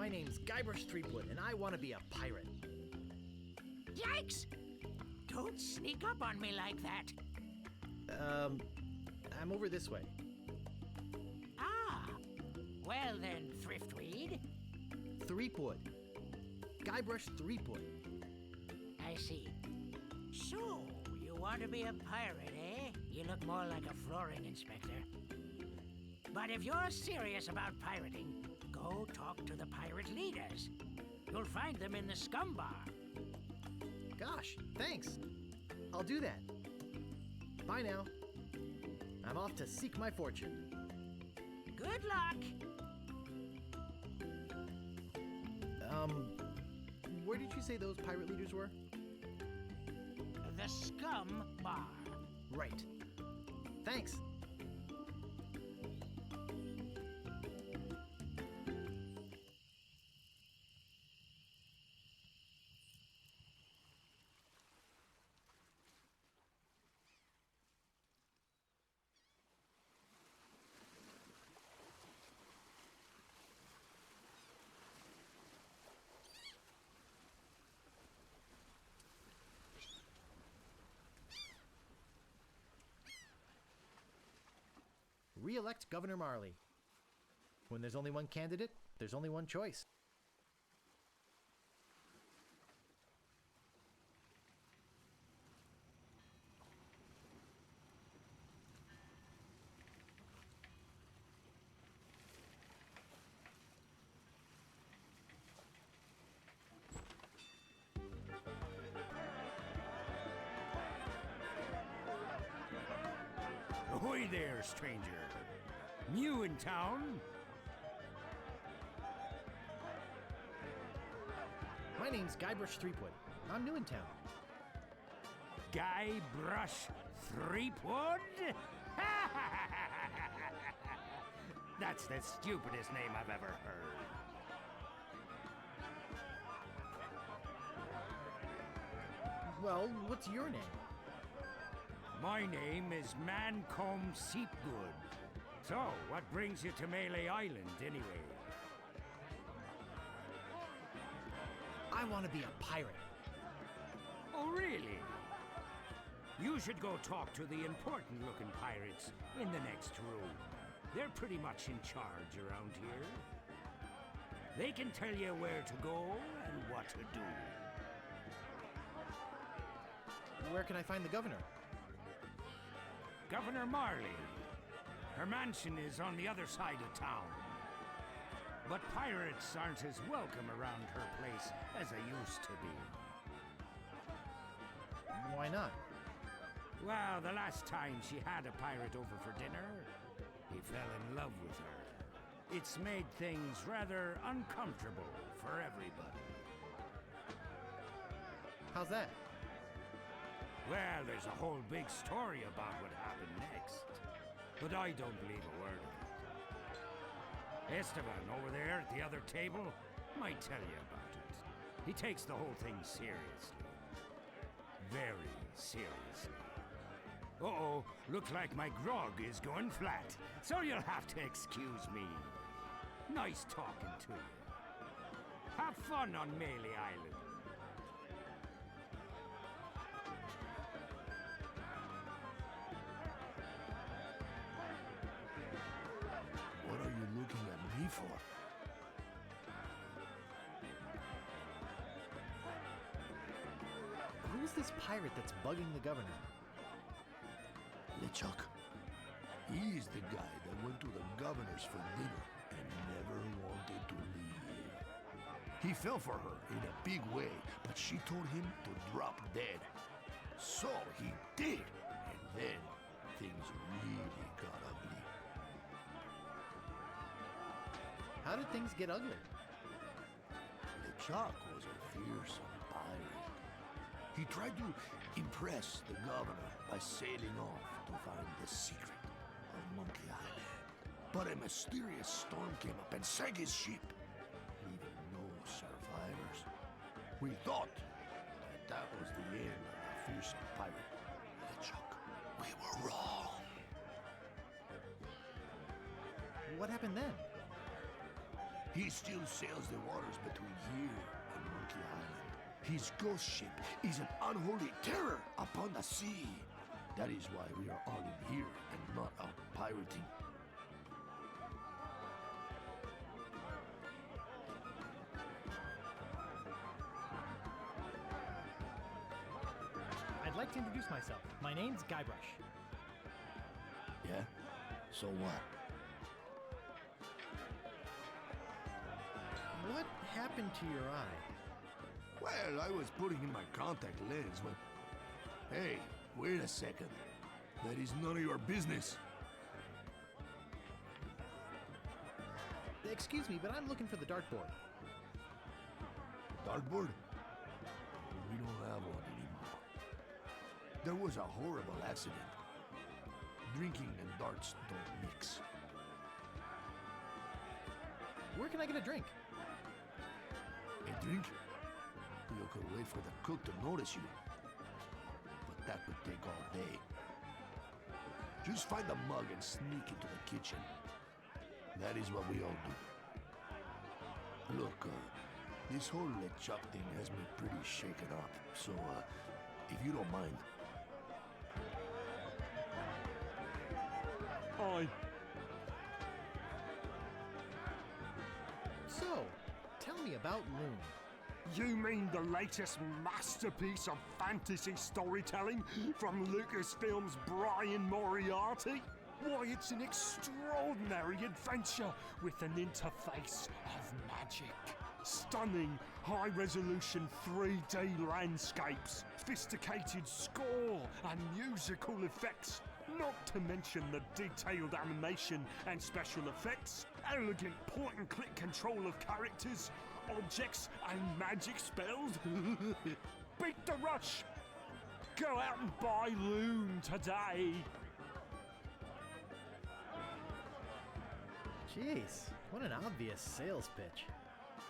My name's Guybrush Threepwood, and I want to be a pirate. Yikes! Don't sneak up on me like that. I'm over this way. Ah, well then, Thriftweed. Threepwood. Guybrush Threepwood. I see. So, you want to be a pirate, eh? You look more like a flooring inspector. But if you're serious about pirating, go talk to the pirate leaders. You'll find them in the scum bar. Gosh, thanks. I'll do that. Bye now. I'm off to seek my fortune. Good luck! Where did you say those pirate leaders were? The scum bar. Right. Thanks. Re-elect Governor Marley. When there's only one candidate, there's only one choice. Ahoy there, stranger. New in town? My name's Guybrush Threepwood. I'm new in town. Guybrush Threepwood? That's the stupidest name I've ever heard. Well, what's your name? My name is Mancomb Seepgood. So, what brings you to Melee Island, anyway? I want to be a pirate. Oh, really? You should go talk to the important-looking pirates in the next room. They're pretty much in charge around here. They can tell you where to go and what to do. Where can I find the governor? Governor Marley. Her mansion is on the other side of town. But pirates aren't as welcome around her place as they used to be. Why not? Well, the last time she had a pirate over for dinner, he fell in love with her. It's made things rather uncomfortable for everybody. How's that? Well, there's a whole big story about what happened next. But I don't believe a word of it. Esteban, over there at the other table, might tell you about it. He takes the whole thing seriously. Very seriously. Uh-oh, looks like my grog is going flat, so you'll have to excuse me. Nice talking to you. Have fun on Melee Island. What are you looking at me for? Who's this pirate that's bugging the governor? LeChuck. He's the guy that went to the governor's for dinner and never wanted to leave. He fell for her in a big way, but she told him to drop dead. So he did, and then things really got ugly. How did things get ugly? LeChuck was a fearsome pirate. He tried to impress the governor by sailing off to find the secret of Monkey Island. But a mysterious storm came up and sank his ship, leaving no survivors. We thought that was the end of the fearsome pirate, LeChuck. We were wrong. What happened then? He still sails the waters between here and Monkey Island. His ghost ship is an unholy terror upon the sea. That is why we are all in here and not out pirating. I'd like to introduce myself. My name's Guybrush. Yeah? So what? What happened to your eye? Well, I was putting in my contact lens when... Hey, wait a second. That is none of your business. Excuse me, but I'm looking for the dartboard. Dartboard? We don't have one anymore. There was a horrible accident. Drinking and darts don't mix. Where can I get a drink? A drink? You could wait for the cook to notice you. But that would take all day. Just find a mug and sneak into the kitchen. That is what we all do. Look, this whole LeChuck thing has me pretty shaken up. So, if you don't mind... Aye. So, tell me about Loon. You mean the latest masterpiece of fantasy storytelling from Lucasfilm's Brian Moriarty? Why, it's an extraordinary adventure with an interface of magic. Stunning, high-resolution 3D landscapes, sophisticated score and musical effects, not to mention the detailed animation and special effects, elegant point-and-click control of characters, objects and magic spells. Beat the rush! Go out and buy Loon today! Jeez, what an obvious sales pitch.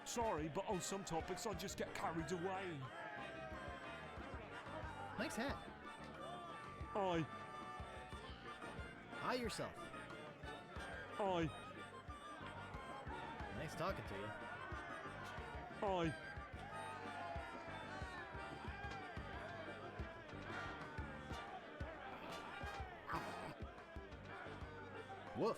Sorry, but on some topics I just get carried away. Nice hat. Aye, Eye yourself. aye, Nice talking to you. aye. Woof.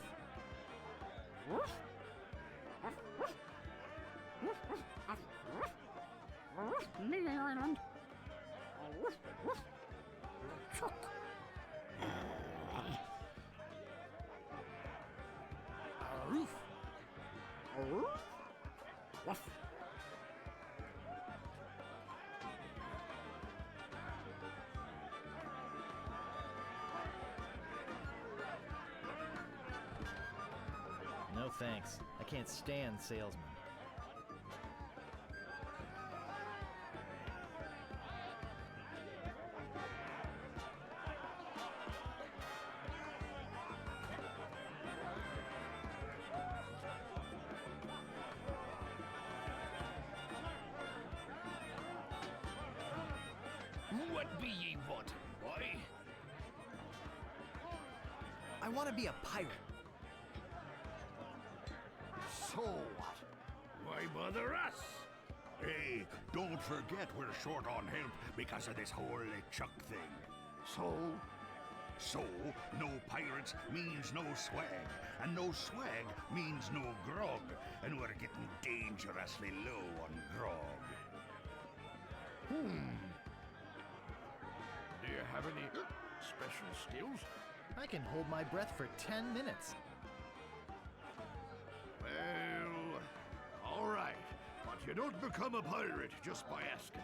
No thanks. I can't stand salesmen. What be ye wanting, boy? I want to be a pirate. So what? Why bother us? Hey, don't forget we're short on help because of this whole LeChuck thing. So? So, no pirates means no swag, and no swag means no grog, and we're getting dangerously low on grog. Do you have any special skills? I can hold my breath for 10 minutes. Well, all right. But you don't become a pirate just by asking.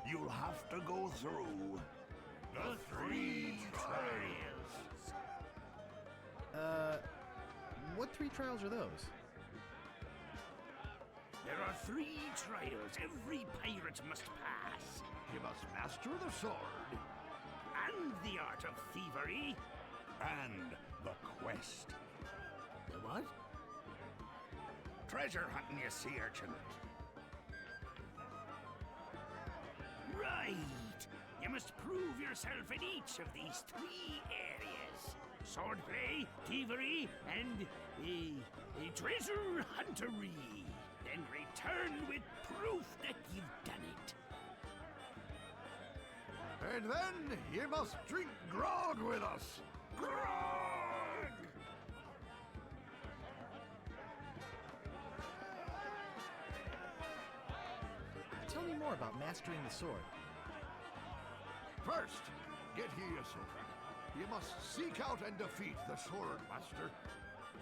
You'll have to go through the 3 trials. What 3 trials are those? There are 3 trials every pirate must pass, You must master the sword. and the art of thievery, and the quest. The what? Treasure hunting, you sea urchin. Right! You must prove yourself in each of these 3 areas. Swordplay, thievery, and treasure huntery. return with proof that you've done it. And then ye must drink grog with us. Grog! Tell me more about mastering the sword. First, get ye a sword. You must seek out and defeat the sword master.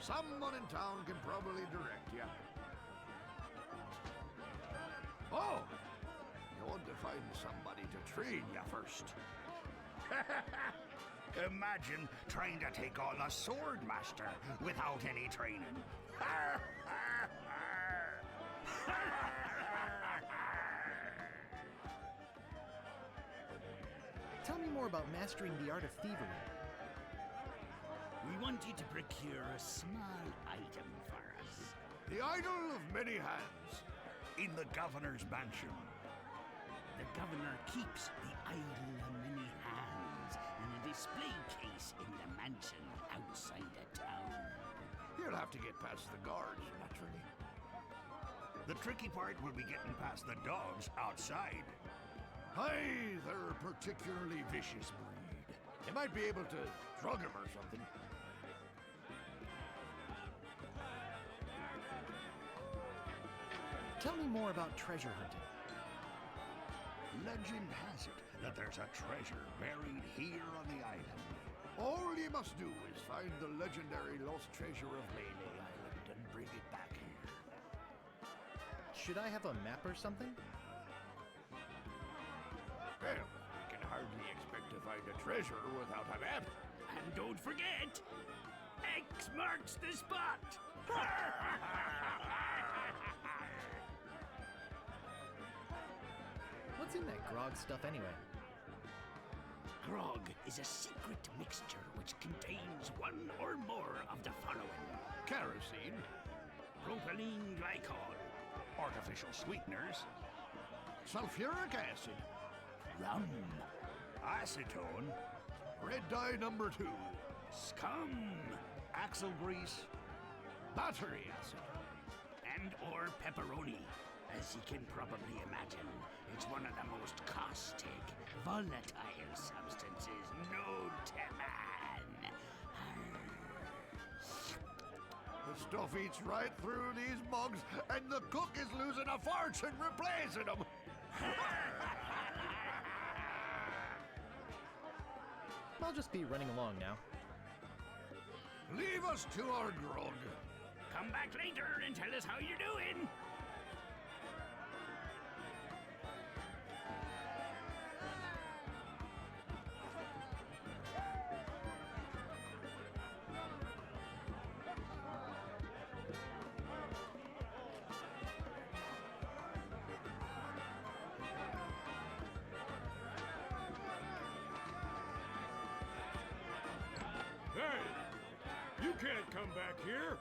Someone in town can probably direct you. Oh! You want to find somebody to train you first. Imagine trying to take on a sword master without any training. Tell me more about mastering the art of thievery. We want you to procure a small item for us. The idol of many hands. In the governor's mansion. The governor keeps the idol of many hands in a display case in the mansion outside the town. You'll have to get past the guards, naturally. The tricky part will be getting past the dogs outside. Aye, they're a particularly vicious breed. You might be able to drug them or something. Tell me more about treasure hunting. Legend has it that there's a treasure buried here on the island. All you must do is find the legendary lost treasure of Melee Island and bring it back here. Should I have a map or something? Well, you can hardly expect to find a treasure without a map. And don't forget, X marks the spot. What's in that grog stuff anyway? Grog is a secret mixture which contains one or more of the following: Kerosene, propylene glycol, artificial sweeteners, sulfuric acid, rum, acetone, red dye number 2, scum, axle grease, battery acid. and or pepperoni. As you can probably imagine, it's one of the most caustic, volatile substances known to man. The stuff eats right through these mugs, and the cook is losing a fortune replacing them. I'll just be running along now. Leave us to our grog. Come back later and tell us how you're doing. Hey! You can't come back here!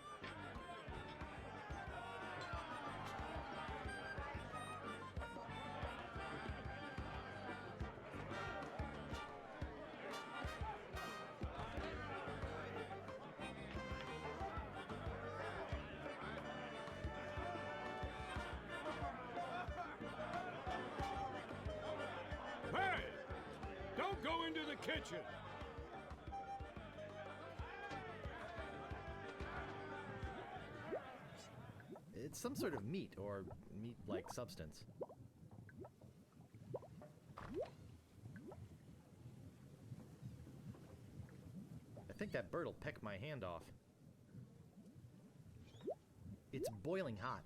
Hey! Don't go into the kitchen! It's some sort of meat or meat-like substance. I think that bird'll peck my hand off. It's boiling hot.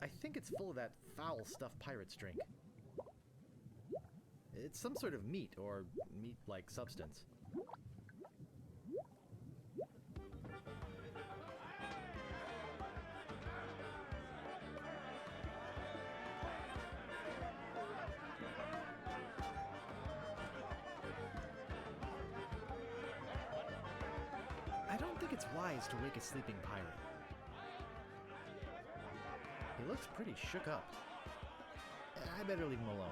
I think it's full of that foul stuff pirates drink. It's some sort of meat or meat-like substance. I don't think it's wise to wake a sleeping pirate. He looks pretty shook up. I better leave him alone.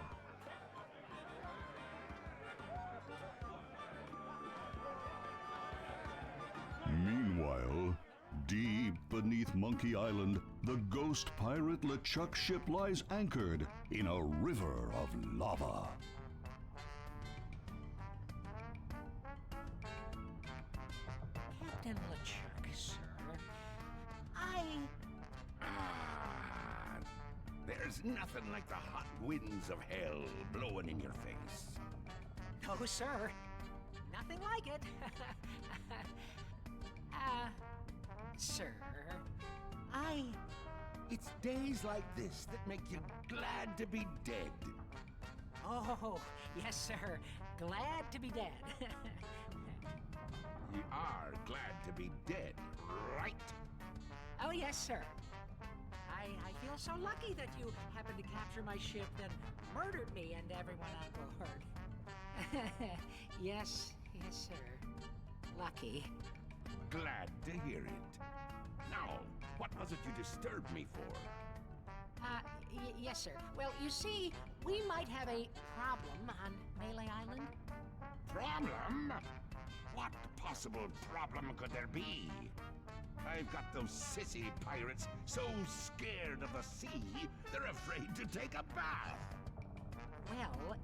Meanwhile, deep beneath Monkey Island, the ghost pirate LeChuck ship lies anchored in a river of lava. Captain LeChuck, sir. There's nothing like the hot winds of hell blowing in your face. No, sir. Nothing like it. Sir, It's days like this that make you glad to be dead. Oh, yes, sir. Glad to be dead. You are glad to be dead, right? Oh, yes, sir. I feel so lucky that you happened to capture my ship, then murdered me and everyone on board. Yes, sir. Lucky. Glad to hear it. Now, what was it you disturbed me for? Yes, sir. Well, you see, we might have a problem on Melee Island. Problem? What possible problem could there be? I've got those sissy pirates so scared of the sea, they're afraid to take a bath. Well,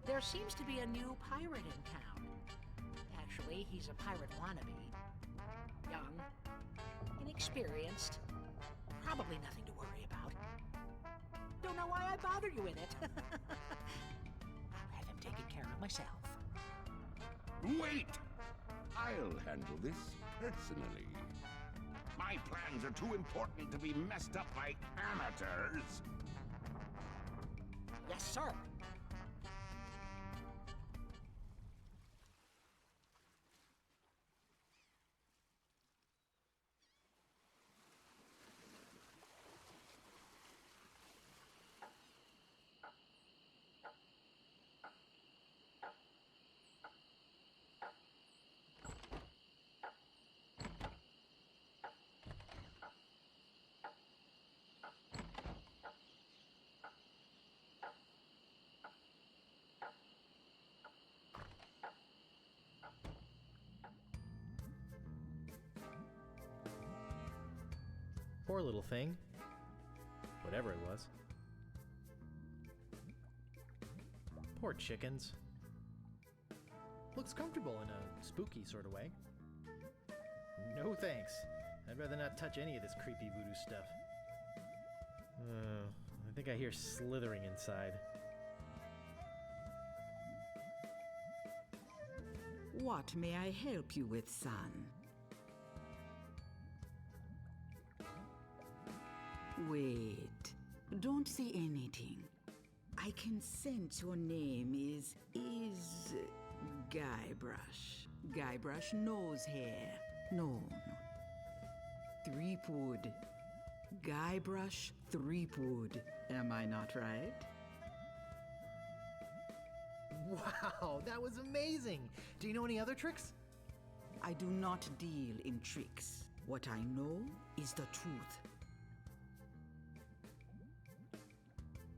there seems to be a new pirate in town. Actually, he's a pirate wannabe. Young, inexperienced, probably nothing to worry about. Don't know why I bother you with it. I'll have him taken care of myself. Wait! I'll handle this personally. My plans are too important to be messed up by amateurs. Yes, sir. Poor little thing. Whatever it was. Poor chickens. Looks comfortable in a spooky sort of way. No thanks. I'd rather not touch any of this creepy voodoo stuff. I think I hear slithering inside. What may I help you with, son? Wait, don't say anything. I can sense your name is Guybrush. Guybrush nose hair. No. Threepwood. Guybrush Threepwood. Am I not right? Wow, that was amazing! Do you know any other tricks? I do not deal in tricks. What I know is the truth.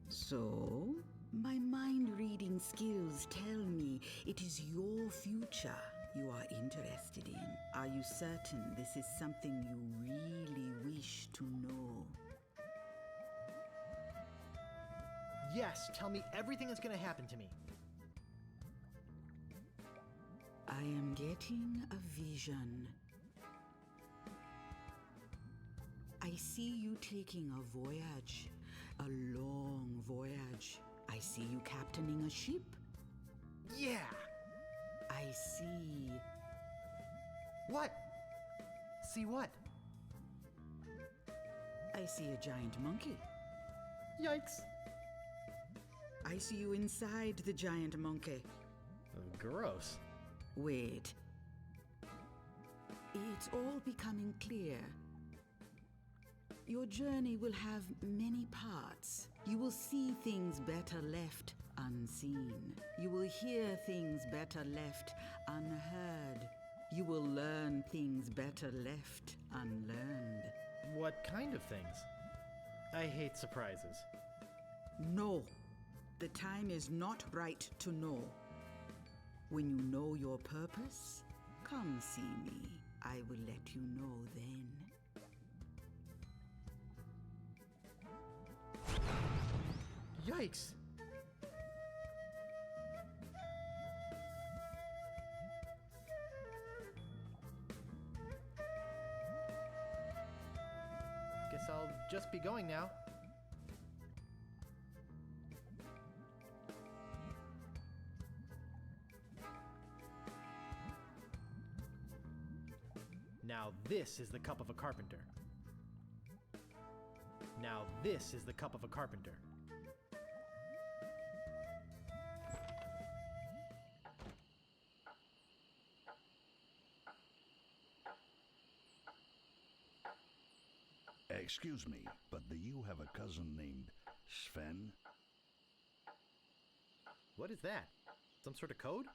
So, my mind-reading skills tell me it is your future you are interested in. Are you certain this is something you really wish to know? Yes, tell me everything that's gonna happen to me. I am getting a vision. I see you taking a voyage, a long voyage. I see you captaining a ship. Yeah! I see... What? See what? I see a giant monkey. Yikes! I see you inside the giant monkey. Gross. Wait. It's all becoming clear. Your journey will have many parts. You will see things better left unseen. You will hear things better left unheard. You will learn things better left unlearned. What kind of things? I hate surprises. No. The time is not right to know. When you know your purpose, come see me. I will let you know then. Yikes! Guess I'll just be going now. Now this is the cup of a carpenter. Now this is the cup of a carpenter. Excuse me, but do you have a cousin named Sven? What is that? Some sort of code?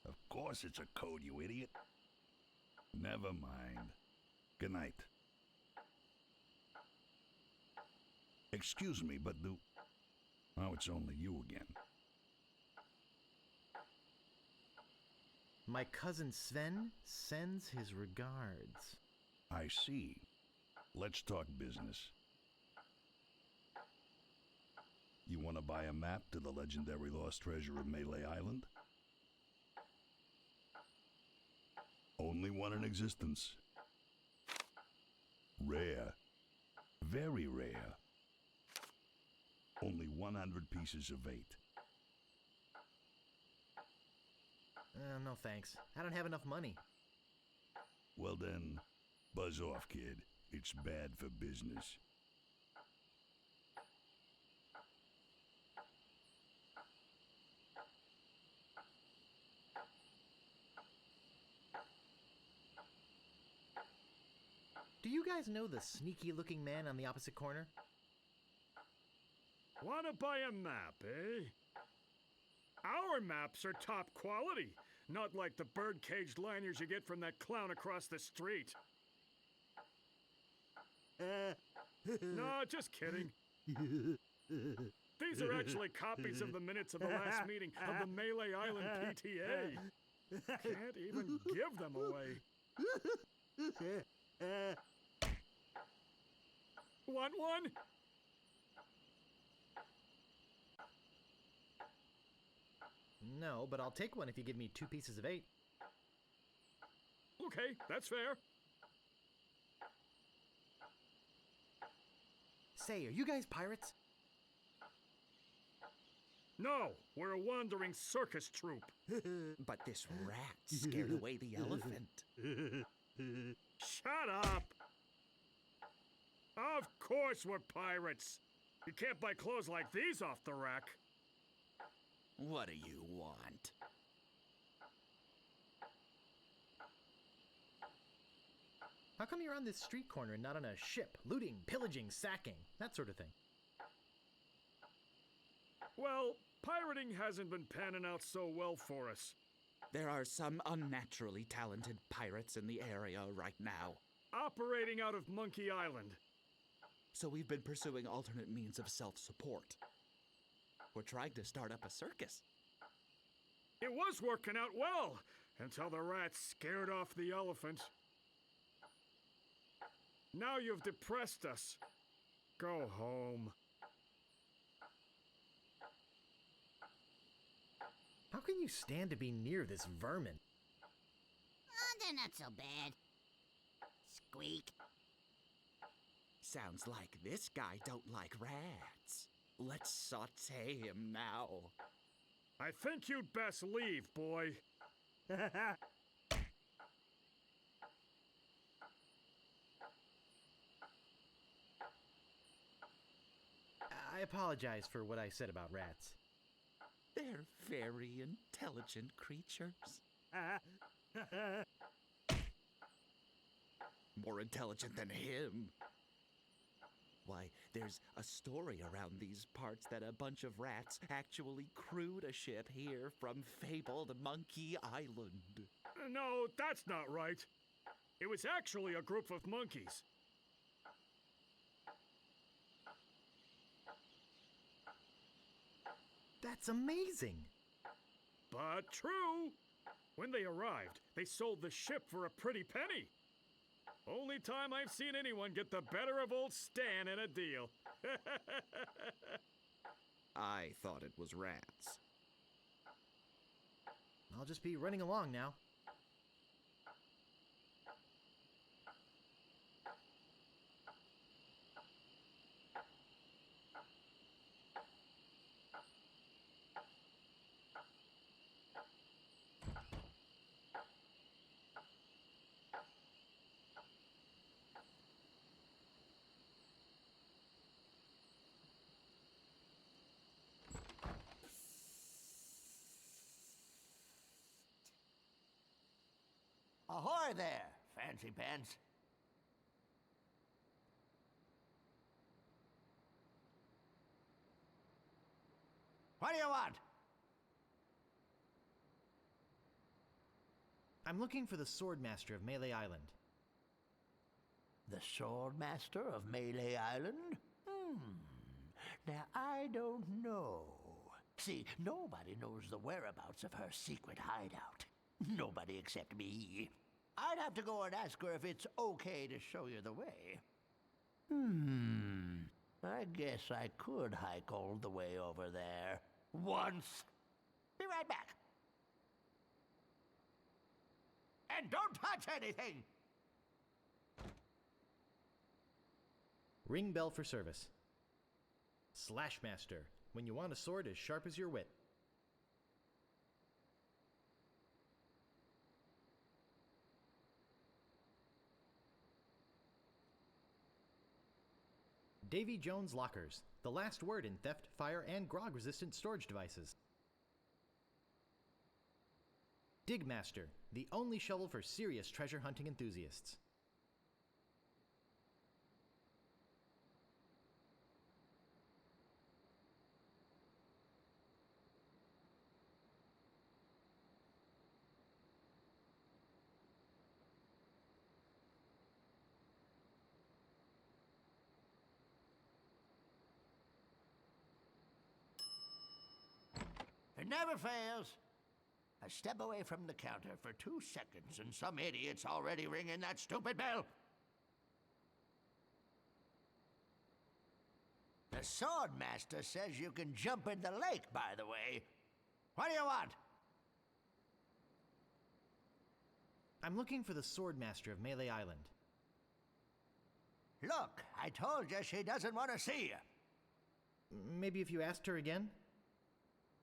Of course it's a code, you idiot. Never mind. Good night. Excuse me, but do... Oh, it's only you again. My cousin Sven sends his regards. I see. Let's talk business. You want to buy a map to the legendary lost treasure of Melee Island? Only one in existence. Rare. Very rare. Only 100 pieces of 8. No thanks. I don't have enough money. Well then, buzz off, kid. It's bad for business. Do you guys know the sneaky-looking man on the opposite corner? Wanna buy a map, eh? Our maps are top quality, not like the bird-caged lanyards you get from that clown across the street. No, just kidding. These are actually copies of the minutes of the last meeting of the Melee Island PTA. Can't even give them away. Want one? No, but I'll take one if you give me 2 pieces of 8. Okay, that's fair. Say, are you guys pirates? No, we're a wandering circus troupe. But this rat scared away the elephant. Shut up! Of course we're pirates. You can't buy clothes like these off the rack. What do you want? How come you're on this street corner and not on a ship, looting, pillaging, sacking, that sort of thing? Well, pirating hasn't been panning out so well for us. There are some unnaturally talented pirates in the area right now. Operating out of Monkey Island. So we've been pursuing alternate means of self-support. We're trying to start up a circus. It was working out well, until the rats scared off the elephant. Now you've depressed us. Go home. How can you stand to be near this vermin? They're not so bad. Squeak. Sounds like this guy don't like rats. Let's saute him now. I think you'd best leave, boy. I apologize for what I said about rats. They're very intelligent creatures. More intelligent than him. Why, there's a story around these parts that a bunch of rats actually crewed a ship here from fabled Monkey Island. No, that's not right. It was actually a group of monkeys. That's amazing! But true. When they arrived, they sold the ship for a pretty penny. Only time I've seen anyone get the better of old Stan in a deal. I thought it was rats. I'll just be running along now. Ahoy there, fancy pants. What do you want? I'm looking for the Swordmaster of Melee Island. The Swordmaster of Melee Island? Now, I don't know. See, nobody knows the whereabouts of her secret hideout. Nobody except me. I'd have to go and ask her if it's okay to show you the way. I guess I could hike all the way over there. Once. Be right back. And don't touch anything! Ring bell for service. Slashmaster, when you want a sword as sharp as your wit. Davy Jones Lockers, the last word in theft, fire, and grog-resistant storage devices. Digmaster, the only shovel for serious treasure hunting enthusiasts. It never fails. I step away from the counter for 2 seconds and some idiot's already ringing that stupid bell. The Swordmaster says you can jump in the lake, by the way. What do you want? I'm looking for the Swordmaster of Melee Island. Look, I told you she doesn't want to see you. Maybe if you asked her again?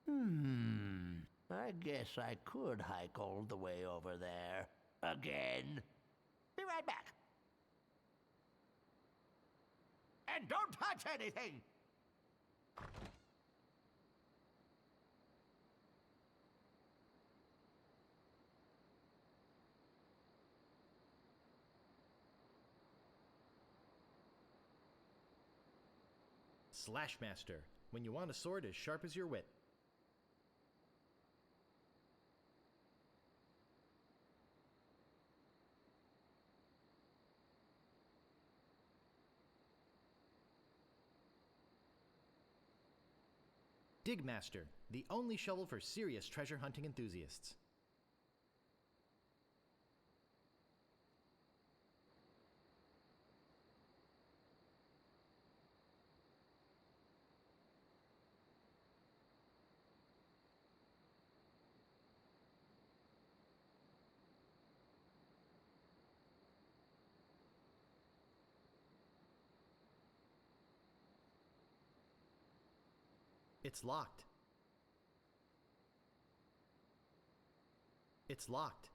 I guess I could hike all the way over there. Again. Be right back. And don't touch anything! Slashmaster, when you want a sword as sharp as your wit. Digmaster, the only shovel for serious treasure hunting enthusiasts. It's locked. It's locked.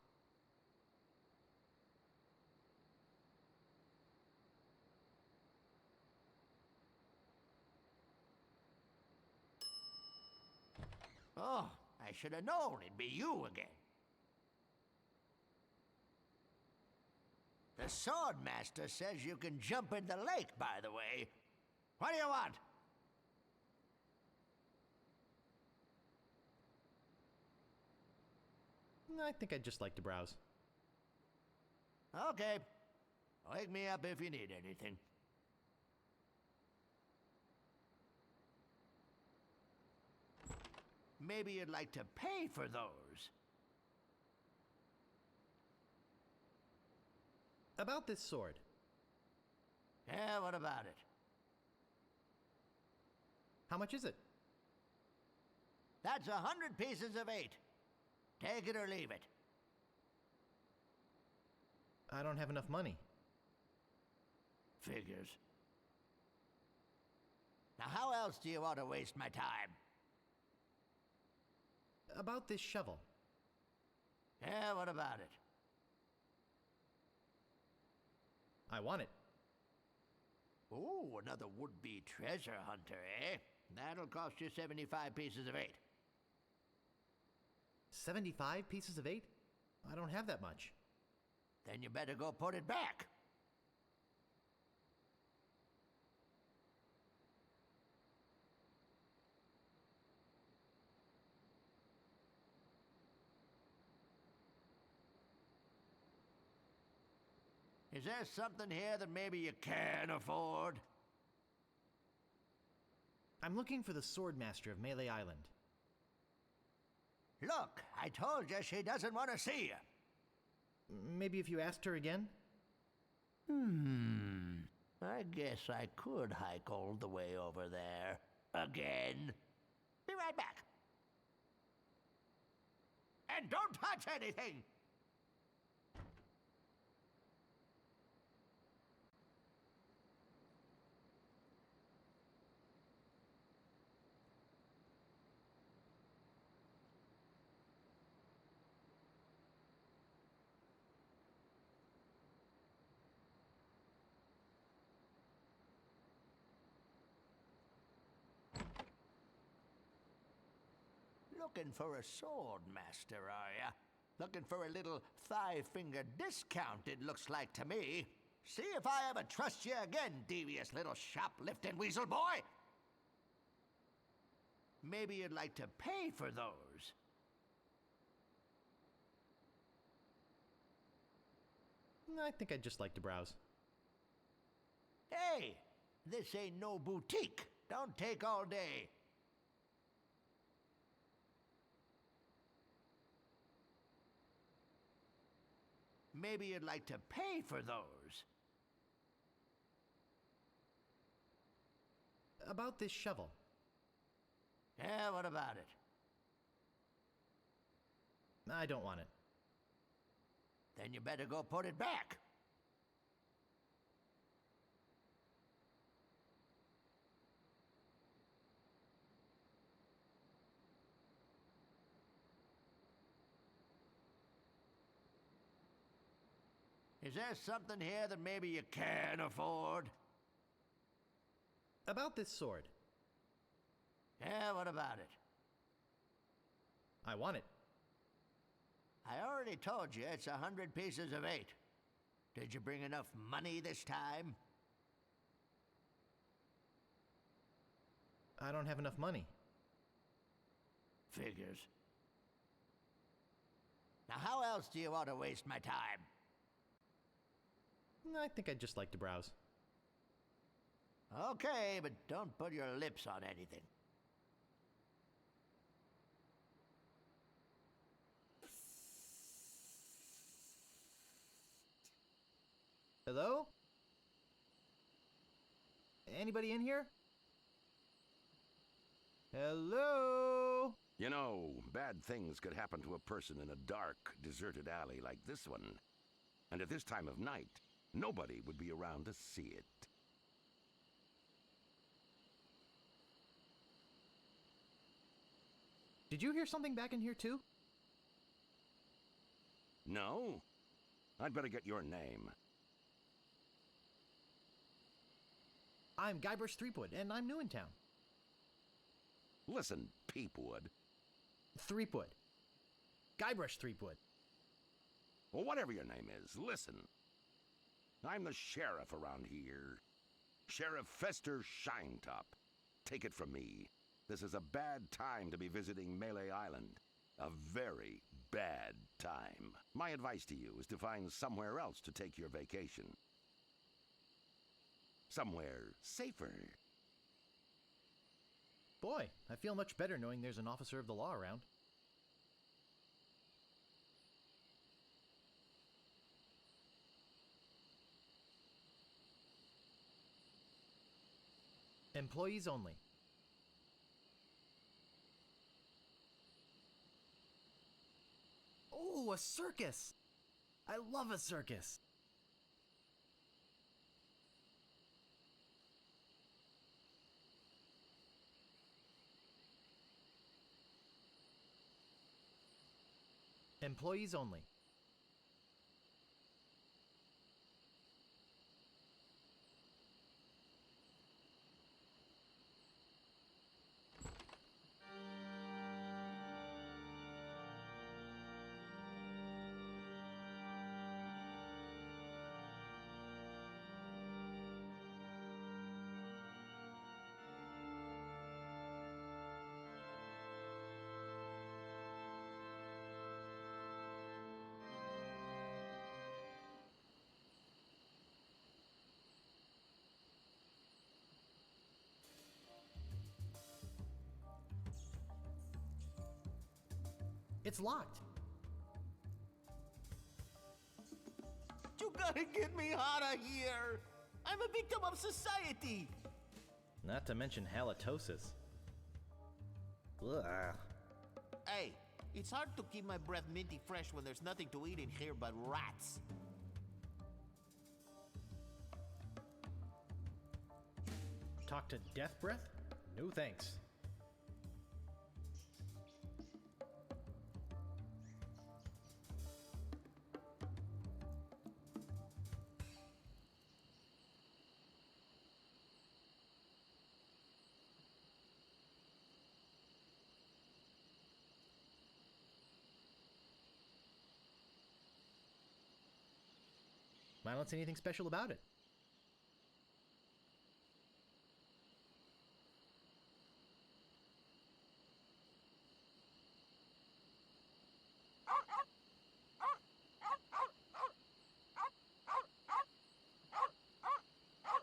Oh, I should have known it'd be you again. The Swordmaster says you can jump in the lake, by the way. What do you want? I think I'd just like to browse. Okay. Wake me up if you need anything. Maybe you'd like to pay for those. About this sword. Yeah, what about it? How much is it? That's 100 pieces of 8. Take it or leave it. I don't have enough money. Figures. Now, how else do you want to waste my time? About this shovel. Yeah, what about it? I want it. Oh, another would-be treasure hunter, eh? That'll cost you 75 pieces of 8. 75 pieces of 8? I don't have that much. Then you better go put it back. Is there something here that maybe you can't afford? I'm looking for the Swordmaster of Melee Island. Look, I told you she doesn't want to see you. Maybe if you asked her again? I guess I could hike all the way over there. Again. Be right back. And don't touch anything! Looking for a sword master, are ya? Looking for a little five-finger discount, it looks like to me. See if I ever trust you again, devious little shoplifting weasel boy! Maybe you'd like to pay for those. I think I'd just like to browse. Hey, this ain't no boutique. Don't take all day. Maybe you'd like to pay for those. About this shovel. Yeah, what about it? I don't want it. Then you better go put it back. Is there something here that maybe you can't afford? About this sword. Yeah, what about it? I want it. I already told you it's 100 pieces of 8. Did you bring enough money this time? I don't have enough money. Figures. Now, how else do you want to waste my time? I think I'd just like to browse. Okay, but don't put your lips on anything. Hello? Anybody in here? Hello? You know, bad things could happen to a person in a dark, deserted alley like this one. And at this time of night, nobody would be around to see it. Did you hear something back in here too? No? I'd better get your name. I'm Guybrush Threepwood, and I'm new in town. Listen, Peepwood. Threepwood. Guybrush Threepwood. Well, whatever your name is, listen. I'm the sheriff around here. Sheriff Fester Shinetop. Take it from me. This is a bad time to be visiting Melee Island. A very bad time. My advice to you is to find somewhere else to take your vacation. Somewhere safer. Boy, I feel much better knowing there's an officer of the law around. Employees only. Oh, a circus! I love a circus! Employees only. It's locked. You gotta get me out of here! I'm a victim of society! Not to mention halitosis. Ugh. Hey, it's hard to keep my breath minty fresh when there's nothing to eat in here but rats. Talk to Death Breath? No thanks. I don't see anything special about it.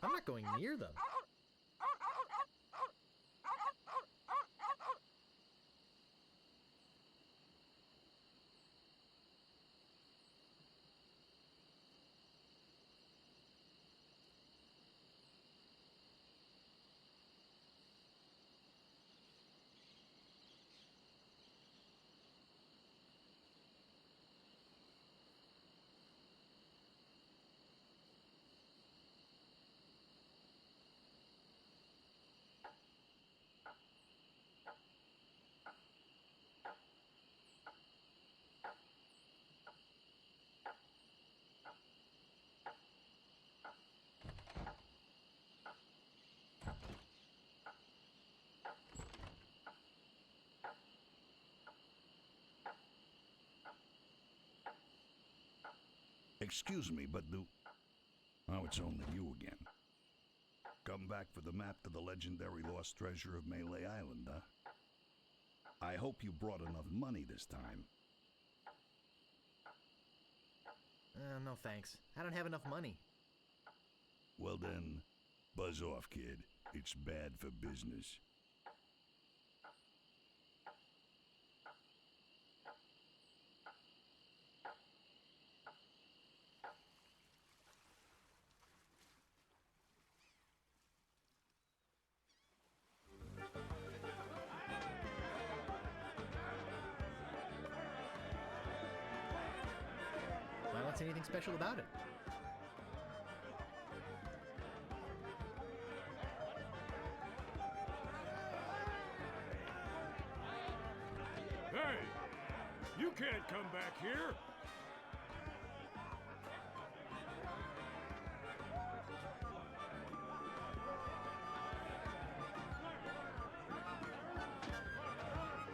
I'm not going near them. Excuse me, but Oh, it's only you again. Come back for the map to the legendary lost treasure of Melee Island, huh? I hope you brought enough money this time. No thanks. I don't have enough money. Well then, buzz off, kid. It's bad for business. I don't see anything special about it. Hey! You can't come back here!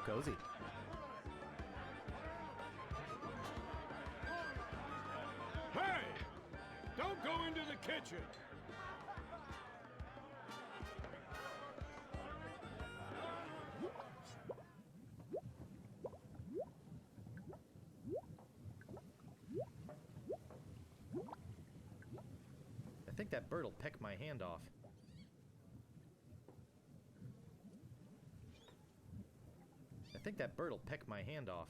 Cozy. Hey! Don't go into the kitchen! I think that bird'll peck my hand off. I think that bird'll peck my hand off.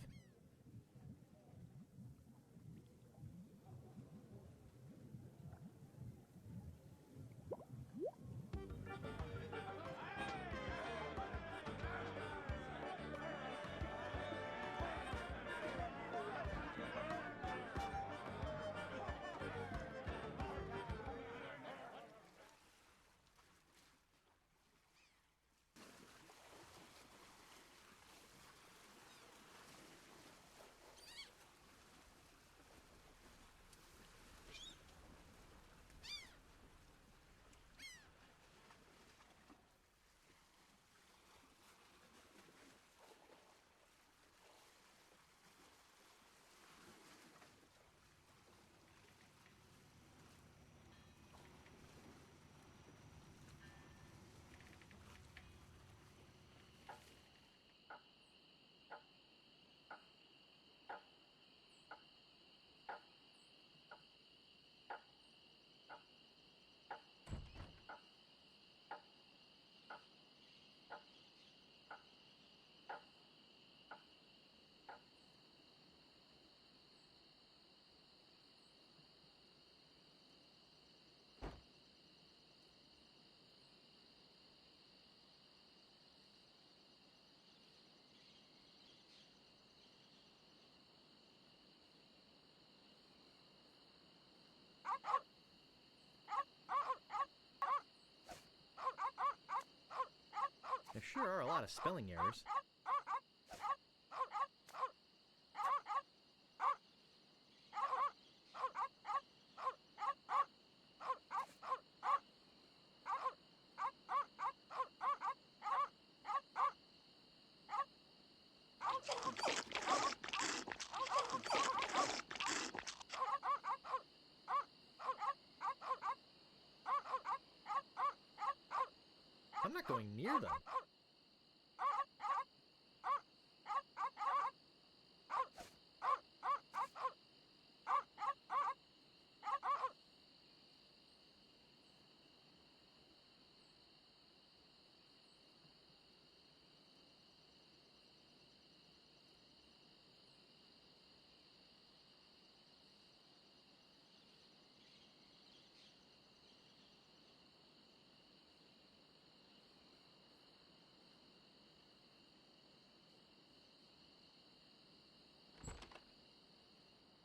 sure are a lot of spelling errors. I'm not going near them.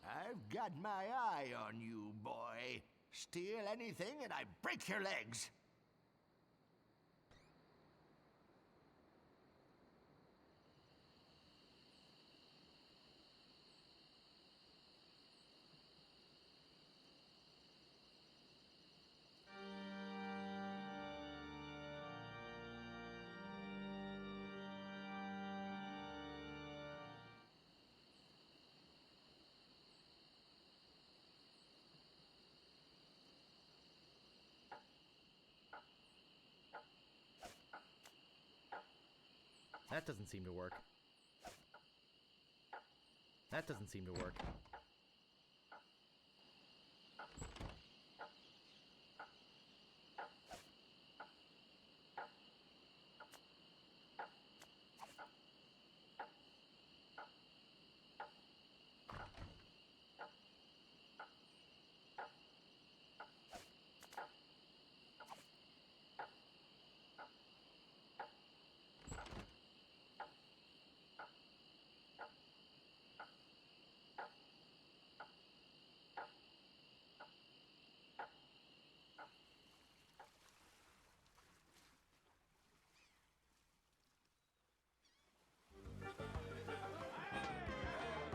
I've got my eye on you, boy. Steal anything and I break your legs. That doesn't seem to work. That doesn't seem to work.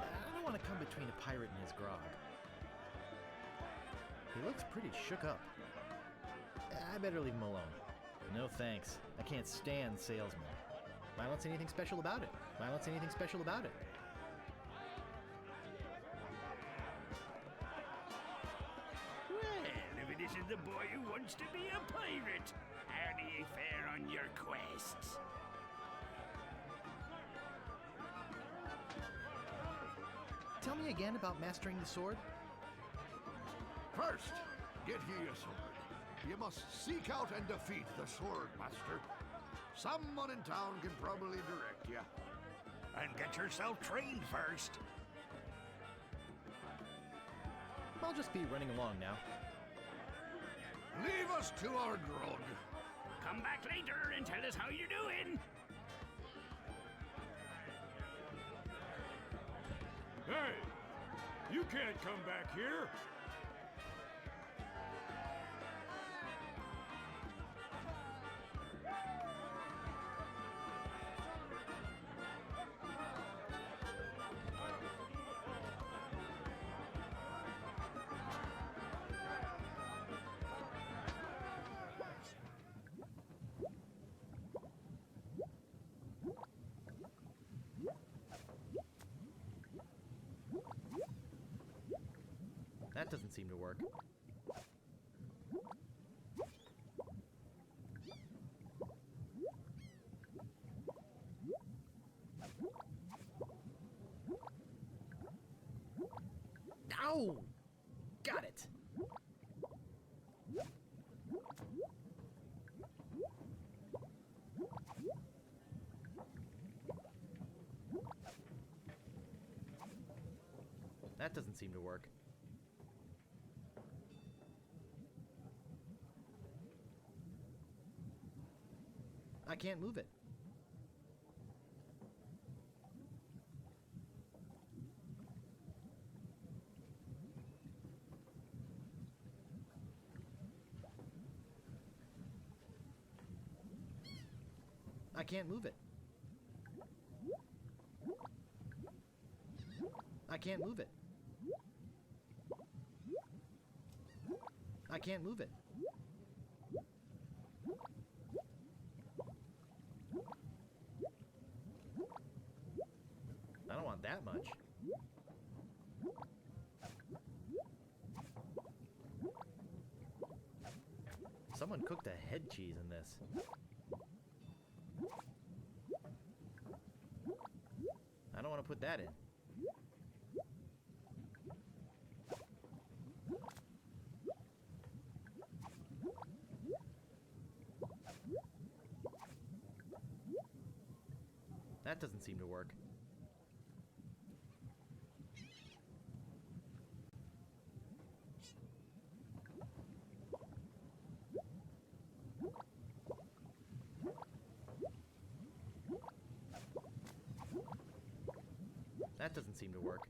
I don't want to come between a pirate and his grog. He looks pretty shook up. I better leave him alone. No thanks. I can't stand salesmen. Why don't say anything special about it? Why don't say anything special about it? Well, if it isn't the boy who wants to be a pirate, how do you fare on your quests? Tell me again about mastering the sword? First, get ye a sword. You must seek out and defeat the sword master. Someone in town can probably direct you. And get yourself trained first. I'll just be running along now. Leave us to our grog. Come back later and tell us how you're doing. Hey, you can't come back here. That doesn't seem to work. Ow! Got it! That doesn't seem to work. I can't move it. I can't move it. I can't move it. I can't move it. I don't want that much. Someone cooked a head cheese in this. I don't want to put that in. That doesn't seem to work. That doesn't seem to work.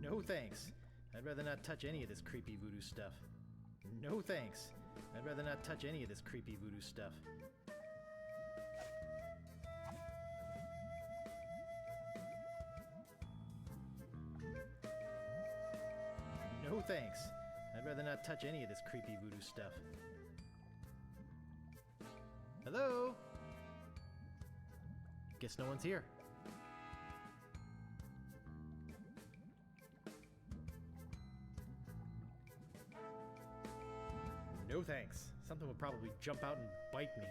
No thanks. I'd rather not touch any of this creepy voodoo stuff. No thanks. I'd rather not touch any of this creepy voodoo stuff. No thanks. I'd rather not touch any of this creepy voodoo stuff. Hello? Guess no one's here. No thanks. Something would probably jump out and bite me.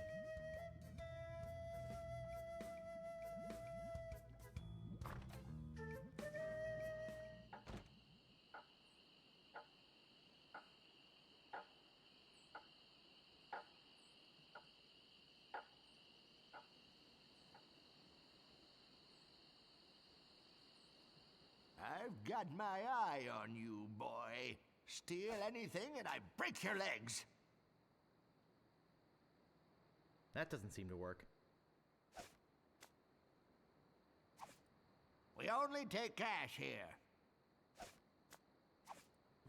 I've got my eye on you, boy. Steal anything and I break your legs. That doesn't seem to work. We only take cash here.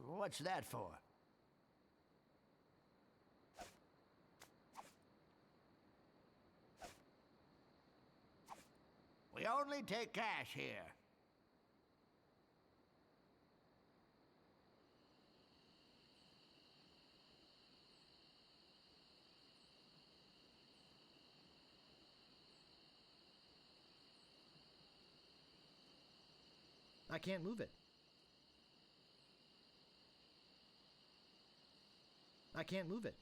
What's that for? We only take cash here. I can't move it. I can't move it.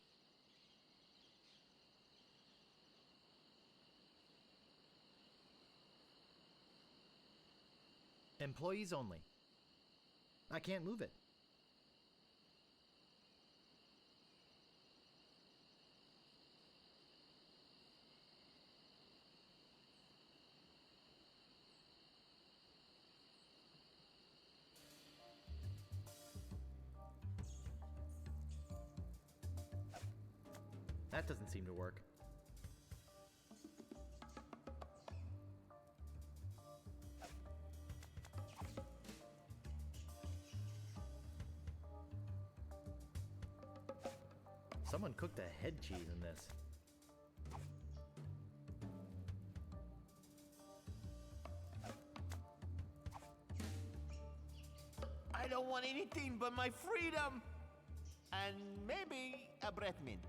Employees only. I can't move it. That doesn't seem to work. Someone cooked a head cheese in this. I don't want anything but my freedom. And maybe a breath mint.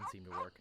doesn't seem to work.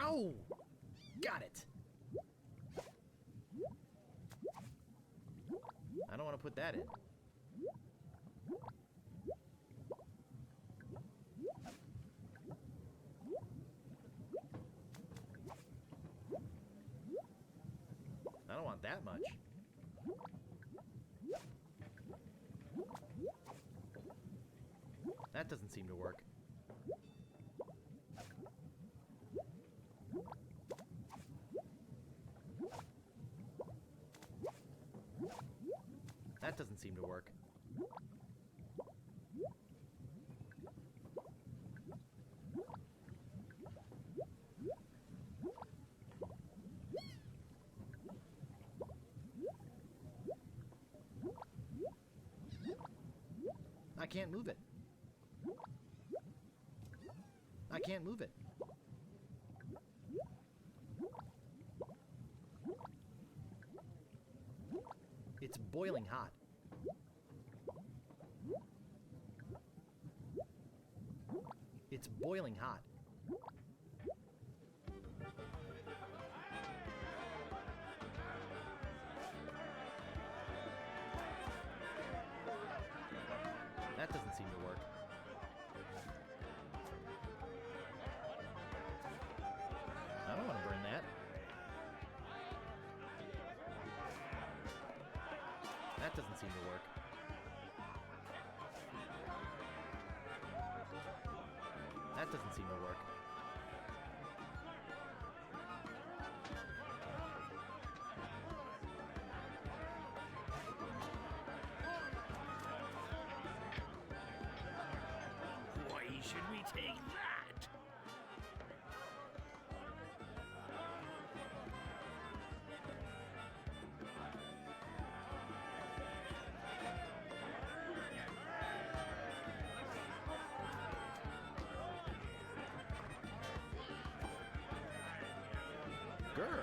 Ow! Got it! I don't want to put that in. I don't want that much. That doesn't seem to work. That doesn't seem to work. I can't move it. I can't move it. It's boiling hot. It's boiling hot. That doesn't seem to work. I don't want to burn that. That doesn't seem to work. That doesn't seem to work. Why should we take that? Grr.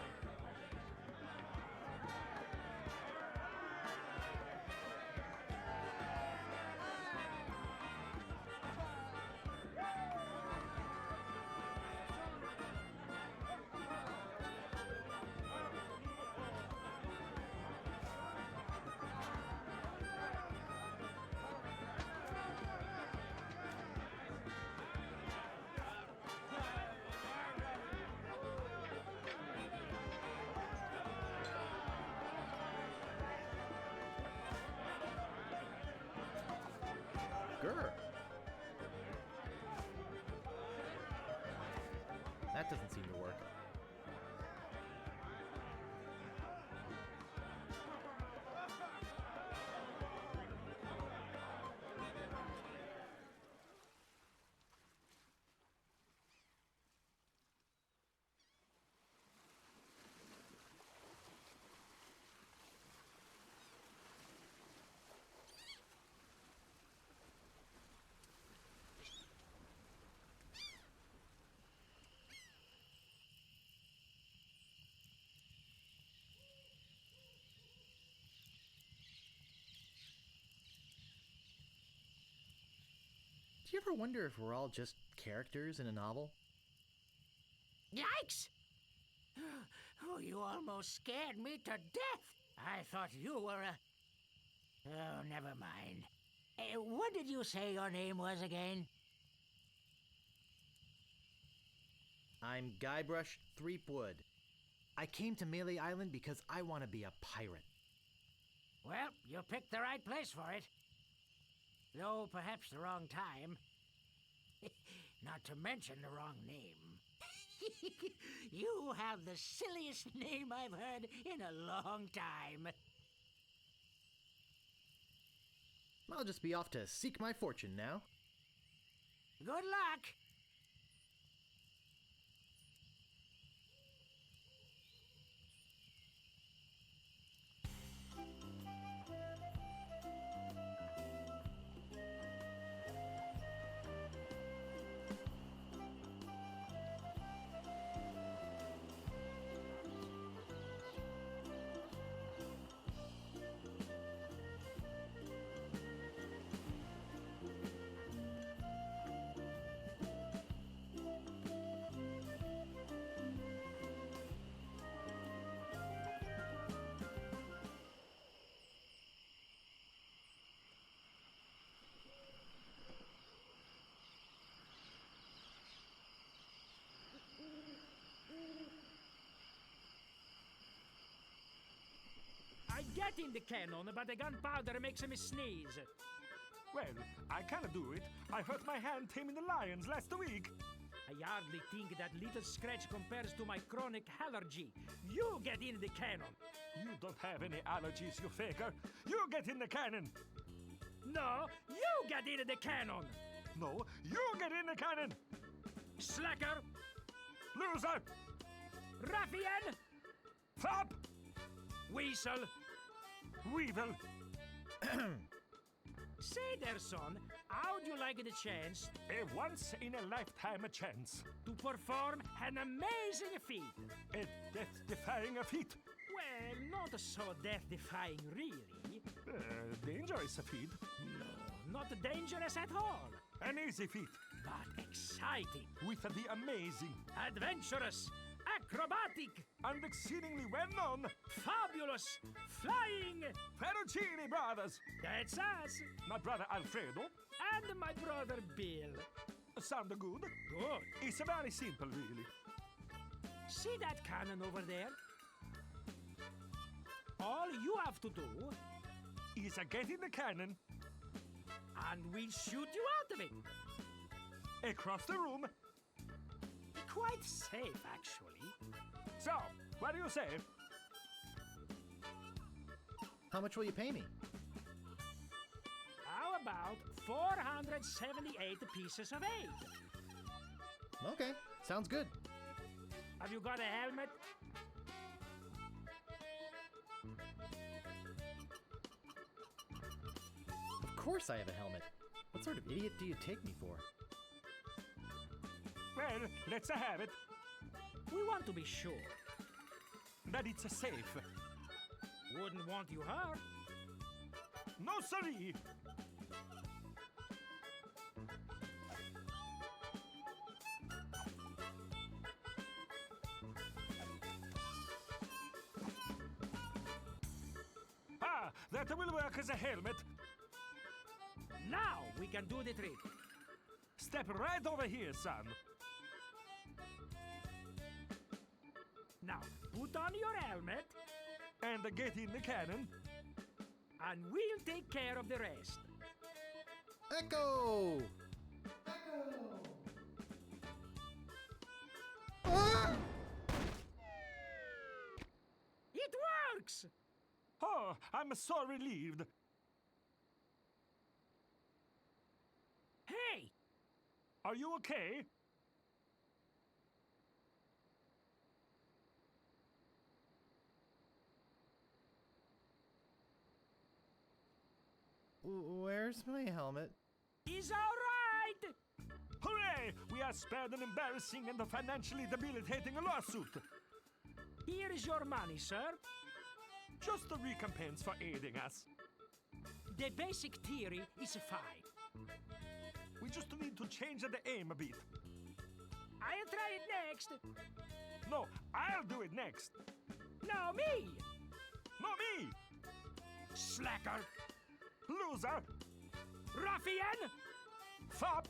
Grr. That doesn't seem to work. you ever wonder if we're all just characters in a novel? Yikes! Oh, you almost scared me to death. I thought you were a... Oh, never mind. What did you say your name was again? I'm Guybrush Threepwood. I came to Melee Island because I want to be a pirate. Well, you picked the right place for it. Though perhaps the wrong time. Not to mention the wrong name. You have the silliest name I've heard in a long time. I'll just be off to seek my fortune now. Good luck. I get in the cannon, but the gunpowder makes me sneeze. Well, I cannot do it. I hurt my hand taming the lions last week. I hardly think that little scratch compares to my chronic allergy. You get in the cannon. You don't have any allergies, you faker. You get in the cannon. No, you get in the cannon. No, you get in the cannon. Slacker. Loser. Ruffian. Flop. Weasel. Weevil. Say there, son, how'd you like the chance A once-in-a-lifetime chance to perform an amazing feat? A death-defying feat. Well, not so death-defying, really. Dangerous feat. No, not dangerous at all. An easy feat. But exciting. With the amazing, adventurous, acrobatic, and exceedingly well-known, fabulous, flying Ferrucini brothers. That's us. My brother Alfredo. And my brother Bill. Sound good? Good. It's very simple, really. See that cannon over there? All you have to do is get in the cannon, and we'll shoot you out of it. Across the room. Quite safe, actually. So, what do you say? How much will you pay me? How about 478 pieces of 8? Okay, sounds good. Have you got a helmet? Of course I have a helmet. What sort of idiot do you take me for? Well, let's have it. We want to be sure that it's safe. Wouldn't want you hurt. No, siree. Ah, that will work as a helmet. Now we can do the trick. Step right over here, son. Now, put on your helmet. And get in the cannon. And we'll take care of the rest. Echo! Ah! It works! Oh, I'm so relieved. Hey! Are you okay? Where's my helmet? He's all right! Hooray! We are spared an embarrassing and financially debilitating lawsuit. Here is your money, sir. Just a recompense for aiding us. The basic theory is fine. We just need to change the aim a bit. I'll try it next. No, I'll do it next. No, me. No, me! Slacker. Loser! Ruffian. Fop!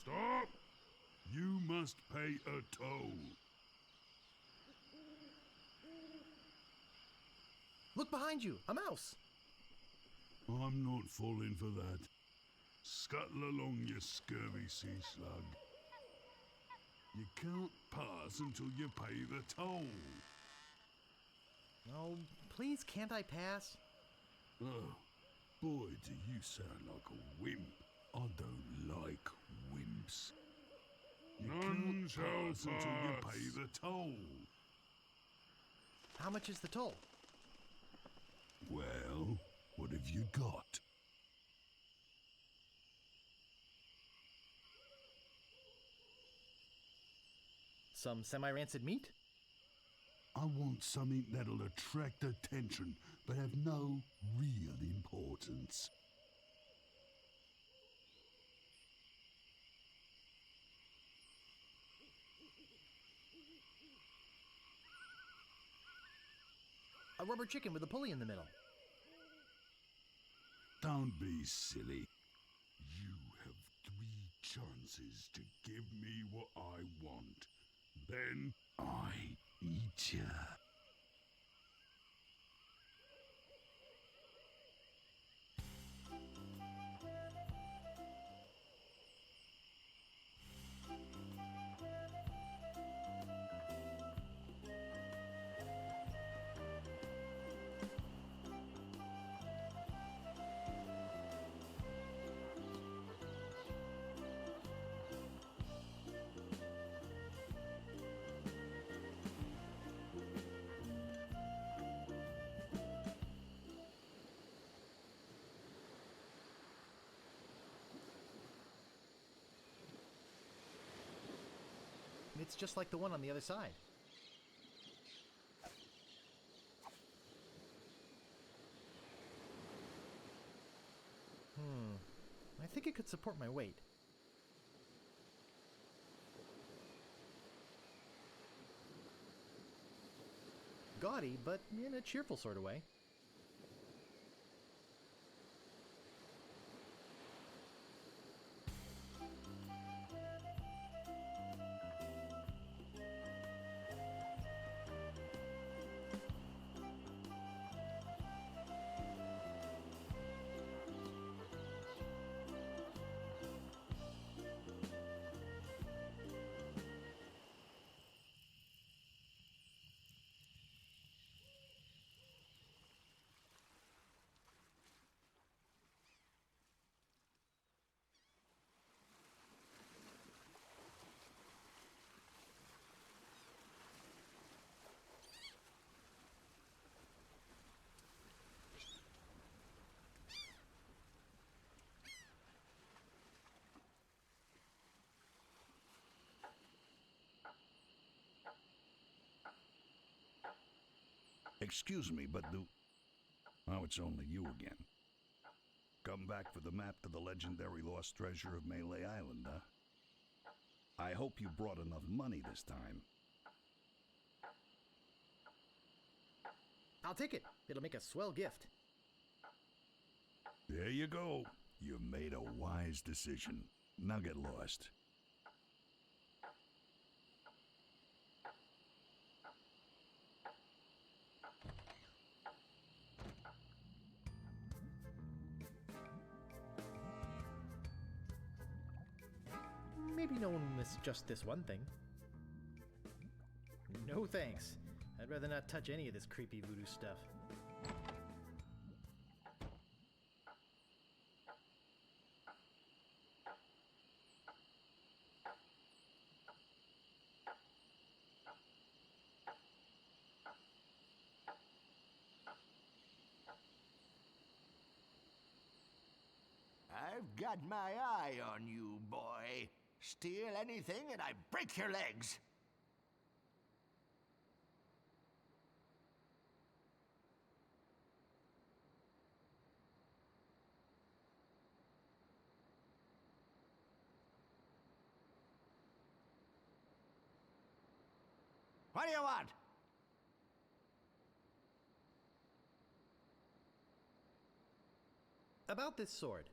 Stop! You must pay a toll. Look behind you! A mouse! I'm not falling for that. Scuttle along, you scurvy sea slug. You can't pass until you pay the toll. Oh, please, can't I pass? Oh, boy, do you sound like a wimp. I don't like wimps. None shall pass until you pay the toll. How much is the toll? Well, what have you got? Some semi-rancid meat? I want something that'll attract attention, but have no real importance. A rubber chicken with a pulley in the middle. Don't be silly. You have 3 chances to give me what I want. Then I eat ya. It's just like the one on the other side. I think it could support my weight. Gaudy, but in a cheerful sort of way. Excuse me, but Oh, it's only you again. Come back for the map to the legendary lost treasure of Melee Island, huh? I hope you brought enough money this time. I'll take it. It'll make a swell gift. There you go. You made a wise decision. Now get lost. Maybe no one will miss just this one thing. No thanks. I'd rather not touch any of this creepy voodoo stuff. I've got my eye on you, boy. Steal anything and I break your legs. What do you want? About this sword.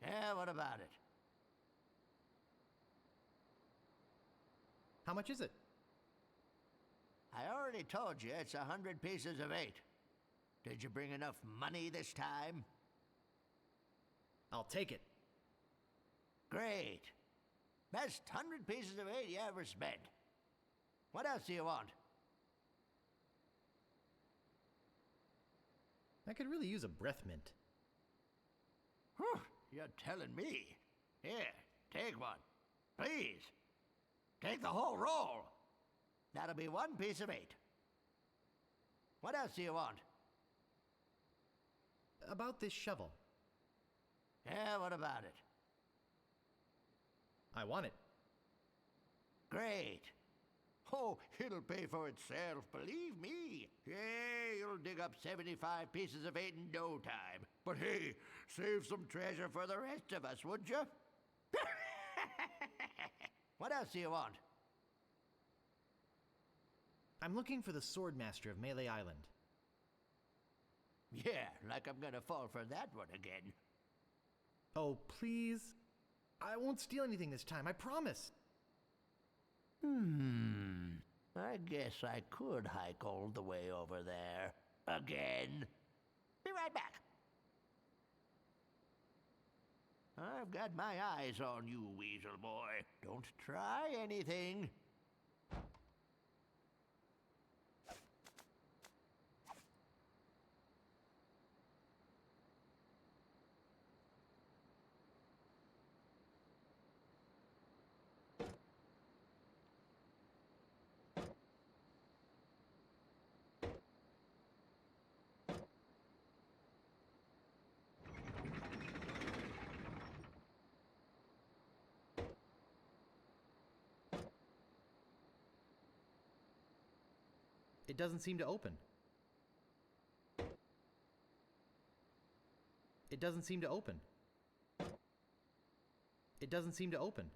Yeah, what about it? How much is it? I already told you it's 100 pieces of 8. Did you bring enough money this time? I'll take it. Great. Best 100 pieces of 8 you ever spent. What else do you want? I could really use a breath mint. Whew, you're telling me. Here, take one. Please. Take the whole roll. That'll be 1 piece of 8. What else do you want? About this shovel. Yeah, what about it? I want it. Great. Oh, it'll pay for itself, believe me. Yeah, you'll dig up 75 pieces of 8 in no time. But hey, save some treasure for the rest of us, would you? What else do you want? I'm looking for the Swordmaster of Melee Island. Yeah, like I'm gonna fall for that one again. Oh, please. I won't steal anything this time, I promise. I guess I could hike all the way over there. Again. Be right back. I've got my eyes on you, Weasel Boy. Don't try anything. It doesn't seem to open. It doesn't seem to open. It doesn't seem to open.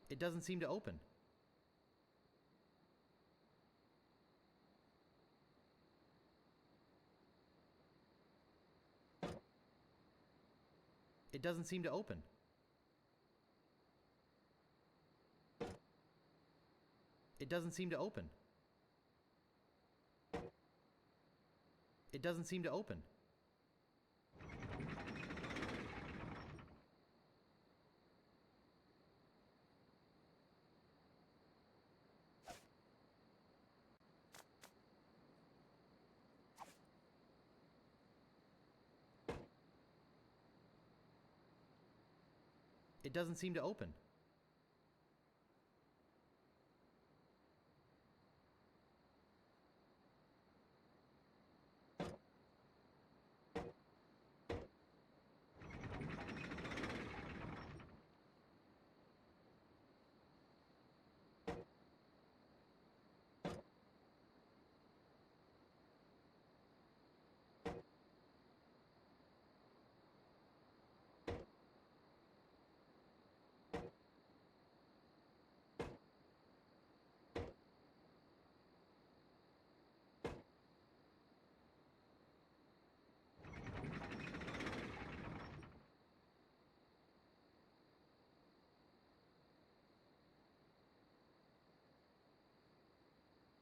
It doesn't seem to open. It doesn't seem to open. It doesn't seem to open. It doesn't seem to open. It doesn't seem to open.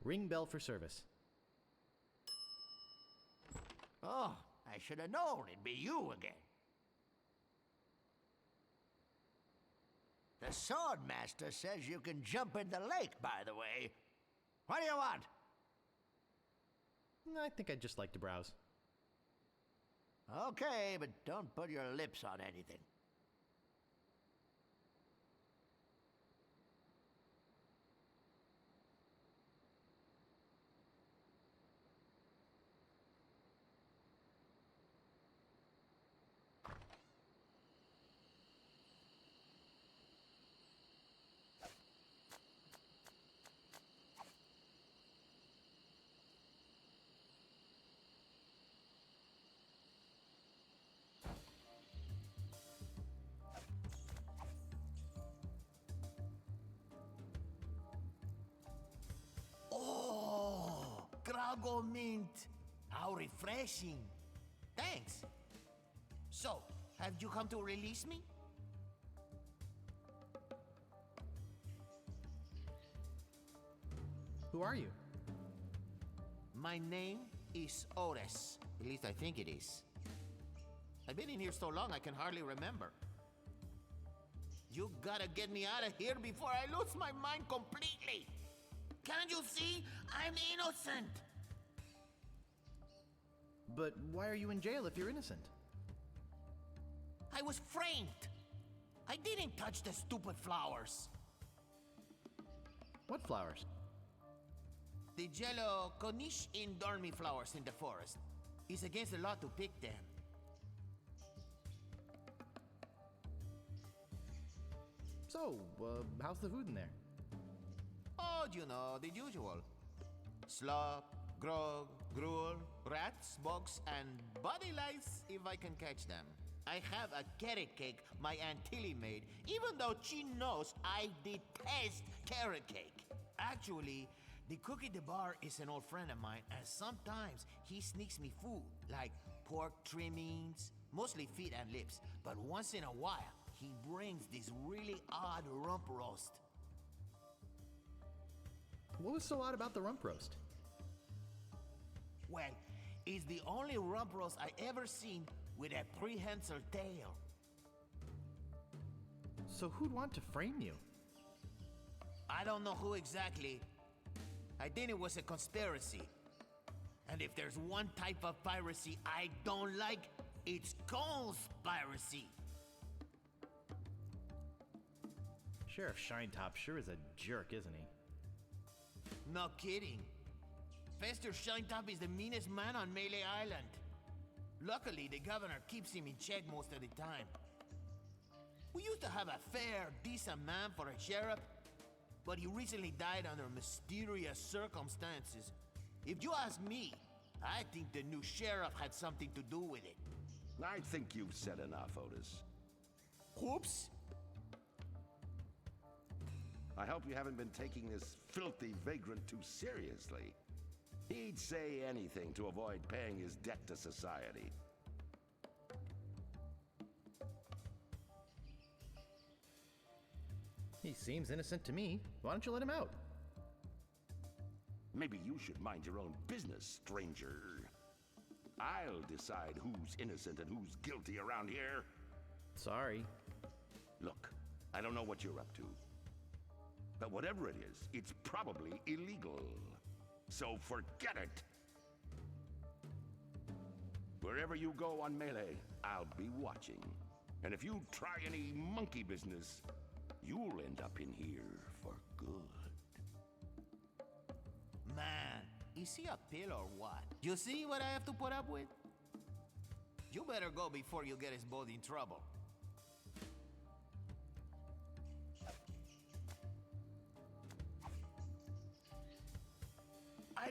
Ring bell for service. Oh, I should have known it'd be you again. The Swordmaster says you can jump in the lake, by the way. What do you want? I think I'd just like to browse. Okay, but don't put your lips on anything. Oh, Grago Mint. How refreshing. Thanks. So, have you come to release me? Who are you? My name is Otis. At least I think it is. I've been in here so long I can hardly remember. You gotta get me out of here before I lose my mind completely. Can't you see? I'm innocent. But why are you in jail if you're innocent? I was framed. I didn't touch the stupid flowers. What flowers? The yellow Konish Indormi flowers in the forest. It's against the law to pick them. So, how's the food in there? Oh, you know, the usual. Slop, grog, gruel, rats, bugs, and body lice if I can catch them. I have a carrot cake my Aunt Tilly made, even though she knows I detest carrot cake. Actually, the cook at the bar is an old friend of mine, and sometimes he sneaks me food, like pork trimmings, mostly feet and lips. But once in a while, he brings this really odd rump roast. What was so odd about the rump roast? Well, it's the only rump roast I ever seen with a prehensile tail. So who'd want to frame you? I don't know who exactly. I think it was a conspiracy. And if there's one type of piracy I don't like, it's conspiracy. Sheriff Shinetop sure is a jerk, isn't he? No kidding. Fester Shinetop is the meanest man on Melee Island. Luckily, the governor keeps him in check most of the time. We used to have a fair, decent man for a sheriff, but he recently died under mysterious circumstances. If you ask me, I think the new sheriff had something to do with it. I think you've said enough, Otis. Whoops! I hope you haven't been taking this filthy vagrant too seriously. He'd say anything to avoid paying his debt to society. He seems innocent to me. Why don't you let him out? Maybe you should mind your own business, stranger. I'll decide who's innocent and who's guilty around here. Sorry. Look, I don't know what you're up to. But whatever it is, it's probably illegal. So forget it. Wherever you go on Melee, I'll be watching. And if you try any monkey business, you'll end up in here for good. Man, is he a pill or what? You see what I have to put up with? You better go before you get us both in trouble.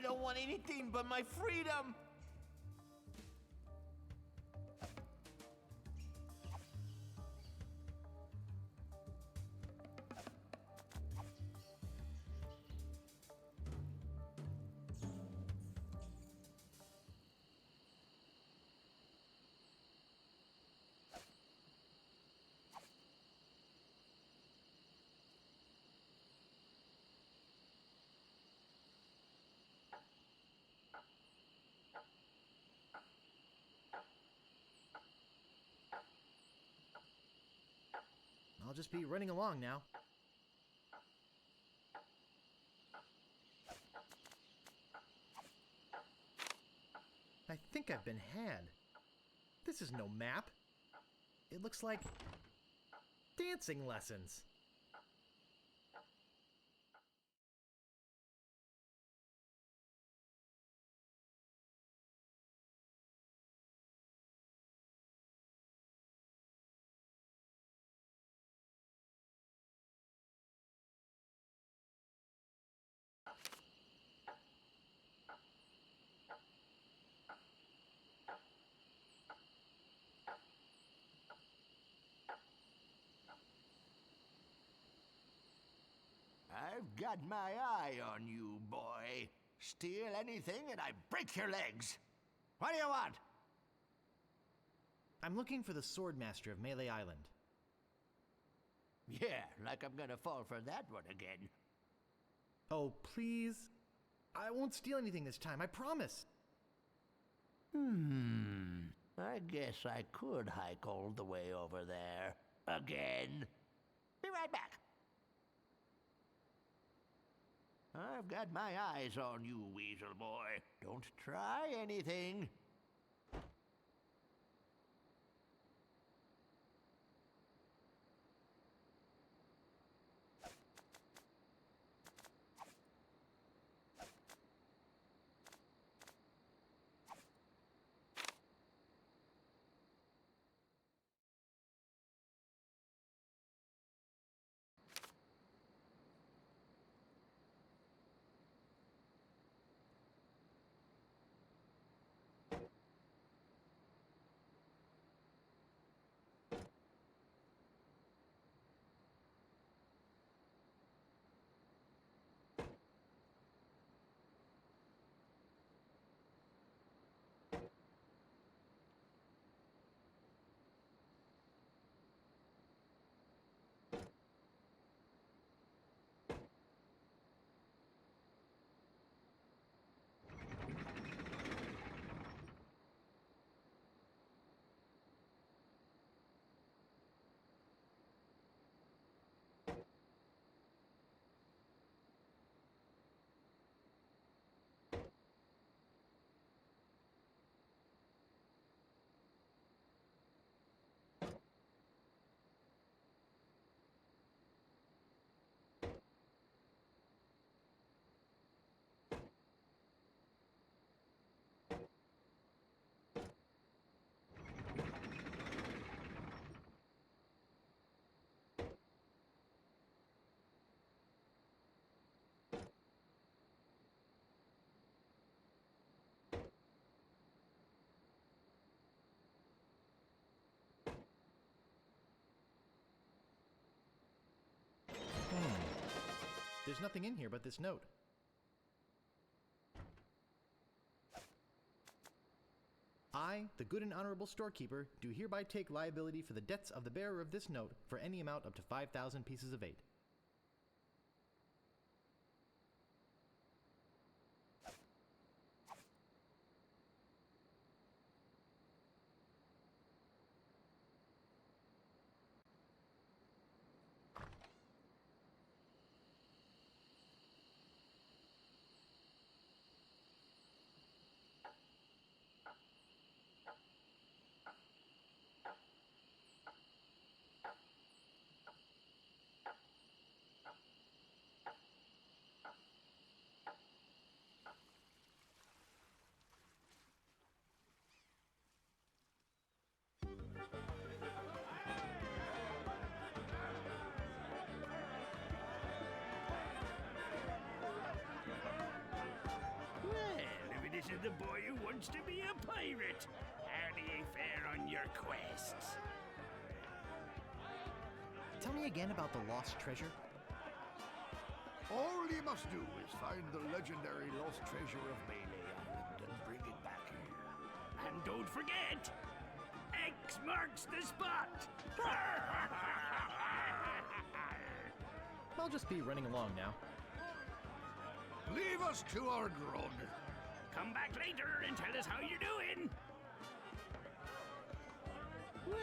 I don't want anything but my freedom! just be running along now. I think I've been had. This is no map. It looks like dancing lessons. I've got my eye on you, boy. Steal anything and I break your legs. What do you want? I'm looking for the Swordmaster of Melee Island. Yeah, like I'm gonna fall for that one again. Oh, please. I won't steal anything this time, I promise. I guess I could hike all the way over there. Again. Be right back. I've got my eyes on you, Weasel Boy. Don't try anything. There's nothing in here but this note. I, the good and honorable storekeeper, do hereby take liability for the debts of the bearer of this note for any amount up to 5,000 pieces of 8. This is the boy who wants to be a pirate. How do you fare on your quests? Tell me again about the lost treasure. All you must do is find the legendary lost treasure of Melee Island and bring it back here. And don't forget, X marks the spot. I'll just be running along now. Leave us to our grog. Come back later and tell us how you're doing. Well,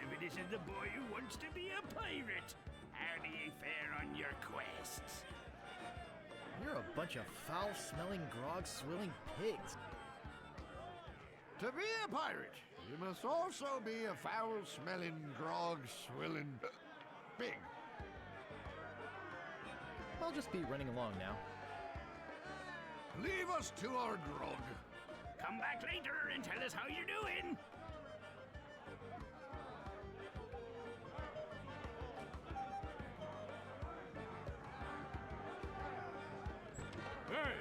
if it This is the boy who wants to be a pirate. How do you fare on your quests? You're a bunch of foul-smelling, grog-swilling pigs. To be a pirate, you must also be a foul-smelling, grog-swilling pig. I'll just be running along now. Leave us to our grog. Come back later and tell us how you're doing. Hey,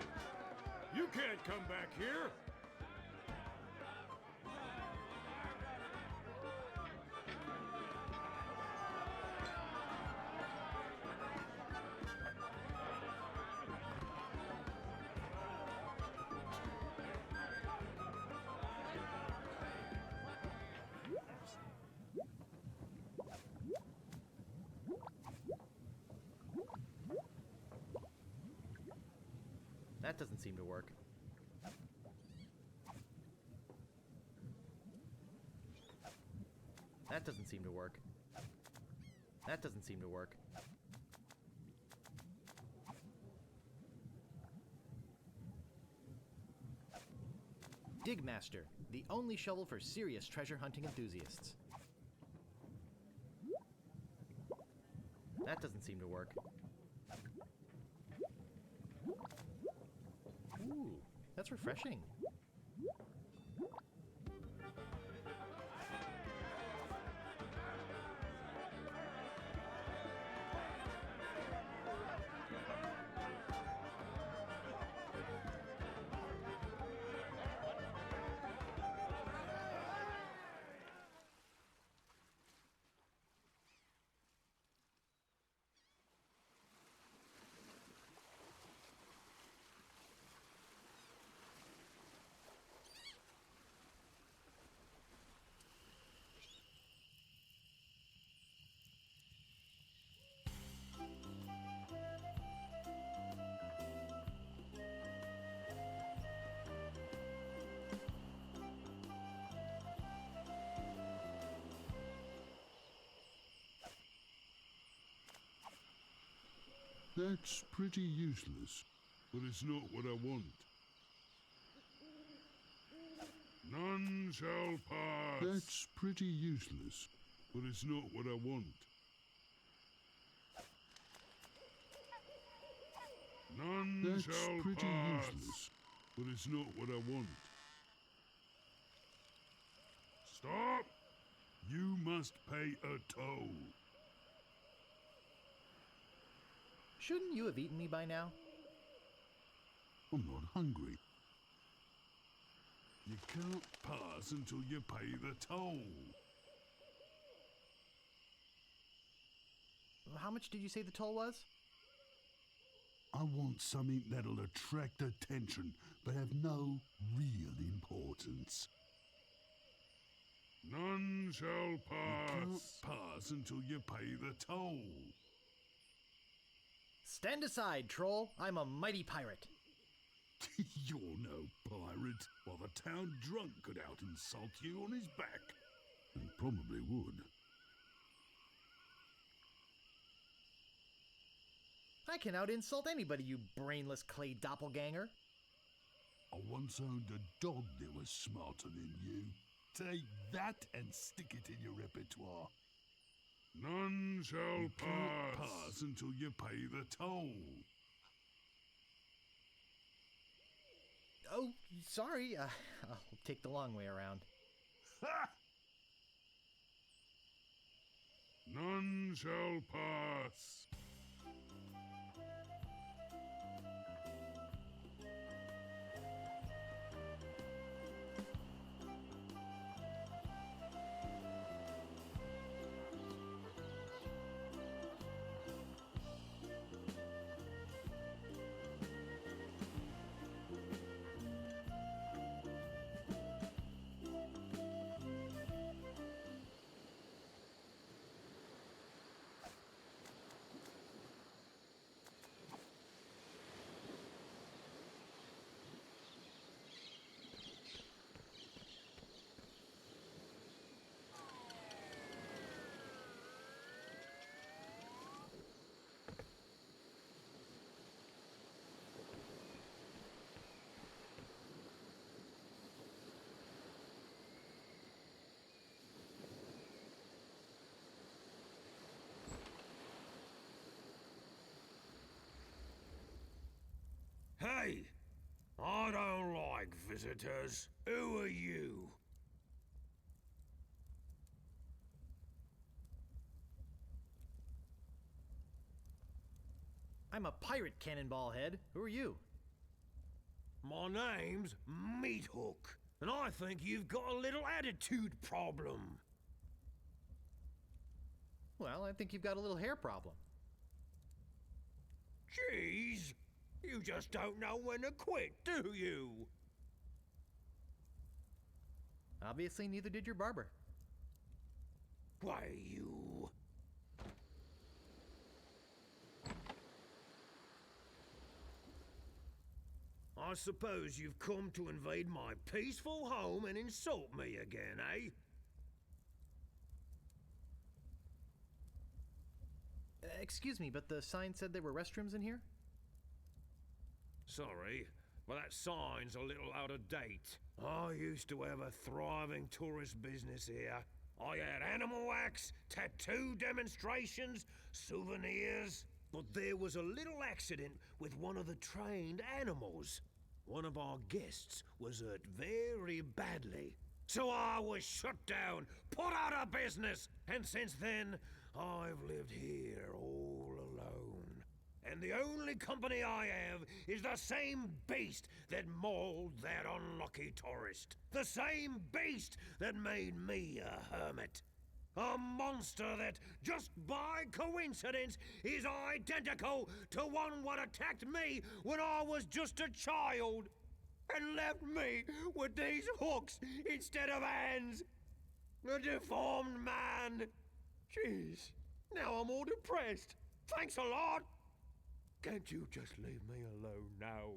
you can't come back here. That doesn't seem to work. That doesn't seem to work. That doesn't seem to work. Digmaster, the only shovel for serious treasure hunting enthusiasts. That doesn't seem to work. Ooh, that's refreshing. That's pretty useless, but it's not what I want. None shall pass. That's pretty useless, but it's not what I want. None That's shall pretty pass. Useless, but it's not what I want. Stop! You must pay a toll. Shouldn't you have eaten me by now? I'm not hungry. You can't pass until you pay the toll. How much did you say the toll was? I want something that'll attract attention, but have no real importance. None shall pass. You can't pass until you pay the toll. Stand aside, troll. I'm a mighty pirate. You're no pirate. While the town drunk could out insult you on his back. And probably would. I can out insult anybody, you brainless clay doppelganger. I once owned a dog that was smarter than you. Take that and stick it in your repertoire. None shall pass until you pay the toll. Oh, sorry. I'll take the long way around. Ha! None shall pass. visitors. Who are you? I'm a pirate, Cannonball Head. Who are you? My name's Meat Hook, and I think you've got a little attitude problem. Well, I think you've got a little hair problem. Jeez, you just don't know when to quit, do you? Obviously, neither did your barber. Why, you... I suppose you've come to invade my peaceful home and insult me again, eh? Excuse me, but the sign said there were restrooms in here? Sorry, but that sign's a little out of date. I used to have a thriving tourist business here. I had animal wax, tattoo demonstrations, souvenirs. But there was a little accident with one of the trained animals. One of our guests was hurt very badly. So I was shut down, put out of business, and since then, I've lived here all alone. And the only company I have is the same beast that mauled that unlucky tourist. The same beast that made me a hermit. A monster that, just by coincidence, is identical to one what attacked me when I was just a child and left me with these hooks instead of hands. A deformed man. Jeez, now I'm all depressed. Thanks a lot. Can't you just leave me alone now?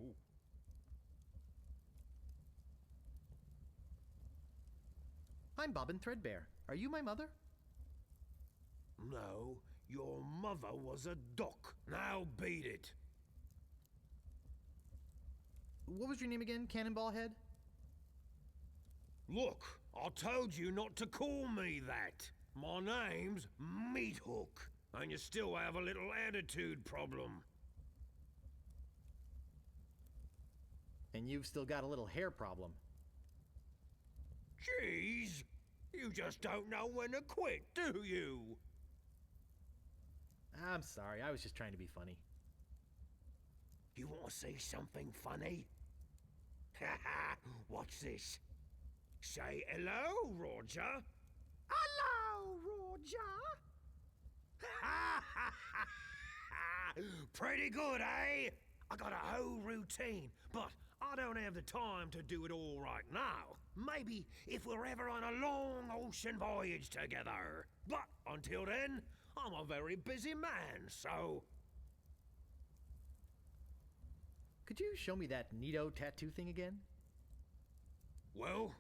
I'm Bobbin Threadbare. Are you my mother? No, your mother was a duck. Now beat it. What was your name again, Cannonball Head? Look, I told you not to call me that. My name's Meat Hook, and you still have a little attitude problem. And you've still got a little hair problem. Jeez, you just don't know when to quit, do you? I'm sorry, I was just trying to be funny. You want to say something funny? Haha, watch this. Say hello, Roger. Hello, Roger. Pretty good, eh? I got a whole routine, but I don't have the time to do it all right now. Maybe if we're ever on a long ocean voyage together. But until then, I'm a very busy man, so... Could you show me that neato tattoo thing again? Well,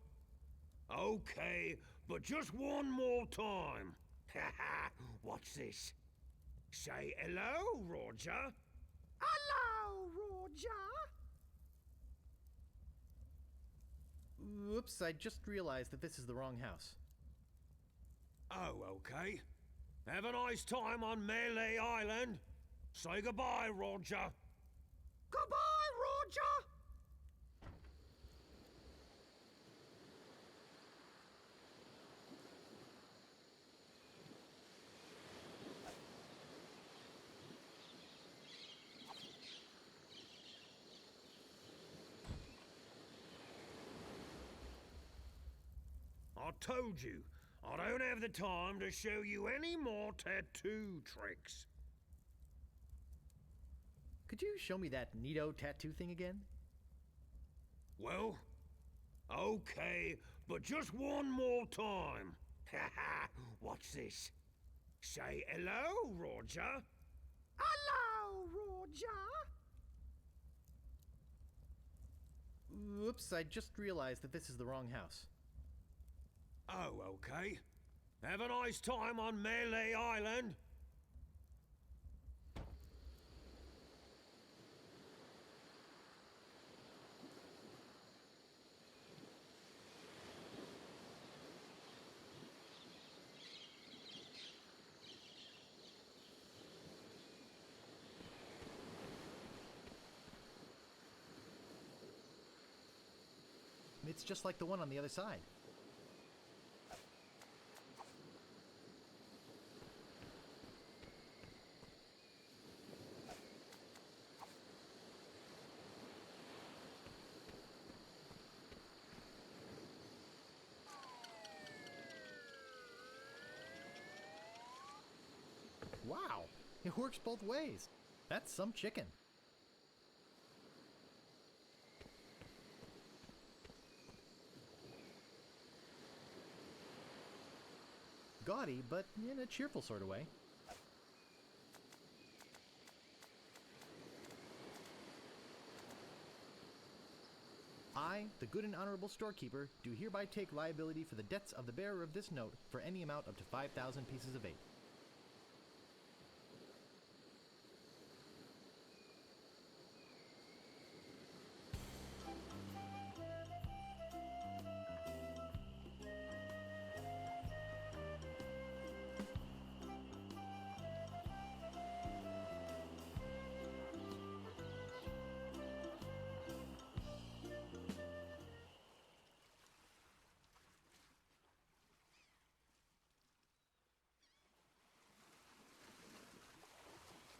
okay, but just one more time. Haha, watch this. Say hello, Roger. Hello, Roger. Whoops, I just realized that this is the wrong house. Oh, okay. Have a nice time on Melee Island. Say goodbye, Roger. Goodbye, Roger. I told you, I don't have the time to show you any more tattoo tricks. Could you show me that neato tattoo thing again? Well, okay, but just one more time. Haha, watch this. Say hello, Roger. Hello, Roger. Whoops, I just realized that this is the wrong house. Oh, okay. Have a nice time on Melee Island. It's just like the one on the other side. Wow, it works both ways. That's some chicken. Gaudy, but in a cheerful sort of way. I, the good and honorable storekeeper, do hereby take liability for the debts of the bearer of this note for any amount up to 5,000 pieces of 8.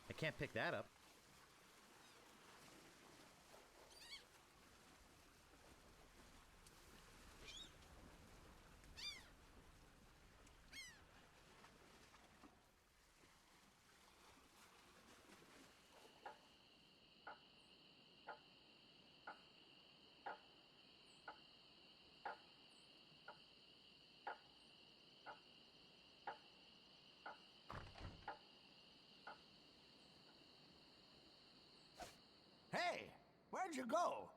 I can't pick that up. Hey, where'd you go?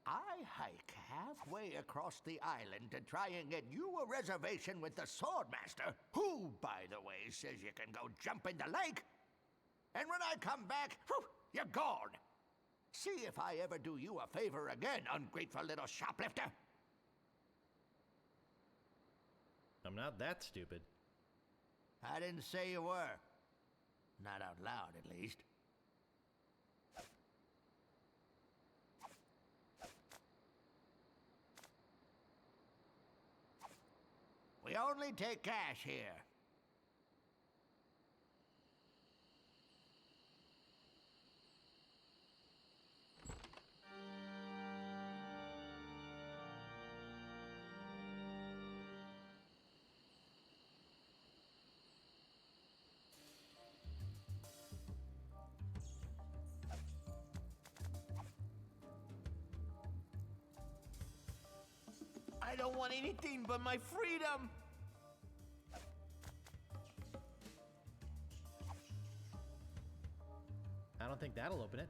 I hike halfway across the island to try and get you a reservation with the Swordmaster, who, by the way, says you can go jump in the lake. And when I come back, whew, you're gone. See if I ever do you a favor again, ungrateful little shoplifter. I'm not that stupid. I didn't say you were. Not out loud, at least. We only take cash here. I don't want anything but my freedom. I don't think that'll open it.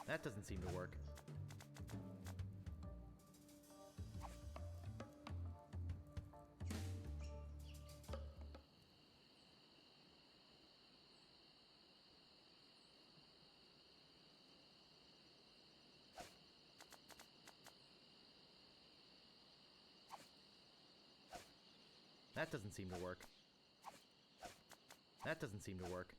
That doesn't seem to work. That doesn't seem to work. That doesn't seem to work.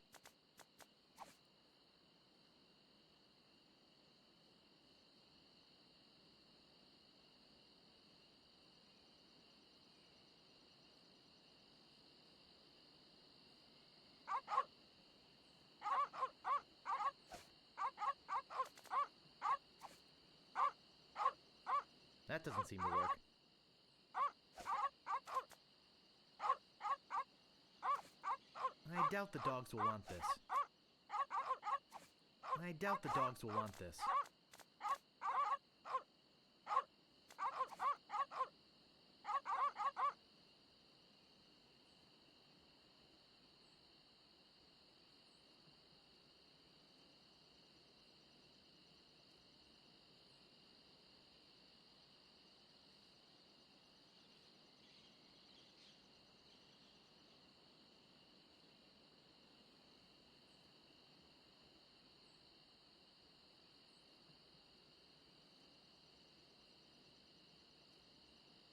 That doesn't seem to work. I doubt the dogs will want this. I doubt the dogs will want this.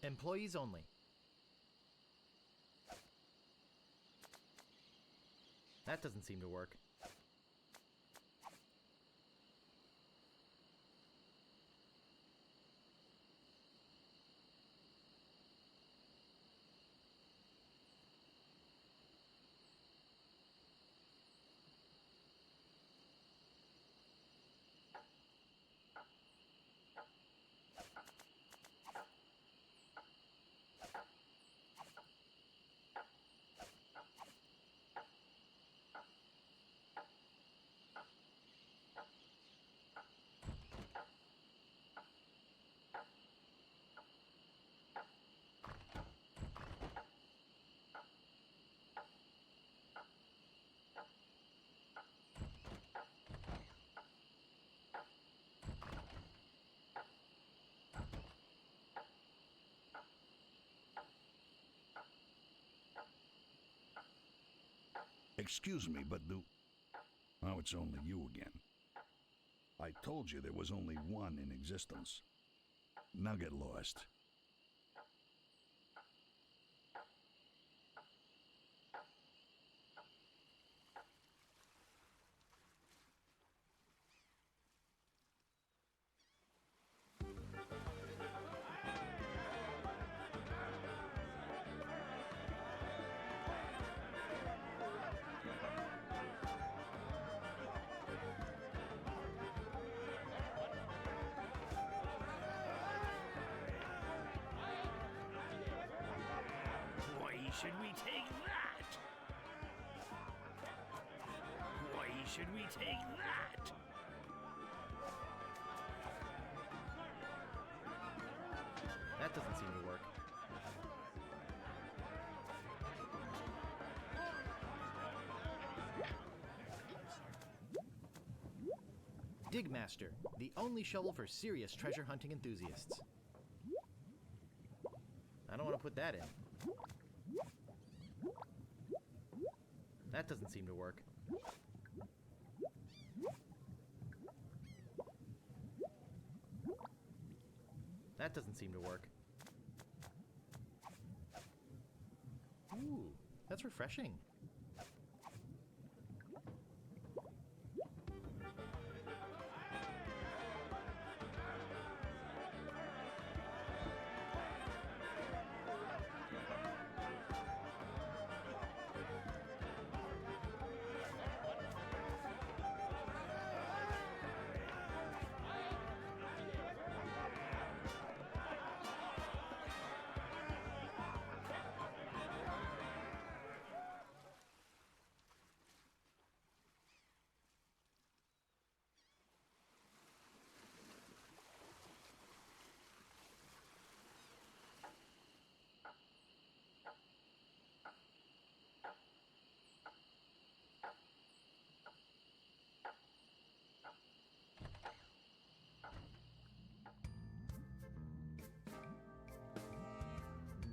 Employees only. That doesn't seem to work. Excuse me, but do... Oh, it's only you again. I told you there was only one in existence. Now get lost. Why should we take that? Why should we take that? That doesn't seem to work. Digmaster, the only shovel for serious treasure hunting enthusiasts. I don't want to put that in. That doesn't seem to work. That doesn't seem to work. Ooh, that's refreshing.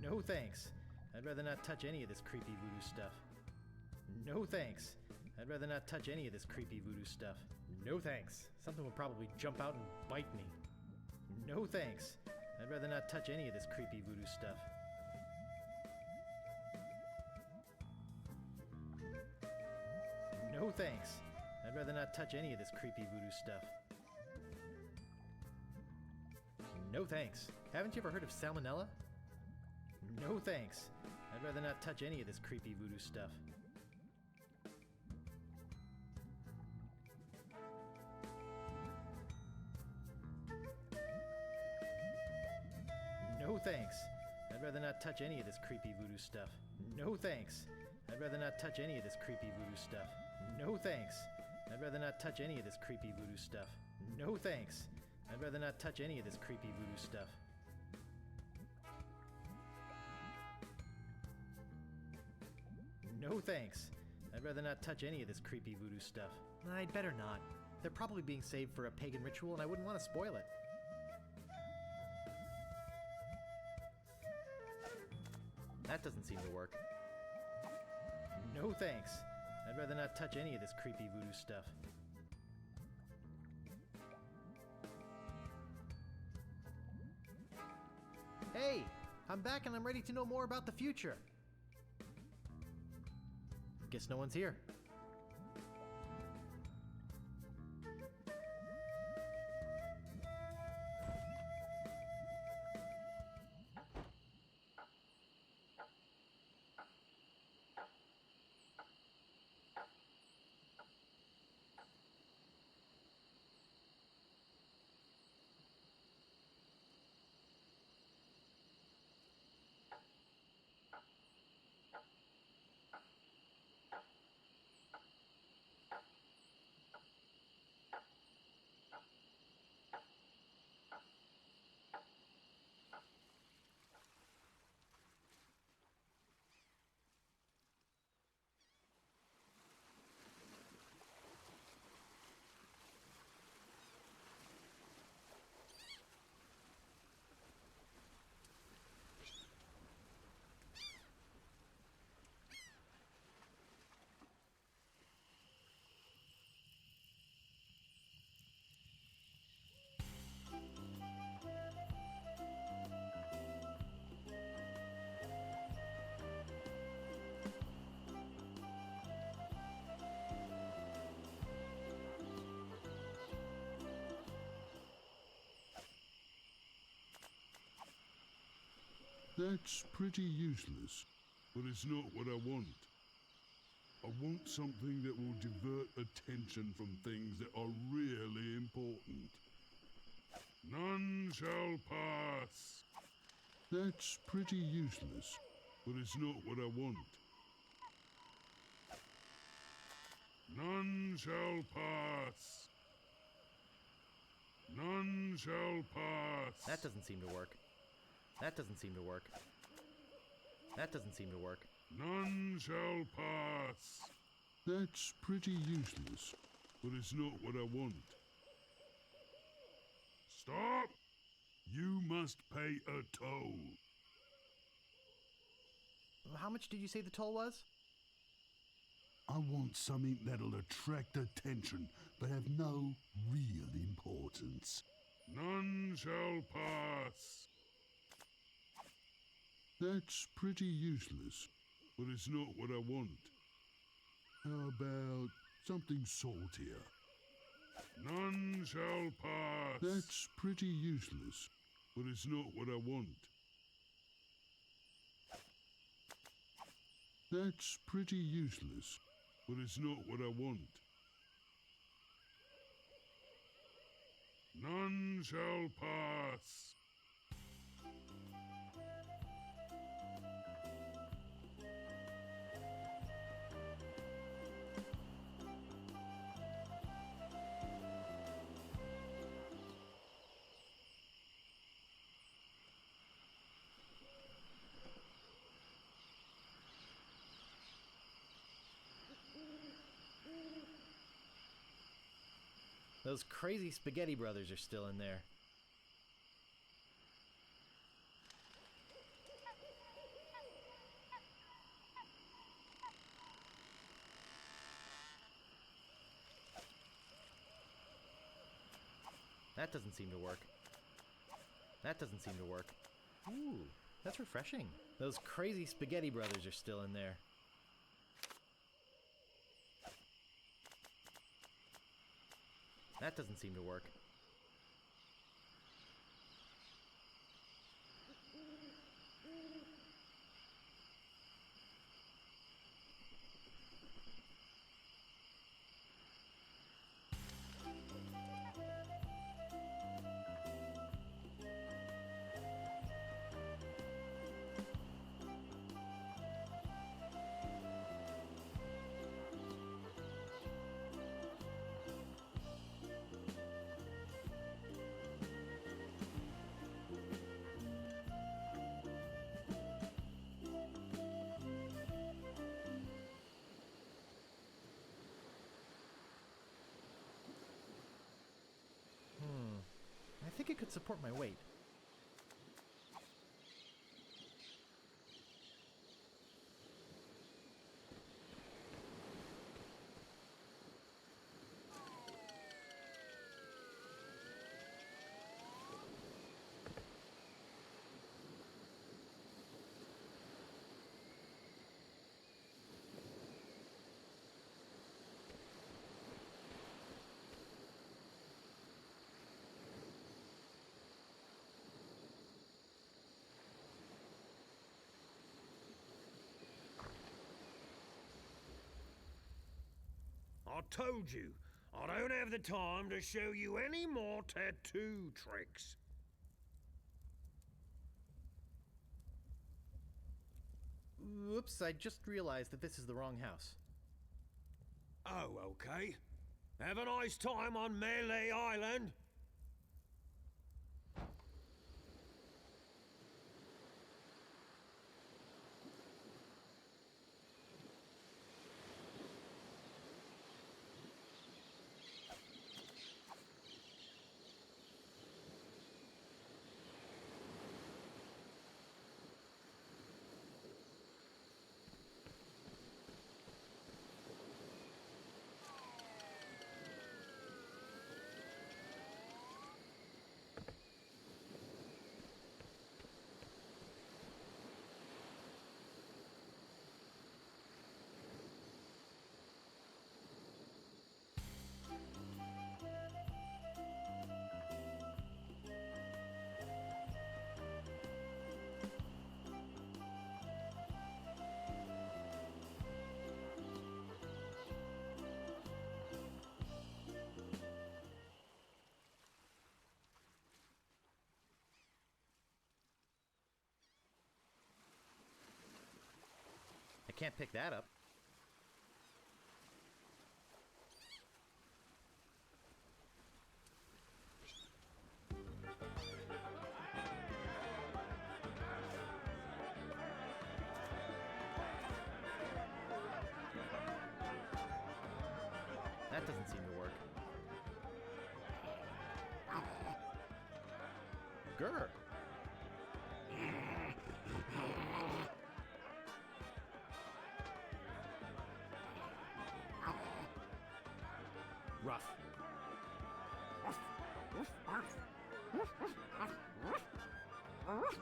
No thanks. I'd rather not touch any of this creepy voodoo stuff. No thanks. I'd rather not touch any of this creepy voodoo stuff. No thanks. Something will probably jump out and bite me. No thanks. I'd rather not touch any of this creepy voodoo stuff. No thanks. I'd rather not touch any of this creepy voodoo stuff. No thanks. Haven't you ever heard of salmonella? No thanks. I'd rather not touch any of this creepy voodoo stuff. No thanks. I'd rather not touch any of this creepy voodoo stuff. No thanks. I'd rather not touch any of this creepy voodoo stuff. No thanks. I'd rather not touch any of this creepy voodoo stuff. No thanks. I'd rather not touch any of this creepy voodoo stuff. No thanks. I'd rather not touch any of this creepy voodoo stuff. I'd better not. They're probably being saved for a pagan ritual and I wouldn't want to spoil it. That doesn't seem to work. No thanks. I'd rather not touch any of this creepy voodoo stuff. Hey! I'm back and I'm ready to know more about the future. Guess no one's here. That's pretty useless, but it's not what I want. I want something that will divert attention from things that are really important. None shall pass. That's pretty useless, but it's not what I want. None shall pass. None shall pass. That doesn't seem to work. That doesn't seem to work. That doesn't seem to work. None shall pass. That's pretty useless, but it's not what I want. Stop! You must pay a toll. How much did you say the toll was? I want something that'll attract attention, but have no real importance. None shall pass. That's pretty useless, but it's not what I want. How about something saltier? None shall pass. That's pretty useless, but it's not what I want. That's pretty useless, but it's not what I want. None shall pass. Those crazy spaghetti brothers are still in there. That doesn't seem to work. That doesn't seem to work. Ooh, that's refreshing. Those crazy spaghetti brothers are still in there. That doesn't seem to work. I think it could support my weight. I told you, I don't have the time to show you any more tattoo tricks. Oops, I just realized that this is the wrong house. Oh, okay. Have a nice time on Melee Island. can't pick that up. That doesn't seem to work. Grr. Rough.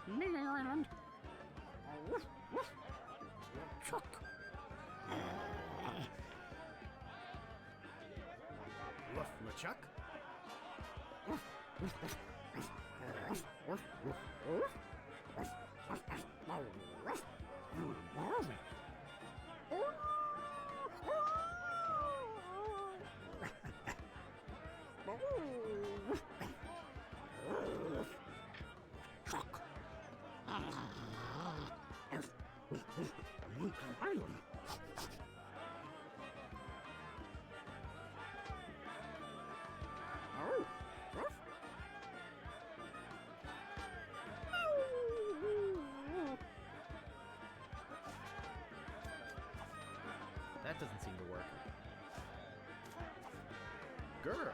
Mayle Island. Chuck. Woof, LeChuck? That doesn't seem to work. Grr.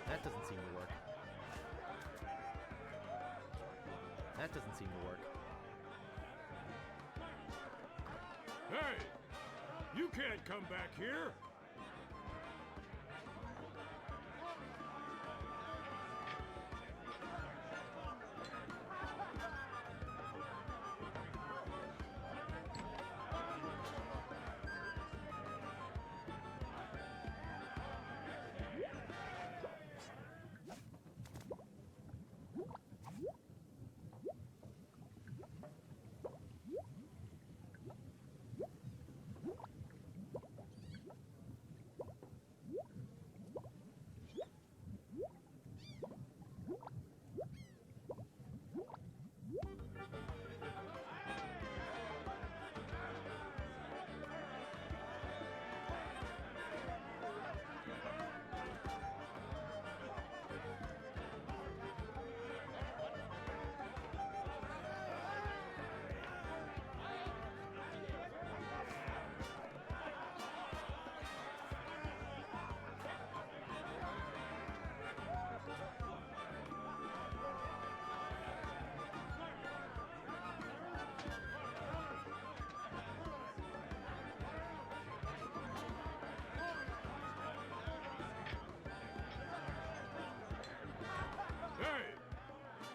That doesn't seem to work. That doesn't seem to work. Hey! You can't come back here!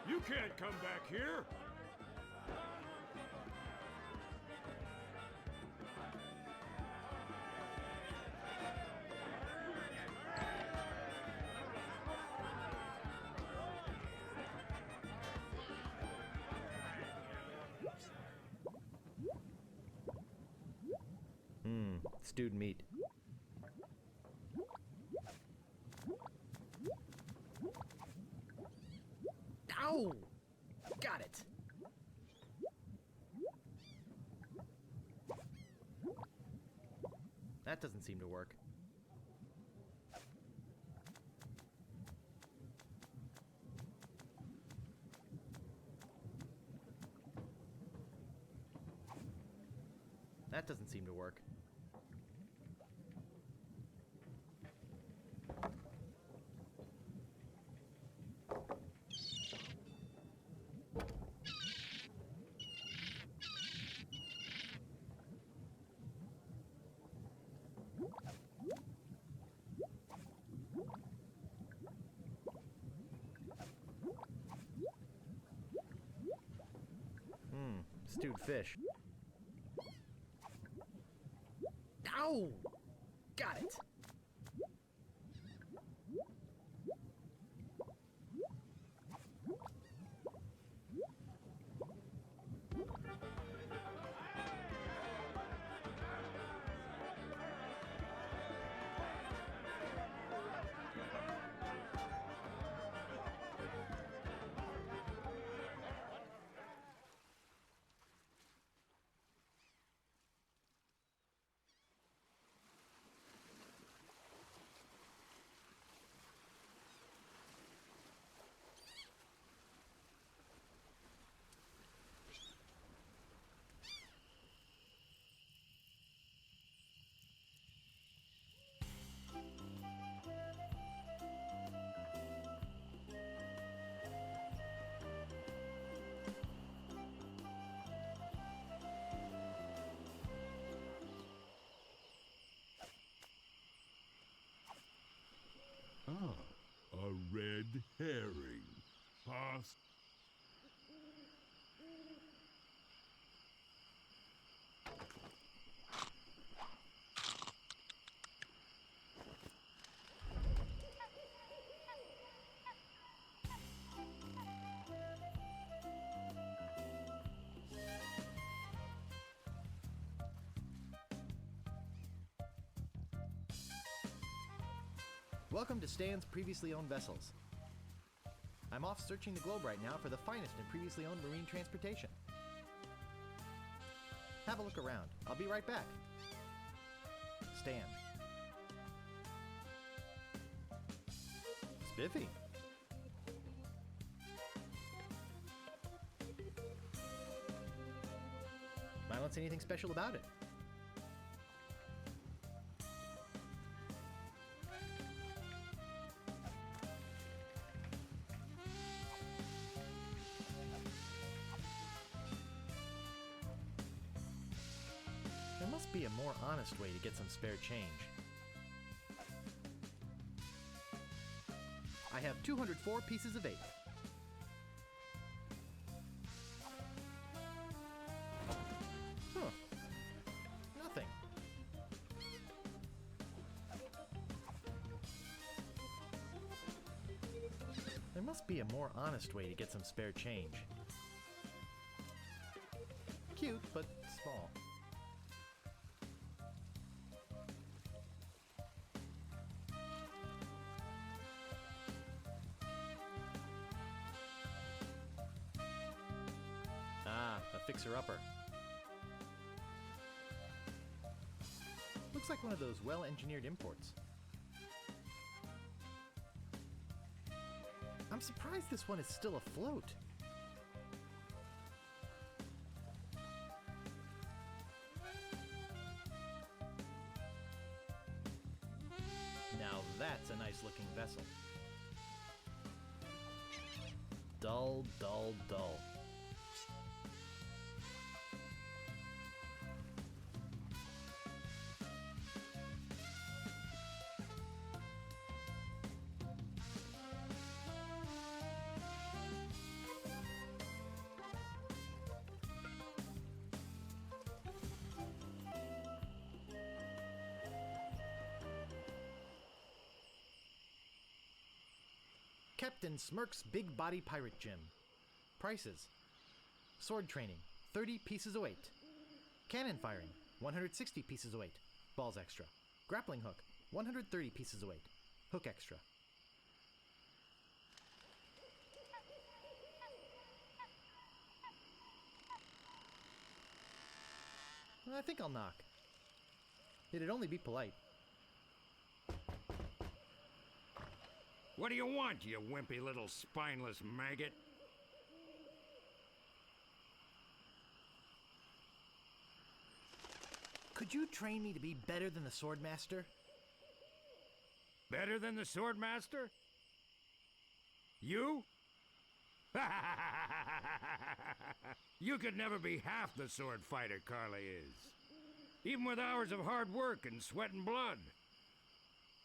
You can't come back here! Stewed meat. Ow! Got it! That doesn't seem to work. That doesn't seem to work. Stewed fish. Ow! Got it! red herring. Pass. Welcome to Stan's Previously Owned Vessels. I'm off searching the globe right now for the finest in previously owned marine transportation. Have a look around. I'll be right back. Stan. Spiffy. I don't see anything special about it. There must be a more honest way to get some spare change. I have 204 pieces of 8. Huh. Nothing. There must be a more honest way to get some spare change. Cute, but small. Fixer-upper. Looks like one of those well-engineered imports. I'm surprised this one is still afloat. Now that's a nice-looking vessel. Dull, dull, dull. Captain Smirk's Big Body Pirate Gym. Prices: sword training, 30 pieces of weight. Cannon firing, 160 pieces of weight. Balls extra. Grappling hook, 130 pieces of weight. Hook extra. I think I'll knock. It'd only be polite. What do you want, you wimpy little spineless maggot? Could you train me to be better than the Swordmaster? Better than the Swordmaster? You? You could never be half the sword fighter Carla is. Even with hours of hard work and sweat and blood.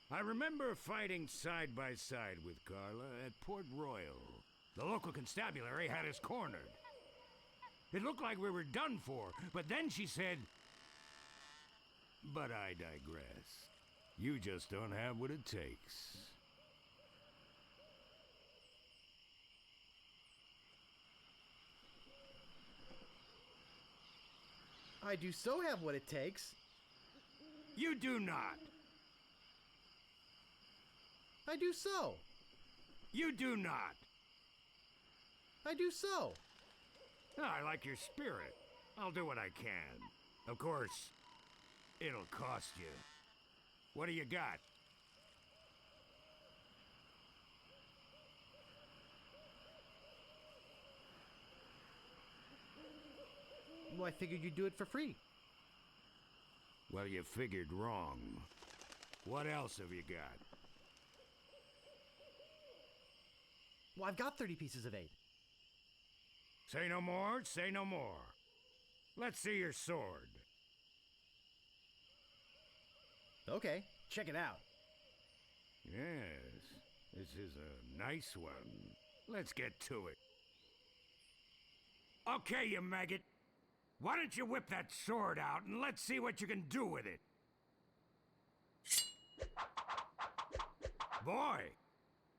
I remember fighting side by side with Carla at Port Royal. The local constabulary had us cornered. It looked like we were done for, but then she said, "But I digress. You just don't have what it takes." I do so have what it takes. You do not. I do so. You do not. I do so. I like your spirit. I'll do what I can. Of course, it'll cost you. What do you got? Well, I figured you'd do it for free. Well, you figured wrong. What else have you got? Well, I've got 30 pieces of 8. Say no more, say no more. Let's see your sword. Okay, check it out. Yes, This is a nice one. Let's get to it. Okay, you maggot. Why don't you whip that sword out and let's see what you can do with it? Boy,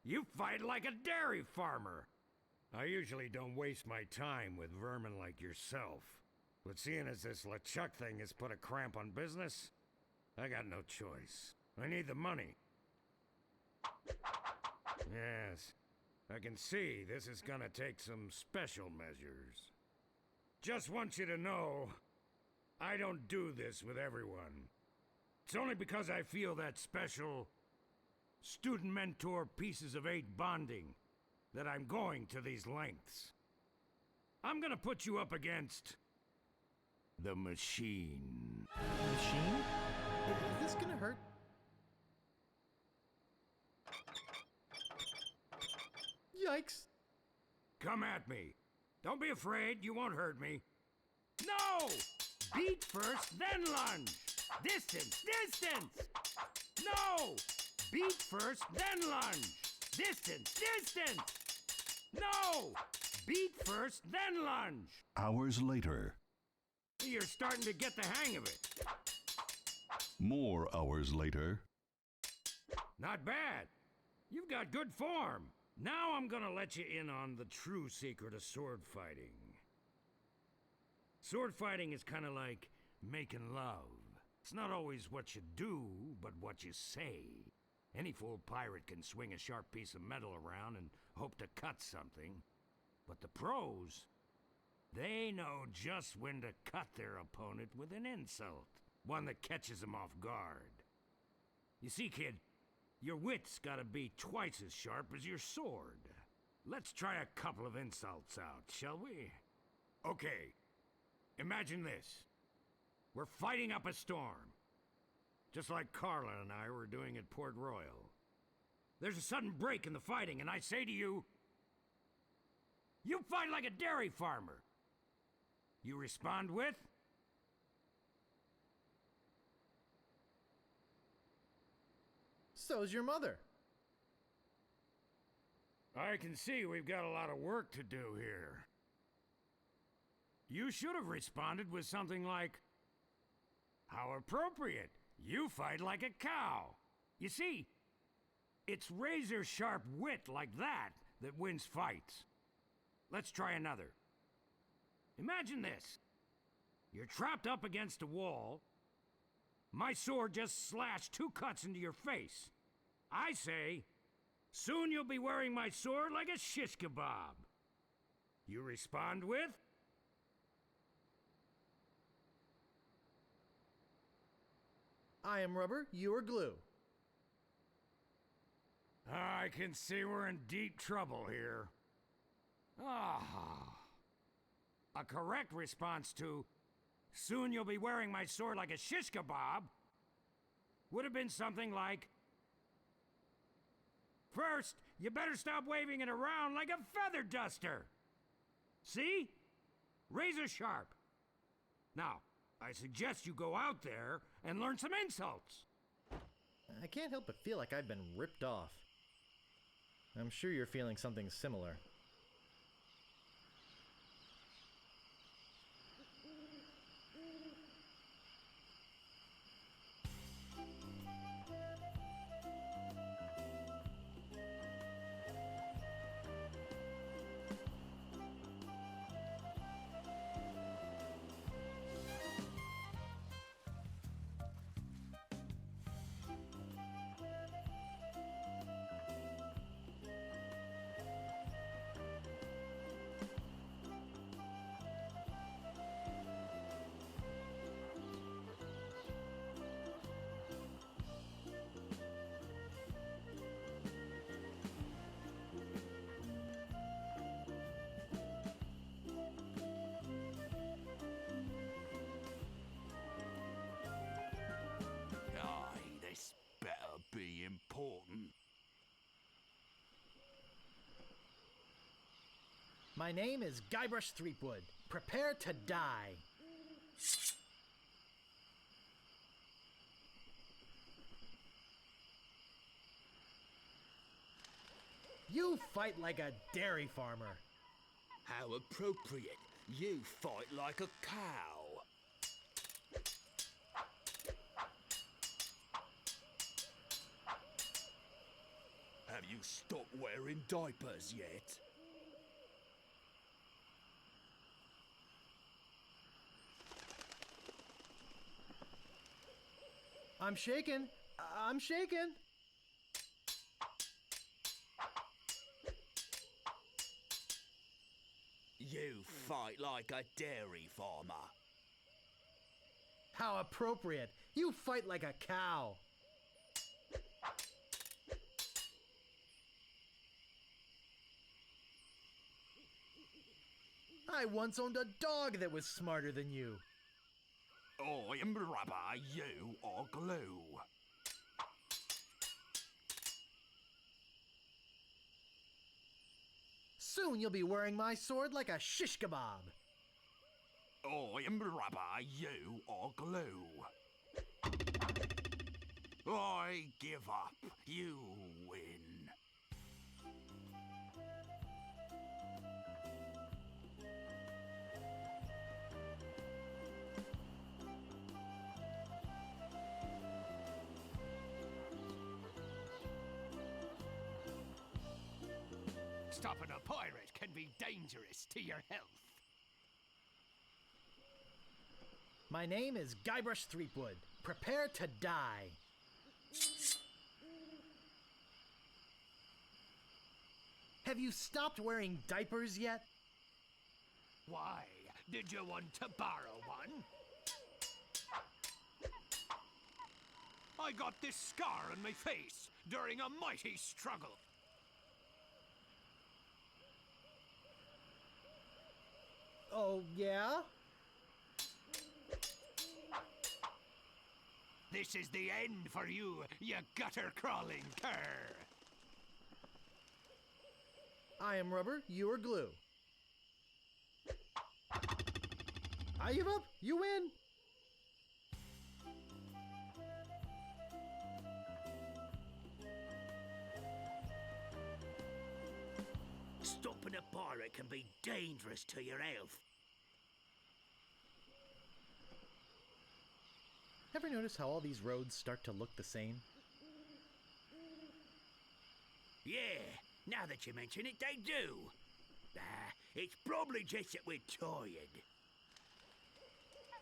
you fight like a dairy farmer. I usually don't waste my time with vermin like yourself. But seeing as this LeChuck thing has put a cramp on business, I got no choice. I need the money. Yes, I can see this is gonna take some special measures. Just want you to know, I don't do this with everyone. It's only because I feel that special student-mentor pieces of 8 bonding that I'm going to these lengths. I'm gonna put you up against the machine. Machine? Is this gonna hurt? Yikes! Come at me. Don't be afraid, you won't hurt me. No! Beat first, then lunge! Distance, distance! No! Beat first, then lunge! Distance, distance! No! Beat first, then lunge! Hours later. You're starting to get the hang of it. More hours later. Not bad. You've got good form. Now I'm gonna let you in on the true secret of sword fighting. Sword fighting is kind of like making love. It's not always what you do, but what you say. Any fool pirate can swing a sharp piece of metal around and hope to cut something. But the pros, they know just when to cut their opponent with an insult. One that catches them off guard. You see, kid, your wit's gotta be twice as sharp as your sword. Let's try a couple of insults out, shall we? Okay, imagine this. We're fighting up a storm. Just like Carla and I were doing at Port Royal. There's a sudden break in the fighting, and I say to you, you fight like a dairy farmer. You respond with, So's your mother. I can see we've got a lot of work to do here. You should have responded with something like, how appropriate. You fight like a cow. You see, it's razor-sharp wit like that that wins fights. Let's try another. Imagine this. You're trapped up against a wall. My sword just slashed 2 cuts into your face. I say, soon you'll be wearing my sword like a shish kebab. You respond with, I am rubber, you are glue. I can see we're in deep trouble here. A correct response to, soon you'll be wearing my sword like a shish kebab, would have been something like, first, you better stop waving it around like a feather duster. See? Razor sharp. Now, I suggest you go out there and learn some insults. I can't help but feel like I've been ripped off. I'm sure you're feeling something similar. Be important. My name is Guybrush Threepwood. Prepare to die. You fight like a dairy farmer. How appropriate. You fight like a cow. Have you stopped wearing diapers yet? I'm shaking. I'm shaking. You fight like a dairy farmer. How appropriate. You fight like a cow. I once owned a dog that was smarter than you. I am rubber, you are glue. Soon you'll be wearing my sword like a shish kebab. I am rubber, you are glue. I give up, you win. Stopping a pirate can be dangerous to your health. My name is Guybrush Threepwood. Prepare to die. Have you stopped wearing diapers yet? Why? Did you want to borrow one? I got this scar on my face during a mighty struggle. Oh, yeah? This is the end for you, you gutter-crawling cur. I am rubber, you are glue. I give up, you win. Stopping a pirate can be dangerous to your health. Ever notice how all these roads start to look the same? Yeah, now that you mention it, they do. It's probably just that we're tired.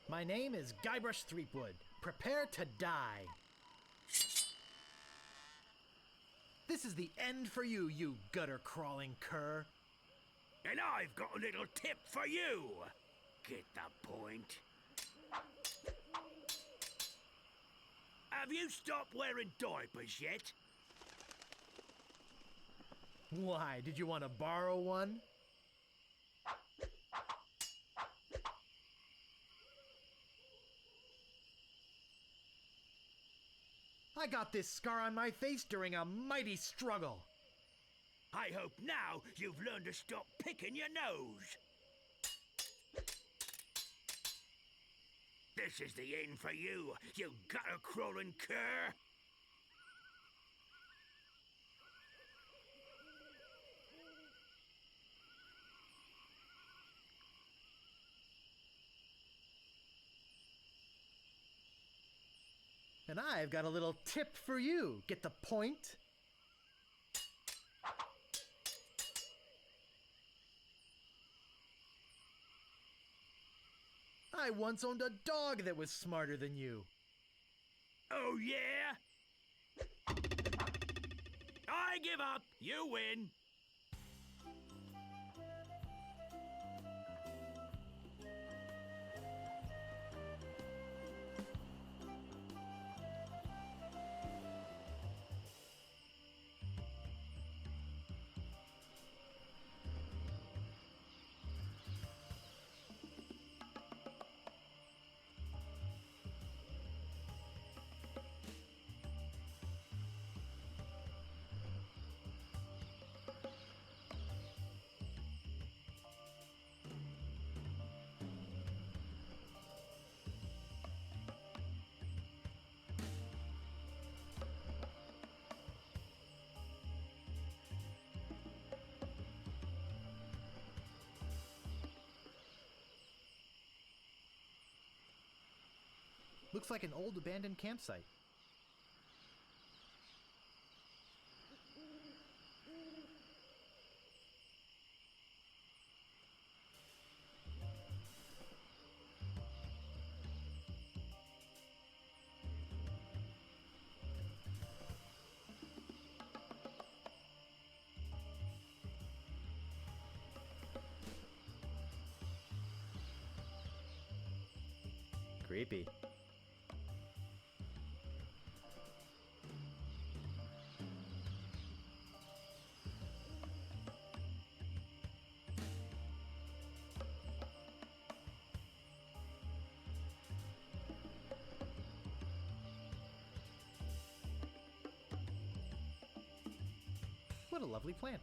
My name is Guybrush Threepwood. Prepare to die. This is the end for you, you gutter-crawling cur. And I've got a little tip for you. Get the point? Have you stopped wearing diapers yet? Why, did you want to borrow one? I got this scar on my face during a mighty struggle. I hope now you've learned to stop picking your nose. This is the end for you, you gutter-crawling cur. And I've got a little tip for you. Get the point? I once owned a dog that was smarter than you. Oh, yeah? I give up. You win. Looks like an old abandoned campsite. Creepy. What a lovely plant.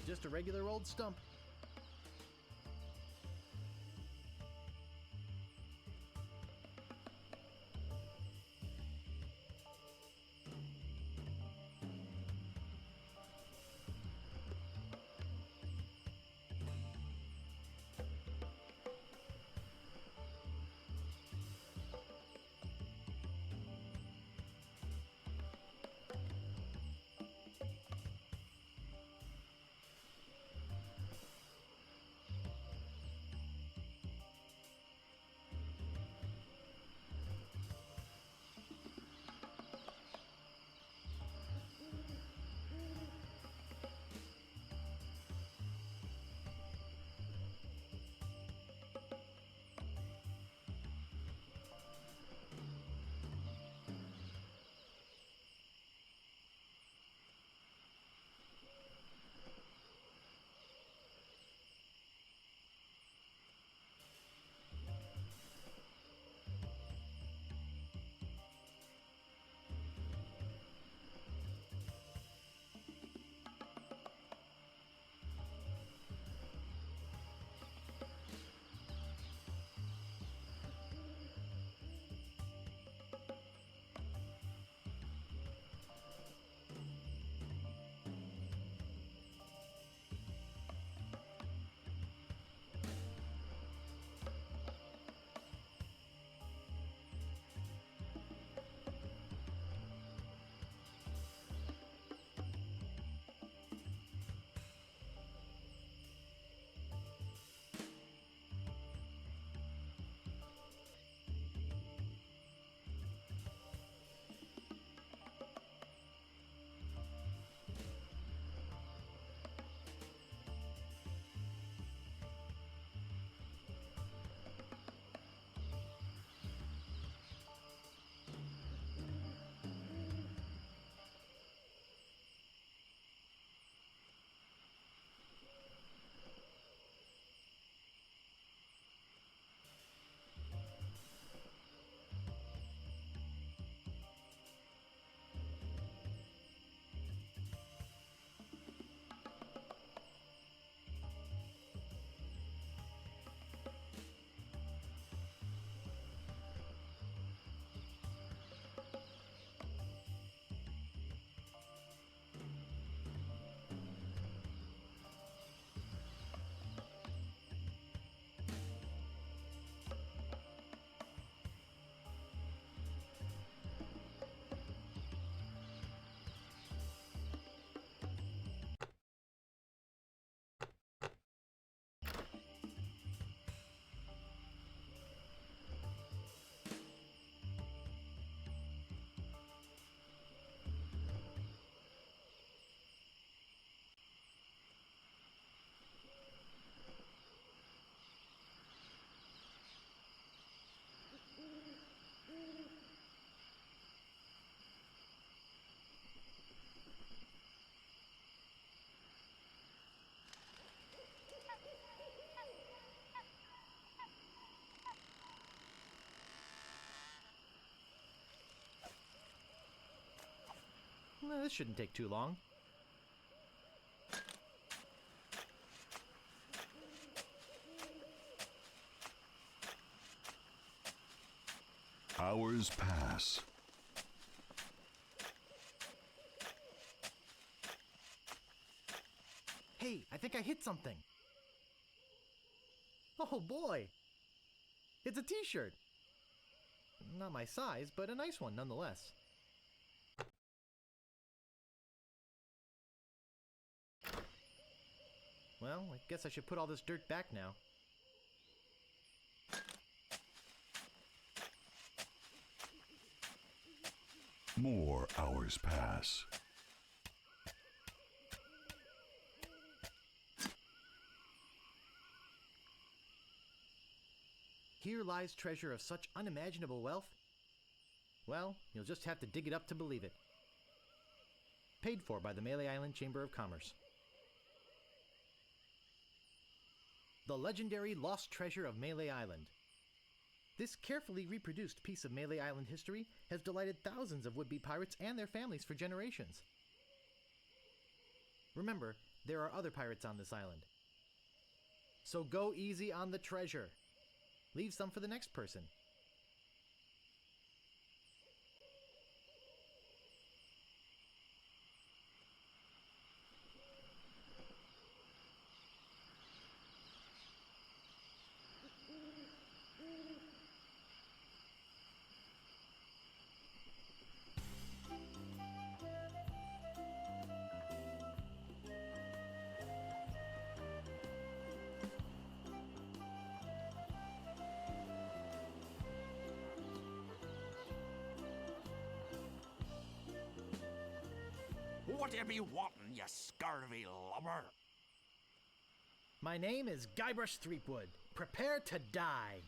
Just a regular old stump. Well, this shouldn't take too long. Hours pass. Hey, I think I hit something. Oh boy! It's a t-shirt! Not my size, but a nice one nonetheless. Well, I guess I should put all this dirt back now. More hours pass. Here lies treasure of such unimaginable wealth. Well, you'll just have to dig it up to believe it. Paid for by the Melee Island Chamber of Commerce. The legendary lost treasure of Melee Island. This carefully reproduced piece of Melee Island history has delighted thousands of would-be pirates and their families for generations. Remember, there are other pirates on this island. So go easy on the treasure. Leave some for the next person. Whatever you wantin', you scurvy lubber? My name is Guybrush Threepwood. Prepare to die.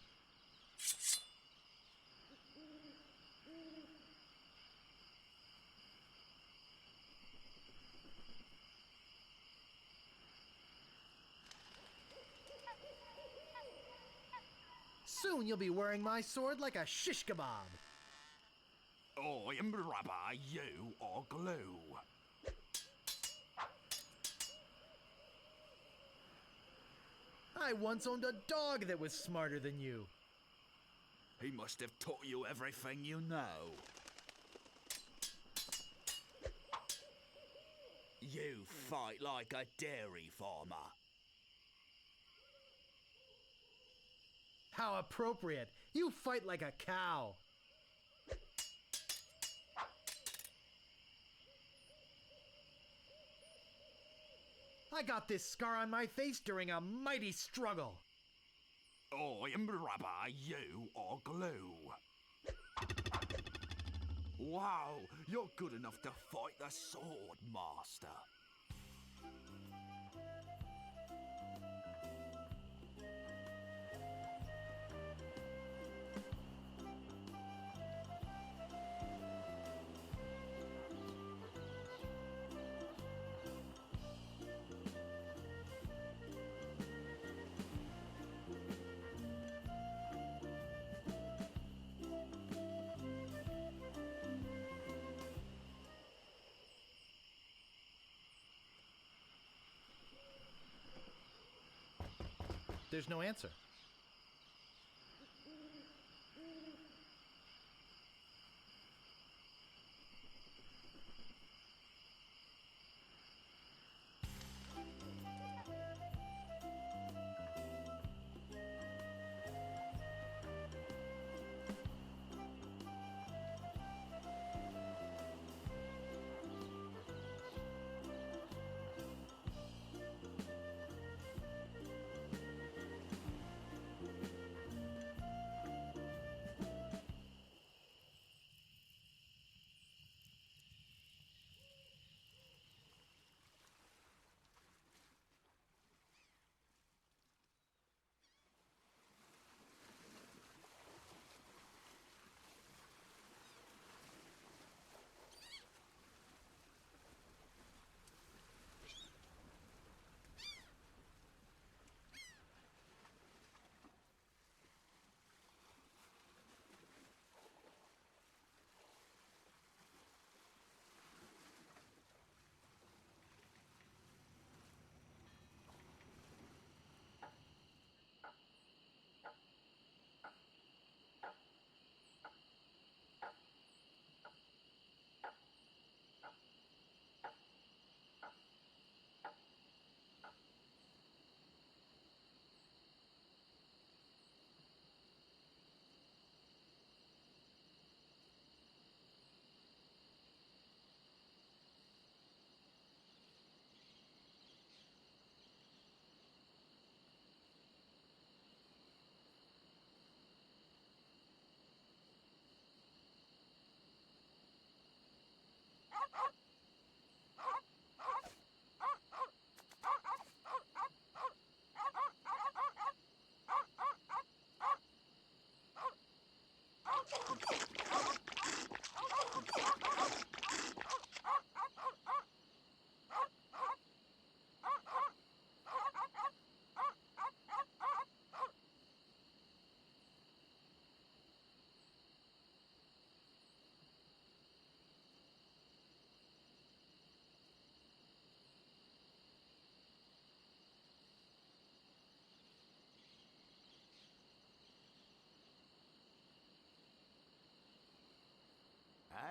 Soon you'll be wearing my sword like a shish kebab. I am rubber, you are glue. I once owned a dog that was smarter than you. He must have taught you everything you know. You fight like a dairy farmer. How appropriate. You fight like a cow. I got this scar on my face during a mighty struggle. I am rubber, you are glue. Wow, you're good enough to fight the sword, master. There's no answer.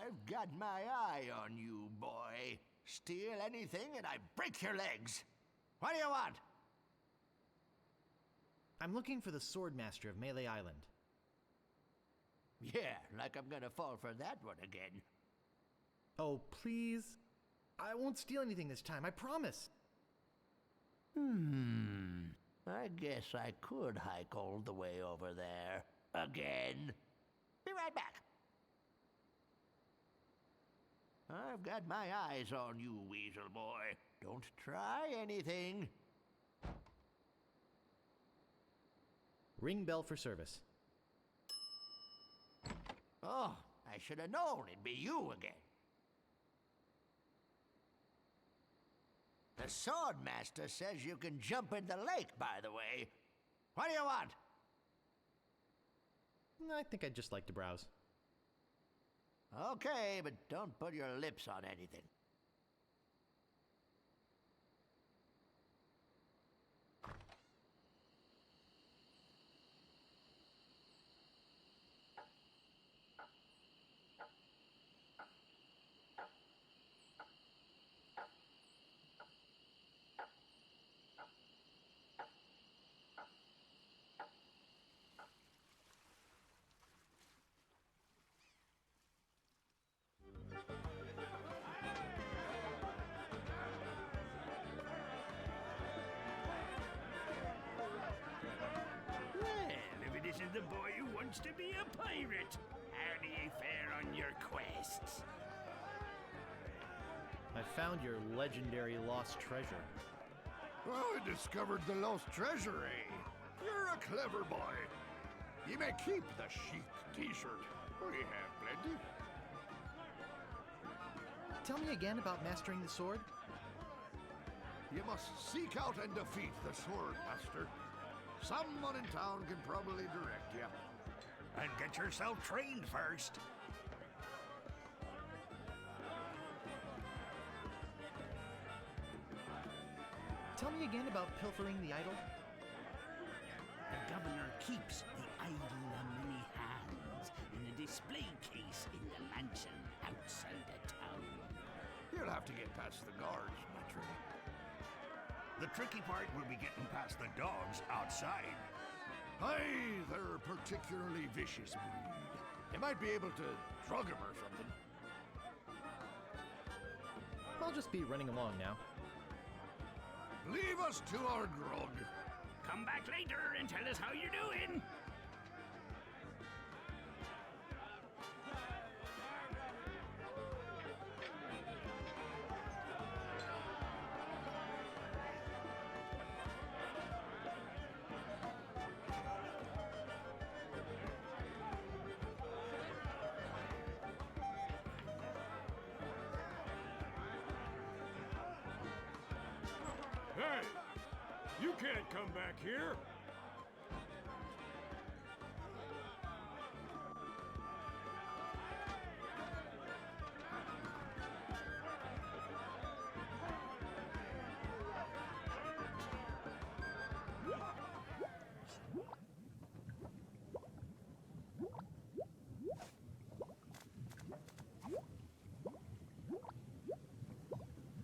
I've got my eye on you, boy. Steal anything and I break your legs. What do you want? I'm looking for the Swordmaster of Melee Island. Yeah, like I'm gonna fall for that one again. Oh, please. I won't steal anything this time, I promise. I guess I could hike all the way over there. Again. Be right back. I've got my eyes on you, Weasel Boy. Don't try anything. Ring bell for service. Oh, I should have known it'd be you again. The Swordmaster says you can jump in the lake, by the way. What do you want? I think I'd just like to browse. Okay, but don't put your lips on anything. The boy who wants to be a pirate. How do you fare on your quests? I found your legendary lost treasure. I discovered the lost treasure, eh? You're a clever boy. You may keep the chic t-shirt. We have plenty. Tell me again about mastering the sword. You must seek out and defeat the Swordmaster. Someone in town can probably direct you. And get yourself trained first. Tell me again about pilfering the idol. The governor keeps the idol on many hands in a display case in the mansion outside the town. You'll have to get past the guards, naturally. The tricky part will be getting past the dogs outside. Aye, they're a particularly vicious breed. You might be able to drug them or something. I'll just be running along now. Leave us to our grog. Come back later and tell us how you're doing. Hey! You can't come back here!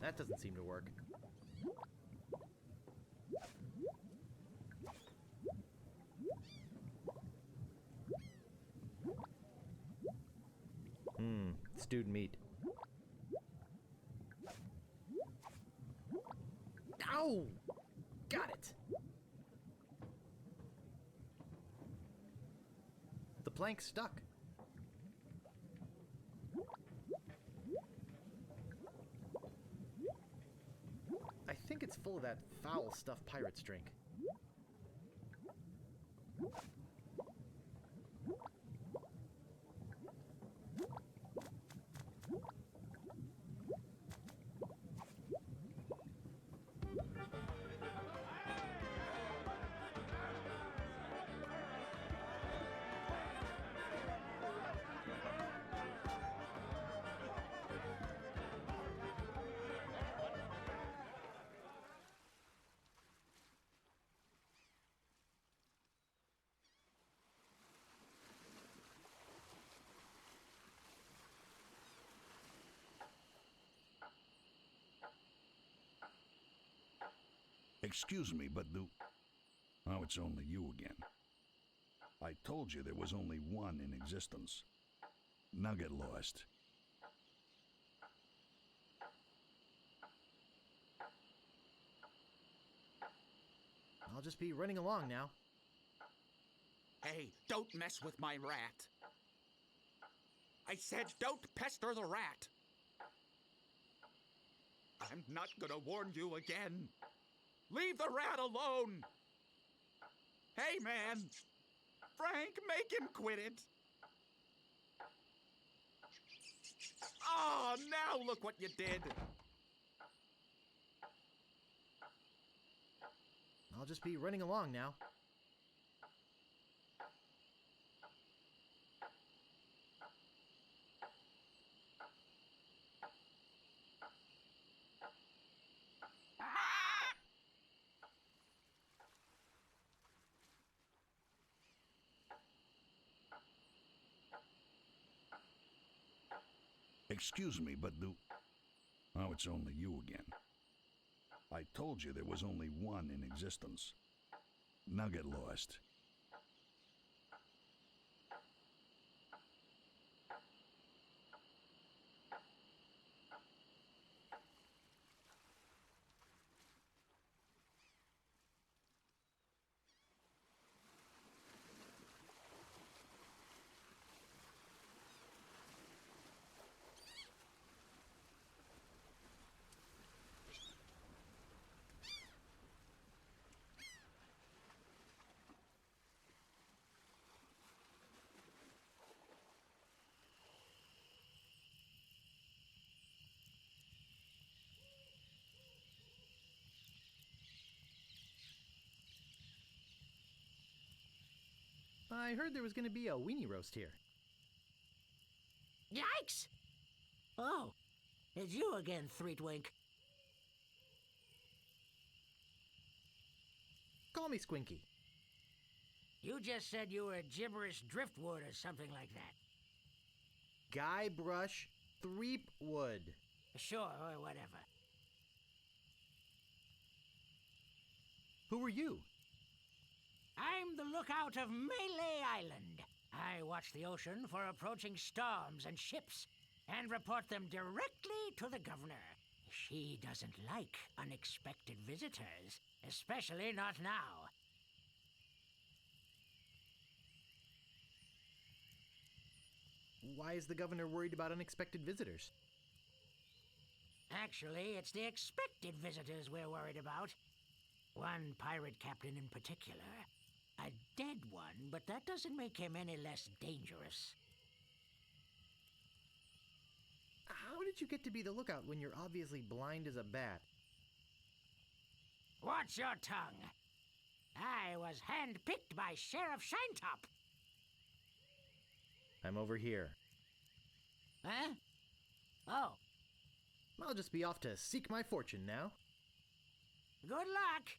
That doesn't seem to work. Stewed meat. Ow! Got it! The plank's stuck. I think it's full of that foul stuff pirates drink. Excuse me, but do... Oh, it's only you again. I told you there was only one in existence. Now get lost. I'll just be running along now. Hey, don't mess with my rat. I said don't pester the rat. I'm not gonna warn you again. Leave the rat alone. Hey, man. Frank, make him quit it. Oh, now look what you did. I'll just be running along now. Excuse me, but do... Oh, it's only you again. I told you there was only one in existence. Now get lost. I heard there was going to be a weenie roast here. Yikes! Oh, it's you again, Threetwink. Call me Squinky. You just said you were gibberish driftwood or something like that. Guybrush Threepwood. Sure, or whatever. Who are you? I'm the lookout of Melee Island. I watch the ocean for approaching storms and ships and report them directly to the governor. She doesn't like unexpected visitors, especially not now. Why is the governor worried about unexpected visitors? Actually, it's the expected visitors we're worried about. One pirate captain in particular. A dead one, but that doesn't make him any less dangerous. How did you get to be the lookout when you're obviously blind as a bat? Watch your tongue. I was handpicked by Sheriff Shinetop. I'm over here. Huh? Oh. I'll just be off to seek my fortune now. Good luck.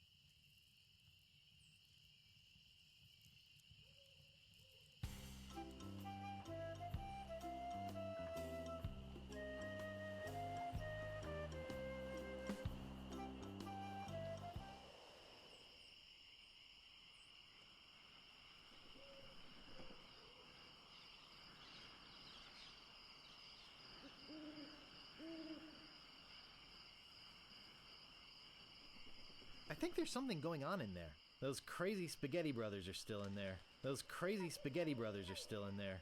I think there's something going on in there. Those crazy Spaghetti Brothers are still in there. Those crazy Spaghetti Brothers are still in there.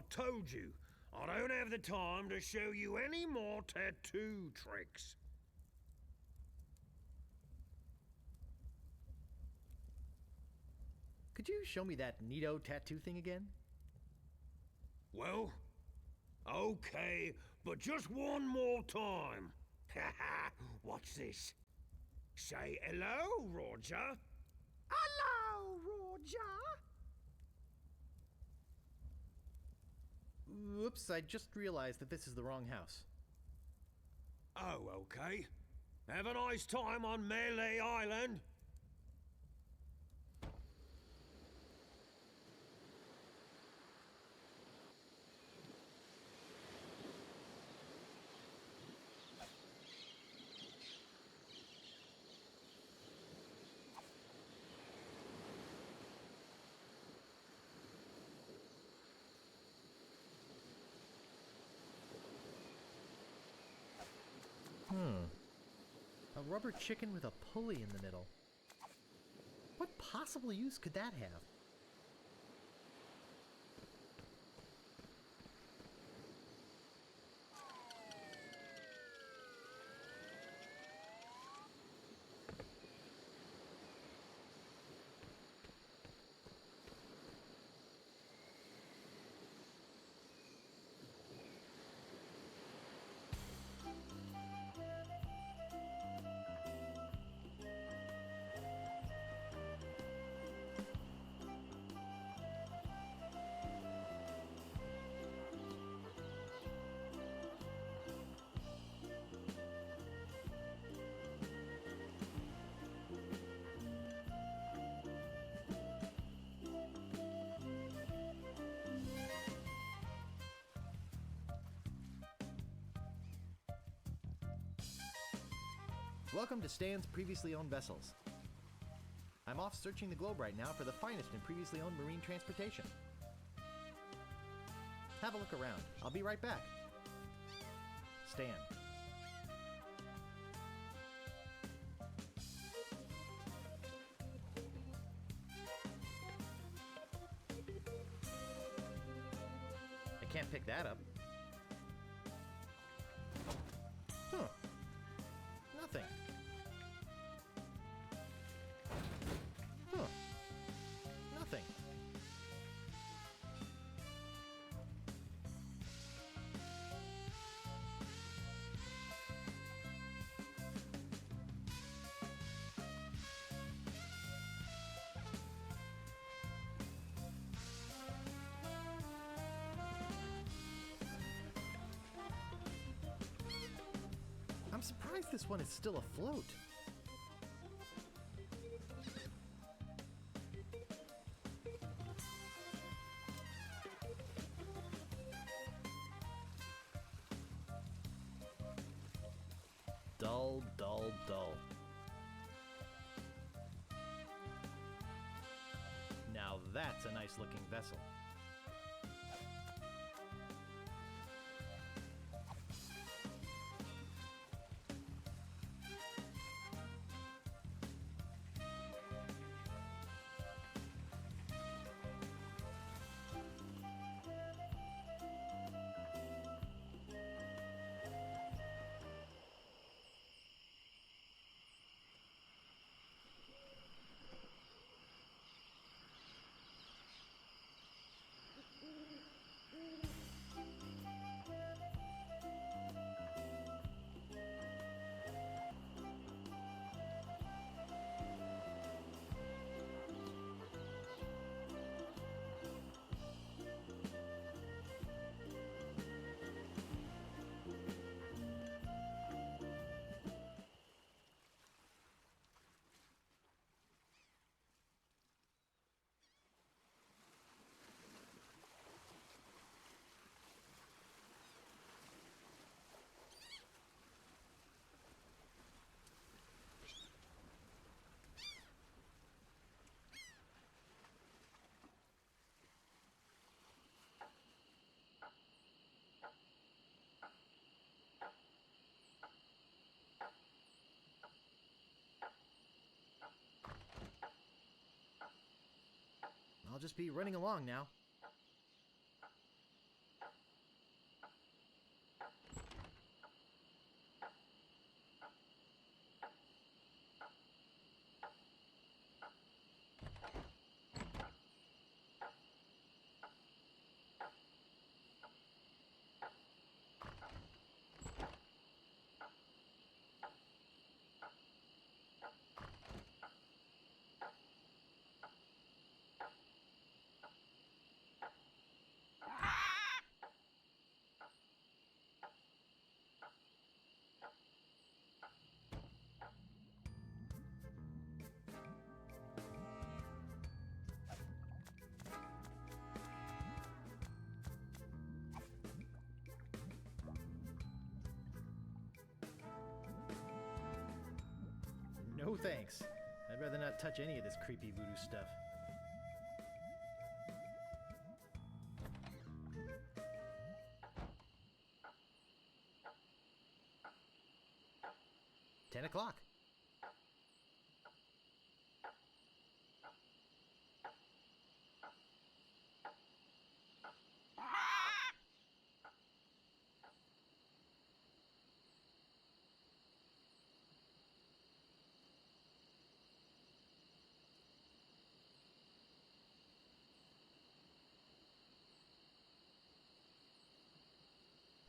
I told you, I don't have the time to show you any more tattoo tricks. Could you show me that neato tattoo thing again? Well, okay, but just one more time. Haha, watch this. Say hello, Roger. Hello, Roger. Whoops, I just realized that this is the wrong house. Oh, okay. Have a nice time on Melee Island. A rubber chicken with a pulley in the middle. What possible use could that have? Welcome to Stan's Previously Owned Vessels. I'm off searching the globe right now for the finest in previously owned marine transportation. Have a look around. I'll be right back. Stan. I can't pick that up. Huh. Nothing. Huh. Nothing. I'm surprised this one is still afloat. Dull, dull, dull. Now that's a nice looking vessel. I'll just be running along now. No thanks. I'd rather not touch any of this creepy voodoo stuff. $10.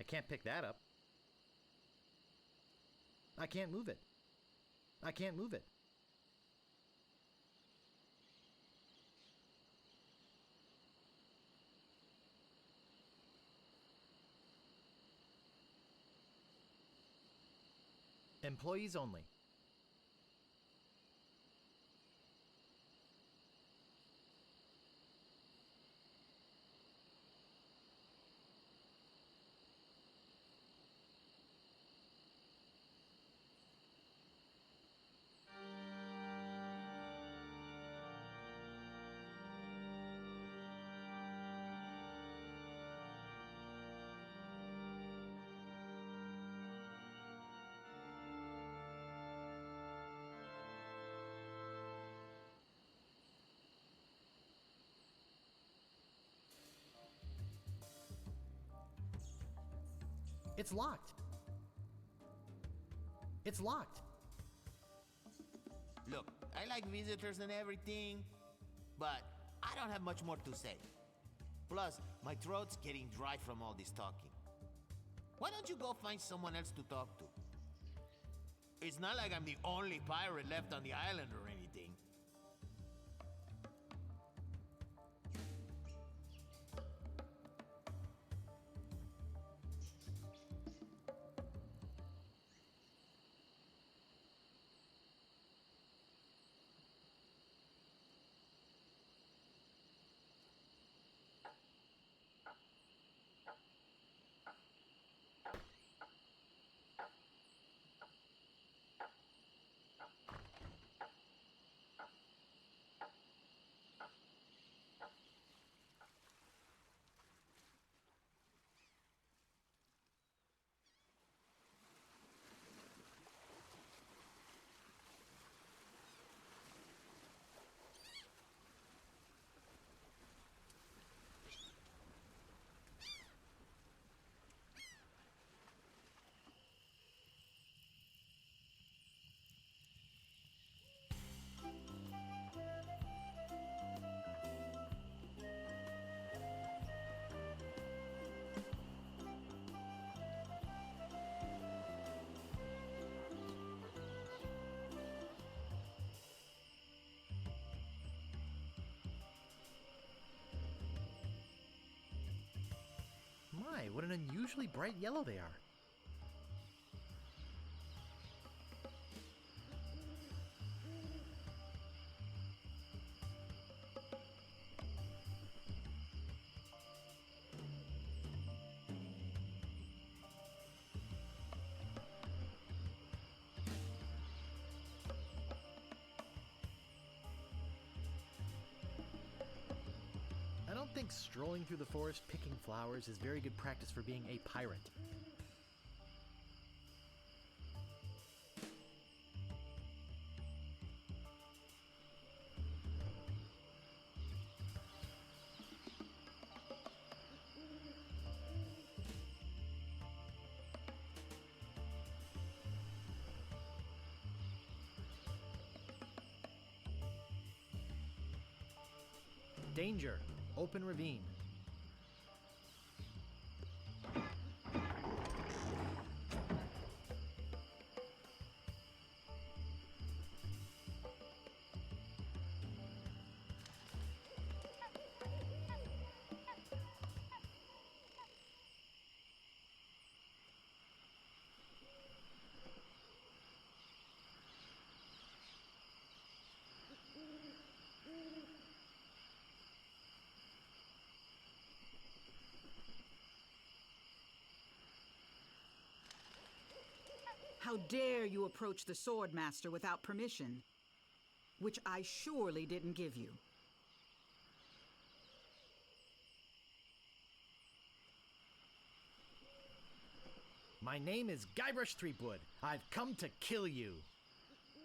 I can't pick that up. I can't move it. I can't move it. Employees only. It's locked. It's locked. Look, I like visitors and everything, but I don't have much more to say. Plus, my throat's getting dry from all this talking. Why don't you go find someone else to talk to? It's not like I'm the only pirate left on the island or anything. My, what an unusually bright yellow they are. I don't think strolling through the forest picking flowers is very good practice for being a pirate. Danger! Open ravine. How dare you approach the Sword Master without permission, which I surely didn't give you. My name is Guybrush Threepwood. I've come to kill you.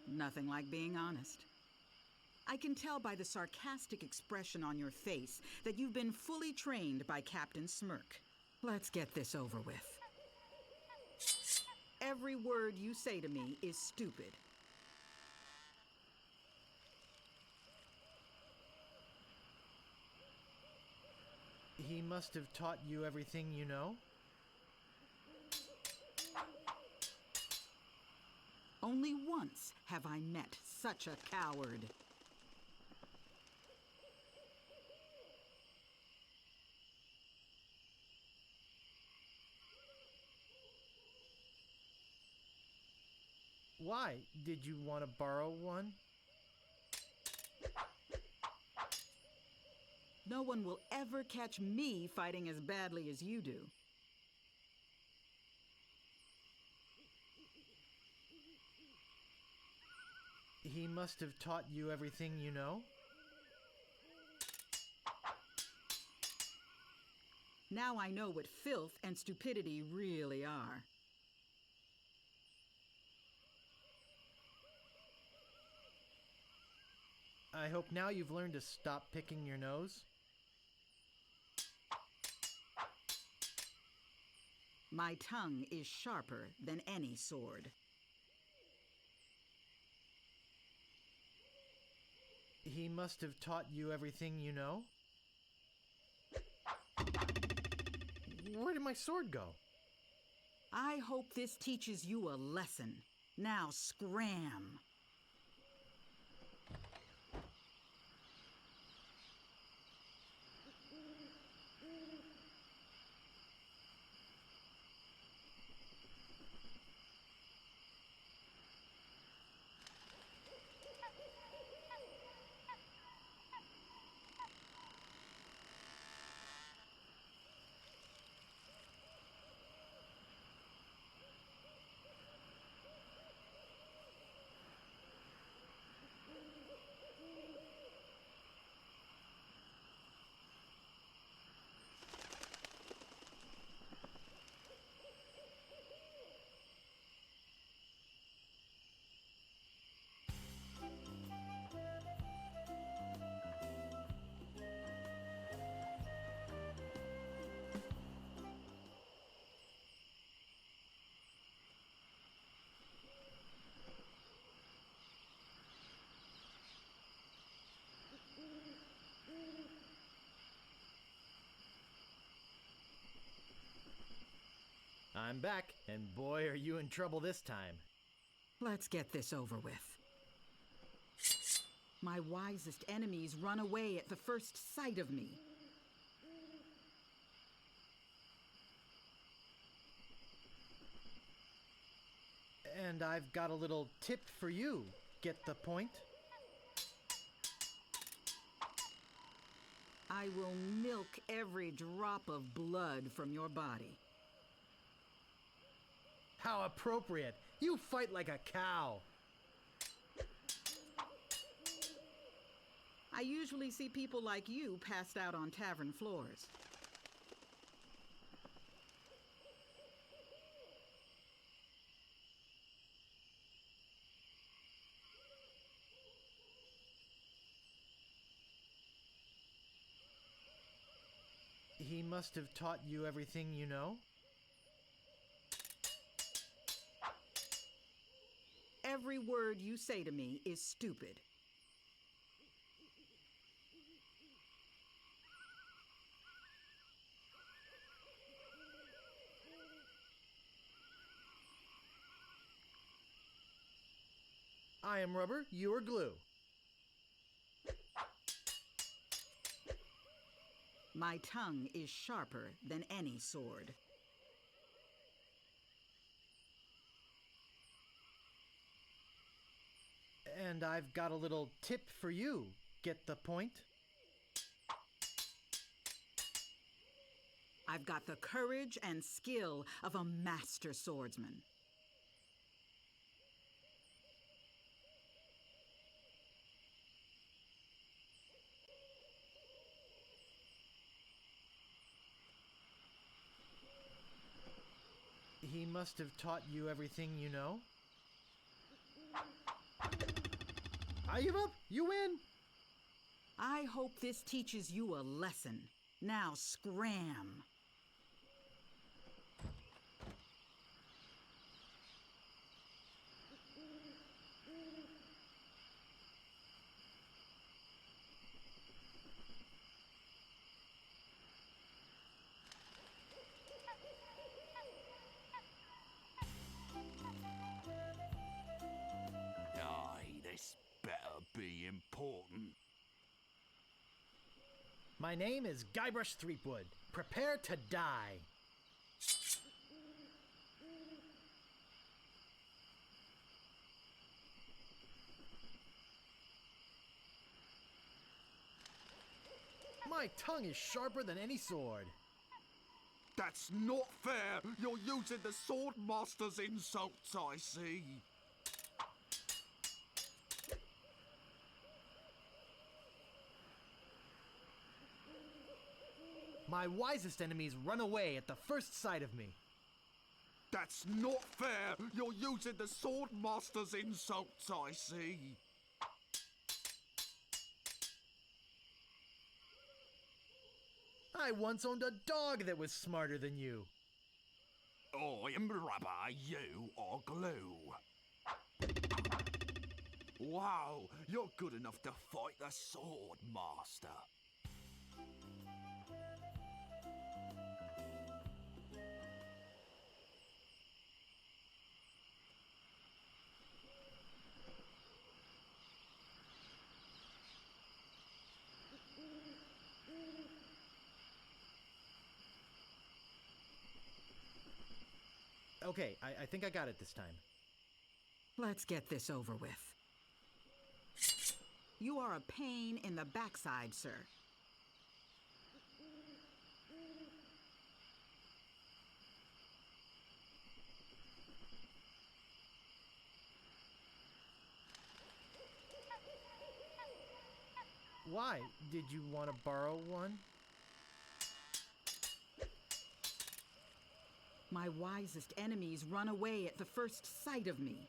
Nothing like being honest. I can tell by the sarcastic expression on your face that you've been fully trained by Captain Smirk. Let's get this over with. Every word you say to me is stupid. He must have taught you everything you know? Only once have I met such a coward. Why? Did you want to borrow one? No one will ever catch me fighting as badly as you do. He must have taught you everything you know? Now I know what filth and stupidity really are. I hope now you've learned to stop picking your nose. My tongue is sharper than any sword. He must have taught you everything you know? Where did my sword go? I hope this teaches you a lesson. Now scram! I'm back, and boy, are you in trouble this time. Let's get this over with. My wisest enemies run away at the first sight of me. And I've got a little tip for you. Get the point? I will milk every drop of blood from your body. How appropriate! You fight like a cow! I usually see people like you passed out on tavern floors. He must have taught you everything you know? Every word you say to me is stupid. I am rubber, you are glue. My tongue is sharper than any sword. And I've got a little tip for you. Get the point? I've got the courage and skill of a master swordsman. must have taught you everything you know? I give up! You win! I hope this teaches you a lesson. Now scram! Aye, this better be important. My name is Guybrush Threepwood. Prepare to die. My tongue is sharper than any sword. That's not fair! You're using the Sword Master's insults, I see. My wisest enemies run away at the first sight of me. That's not fair! You're using the Sword Master's insults, I see. I once owned a dog that was smarter than you. I am rubber, you are glue. Wow, you're good enough to fight the Sword Master. Okay, I think I got it this time. Let's get this over with. You are a pain in the backside, sir. Why? Did you want to borrow one? My wisest enemies run away at the first sight of me.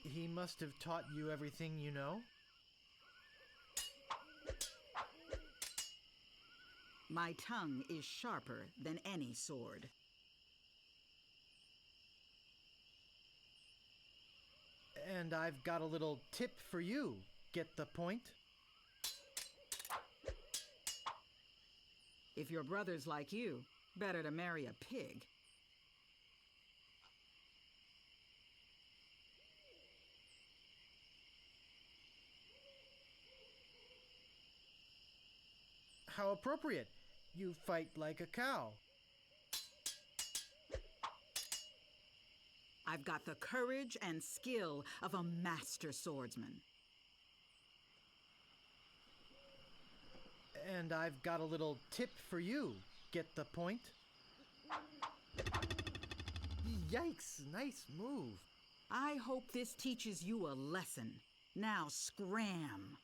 He must have taught you everything you know? My tongue is sharper than any sword. And I've got a little tip for you. Get the point? If your brother's like you, better to marry a pig. How appropriate. You fight like a cow. I've got the courage and skill of a master swordsman. And I've got a little tip for you. Get the point? Yikes, nice move. I hope this teaches you a lesson. Now scram.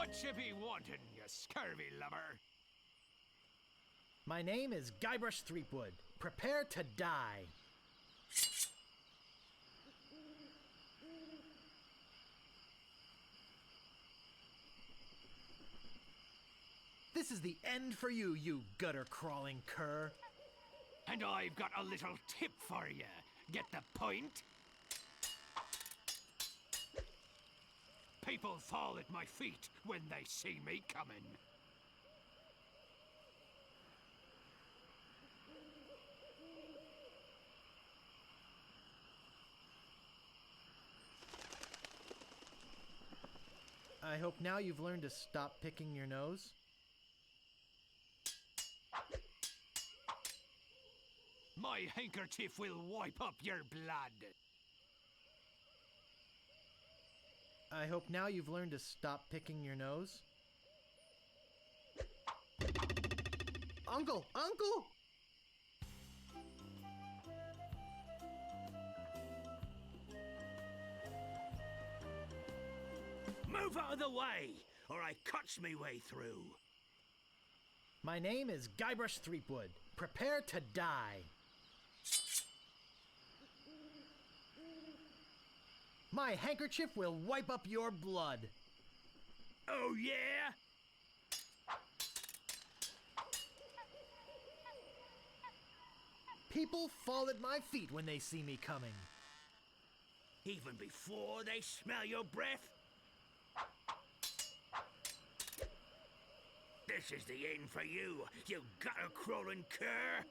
What you be wanting, you scurvy lubber? My name is Guybrush Threepwood. Prepare to die. This is the end for you, you gutter-crawling cur. And I've got a little tip for you. Get the point? People fall at my feet when they see me coming. I hope now you've learned to stop picking your nose. My handkerchief will wipe up your blood. I hope now you've learned to stop picking your nose. Uncle! Uncle! Move out of the way, or I cuts me way through. My name is Guybrush Threepwood. Prepare to die. My handkerchief will wipe up your blood. Oh, yeah? People fall at my feet when they see me coming. Even before they smell your breath? This is the end for you, you gutter-crawling cur!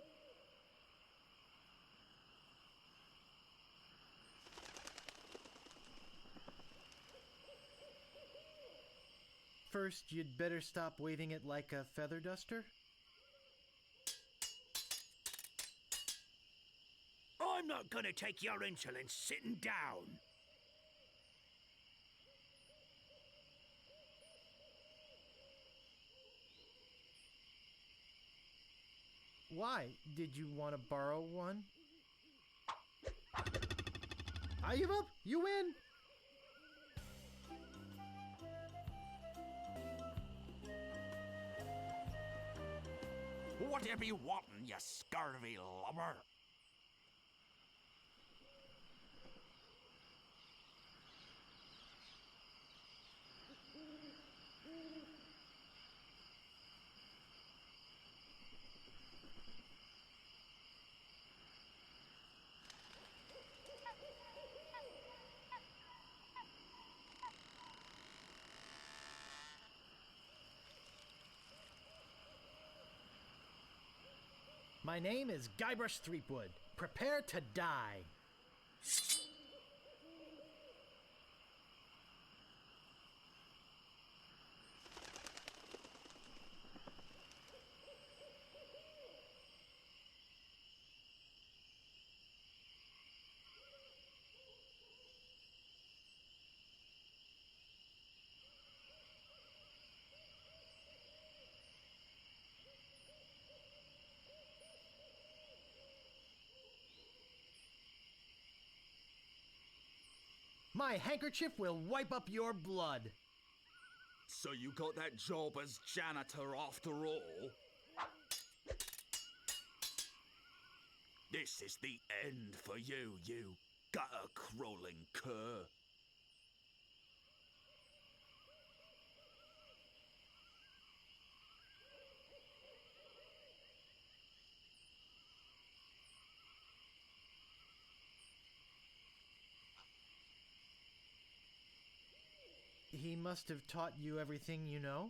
First, you'd better stop waving it like a feather duster. I'm not gonna take your insolence sitting down. Why? Did you want to borrow one? I give up! You win! What you be wanting, you scurvy lubber? My name is Guybrush Threepwood. Prepare to die. My handkerchief will wipe up your blood. So you got that job as janitor after all? This is the end for you, you gutter-crawling cur. He must have taught you everything you know?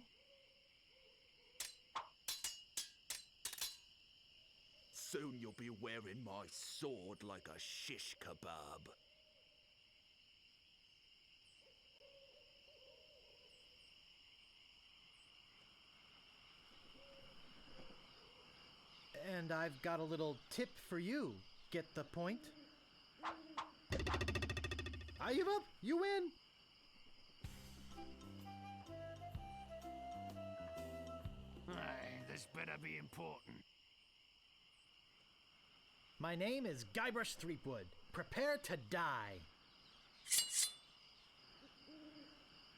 Soon you'll be wearing my sword like a shish kebab. And I've got a little tip for you. Get the point? I give up! You win! This better be important. My name is Guybrush Threepwood. Prepare to die.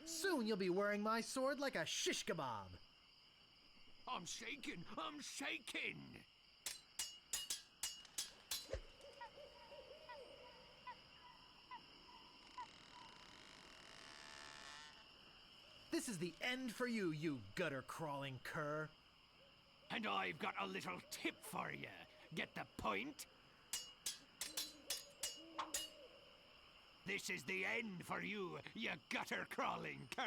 Soon you'll be wearing my sword like a shish kebab. I'm shaking! I'm shaking! This is the end for you, you gutter-crawling cur. And I've got a little tip for you. Get the point? This is the end for you, you gutter-crawling cur.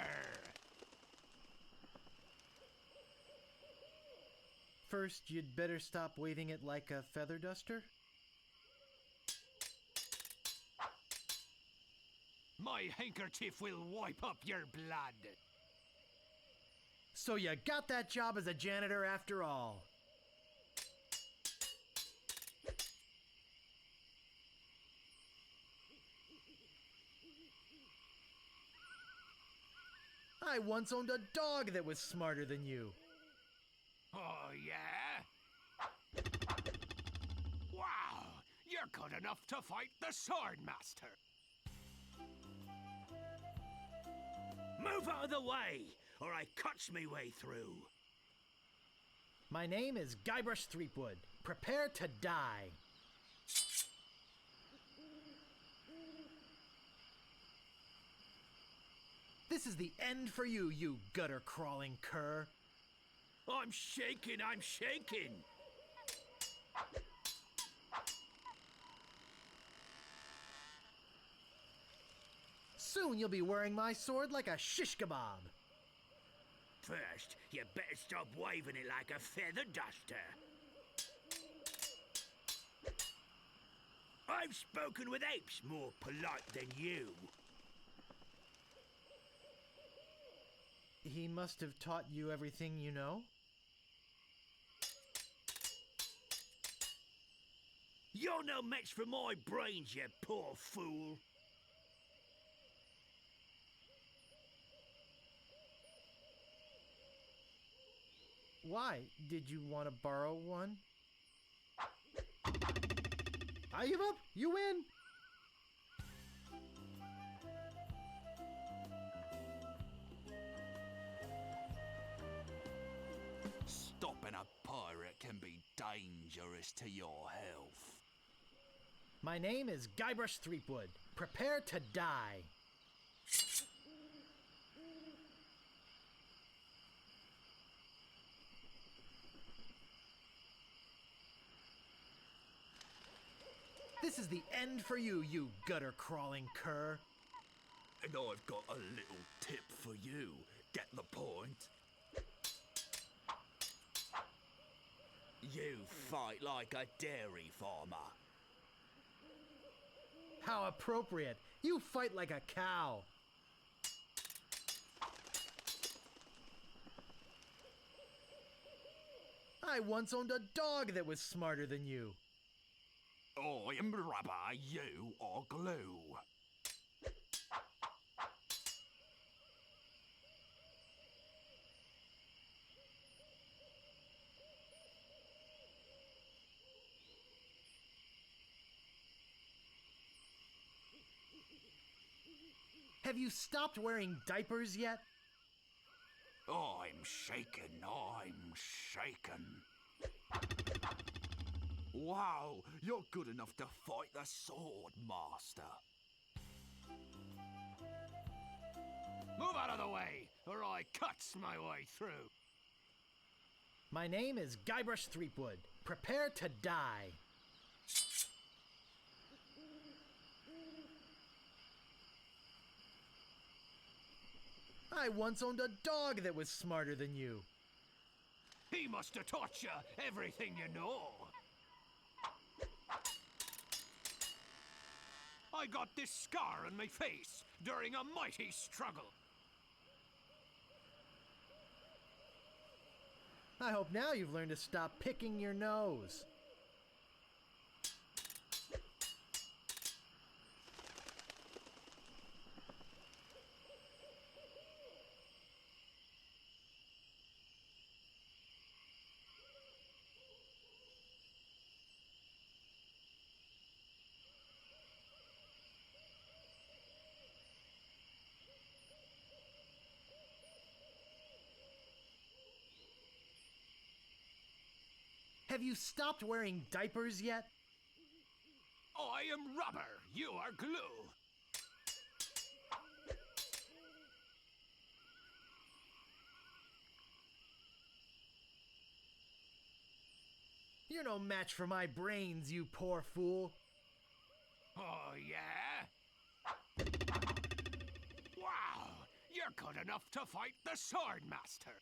First, you'd better stop waving it like a feather duster. My handkerchief will wipe up your blood. So you got that job as a janitor after all. I once owned a dog that was smarter than you. Oh, yeah? Wow! You're good enough to fight the Swordmaster! Move out of the way, or I cuts me way through. My name is Guybrush Threepwood. Prepare to die. This is the end for you, you gutter-crawling cur. I'm shaking, I'm shaking! Soon you'll be wearing my sword like a shish kebab. First, you better stop waving it like a feather duster. I've spoken with apes more polite than you. He must have taught you everything you know? You're no match for my brains, you poor fool. Why? Did you want to borrow one? I give up. You win. Stopping a pirate can be dangerous to your health. My name is Guybrush Threepwood. Prepare to die. This is the end for you, you gutter-crawling cur. And I've got a little tip for you. Get the point? You fight like a dairy farmer. How appropriate. You fight like a cow. I once owned a dog that was smarter than you. I'm rubber, you are glue. Have you stopped wearing diapers yet? I'm shaken, I'm shaken. Wow, you're good enough to fight the Sword Master. Move out of the way, or I cuts my way through. My name is Guybrush Threepwood. Prepare to die. I once owned a dog that was smarter than you. He must have taught you everything you know. I got this scar on my face during a mighty struggle. I hope now you've learned to stop picking your nose. Have you stopped wearing diapers yet? I am rubber. You are glue. You're no match for my brains, you poor fool. Oh, yeah? Wow! You're good enough to fight the Sword Master.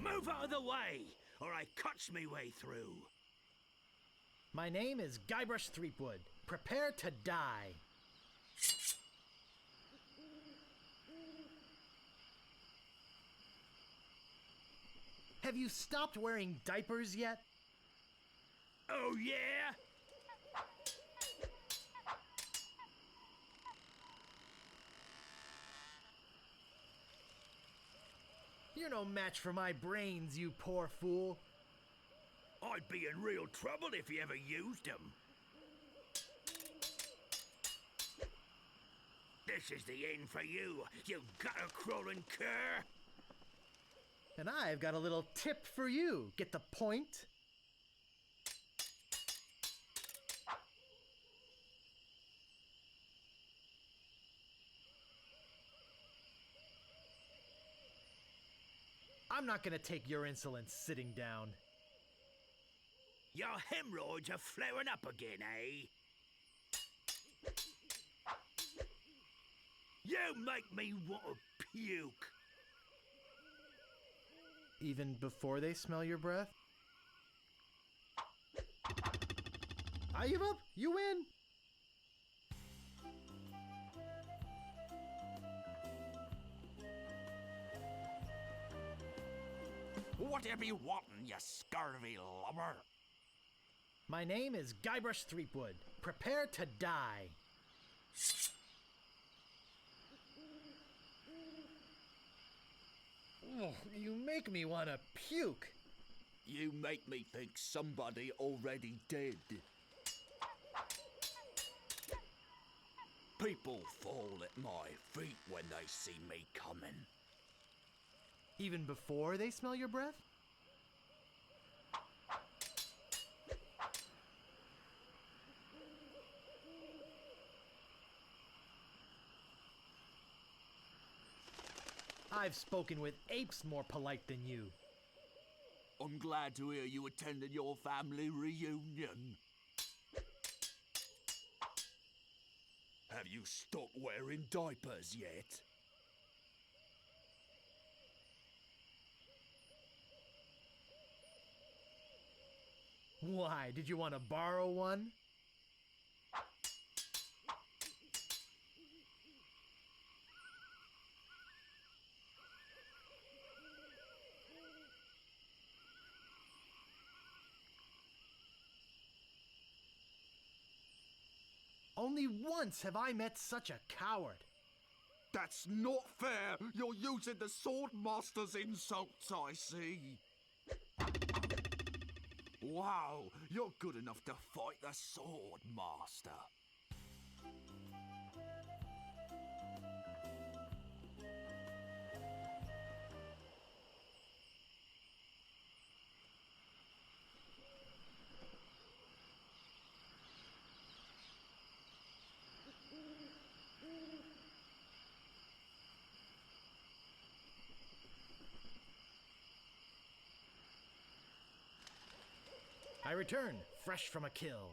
Move out of the way, or I cuts me way through. My name is Guybrush Threepwood. Prepare to die. Have you stopped wearing diapers yet? Oh, yeah? You're no match for my brains, you poor fool. I'd be in real trouble if you ever used them. This is the end for you, you gutter-crawling cur! And I've got a little tip for you. Get the point? I'm not gonna take your insolence sitting down. Your hemorrhoids are flaring up again, eh? You make me want to puke. Even before they smell your breath? I give up. You win. What you be wanting, you scurvy lubber? My name is Guybrush Threepwood. Prepare to die. Oh, you make me want to puke. You make me think somebody already dead. People fall at my feet when they see me coming. Even before they smell your breath? I've spoken with apes more polite than you. I'm glad to hear you attended your family reunion. Have you stopped wearing diapers yet? Why, did you want to borrow one? Only once have I met such a coward. That's not fair! You're using the Sword Master's insults, I see. Wow, you're good enough to fight the Sword Master. I return, fresh from a kill.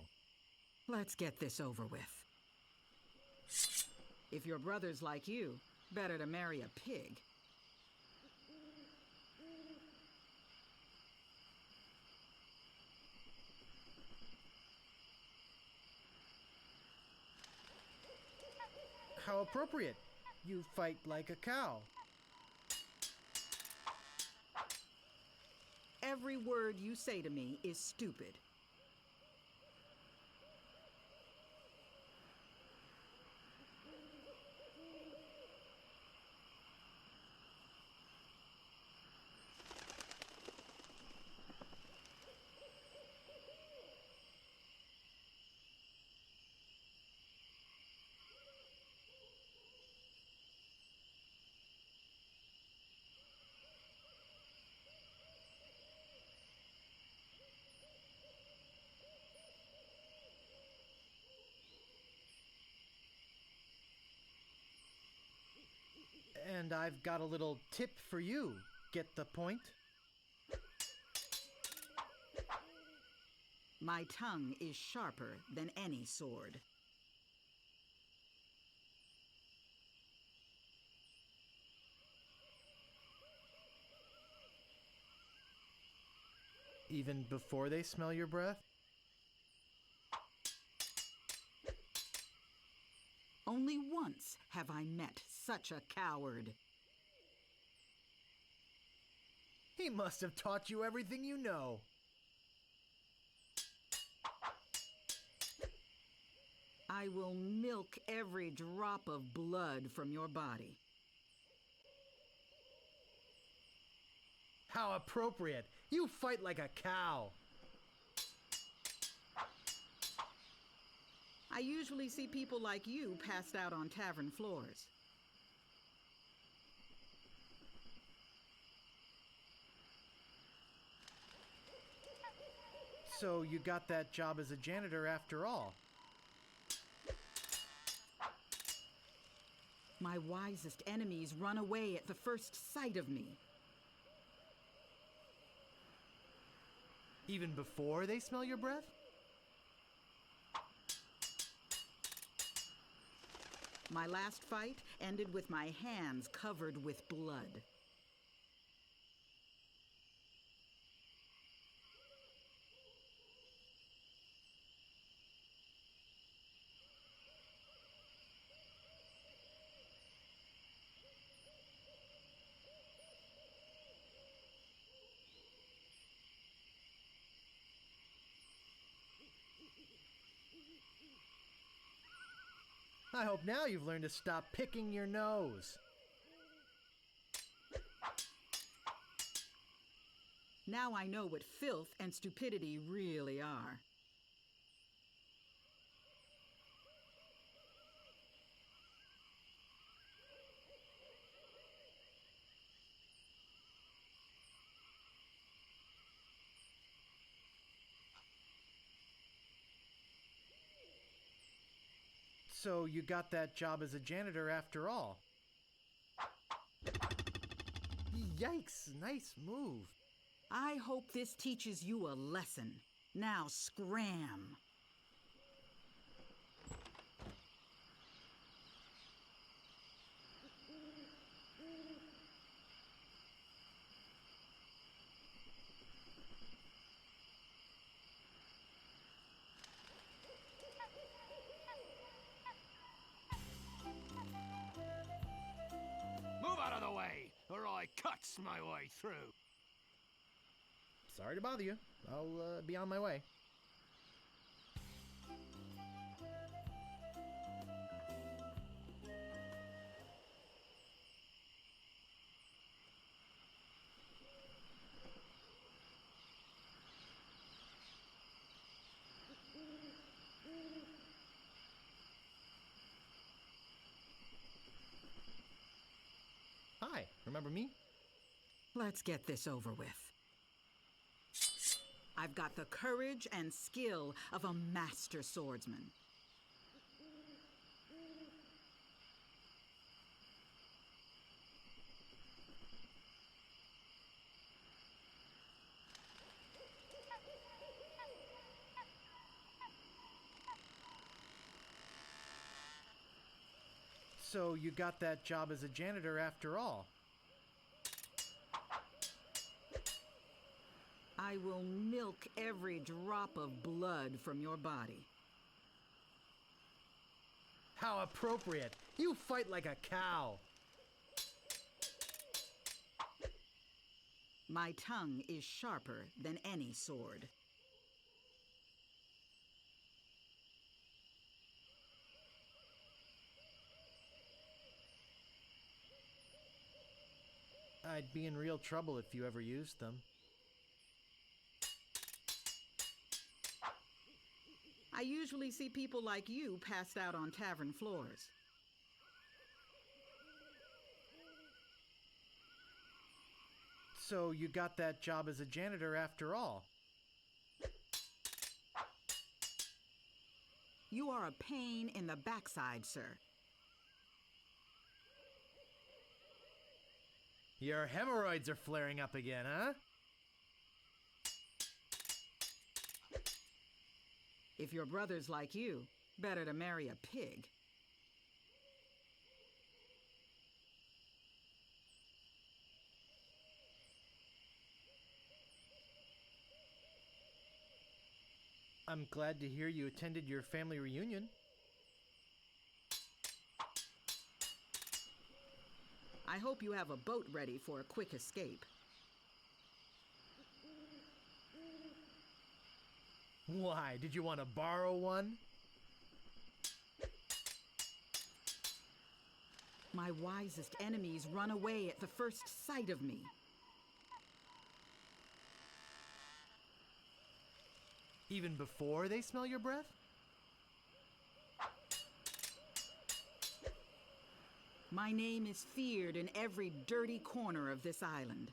Let's get this over with. If your brother's like you, better to marry a pig. How appropriate. You fight like a cow. Every word you say to me is stupid. And I've got a little tip for you. Get the point? My tongue is sharper than any sword. Even before they smell your breath? Only once have I met such a coward. He must have taught you everything you know. I will milk every drop of blood from your body. How appropriate! You fight like a cow! I usually see people like you passed out on tavern floors. So you got that job as a janitor after all? My wisest enemies run away at the first sight of me. Even before they smell your breath? My last fight ended with my hands covered with blood. I hope now you've learned to stop picking your nose. Now I know what filth and stupidity really are. So you got that job as a janitor after all? Yikes, nice move. I hope this teaches you a lesson. Now scram. Move out of the way, or I cuts my way through. Sorry to bother you. I'll be on my way. Hi, remember me? Let's get this over with. I've got the courage and skill of a master swordsman. So you got that job as a janitor after all? I will milk every drop of blood from your body. How appropriate! You fight like a cow! My tongue is sharper than any sword. I'd be in real trouble if you ever used them. I usually see people like you passed out on tavern floors. So you got that job as a janitor after all? You are a pain in the backside, sir. Your hemorrhoids are flaring up again, huh? If your brother's like you, better to marry a pig. I'm glad to hear you attended your family reunion. I hope you have a boat ready for a quick escape. Why, did you want to borrow one? My wisest enemies run away at the first sight of me. Even before they smell your breath? My name is feared in every dirty corner of this island.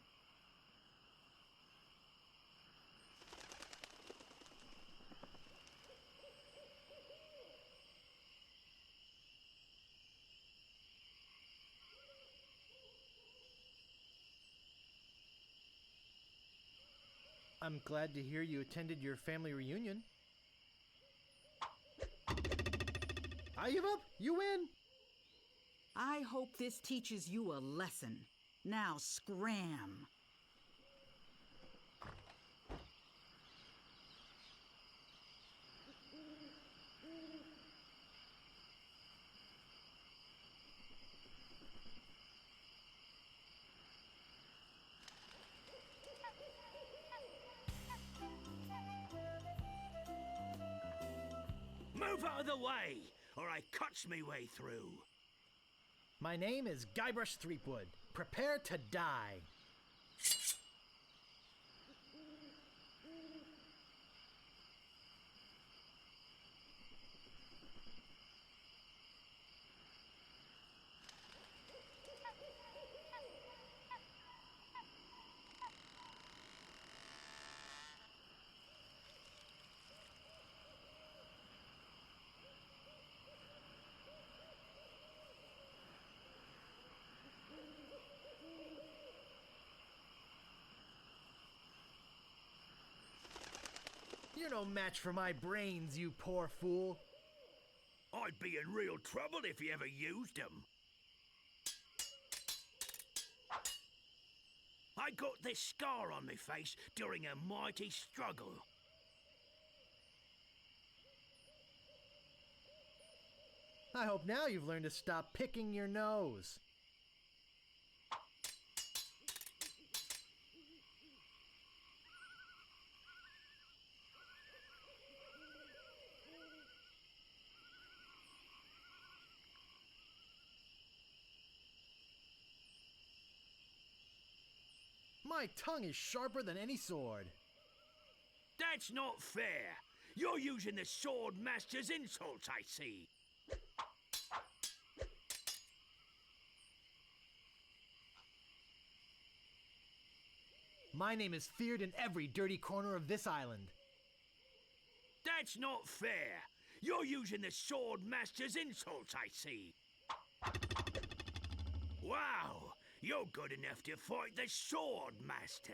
I'm glad to hear you attended your family reunion. I give up! You win! I hope this teaches you a lesson. Now scram! Move out of the way, or I cuts me way through. My name is Guybrush Threepwood. Prepare to die. You're no match for my brains, you poor fool. I'd be in real trouble if you ever used them. I got this scar on my face during a mighty struggle. I hope now you've learned to stop picking your nose. My tongue is sharper than any sword. That's not fair. You're using the Sword Master's insults, I see. My name is feared in every dirty corner of this island. That's not fair. You're using the Sword Master's insults, I see. Wow! You're good enough to fight the Sword Master.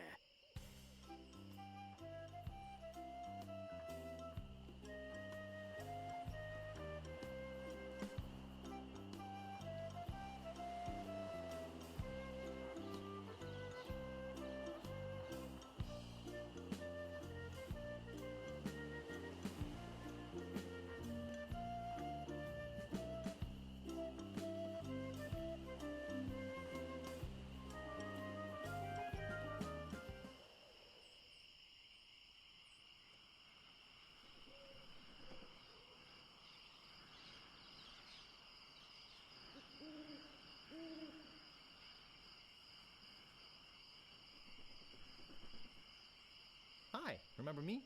Hi, remember me?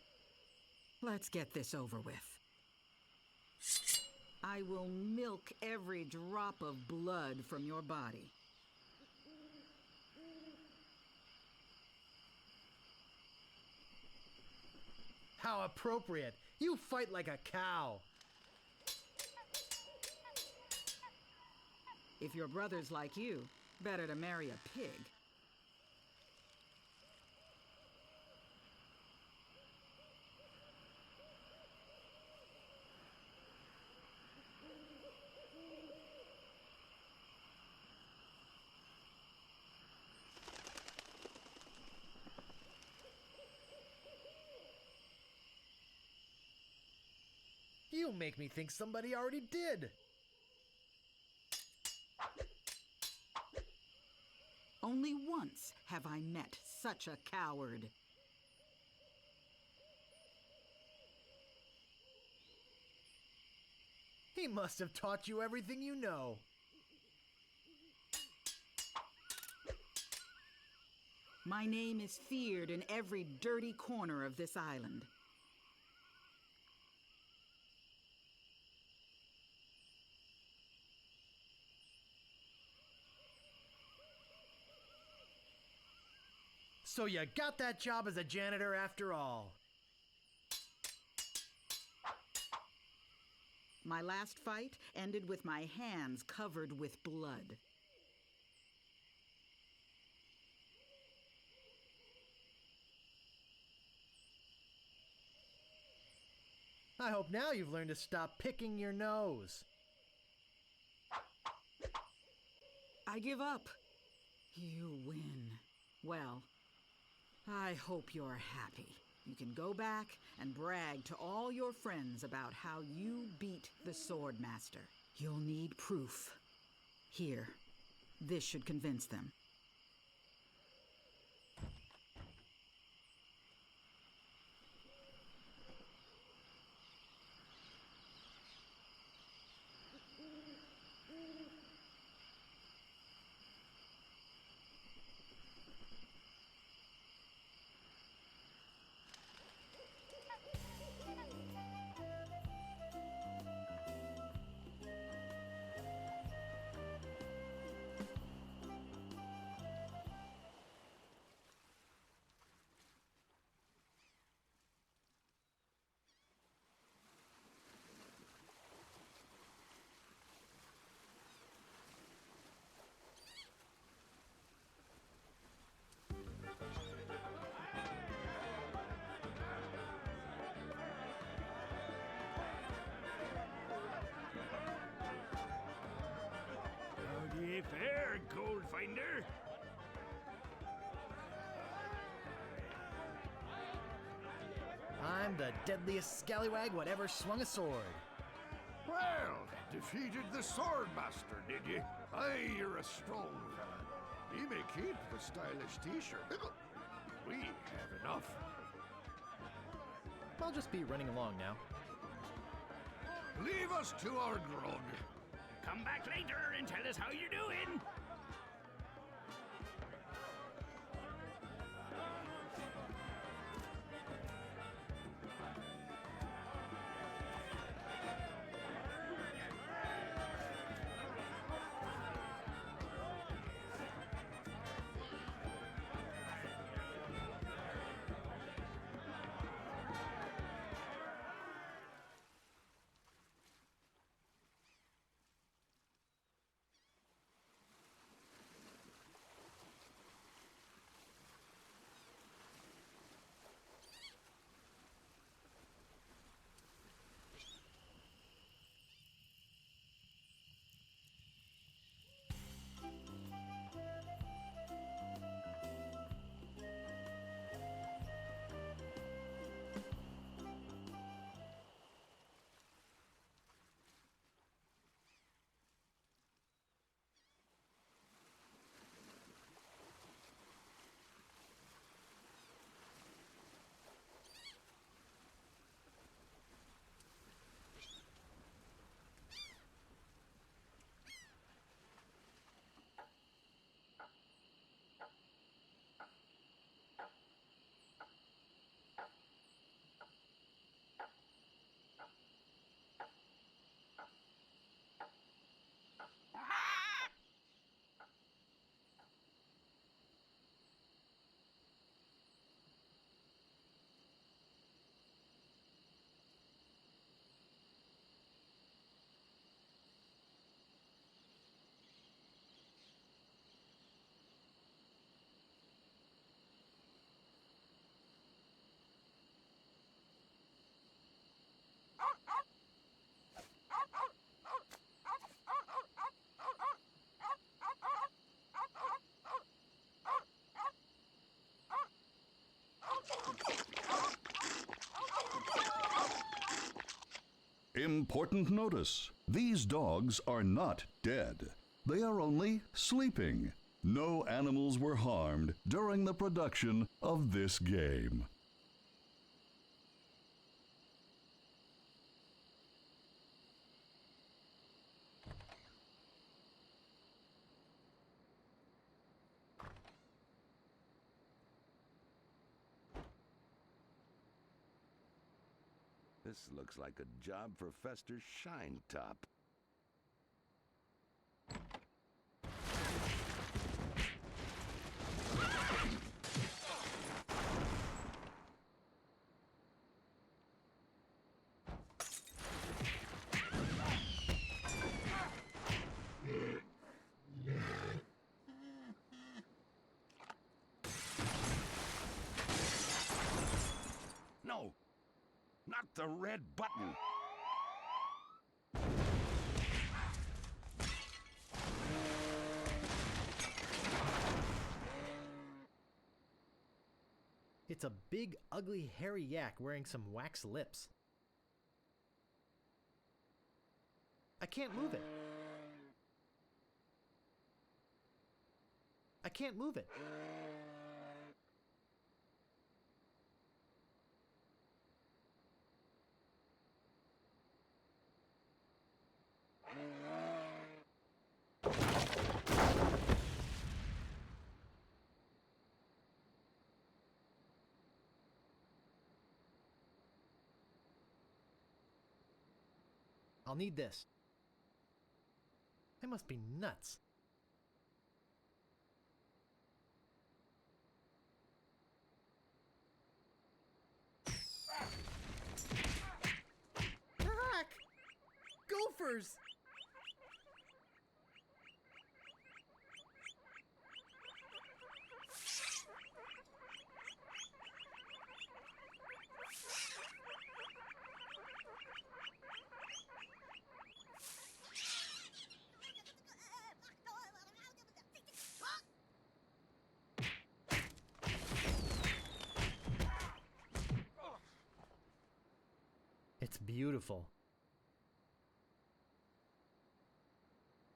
Let's get this over with. I will milk every drop of blood from your body. How appropriate! You fight like a cow! If your brother's like you, better to marry a pig. You make me think somebody already did. Only once have I met such a coward. He must have taught you everything you know. My name is feared in every dirty corner of this island. So you got that job as a janitor after all. My last fight ended with my hands covered with blood. I hope now you've learned to stop picking your nose. I give up. You win. Well, I hope you're happy. You can go back and brag to all your friends about how you beat the Swordmaster. You'll need proof. Here, this should convince them. Howdy fair, Gold Finder. I'm the deadliest scallywag whatever swung a sword. Well, defeated the Swordmaster, did you? Aye, you're a strong fella. You may keep the stylish t-shirt. We have enough. I'll just be running along now. Leave us to our grog. Come back later and tell us how you're doing. Important notice. These dogs are not dead. They are only sleeping. No animals were harmed during the production of this game. This looks like a job for Fester Shinetop. No! Not the red button! It's a big, ugly, hairy yak wearing some wax lips. I can't move it. I can't move it. I'll need this. I must be nuts. Crack! Gophers! It's beautiful.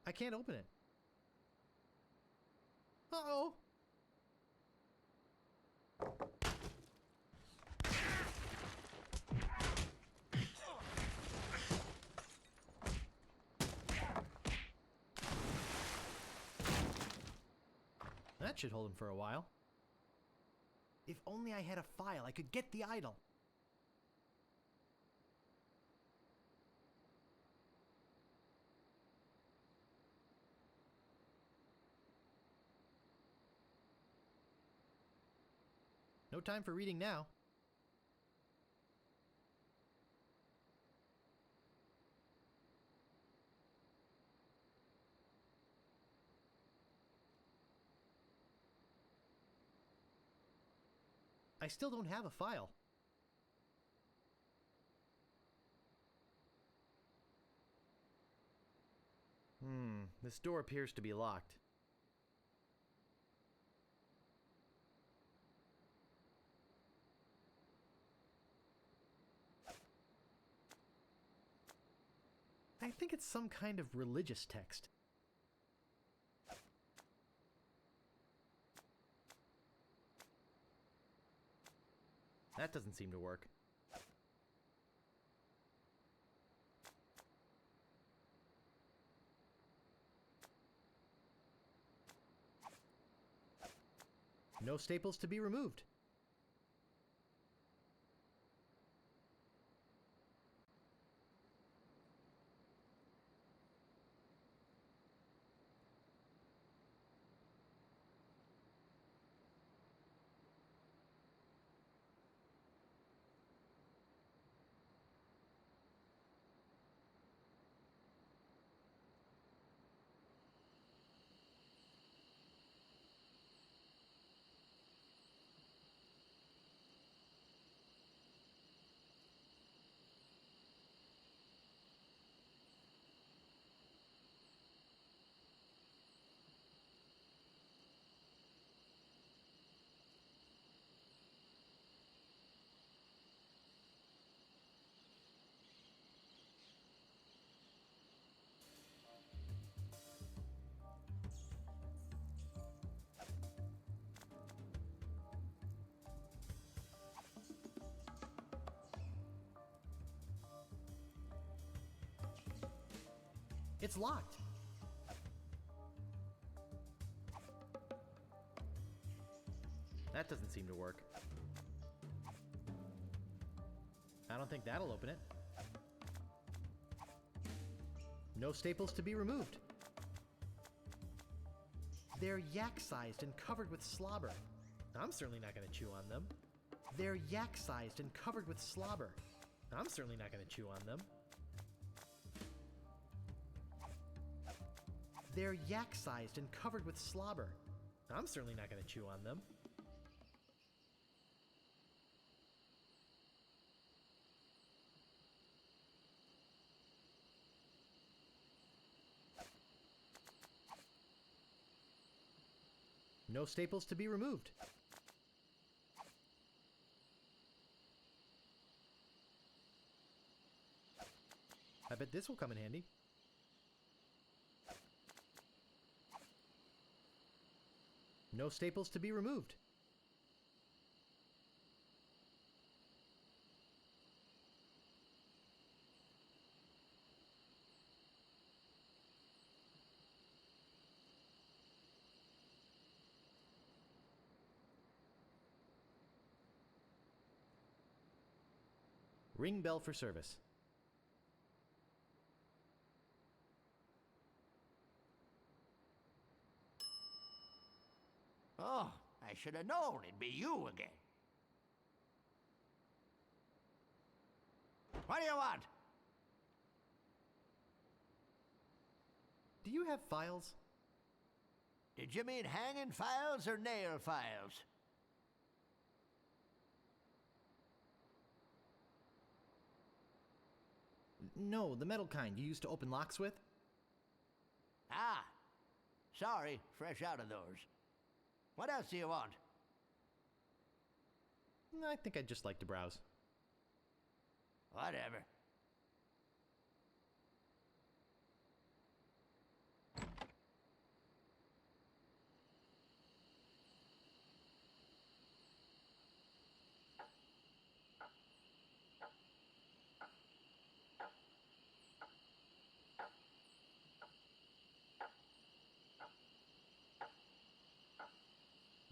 I can't open it. Uh-oh. That should hold him for a while. If only I had a file, I could get the idol. No time for reading now. I still don't have a file. This door appears to be locked. I think it's some kind of religious text. That doesn't seem to work. No staples to be removed. It's locked. That doesn't seem to work. I don't think that'll open it. No staples to be removed. They're yak-sized and covered with slobber. I'm certainly not going to chew on them. They're yak-sized and covered with slobber. I'm certainly not going to chew on them. They're yak-sized and covered with slobber. I'm certainly not going to chew on them. No staples to be removed. I bet this will come in handy. No staples to be removed. Ring bell for service. Oh, I should have known it'd be you again. What do you want? Do you have files? Did you mean hanging files or nail files? No, the metal kind you used to open locks with. Ah, sorry, fresh out of those. What else do you want? I think I'd just like to browse. Whatever.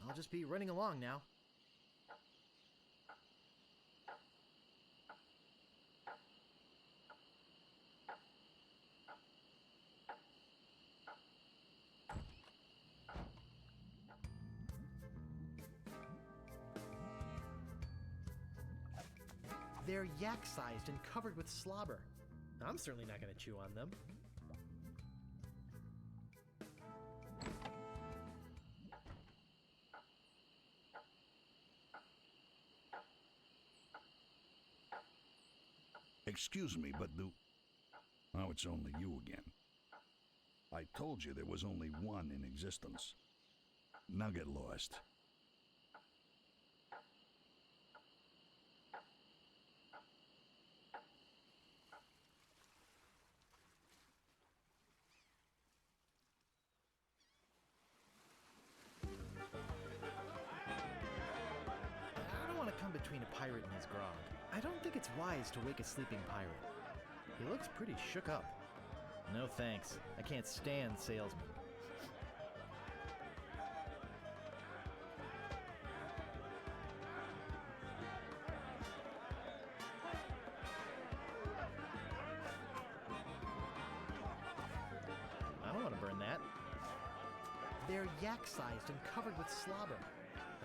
I'll just be running along now. They're yak-sized and covered with slobber. I'm certainly not going to chew on them. Excuse me, but oh, it's only you again. I told you there was only one in existence. Now get lost. I don't want to come between a pirate and his grog. I don't think it's wise to wake a sleeping pirate. He looks pretty shook up. No thanks. I can't stand salesmen. I don't want to burn that. They're yak-sized and covered with slobber.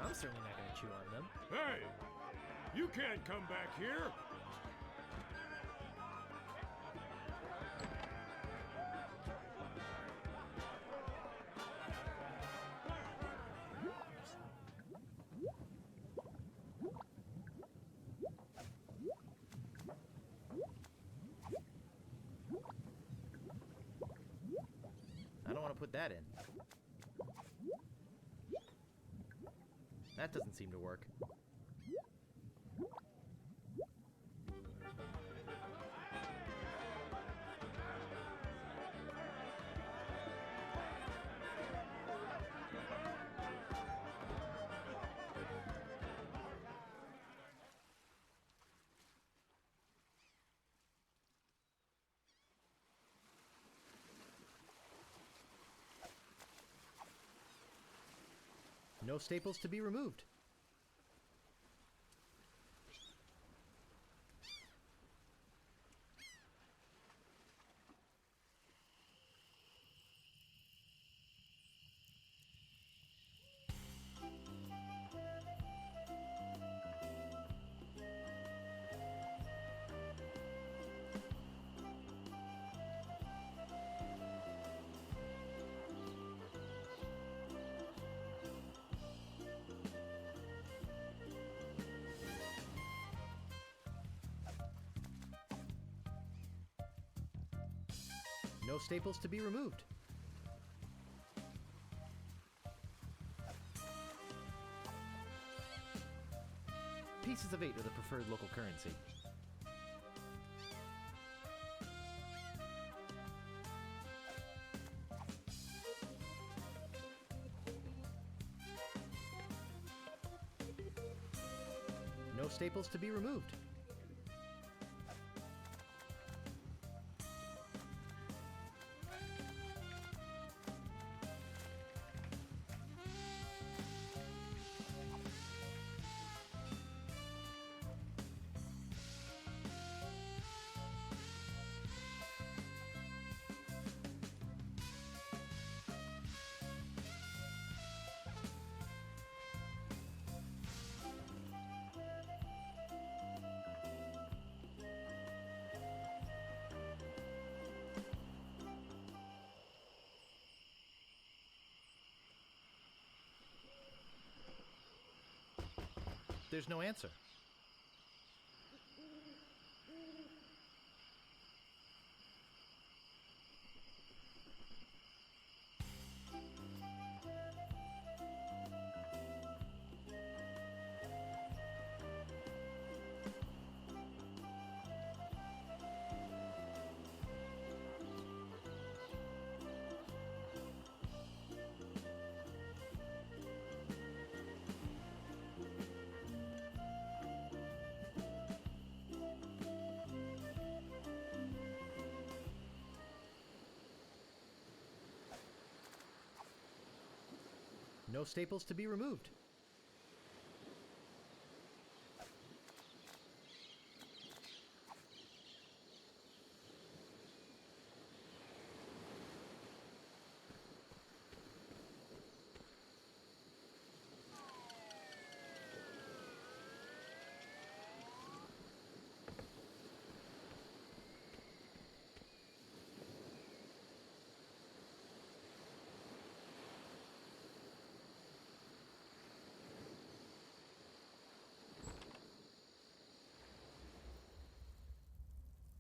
I'm certainly not going to chew on them. Hey! You can't come back here! I don't want to put that in. That doesn't seem to work. No staples to be removed. No staples to be removed. Pieces of 8 are the preferred local currency. No staples to be removed. There's no answer. No staples to be removed.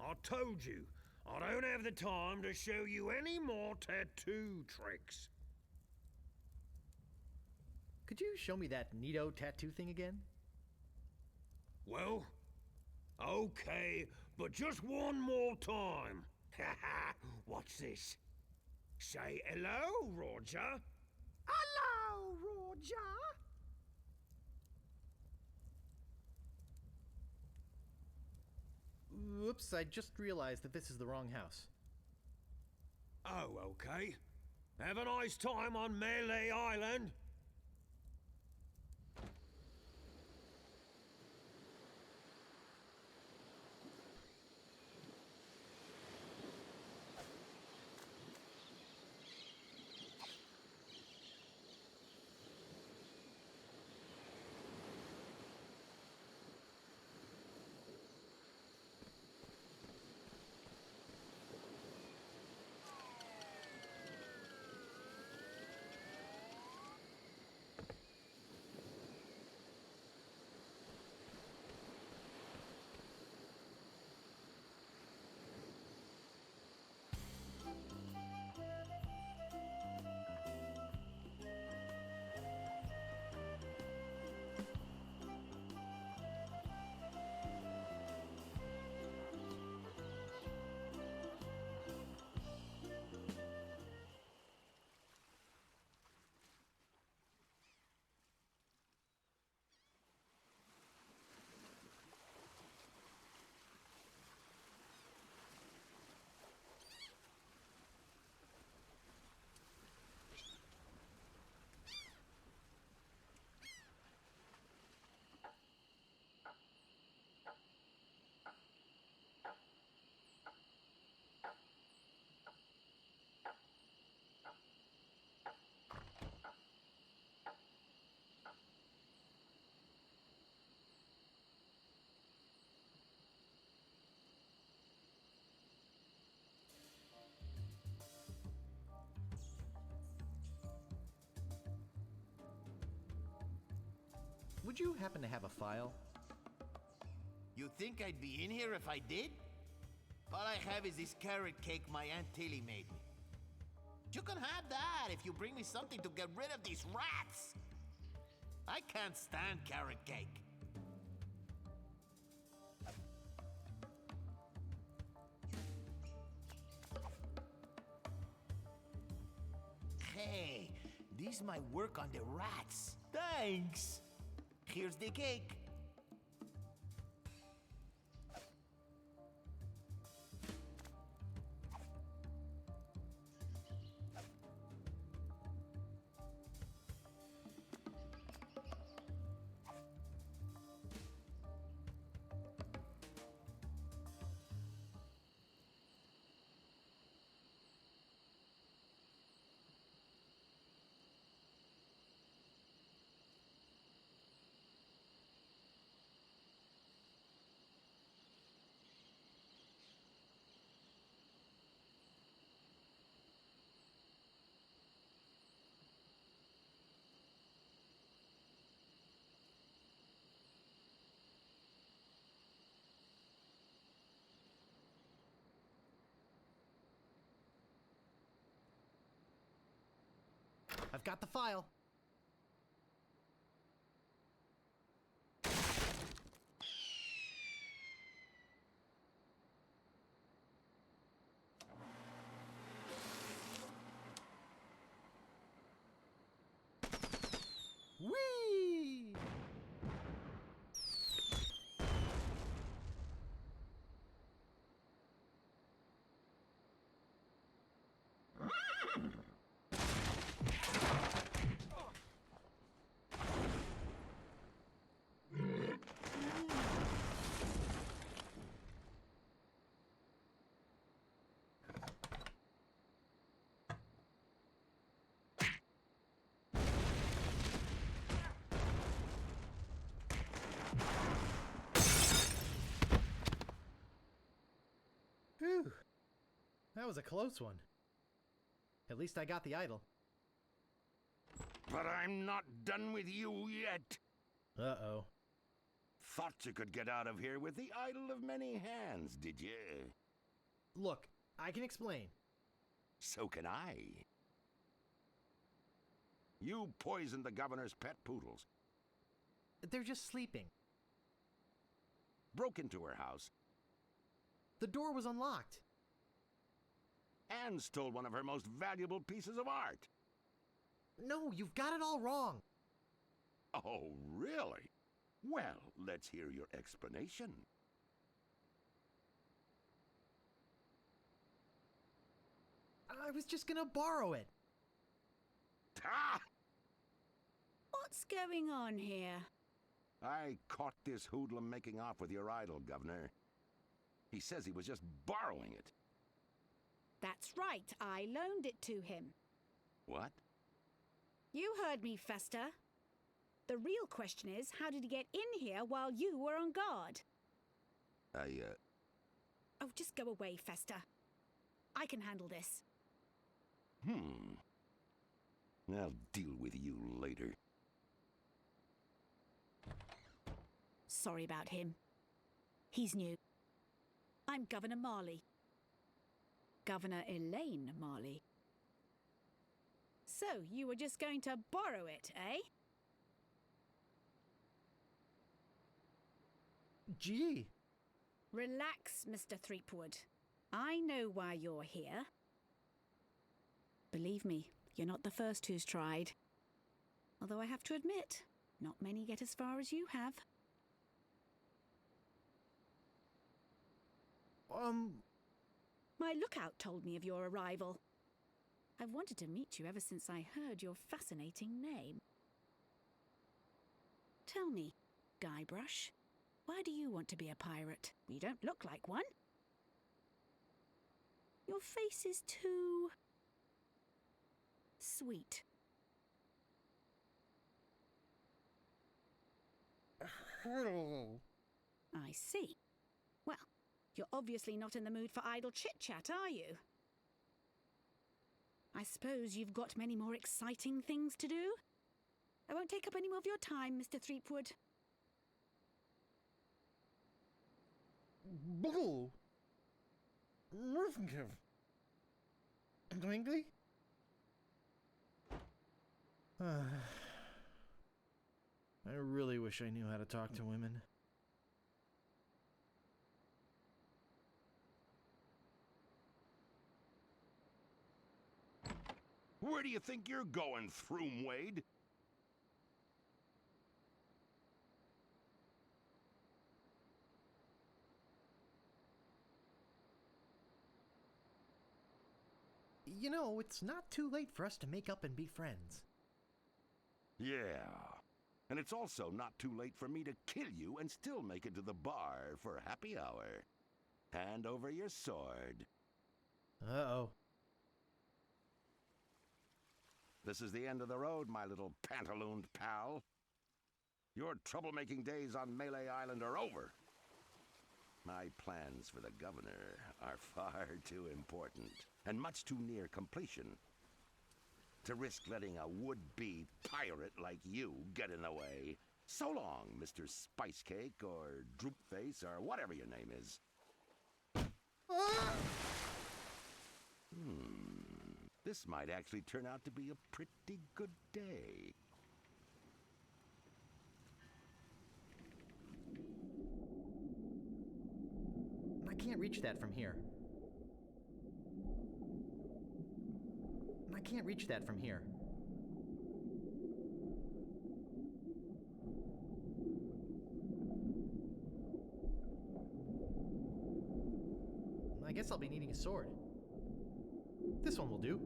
I told you, I don't have the time to show you any more tattoo tricks. Could you show me that neato tattoo thing again? Well, okay, but just one more time. Watch this. Say hello, Roger. Hello, Roger. Whoops, I just realized that this is the wrong house. Oh, okay. Have a nice time on Melee Island. Would you happen to have a file? You think I'd be in here if I did? All I have is this carrot cake my Aunt Tilly made me. You can have that if you bring me something to get rid of these rats. I can't stand carrot cake. Hey, this might work on the rats. Thanks. Here's the cake. I've got the file. Whee! Whew. That was a close one. At least I got the idol. But I'm not done with you yet. Uh-oh. Thought you could get out of here with the idol of many hands, did you? Look, I can explain. So can I. You poisoned the governor's pet poodles. They're just sleeping. Broke into her house. The door was unlocked. And stole one of her most valuable pieces of art. No, you've got it all wrong. Oh, really? Well, let's hear your explanation. I was just gonna borrow it. Ah! What's going on here? I caught this hoodlum making off with your idol, Governor. He says he was just borrowing it. That's right, I loaned it to him. What? You heard me, Fester. The real question is, how did he get in here while you were on guard? Oh, just go away, Fester. I can handle this. I'll deal with you later. Sorry about him. He's new. I'm Governor Marley. Governor Elaine Marley. So, you were just going to borrow it, eh? Gee. Relax, Mr. Threepwood. I know why you're here. Believe me, you're not the first who's tried. Although I have to admit, not many get as far as you have. My lookout told me of your arrival. I've wanted to meet you ever since I heard your fascinating name. Tell me, Guybrush, why do you want to be a pirate? You don't look like one. Your face is too... sweet. I see. Well, you're obviously not in the mood for idle chit-chat, are you? I suppose you've got many more exciting things to do? I won't take up any more of your time, Mr. Threepwood. Bull! Rufenkiv! Dwingly? I really wish I knew how to talk to women. Where do you think you're going, Throom Wade? You know, it's not too late for us to make up and be friends. Yeah. And it's also not too late for me to kill you and still make it to the bar for happy hour. Hand over your sword. Uh-oh. This is the end of the road, my little pantalooned pal. Your troublemaking days on Melee Island are over. My plans for the governor are far too important and much too near completion to risk letting a would-be pirate like you get in the way. So long, Mr. Spicecake or Droopface or whatever your name is. This might actually turn out to be a pretty good day. I can't reach that from here. I can't reach that from here. I guess I'll be needing a sword. This one will do.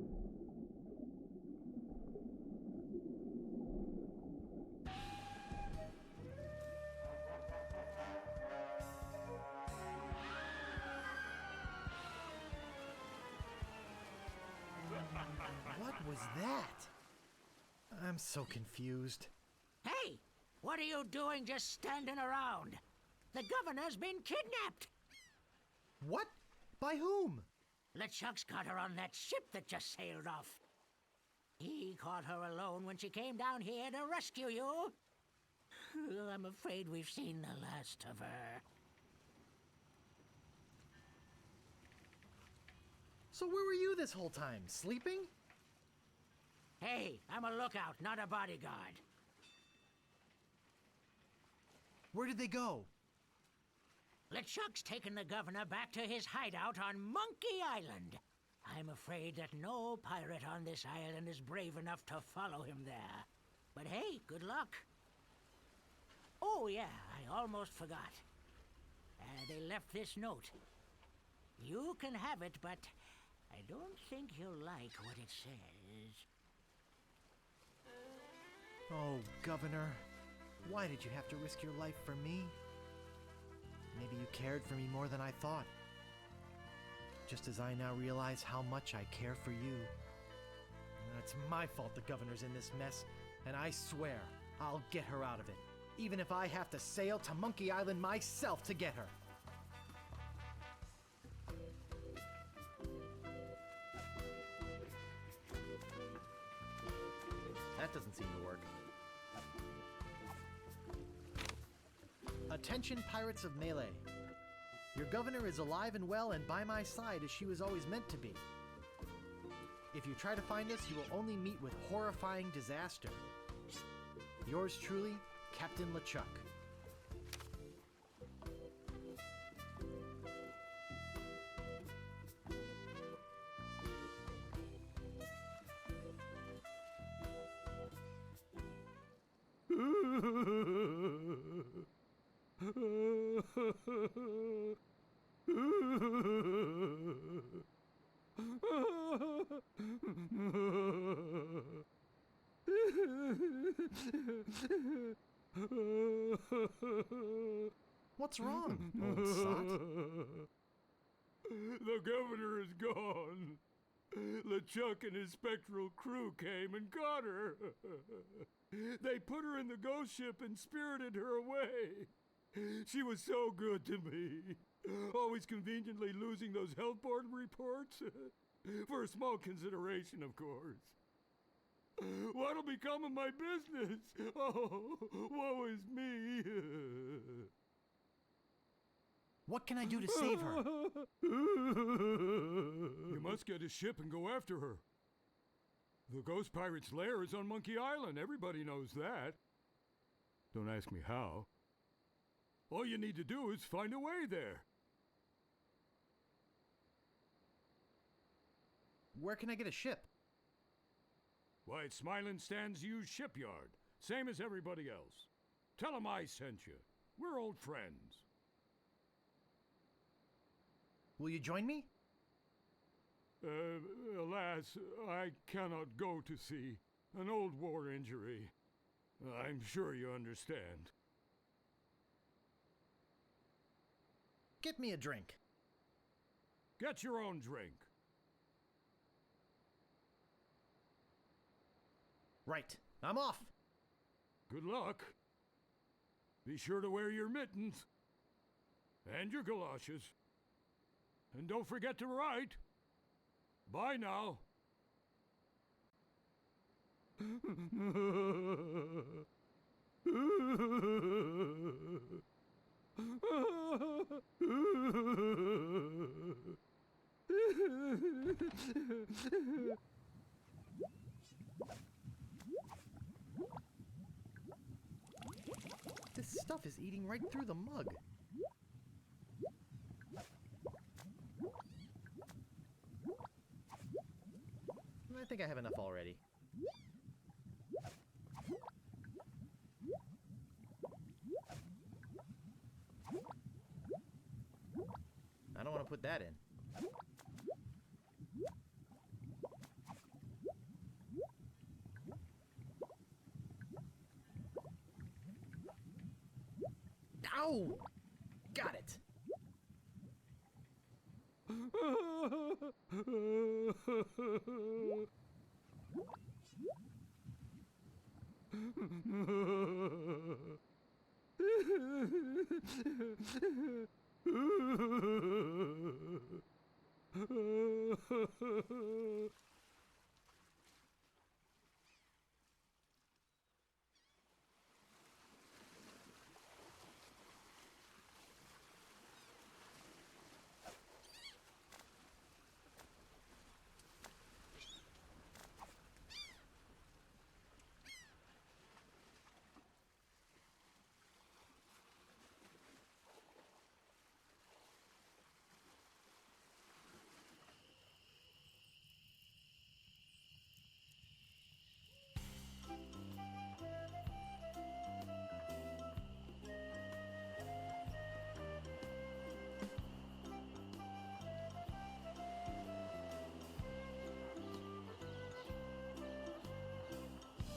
What was that? I'm so confused. Hey! What are you doing just standing around? The governor's been kidnapped! What? By whom? LeChuck's got her on that ship that just sailed off. He caught her alone when she came down here to rescue you. I'm afraid we've seen the last of her. So where were you this whole time? Sleeping? Hey, I'm a lookout, not a bodyguard. Where did they go? LeChuck's taken the governor back to his hideout on Monkey Island. I'm afraid that no pirate on this island is brave enough to follow him there. But hey, good luck. Oh yeah, I almost forgot. They left this note. You can have it, but I don't think you'll like what it says. Oh, Governor. Why did you have to risk your life for me? Maybe you cared for me more than I thought. Just as I now realize how much I care for you. It's my fault the governor's in this mess, and I swear I'll get her out of it, even if I have to sail to Monkey Island myself to get her. That doesn't seem to work. Attention, pirates of Melee. Your governor is alive and well and by my side as she was always meant to be. If you try to find us, you will only meet with horrifying disaster. Yours truly, Captain LeChuck. What's wrong, old sot? The governor is gone. LeChuck and his spectral crew came and got her. They put her in the ghost ship and spirited her away. She was so good to me. Always conveniently losing those health board reports. For a small consideration, of course. What'll become of my business? Oh, woe is me. What can I do to save her? You must get a ship and go after her. The Ghost Pirate's lair is on Monkey Island. Everybody knows that. Don't ask me how. All you need to do is find a way there. Where can I get a ship? Why, it's Smiling Stan's used shipyard. Same as everybody else. Tell 'em I sent you. We're old friends. Will you join me? Alas, I cannot go to sea. An old war injury. I'm sure you understand. Get me a drink. Get your own drink. Right. I'm off. Good luck. Be sure to wear your mittens. And your galoshes. And don't forget to write. Bye now. This stuff is eating right through the mug. I think I have enough already. I don't want to put that in. Ow! Got it!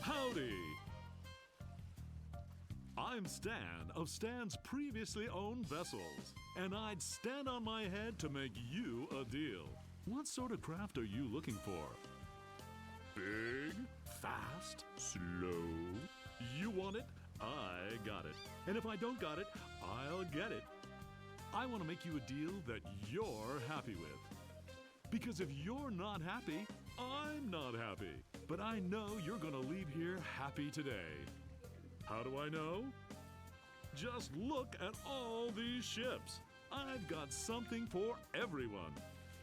Howdy! I'm Stan of Stan's previously owned vessels, and I'd stand on my head to make you a deal. What sort of craft are you looking for? Big? Fast? Slow? You want it? I got it. And if I don't got it, I'll get it. I want to make you a deal that you're happy with. Because if you're not happy, I'm not happy. But I know you're gonna leave here happy today. How do I know? Just look at all these ships. I've got something for everyone.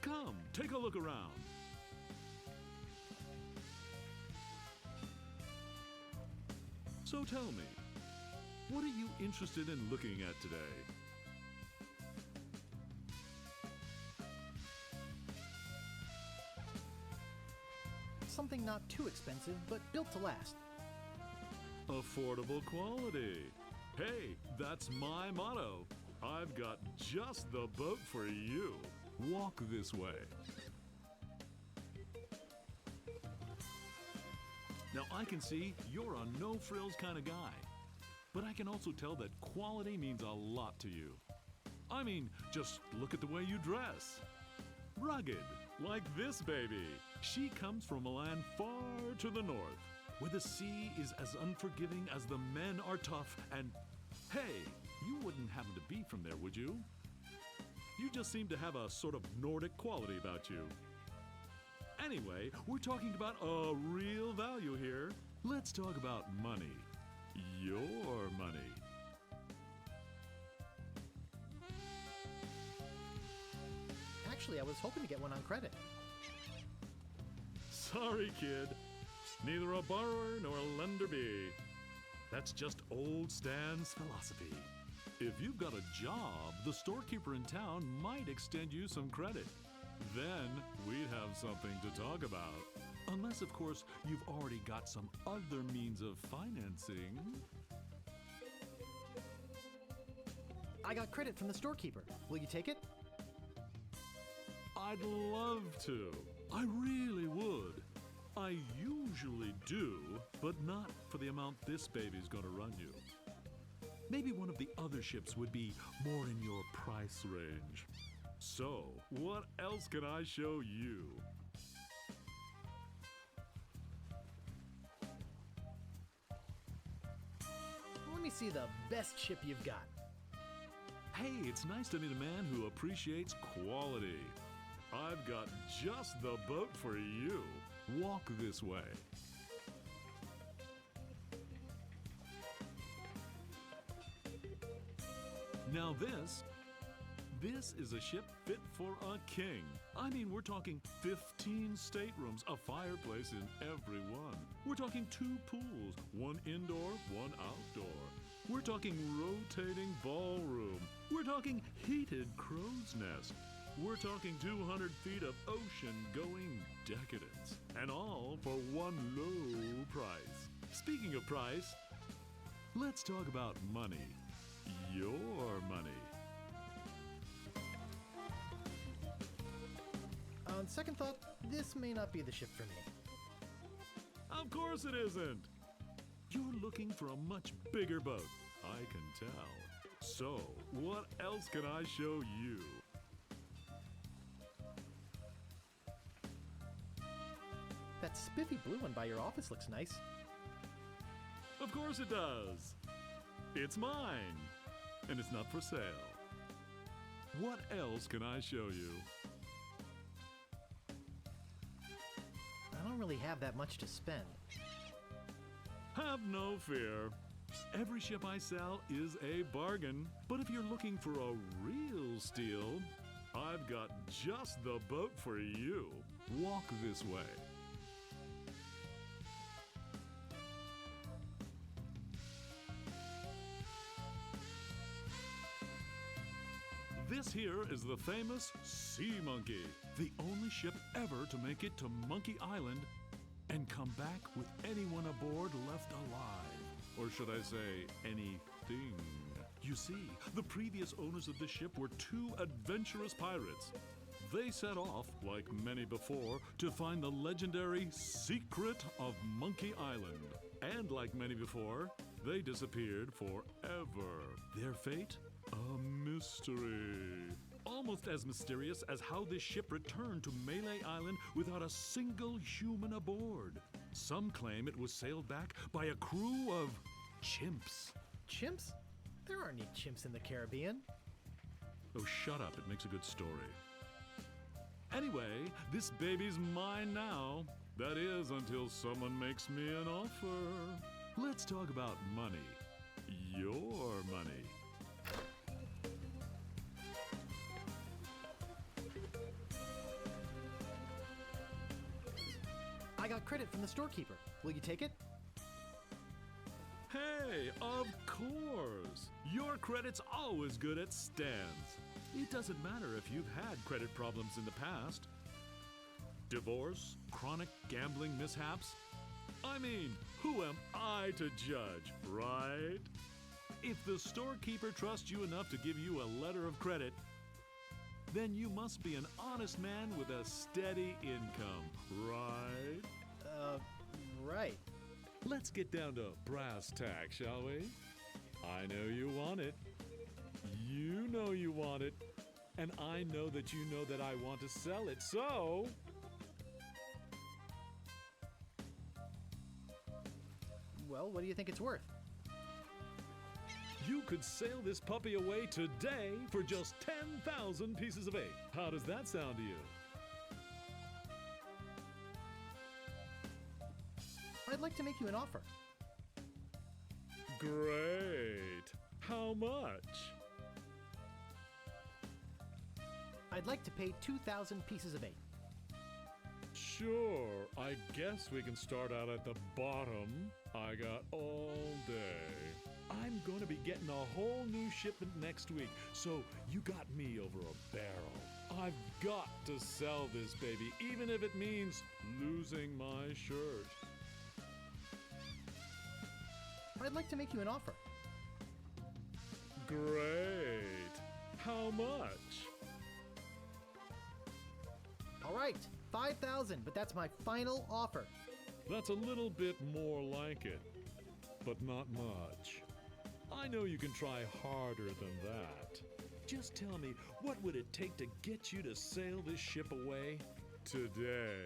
Come, take a look around. So tell me, what are you interested in looking at today? Something not too expensive, but built to last. Affordable quality. Hey, that's my motto. I've got just the boat for you. Walk this way. Now I can see you're a no-frills kind of guy, but I can also tell that quality means a lot to you. I mean, just look at the way you dress. Rugged, like this baby. She comes from a land far to the north, where the sea is as unforgiving as the men are tough, and hey, you wouldn't happen to be from there, would you? You just seem to have a sort of Nordic quality about you. Anyway, we're talking about a real value here. Let's talk about money. Your money. Actually, I was hoping to get one on credit. Sorry, kid. Neither a borrower nor a lender be. That's just old Stan's philosophy. If you've got a job, the storekeeper in town might extend you some credit. Then we'd have something to talk about. Unless, of course, you've already got some other means of financing. I got credit from the storekeeper. Will you take it? I'd love to. I really would. I usually do, but not for the amount this baby's gonna run you. Maybe one of the other ships would be more in your price range. So, what else can I show you? Let me see the best ship you've got. Hey, it's nice to meet a man who appreciates quality. I've got just the boat for you. Walk this way. Now this is a ship fit for a king. I mean, we're talking 15 staterooms, a fireplace in every one. We're talking 2 pools, one indoor, one outdoor. We're talking rotating ballroom. We're talking heated crow's nest. We're talking 200 feet of ocean-going decadence. And all for one low price. Speaking of price, let's talk about money. Your money. On second thought, this may not be the ship for me. Of course it isn't. You're looking for a much bigger boat, I can tell. So, what else can I show you? That spiffy blue one by your office looks nice. Of course it does. It's mine, and it's not for sale. What else can I show you? I don't really have that much to spend. Have no fear. Every ship I sell is a bargain. But if you're looking for a real steal, I've got just the boat for you. Walk this way. This here is the famous Sea Monkey, the only ship ever to make it to Monkey Island and come back with anyone aboard left alive. Or should I say, anything. You see, the previous owners of the ship were 2 adventurous pirates. They set off, like many before, to find the legendary secret of Monkey Island. And like many before, they disappeared forever. Their fate? A mystery. Almost as mysterious as how this ship returned to Melee Island without a single human aboard. Some claim it was sailed back by a crew of chimps. Chimps? There aren't any chimps in the Caribbean. Oh, shut up. It makes a good story. Anyway, this baby's mine now. That is, until someone makes me an offer. Let's talk about money. Your money. I got credit from the storekeeper. Will you take it? Hey, of course! Your credit's always good at Stan's. It doesn't matter if you've had credit problems in the past. Divorce, chronic gambling mishaps. I mean, who am I to judge, right? If the storekeeper trusts you enough to give you a letter of credit, then you must be an honest man with a steady income, right? Right. Let's get down to brass tacks, shall we? I know you want it. You know you want it. And I know that you know that I want to sell it, so... Well, what do you think it's worth? You could sail this puppy away today for just 10,000 pieces of 8. How does that sound to you? to make you an offer. Great. How much? I'd like to pay 2,000 pieces of 8. Sure, I guess we can start out at the bottom. I got all day. I'm going to be getting a whole new shipment next week, so you got me over a barrel. I've got to sell this baby, even if it means losing my shirt. I'd like to make you an offer. Great. How much? All right, 5,000, but that's my final offer. That's a little bit more like it, but not much. I know you can try harder than that. Just tell me, what would it take to get you to sail this ship away today?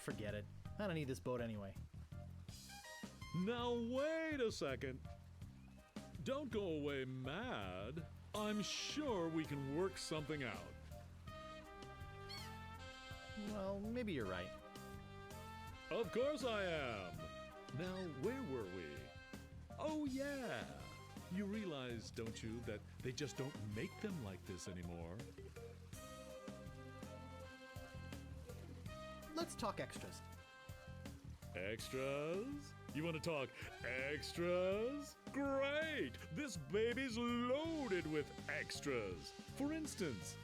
Forget it. I don't need this boat anyway. Now wait a second. Don't go away mad. I'm sure we can work something out. Well, maybe you're right. Of course I am. Now, where were we? Oh, yeah. You realize, don't you, that they just don't make them like this anymore? Let's talk extras. Extras? You want to talk extras? Great! This baby's loaded with extras. For instance,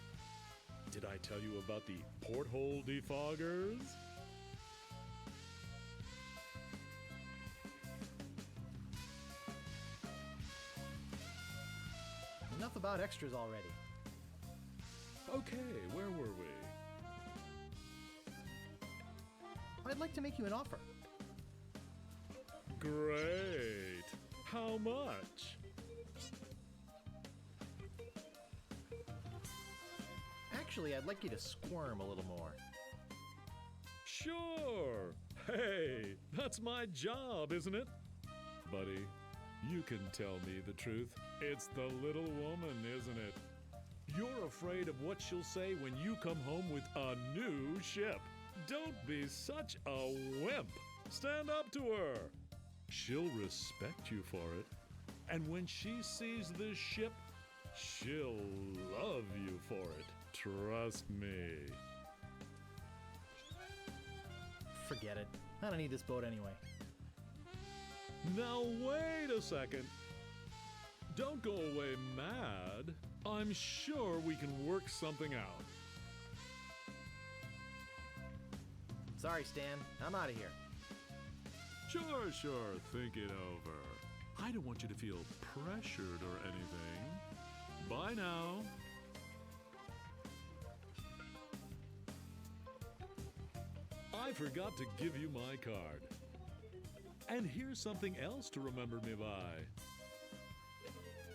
did I tell you about the porthole defoggers? Enough about extras already. Okay, where were we? I'd like to make you an offer. Great. How much? Actually, I'd like you to squirm a little more. Sure. Hey, that's my job, isn't it? Buddy, you can tell me the truth. It's the little woman, isn't it? You're afraid of what she'll say when you come home with a new ship. Don't be such a wimp. Stand up to her. She'll respect you for it. And when she sees this ship, she'll love you for it. Trust me. Forget it. I don't need this boat anyway. Now wait a second. Don't go away mad. I'm sure we can work something out. Sorry, Stan. I'm out of here. Sure. Think it over. I don't want you to feel pressured or anything. Bye now. I forgot to give you my card. And here's something else to remember me by.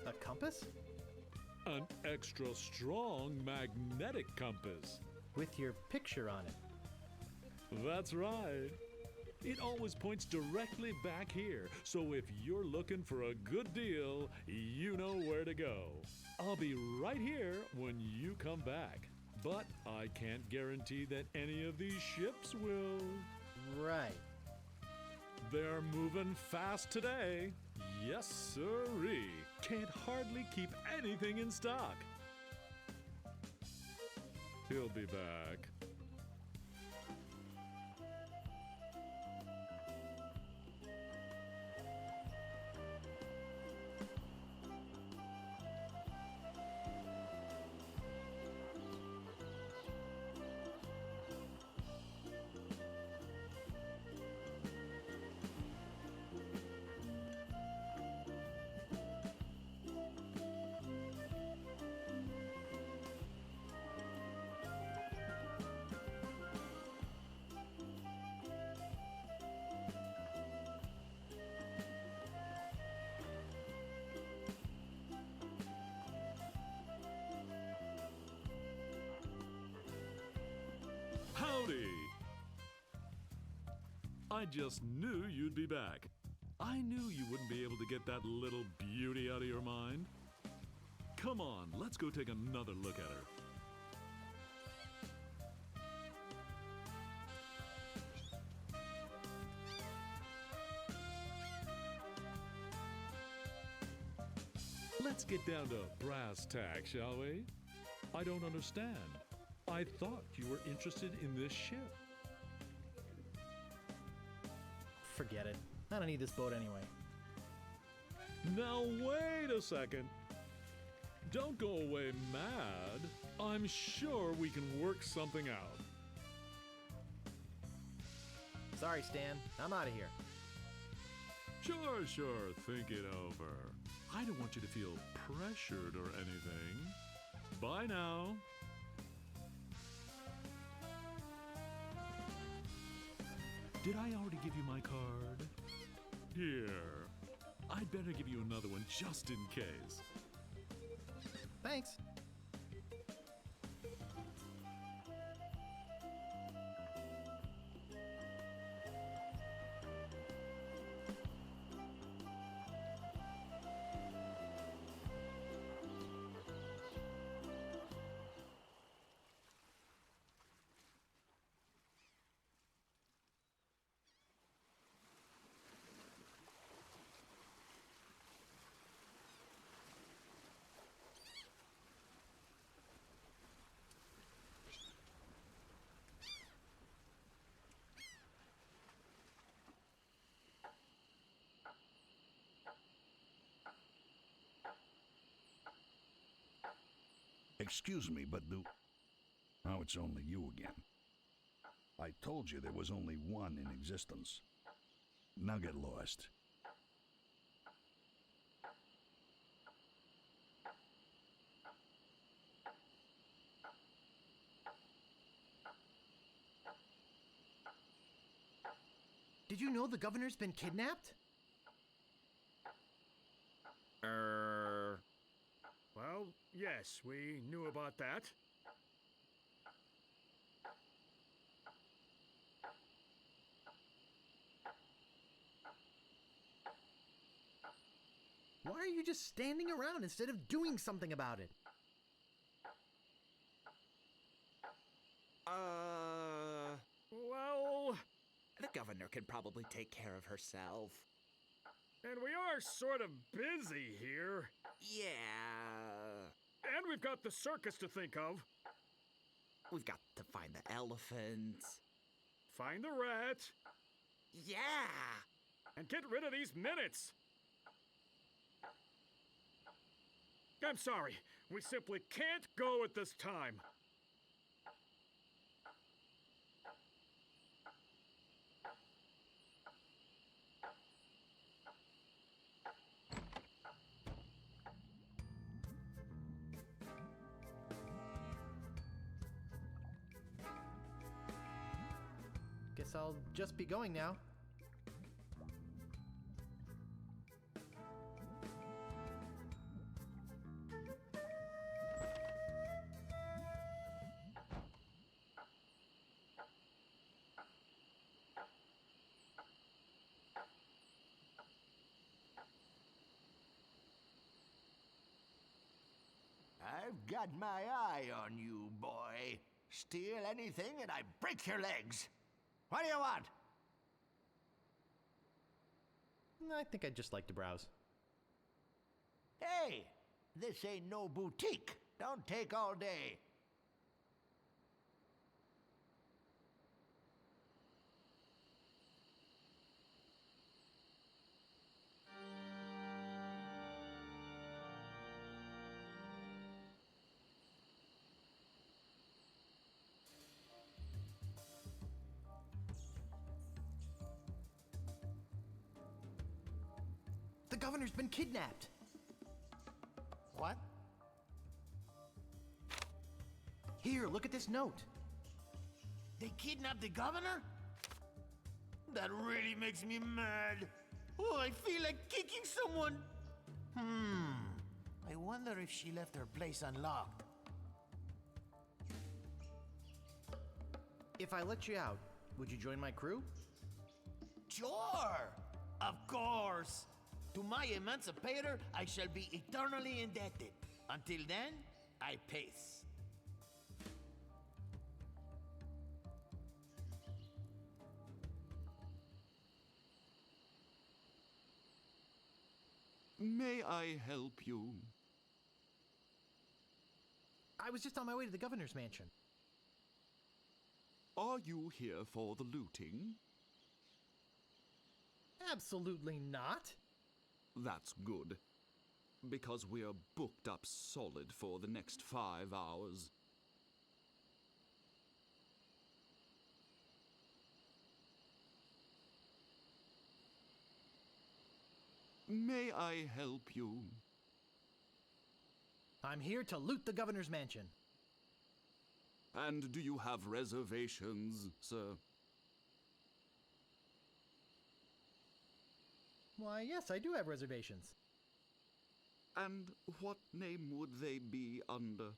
A compass? An extra strong magnetic compass. With your picture on it. That's right. It always points directly back here, so if you're looking for a good deal, you know where to go. I'll be right here when you come back, but I can't guarantee that any of these ships will. Right. They're moving fast today. Yes, sirree. Can't hardly keep anything in stock. He'll be back. Howdy! I just knew you'd be back. I knew you wouldn't be able to get that little beauty out of your mind. Come on, let's go take another look at her. Let's get down to brass tacks, shall we? I don't understand. I thought you were interested in this ship. Forget it. I don't need this boat anyway. Now wait a second. Don't go away mad. I'm sure we can work something out. Sorry, Stan. I'm out of here. Sure. Think it over. I don't want you to feel pressured or anything. Bye now. Did I already give you my card? Here. I'd better give you another one just in case. Thanks. Excuse me, but now it's only you again. I told you there was only one in existence. Now get lost. Did you know the governor's been kidnapped? Well, yes, we knew about that. Why are you just standing around instead of doing something about it? Well, the governor can probably take care of herself. And we are sort of busy here. Yeah. And we've got the circus to think of. We've got to find the elephant. Find the rat. Yeah. And get rid of these minutes. I'm sorry. We simply can't go at this time. Guess I'll just be going now. I've got my eye on you, boy. Steal anything and I break your legs. What do you want? I think I'd just like to browse. Hey, this ain't no boutique. Don't take all day. The governor's been kidnapped. What? Here, look at this note. They kidnapped the governor? That really makes me mad. Oh, I feel like kicking someone. I wonder if she left her place unlocked. If I let you out, would you join my crew? Sure! Of course! To my emancipator, I shall be eternally indebted. Until then, I pace. May I help you? I was just on my way to the governor's mansion. Are you here for the looting? Absolutely not. That's good. Because we're booked up solid for the next 5 hours. May I help you? I'm here to loot the governor's mansion. And do you have reservations, sir? Why, yes, I do have reservations. And what name would they be under?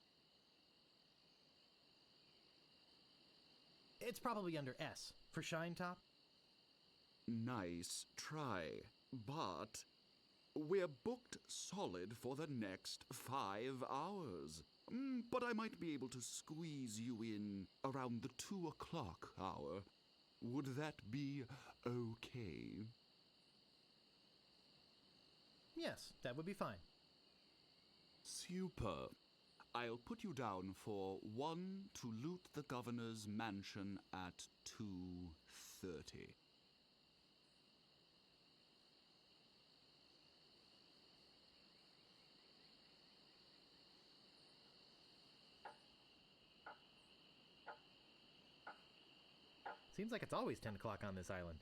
It's probably under S, for Shine Top. Nice try, but we're booked solid for the next 5 hours. But I might be able to squeeze you in around the 2 o'clock hour. Would that be okay? Yes, that would be fine. Super. I'll put you down for 1 to loot the governor's mansion at 2:30. Seems like it's always 10 o'clock on this island.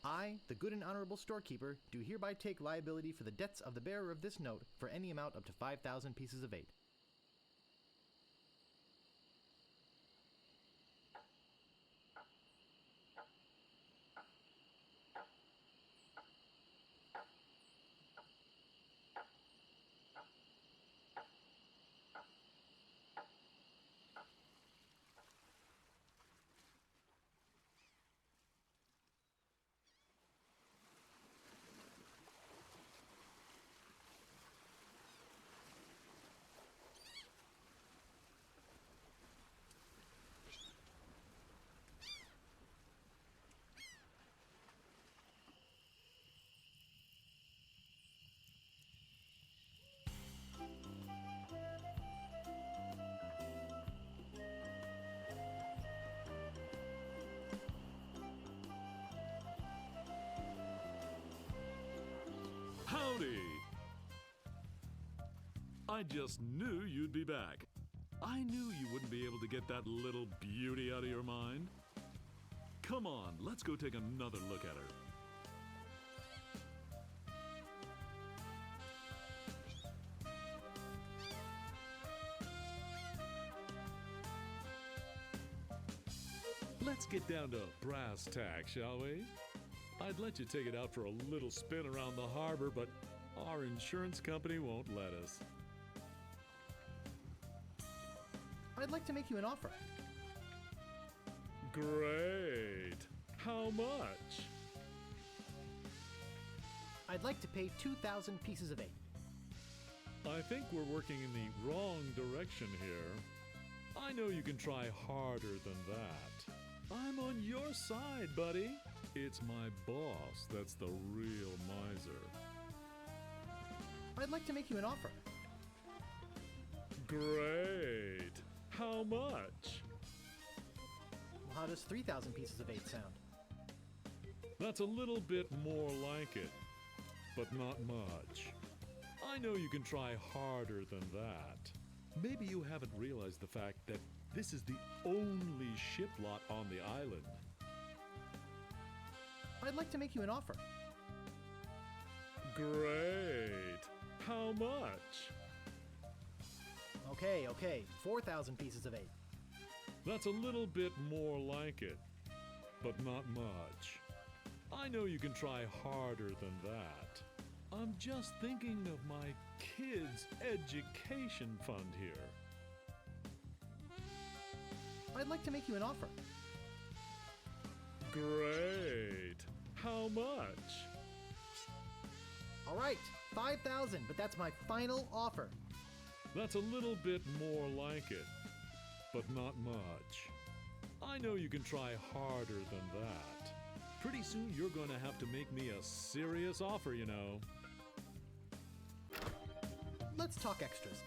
I, the good and honorable storekeeper, do hereby take liability for the debts of the bearer of this note for any amount up to 5,000 pieces of 8. Howdy! I just knew you'd be back. I knew you wouldn't be able to get that little beauty out of your mind. Come on, let's go take another look at her. Let's get down to brass tacks, shall we? I'd let you take it out for a little spin around the harbor, but our insurance company won't let us. I'd like to make you an offer. Great. How much? I'd like to pay 2,000 pieces of 8. I think we're working in the wrong direction here. I know you can try harder than that. I'm on your side, buddy. It's my boss that's the real miser. I'd like to make you an offer. Great. How much? Well, how does 3,000 pieces of 8 sound? That's a little bit more like it, but not much. I know you can try harder than that. Maybe you haven't realized the fact that this is the only ship lot on the island. I'd like to make you an offer. Great. How much? Okay, 4,000 pieces of 8. That's a little bit more like it, but not much. I know you can try harder than that. I'm just thinking of my kids' education fund here. I'd like to make you an offer. Great. How much? All right, 5,000, but that's my final offer. That's a little bit more like it, but not much. I know you can try harder than that. Pretty soon you're going to have to make me a serious offer, you know. Let's talk extras.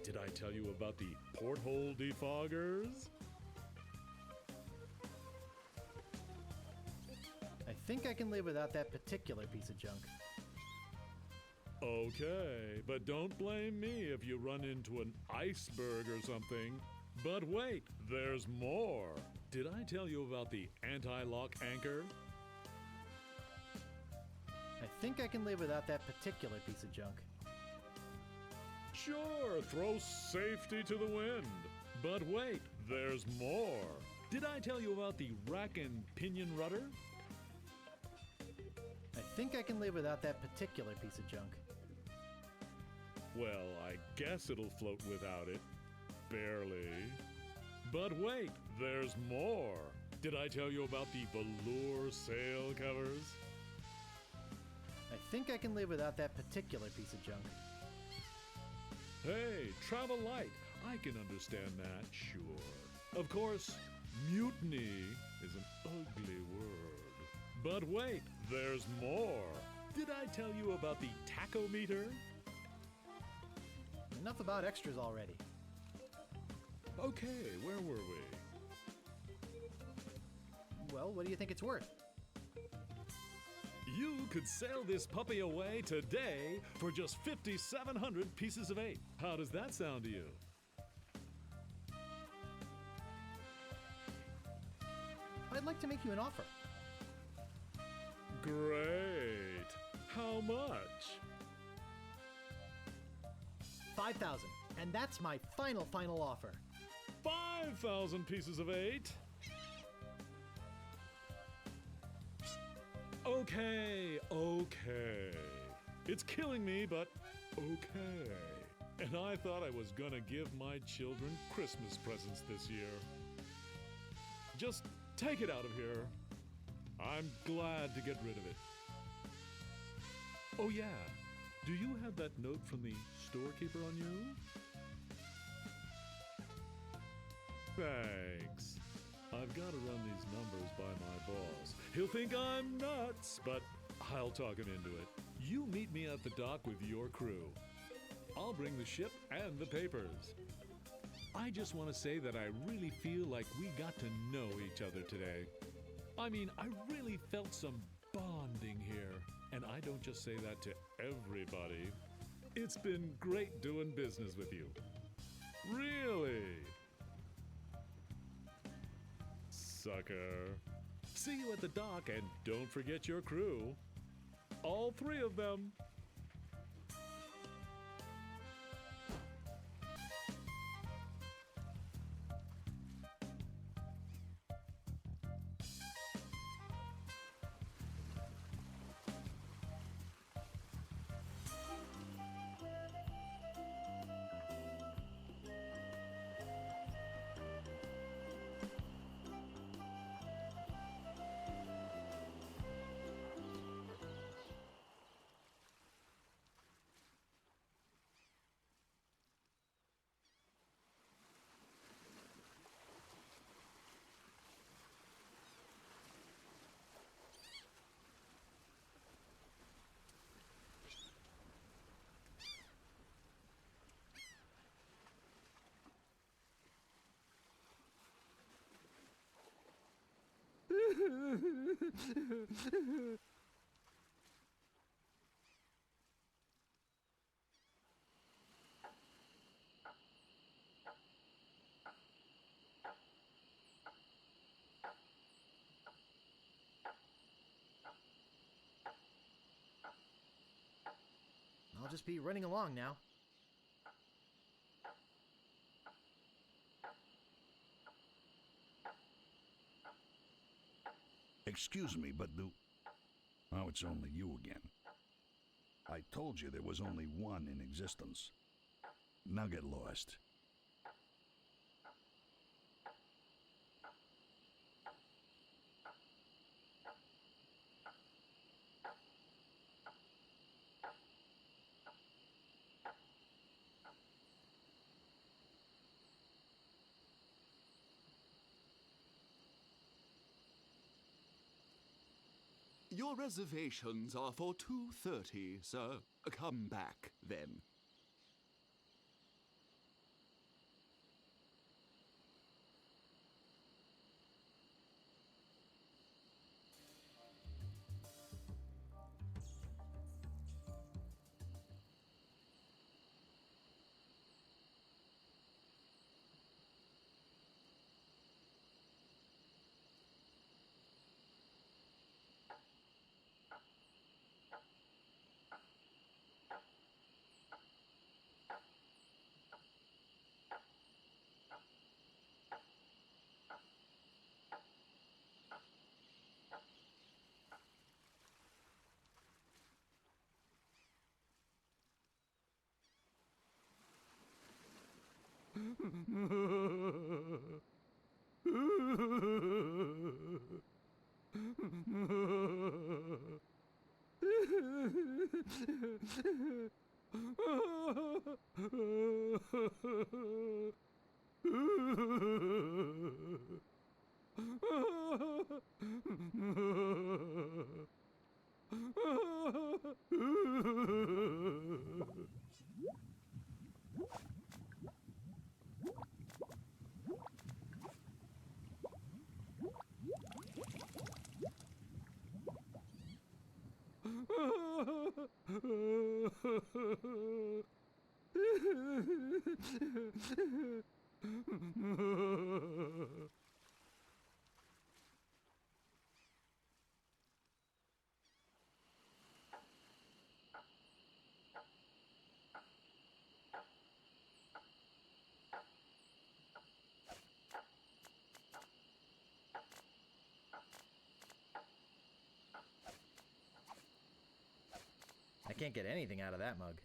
Did I tell you about the porthole defoggers? I think I can live without that particular piece of junk. Okay, but don't blame me if you run into an iceberg or something. But wait, there's more. Did I tell you about the anti-lock anchor? I think I can live without that particular piece of junk. Sure, throw safety to the wind. But wait, there's more. Did I tell you about the rack and pinion rudder? I think I can live without that particular piece of junk. Well, I guess it'll float without it. Barely. But wait, there's more. Did I tell you about the velour sail covers? I think I can live without that particular piece of junk. Hey, travel light. I can understand that, sure. Of course, mutiny is an ugly word. But wait, there's more. Did I tell you about the tachometer? Enough about extras already. Okay, where were we? Well, what do you think it's worth? You could sail this puppy away today for just 5,700 pieces of 8. How does that sound to you? I'd like to make you an offer. Great. How much? 5,000, and that's my final offer. 5,000 pieces of 8. Okay. It's killing me, but okay. And I thought I was gonna give my children Christmas presents this year. Just take it out of here. I'm glad to get rid of it. Oh yeah, do you have that note from the storekeeper on you? Thanks. I've got to run these numbers by my boss. He'll think I'm nuts, but I'll talk him into it. You meet me at the dock with your crew. I'll bring the ship and the papers. I just want to say that I really feel like we got to know each other today. I mean, I really felt some bonding here. And I don't just say that to everybody. It's been great doing business with you. Really? Sucker. See you at the dock, and don't forget your crew. All 3 of them. I'll just be running along now. Excuse me, but oh, it's only you again. I told you there was only one in existence. Now get lost. Your reservations are for 2:30, sir. Come back, then. I can't get anything out of that mug.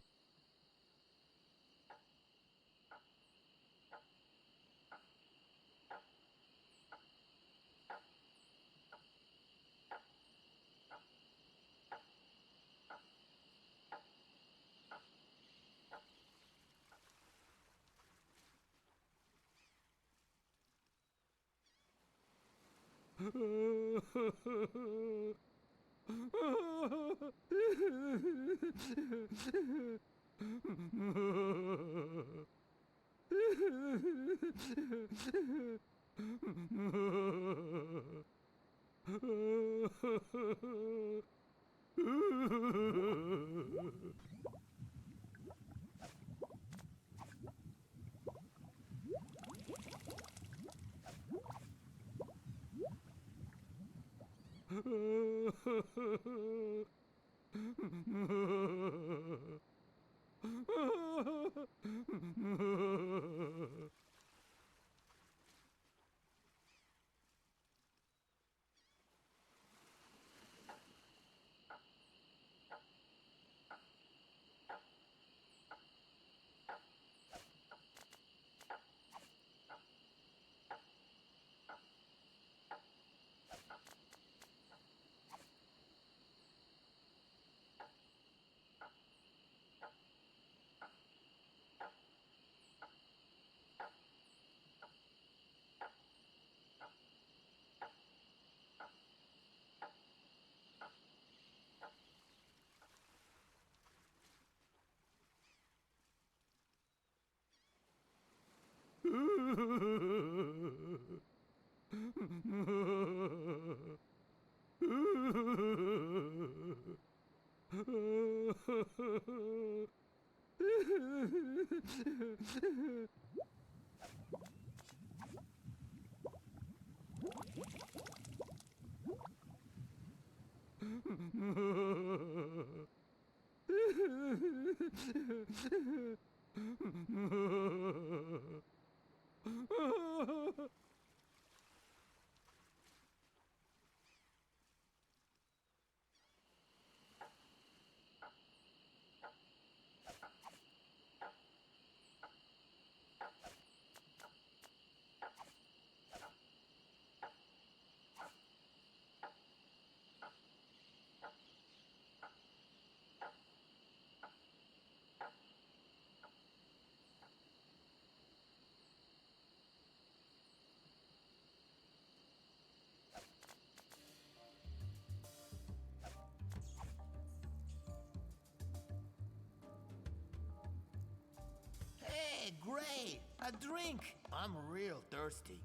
Hey, great! A drink! I'm real thirsty.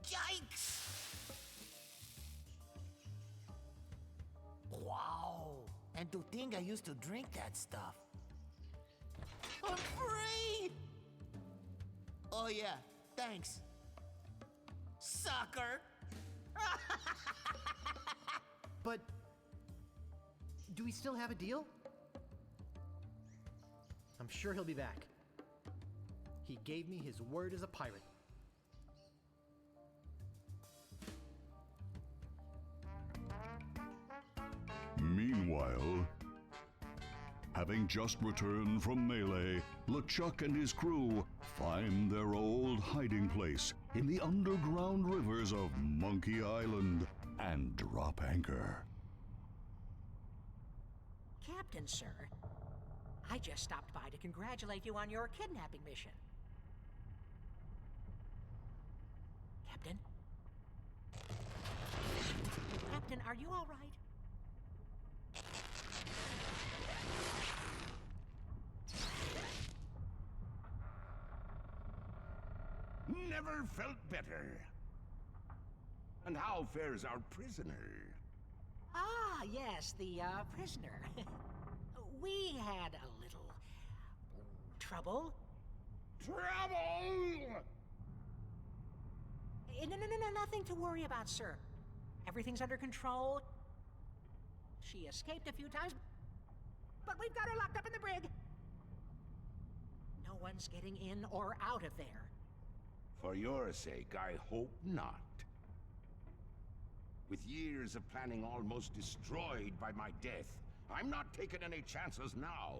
Yikes! Wow! And to think I used to drink that stuff. I'm free! Oh yeah, thanks. Sucker! But do we still have a deal? I'm sure he'll be back. He gave me his word as a pirate. Meanwhile, having just returned from Melee, LeChuck and his crew find their old hiding place in the underground rivers of Monkey Island and drop anchor. Captain, sir, I just stopped by to congratulate you on your kidnapping mission. Captain? Captain, are you all right? Never felt better. And how fares our prisoner? Ah, yes, the prisoner. We had a little trouble. Trouble! No, nothing to worry about, sir. Everything's under control. She escaped a few times, but we've got her locked up in the brig. No one's getting in or out of there. For your sake, I hope not. With years of planning almost destroyed by my death, I'm not taking any chances now.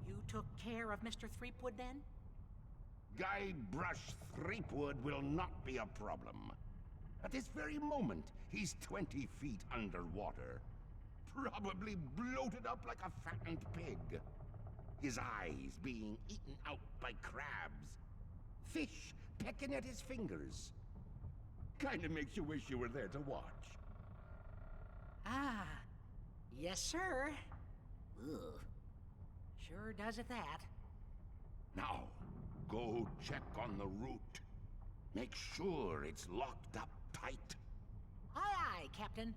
You took care of Mr. Threepwood then? Guybrush Threepwood will not be a problem. At this very moment, he's 20 feet underwater. Probably bloated up like a fattened pig. His eyes being eaten out by crabs. Fish pecking at his fingers. Kinda makes you wish you were there to watch. Ah, yes, sir. Ugh. Sure does at that. Now, go check on the route. Make sure it's locked up tight. Aye, aye, Captain.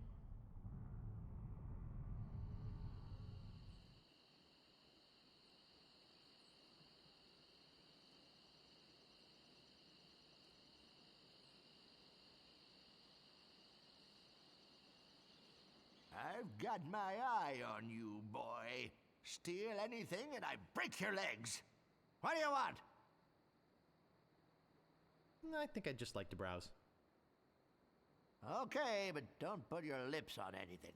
I've got my eye on you, boy. Steal anything and I break your legs. What do you want? I think I'd just like to browse. Okay, but don't put your lips on anything.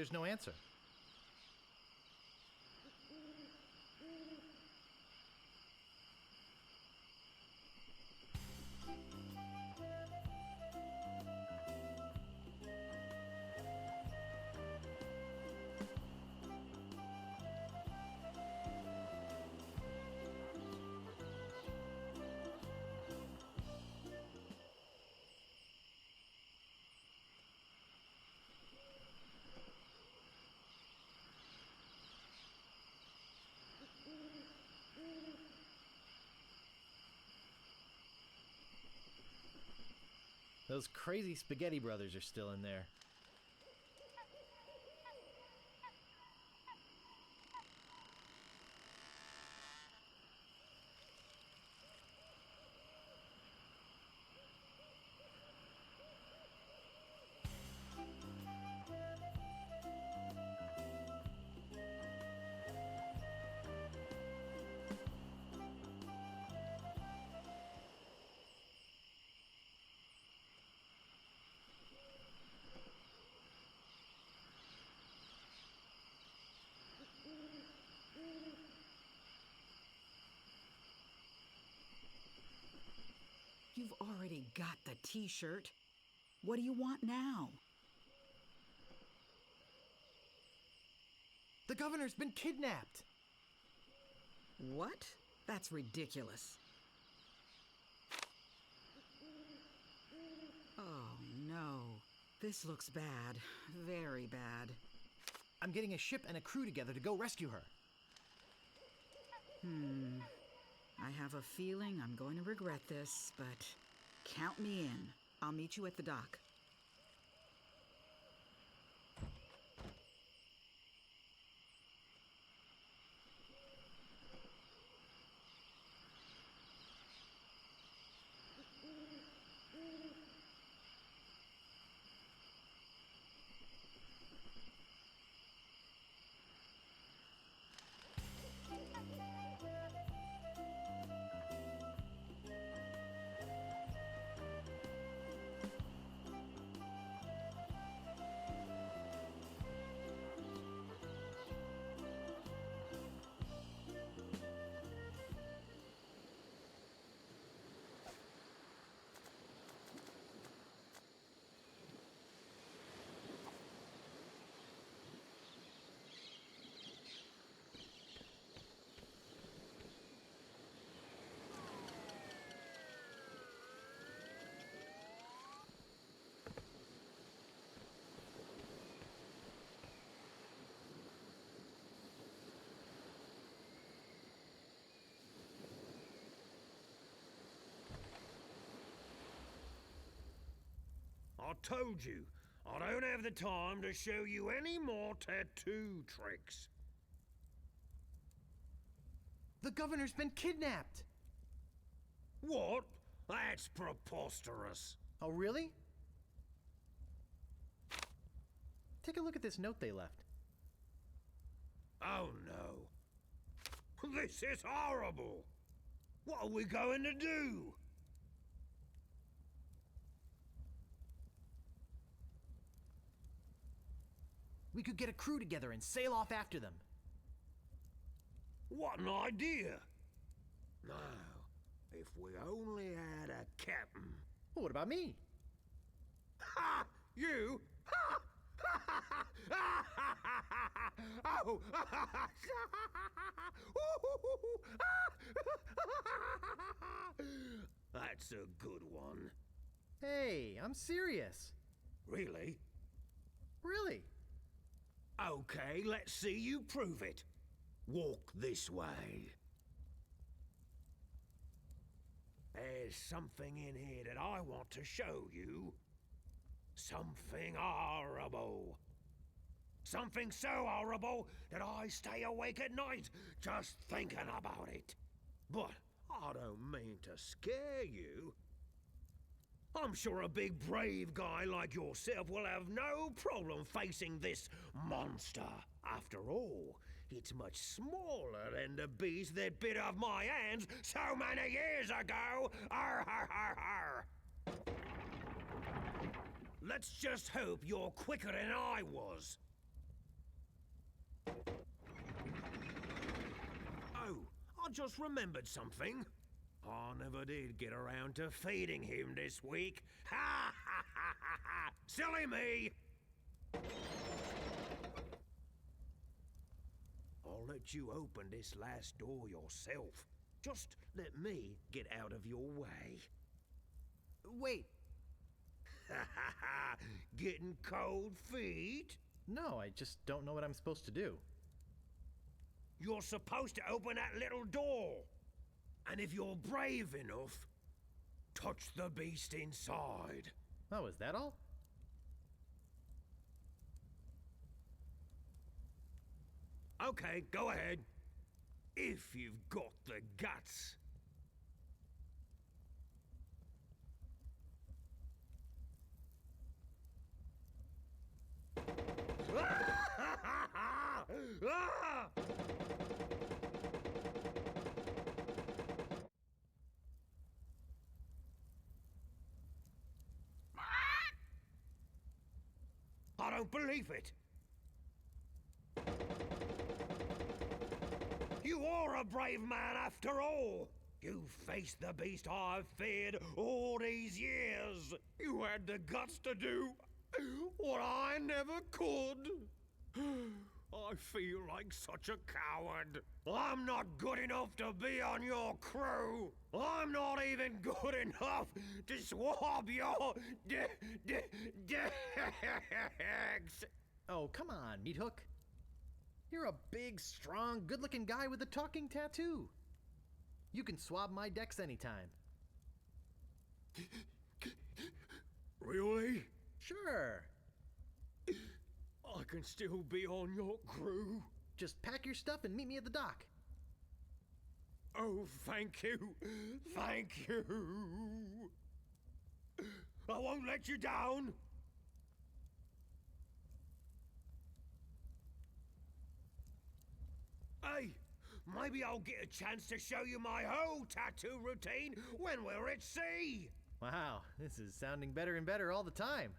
there's no answer. Those crazy spaghetti brothers are still in there. You've already got the t-shirt. What do you want now? The governor's been kidnapped! What? That's ridiculous. Oh, no. This looks bad. Very bad. I'm getting a ship and a crew together to go rescue her. I have a feeling I'm going to regret this, but count me in. I'll meet you at the dock. I told you, I don't have the time to show you any more tattoo tricks. The governor's been kidnapped! What? That's preposterous. Oh, really? Take a look at this note they left. Oh no. This is horrible. What are we going to do? We could get a crew together and sail off after them. What an idea! Now, if we only had a captain. Well, what about me? Ha! You? Ha! Oh! That's a good one. Hey, I'm serious. Really? Really? Okay, let's see you prove it. Walk this way. There's something in here that I want to show you. Something horrible. Something so horrible that I stay awake at night just thinking about it. But I don't mean to scare you. I'm sure a big brave guy like yourself will have no problem facing this monster. After all, it's much smaller than the beast that bit off my hands so many years ago. Arr, har, har, har. Let's just hope you're quicker than I was. just remembered something. I never did get around to feeding him this week. Ha ha ha ha ha! Silly me! I'll let you open this last door yourself. Just let me get out of your way. Wait. Ha ha ha! Getting cold feet? No, I just don't know what I'm supposed to do. You're supposed to open that little door. And if you're brave enough, touch the beast inside. Oh, is that all? Okay, go ahead. If you've got the guts. I don't believe it. You are a brave man after all. You faced the beast I've feared all these years. You had the guts to do what I never could. I feel like such a coward. I'm not good enough to be on your crew. I'm not even good enough to swab your decks. Oh, come on, Meathook. You're a big, strong, good-looking guy with a talking tattoo. You can swab my decks anytime. Really? Sure. I can still be on your crew. Just pack your stuff and meet me at the dock. Oh, thank you. Thank you. I won't let you down. Hey, maybe I'll get a chance to show you my whole tattoo routine when we're at sea. Wow, this is sounding better and better all the time.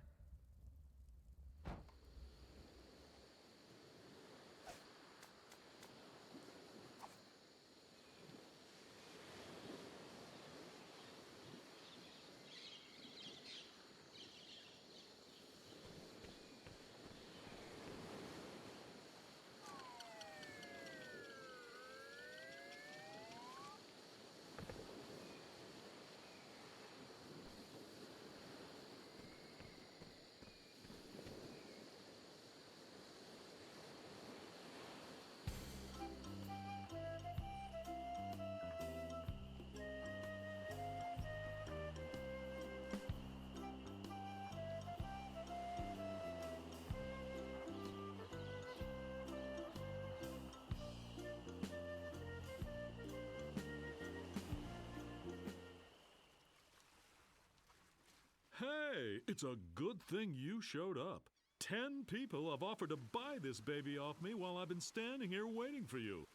Hey, it's a good thing you showed up. 10 people have offered to buy this baby off me while I've been standing here waiting for you.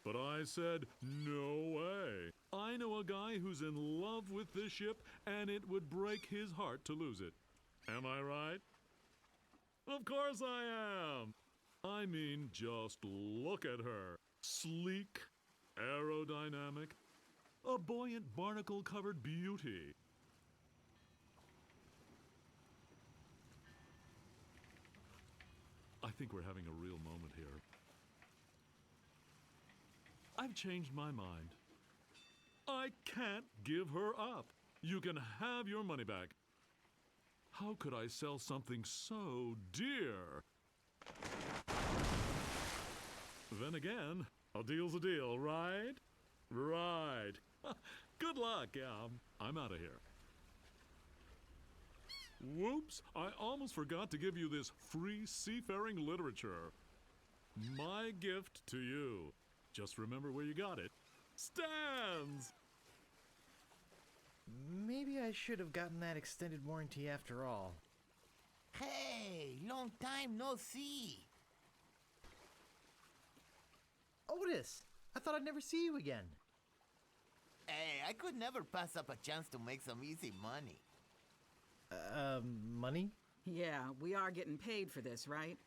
But I said, no way. I know a guy who's in love with this ship, and it would break his heart to lose it. Am I right? Of course I am. I mean, just look at her. Sleek, aerodynamic, a buoyant barnacle-covered beauty. I think we're having a real moment here. I've changed my mind. I can't give her up. You can have your money back. How could I sell something so dear? Then again, a deal's a deal, right? Right. Good luck, yeah. I'm out of here. Whoops, I almost forgot to give you this free seafaring literature. My gift to you. Just remember where you got it. Stands! Maybe I should have gotten that extended warranty after all. Hey, long time no see. Otis, I thought I'd never see you again. Hey, I could never pass up a chance to make some easy money. Money? Yeah, we are getting paid for this, right?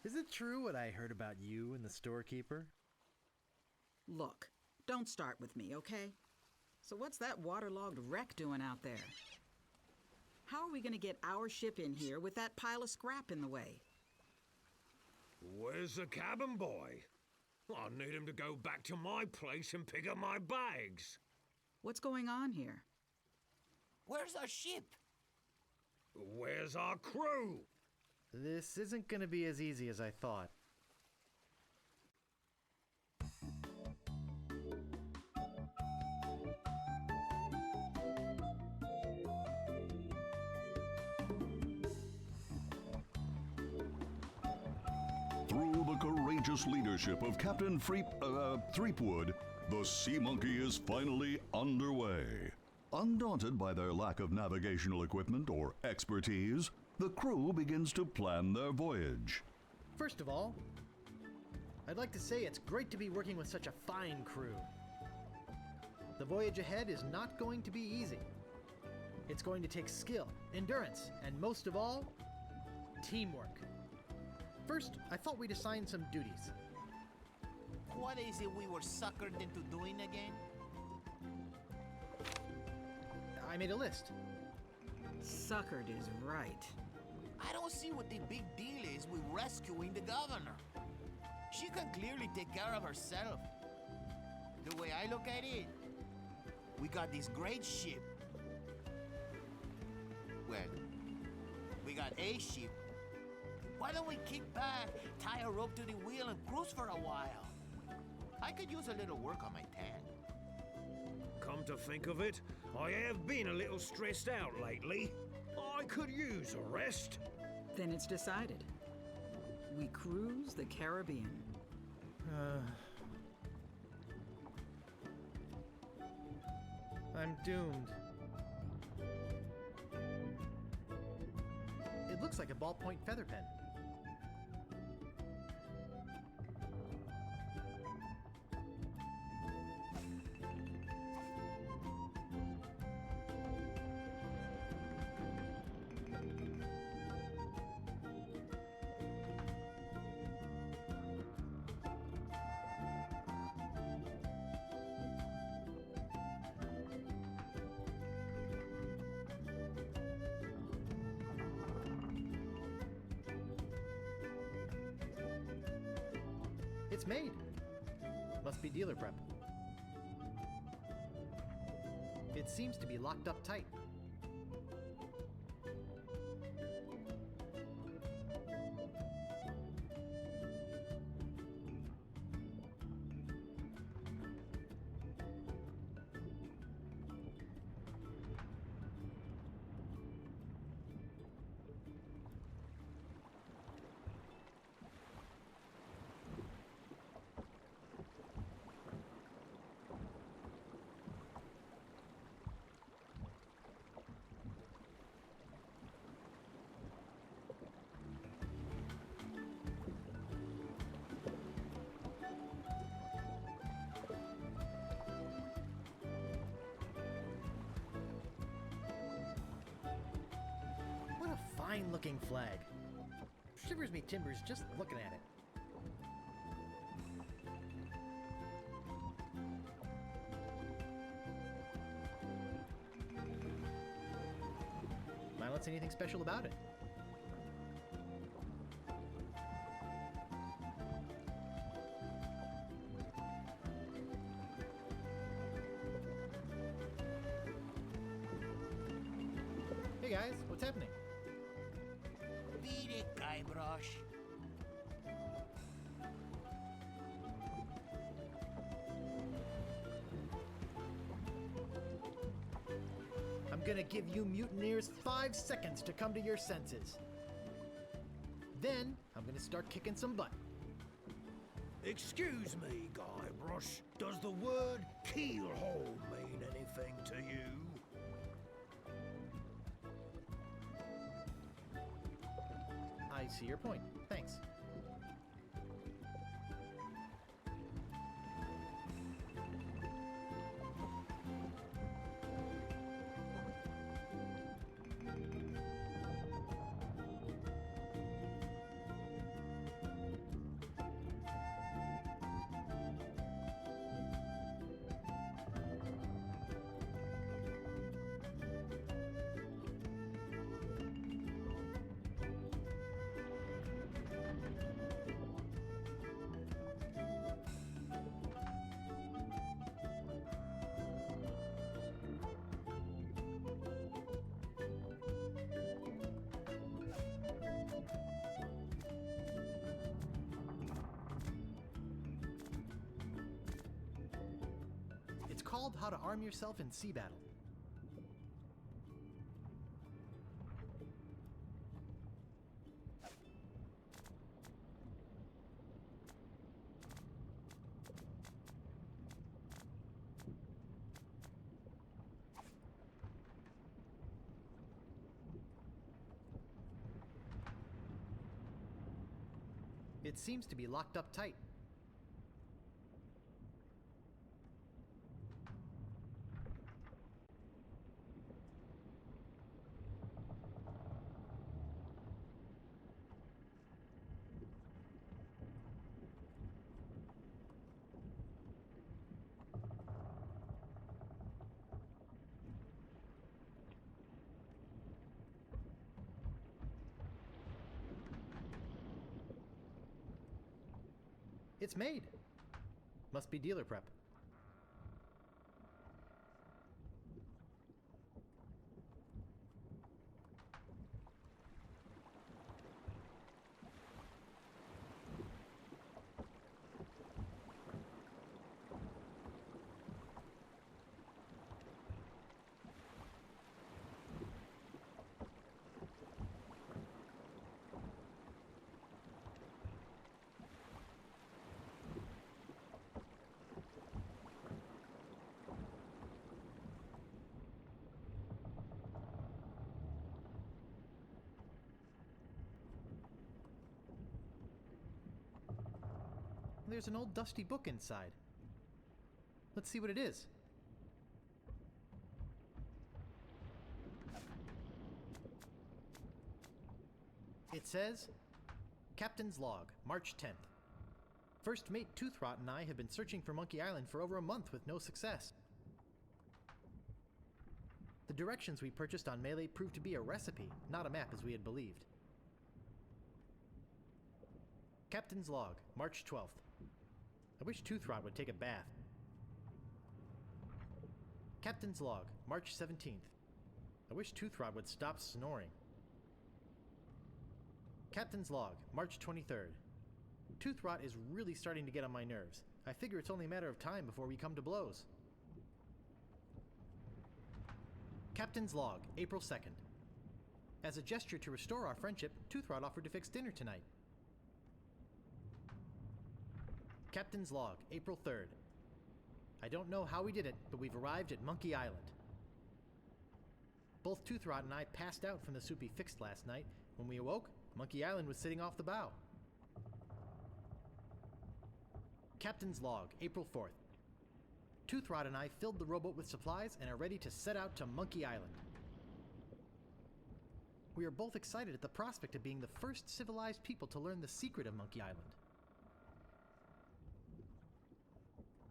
Is it true what I heard about you and the storekeeper? Look, don't start with me, okay? So what's that waterlogged wreck doing out there? How are we gonna get our ship in here with that pile of scrap in the way? Where's the cabin boy? I need him to go back to my place and pick up my bags. What's going on here? Where's our ship? Where's our crew? This isn't gonna be as easy as I thought. Through the courageous leadership of Captain Threepwood, the Sea Monkey is finally underway. Undaunted by their lack of navigational equipment or expertise, the crew begins to plan their voyage. First of all, I'd like to say it's great to be working with such a fine crew. The voyage ahead is not going to be easy. It's going to take skill, endurance, and most of all, teamwork. First, I thought we'd assign some duties. What is it we were suckered into doing again? I made a list. Suckered is right. I don't see what the big deal is with rescuing the governor. She can clearly take care of herself. The way I look at it, we got this great ship. Well, we got a ship. Why don't we kick back, tie a rope to the wheel, and cruise for a while? I could use a little work on my tan. Come to think of it, I have been a little stressed out lately. I could use a rest. Then it's decided. We cruise the Caribbean. I'm doomed. It looks like a ballpoint feather pen. It's made. Must be dealer prep. It seems to be locked up tight. Fine-looking flag. Shivers me timbers just looking at it. I don't see anything special about it. Hey guys, what's happening? Beat it, Guybrush. I'm gonna give you mutineers 5 seconds to come to your senses. Then, I'm gonna start kicking some butt. Excuse me, Guybrush. Does the word keelhole mean anything to you? I see your point. Thanks. called How to Arm Yourself in Sea Battle. It seems to be locked up tight. It's made. Must be dealer prep. There's an old dusty book inside. Let's see what it is. It says, Captain's Log, March 10th. First Mate Toothrot and I have been searching for Monkey Island for over a month with no success. The directions we purchased on Melee proved to be a recipe, not a map as we had believed. Captain's Log, March 12th. I wish Toothrot would take a bath. Captain's Log, March 17th. I wish Toothrot would stop snoring. Captain's Log, March 23rd. Toothrot is really starting to get on my nerves. I figure it's only a matter of time before we come to blows. Captain's Log, April 2nd. As a gesture to restore our friendship, Toothrot offered to fix dinner tonight. Captain's Log, April 3rd. I don't know how we did it, but we've arrived at Monkey Island. Both Toothrot and I passed out from the soup he fixed last night. When we awoke, Monkey Island was sitting off the bow. Captain's Log, April 4th. Toothrot and I filled the rowboat with supplies and are ready to set out to Monkey Island. We are both excited at the prospect of being the first civilized people to learn the secret of Monkey Island.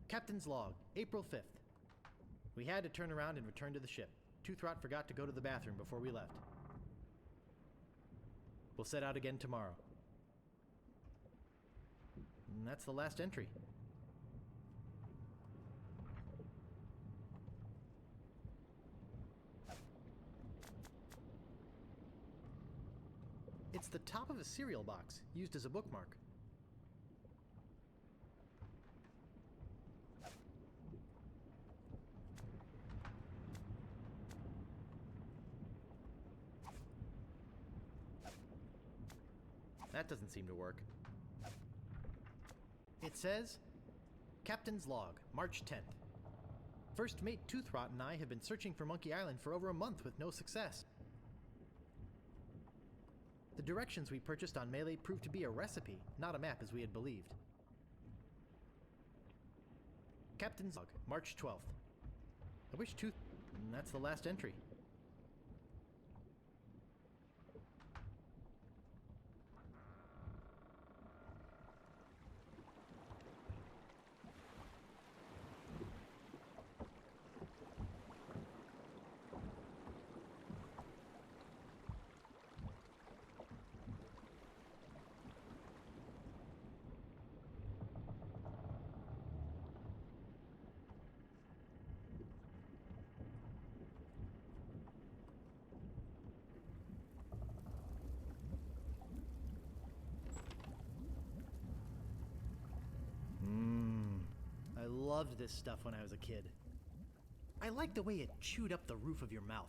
Captain's Log, April 5th. We had to turn around and return to the ship. Toothrot forgot to go to the bathroom before we left. We'll set out again tomorrow. And that's the last entry. It's the top of a cereal box, used as a bookmark. That doesn't seem to work. It says, Captain's Log, March 10th. First Mate Toothrot and I have been searching for Monkey Island for over a month with no success. The directions we purchased on Melee proved to be a recipe, not a map as we had believed. Captain's Log, March 12th. I wish and that's the last entry. I loved this stuff when I was a kid. I like the way it chewed up the roof of your mouth.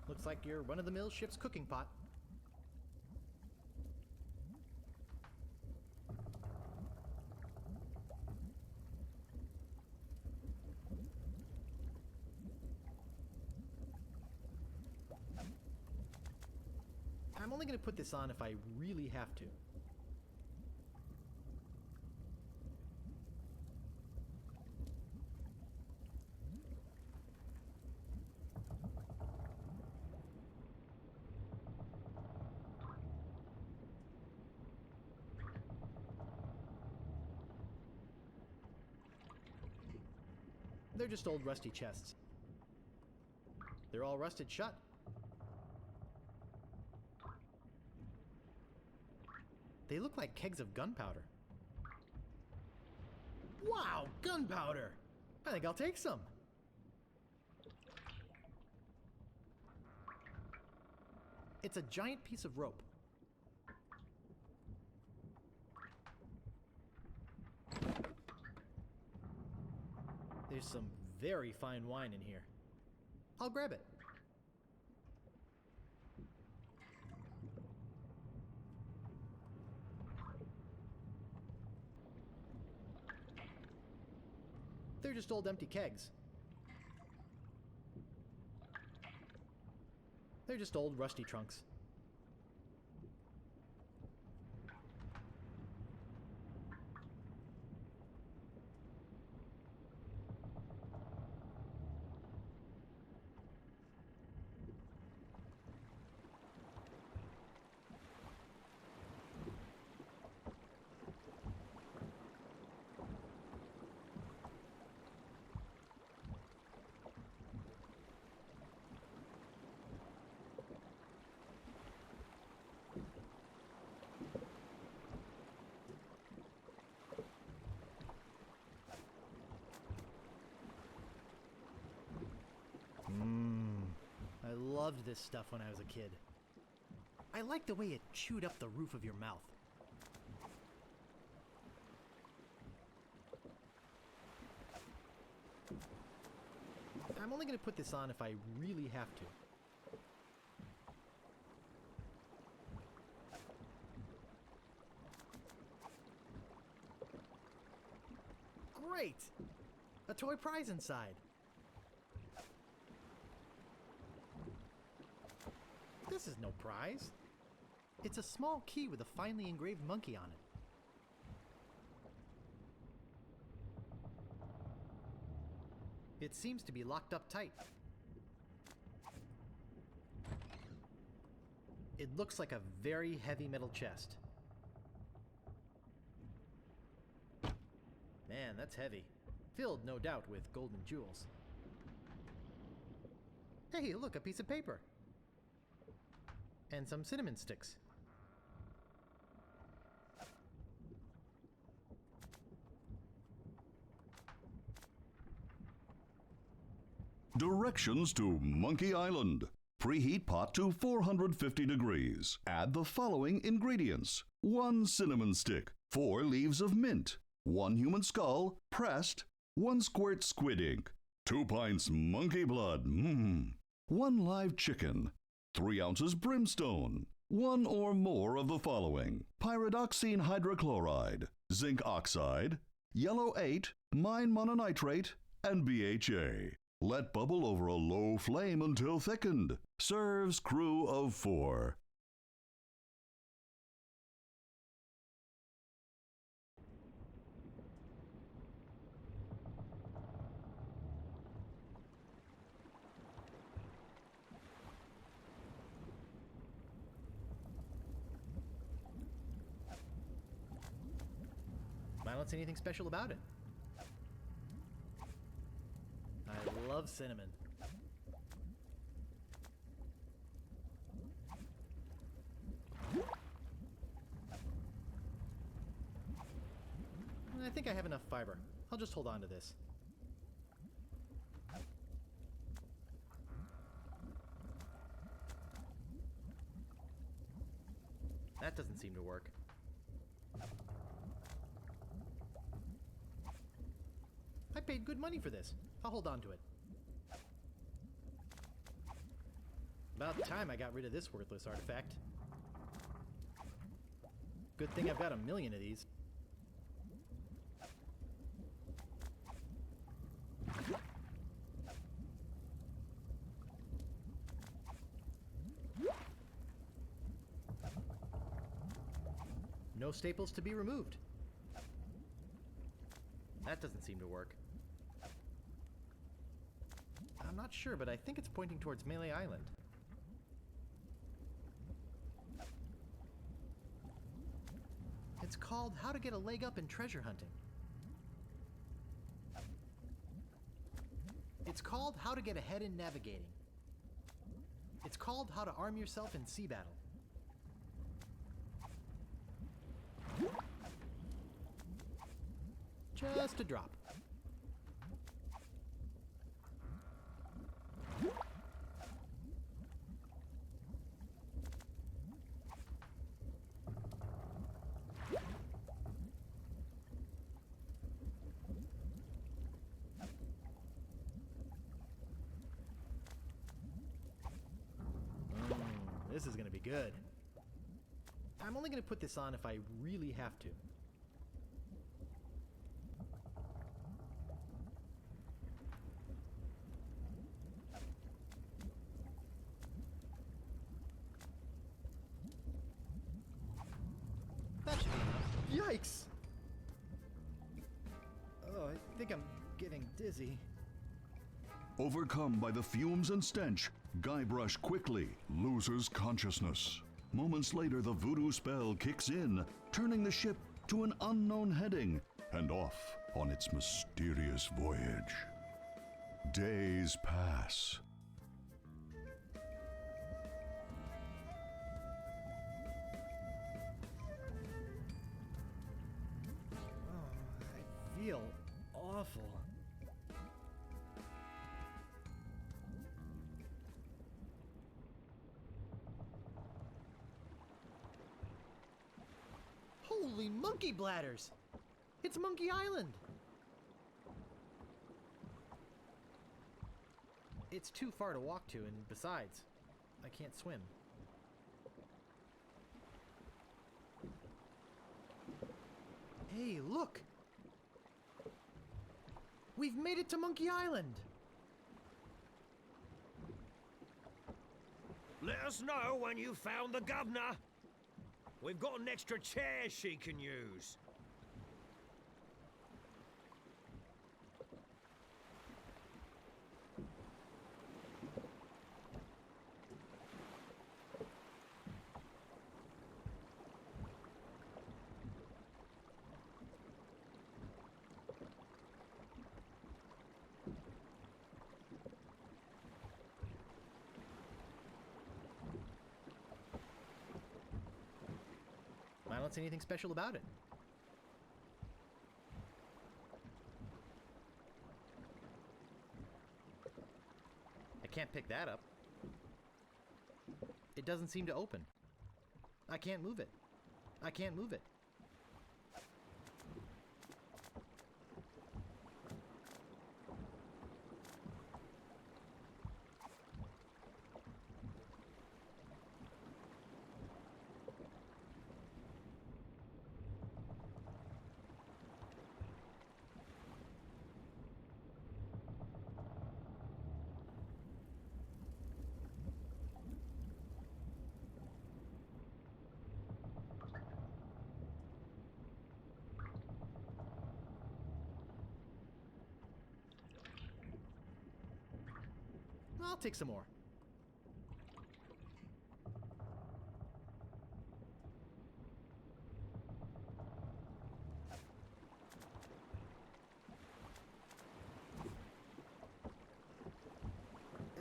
Looks like your run-of-the-mill ship's cooking pot. I'm only going to put this on if I really have to. They're just old rusty chests. They're all rusted shut. They look like kegs of gunpowder. Wow, gunpowder! I think I'll take some. It's a giant piece of rope. There's some very fine wine in here. I'll grab it. They're just old empty kegs. They're just old rusty trunks. I loved this stuff when I was a kid. I like the way it chewed up the roof of your mouth. I'm only going to put this on if I really have to. Great! A toy prize inside. This is no prize. It's a small key with a finely engraved monkey on it. It seems to be locked up tight. It looks like a very heavy metal chest. Man, that's heavy. Filled, no doubt, with golden jewels. Hey, look, a piece of paper. And some cinnamon sticks. Directions to Monkey Island. Preheat pot to 450 degrees. Add the following ingredients. 1 cinnamon stick, 4 leaves of mint, 1 human skull, pressed, 1 squirt squid ink, 2 pints monkey blood, 1 live chicken, 3 ounces brimstone, 1 or more of the following: pyridoxine hydrochloride, zinc oxide, yellow 8, mine mononitrate, and BHA. Let bubble over a low flame until thickened. Serves crew of 4. I don't see anything special about it. I love cinnamon. I think I have enough fiber. I'll just hold on to this. That doesn't seem to work. I paid good money for this. I'll hold on to it. About time I got rid of this worthless artifact. Good thing I've got 1,000,000 of these. No staples to be removed. That doesn't seem to work. I'm not sure, but I think it's pointing towards Melee Island. It's called How to Get a Leg Up in Treasure Hunting. It's called How to Get Ahead in Navigating. It's called How to Arm Yourself in Sea Battle. Just a drop. This is gonna be good. I'm only gonna put this on if I really have to. That should be enough. Yikes! Oh, I think I'm getting dizzy. Overcome by the fumes and stench, Guybrush quickly loses consciousness. Moments later, the voodoo spell kicks in, turning the ship to an unknown heading and off on its mysterious voyage. Days pass. I feel awful. Holy monkey bladders! It's Monkey Island! It's too far to walk to, and besides, I can't swim. Hey, look! We've made it to Monkey Island! Let us know when you found the governor. We've got an extra chair she can use. I don't see anything special about it. I can't pick that up. It doesn't seem to open. I can't move it. I can't move it. I'll take some more.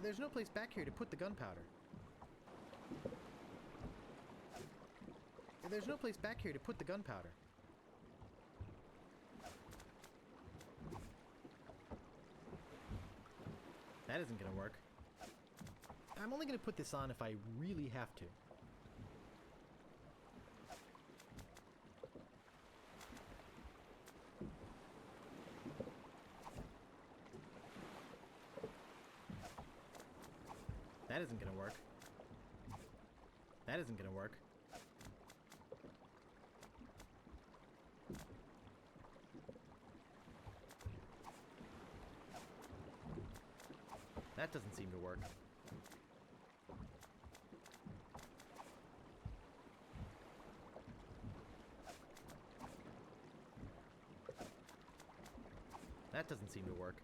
There's no place back here to put the gunpowder. There's no place back here to put the gunpowder. That isn't gonna work. I'm only gonna put this on if I really have to. That isn't gonna work. That isn't gonna work. That doesn't seem to work. That doesn't seem to work.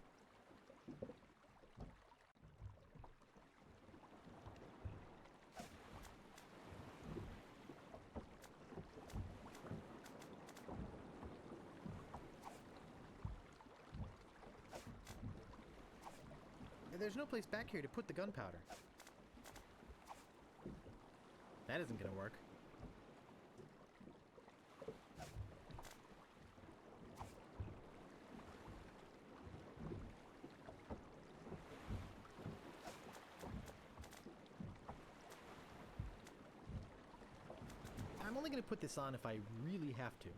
There's no place back here to put the gunpowder. That isn't gonna work. I'm only gonna put this on if I really have to.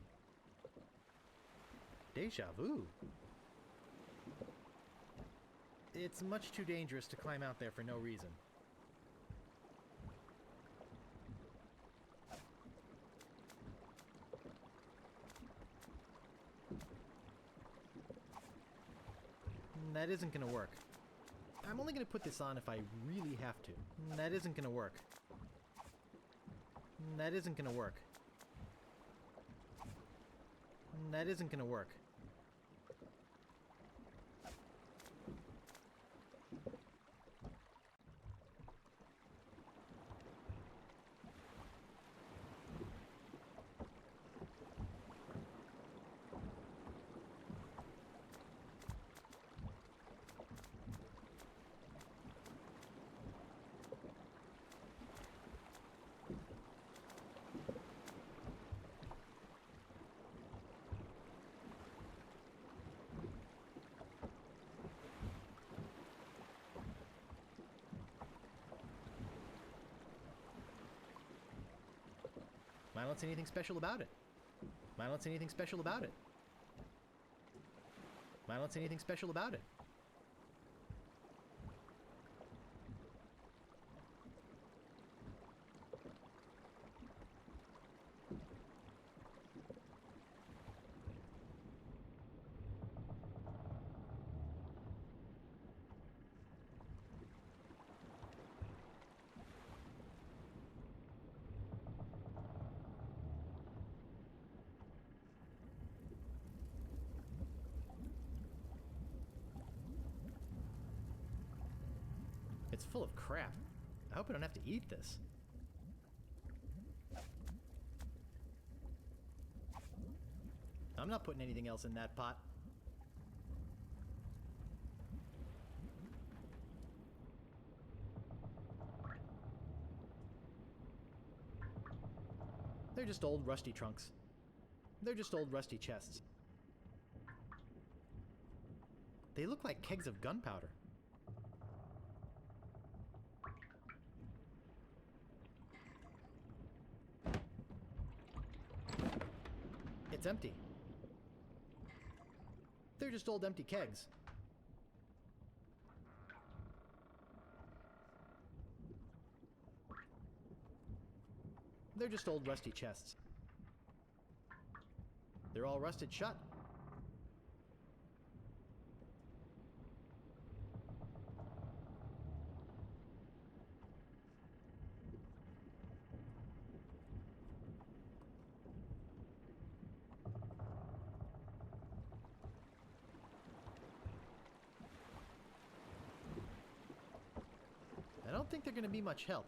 Deja vu. It's much too dangerous to climb out there for no reason. That isn't gonna work. I'm only gonna put this on if I really have to. That isn't gonna work. That isn't gonna work. That isn't gonna work. I don't see anything special about it. I don't see anything special about it. I don't see anything special about it. It's full of crap. I hope I don't have to eat this. I'm not putting anything else in that pot. They're just old rusty trunks. They're just old rusty chests. They look like kegs of gunpowder. It's empty. They're just old empty kegs. They're just old rusty chests. They're all rusted shut. I don't think they're going to be much help.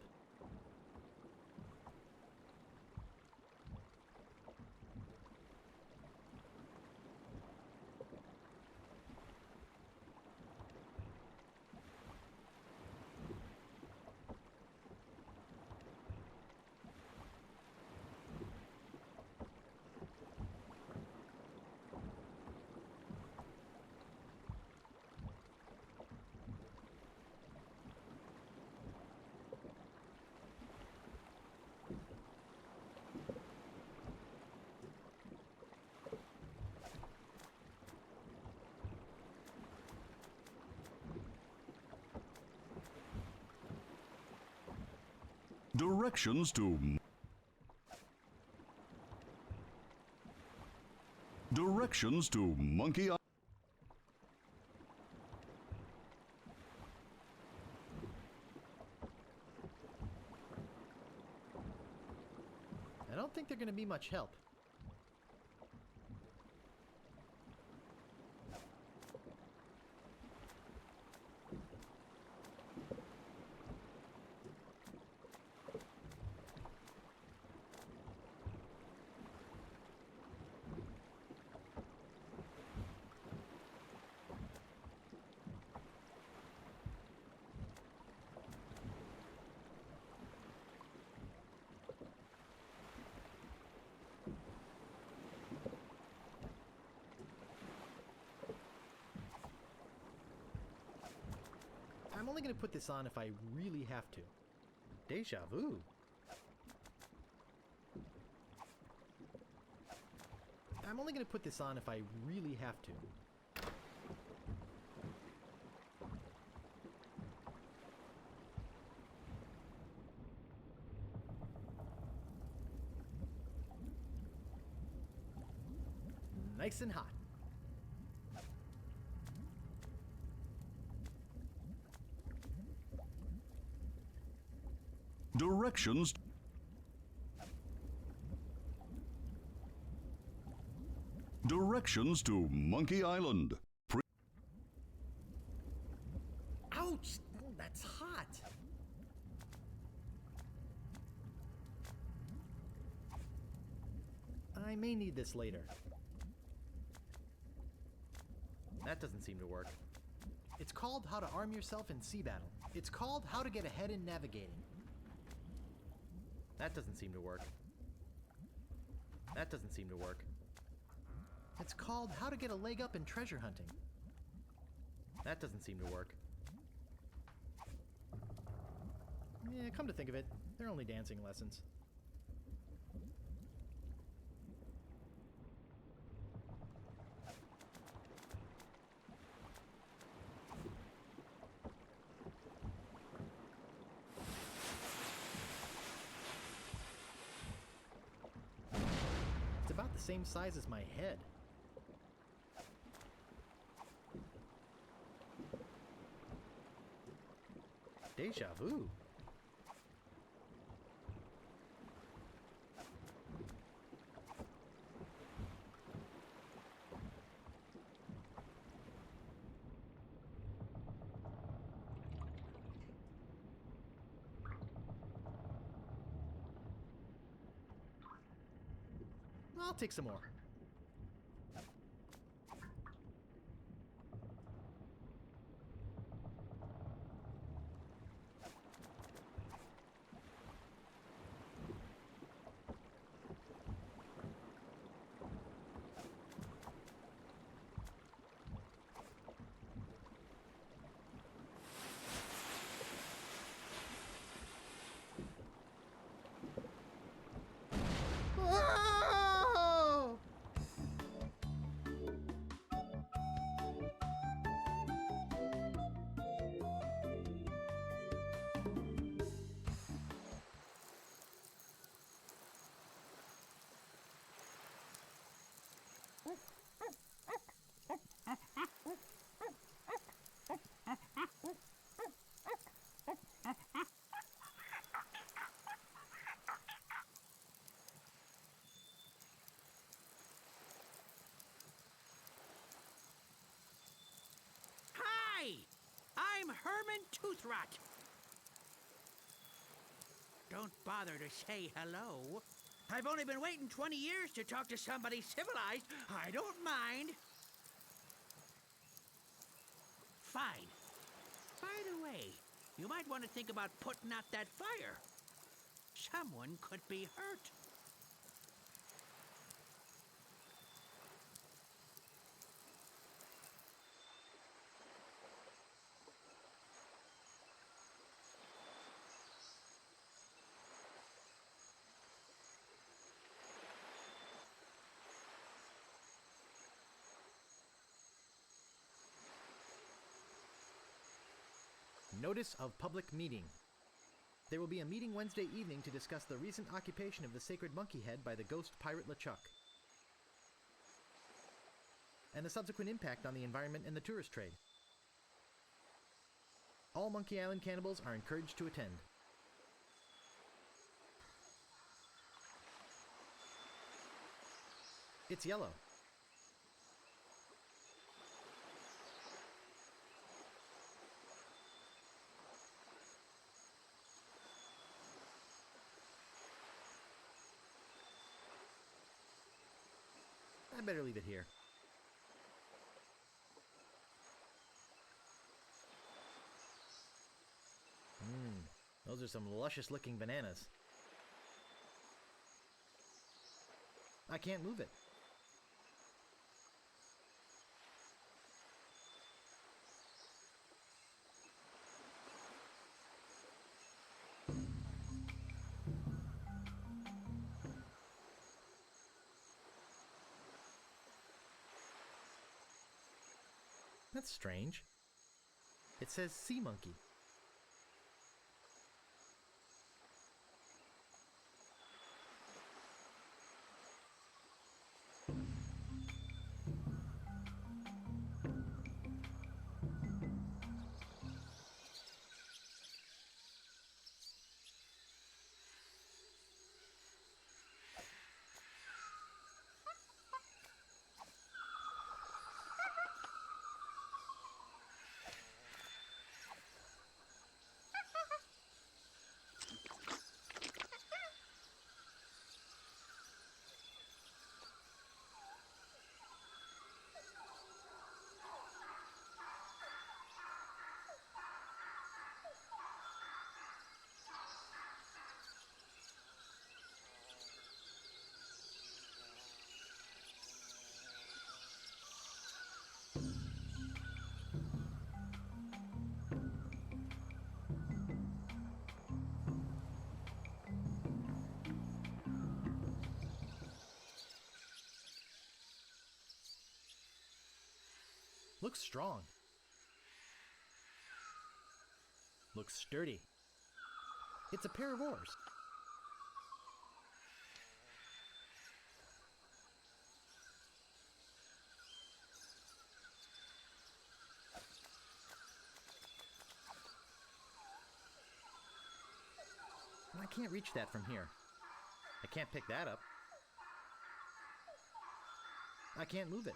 Directions to... Directions to Monkey Island. I don't think they're going to be much help. I'm only going to put this on if I really have to. Deja vu. I'm only going to put this on if I really have to. Nice and hot. Directions. Directions to Monkey Island. Ouch! Oh, that's hot. I may need this later. That doesn't seem to work. It's called How to Arm Yourself in Sea Battle. It's called How to Get Ahead in Navigating. That doesn't seem to work. That doesn't seem to work. It's called How to Get a Leg Up in Treasure Hunting. That doesn't seem to work. Yeah, come to think of it, they're only dancing lessons. It's about the same size as my head. Deja vu. I'll take some more. Hi! I'm Herman Toothrot. Don't bother to say hello. I've only been waiting 20 years to talk to somebody civilized. I don't mind. Fine. By the way, you might want to think about putting out that fire. Someone could be hurt. Notice of public meeting. There will be a meeting Wednesday evening to discuss the recent occupation of the sacred monkey head by the ghost pirate LeChuck, and the subsequent impact on the environment and the tourist trade. All Monkey Island cannibals are encouraged to attend. It's yellow. I better leave it here. Those are some luscious looking bananas. I can't move it. That's strange. It says sea monkey. Looks strong. Looks sturdy. It's a pair of oars. I can't reach that from here. I can't pick that up. I can't move it.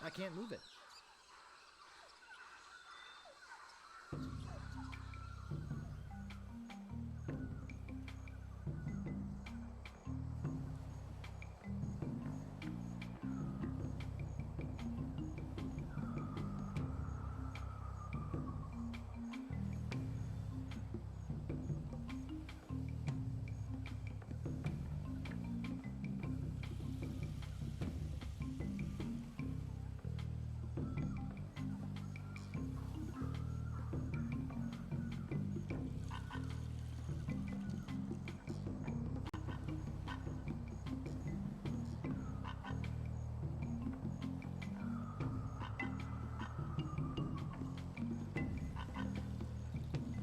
I can't move it.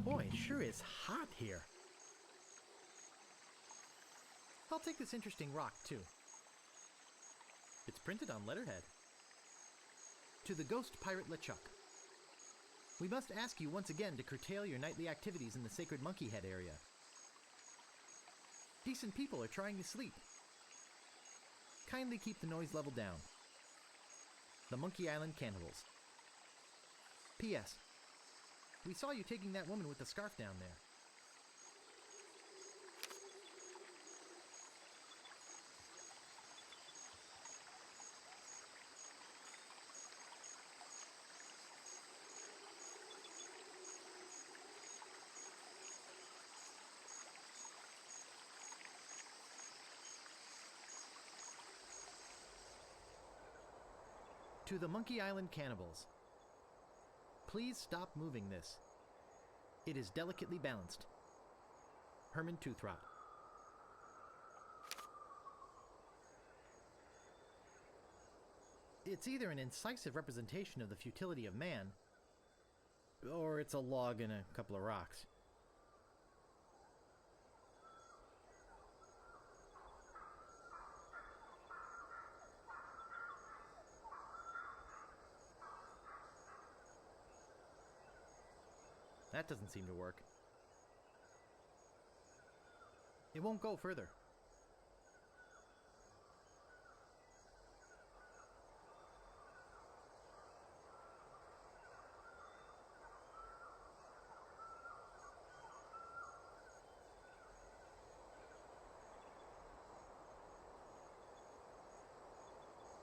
Boy, it sure is hot here. I'll take this interesting rock, too. It's printed on letterhead. To the ghost pirate LeChuck. We must ask you once again to curtail your nightly activities in the Sacred Monkey Head area. Decent people are trying to sleep. Kindly keep the noise level down. The Monkey Island Cannibals. P.S. We saw you taking that woman with the scarf down there. To the Monkey Island Cannibals. Please stop moving this. It is delicately balanced. Herman Toothrot. It's either an incisive representation of the futility of man, or it's a log and a couple of rocks. That doesn't seem to work. It won't go further.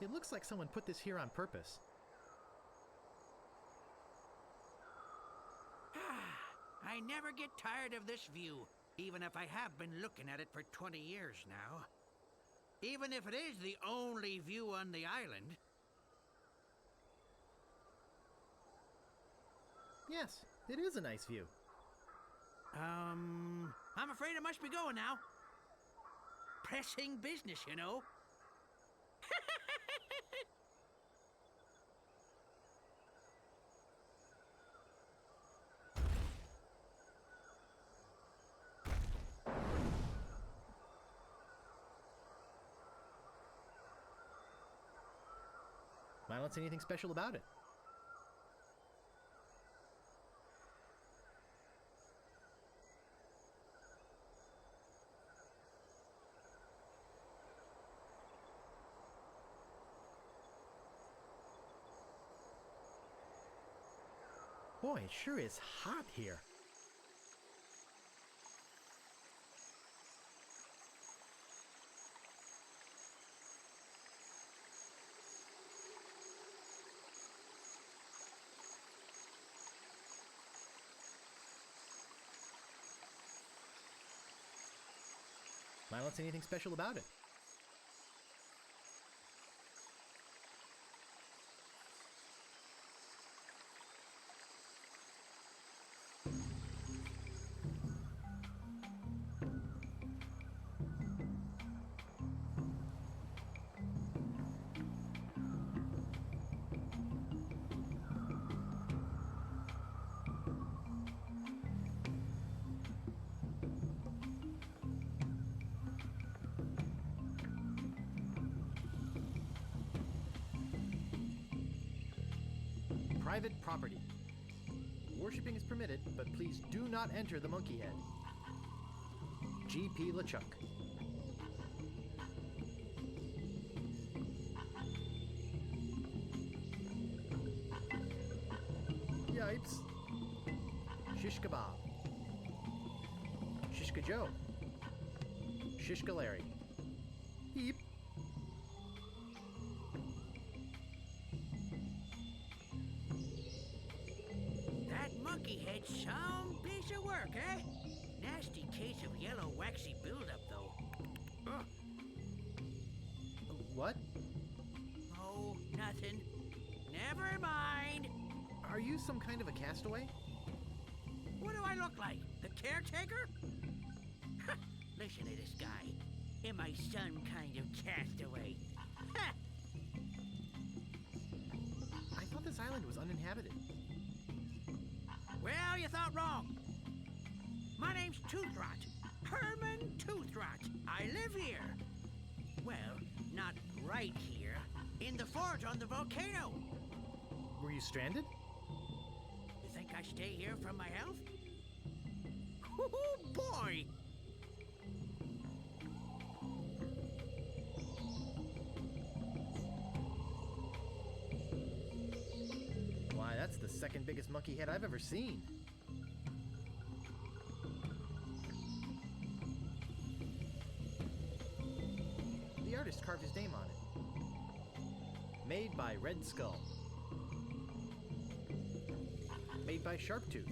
It looks like someone put this here on purpose. I never get tired of this view, even if I have been looking at it for 20 years now. Even if it is the only view on the island. Yes, it is a nice view. I'm afraid I must be going now. Pressing business, you know. I don't see anything special about it. Boy, it sure is hot here. I don't see anything special about it. Private property. Worshipping is permitted, but please do not enter the Monkey Head. G.P. LeChuck. Yipes. Shish Kebab. Shishka Joe. Shishka Larry. Heep. Monkey head, some piece of work, eh? Nasty case of yellow waxy buildup, though. Ugh. What? Oh, nothing. Never mind. Are you some kind of a castaway? What do I look like? The caretaker? Listen to this guy. Am I some kind of castaway? I thought this island was uninhabited. Well, you thought wrong. My name's Toothrot. Herman Toothrot. I live here. Well, not right here. In the forge on the volcano. Were you stranded? You think I stay here for my health? Oh, boy! Why, that's the second biggest monkey head I've ever seen. The artist carved his name on it. Made by Red Skull. Made by Sharptooth.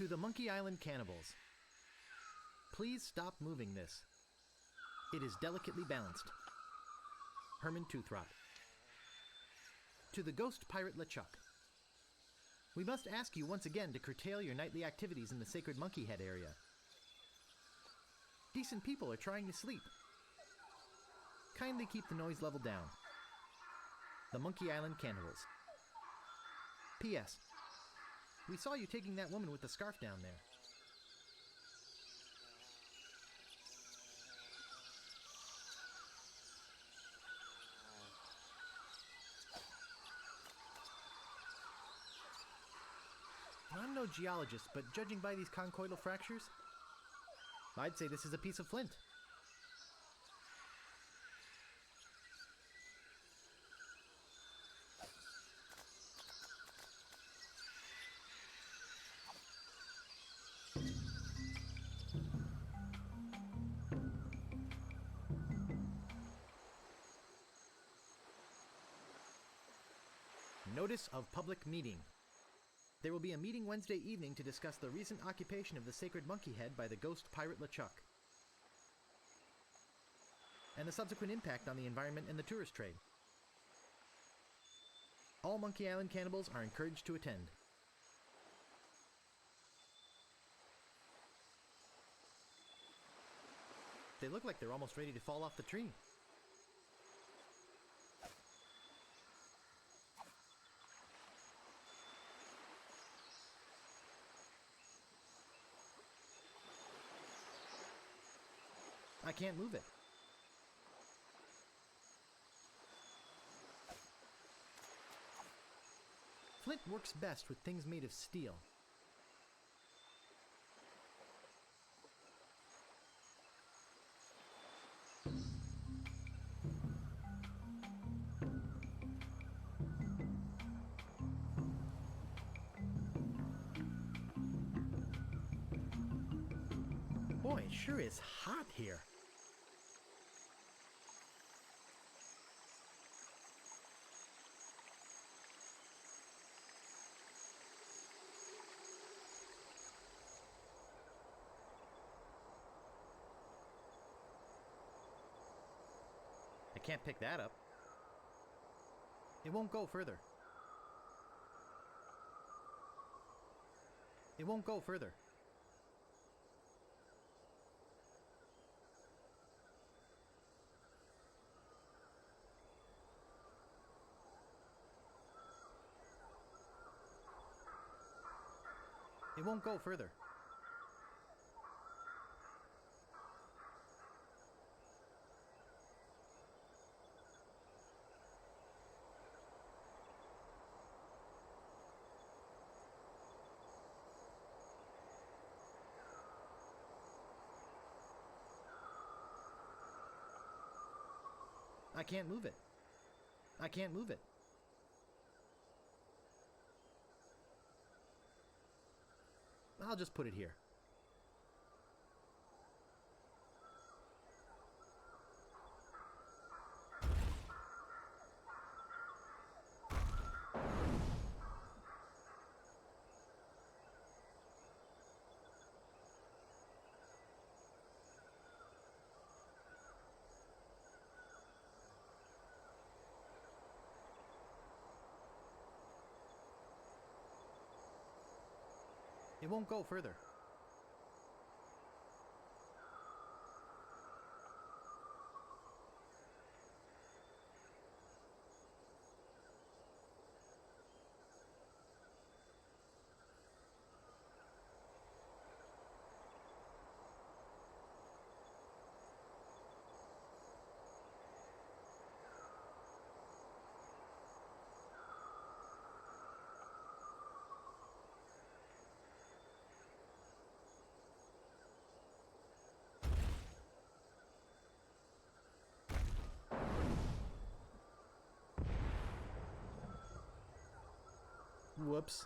To the Monkey Island cannibals. Please stop moving this. It is delicately balanced. Herman Toothrot. To the ghost pirate LeChuck. We must ask you once again to curtail your nightly activities in the sacred Monkey Head area. Decent people are trying to sleep. Kindly keep the noise level down. The Monkey Island cannibals. P.S. We saw you taking that woman with the scarf down there. I'm no geologist, but judging by these conchoidal fractures, I'd say this is a piece of flint. Notice of public meeting. There will be a meeting Wednesday evening to discuss the recent occupation of the sacred Monkey Head by the ghost pirate LeChuck, and the subsequent impact on the environment and the tourist trade. All Monkey Island cannibals are encouraged to attend. They look like they're almost ready to fall off the tree. I can't move it. Flint works best with things made of steel. Boy, it sure is hot here. I can't pick that up. It won't go further. It won't go further. It won't go further. I can't move it. I can't move it. I'll just put it here. It won't go further. Whoops.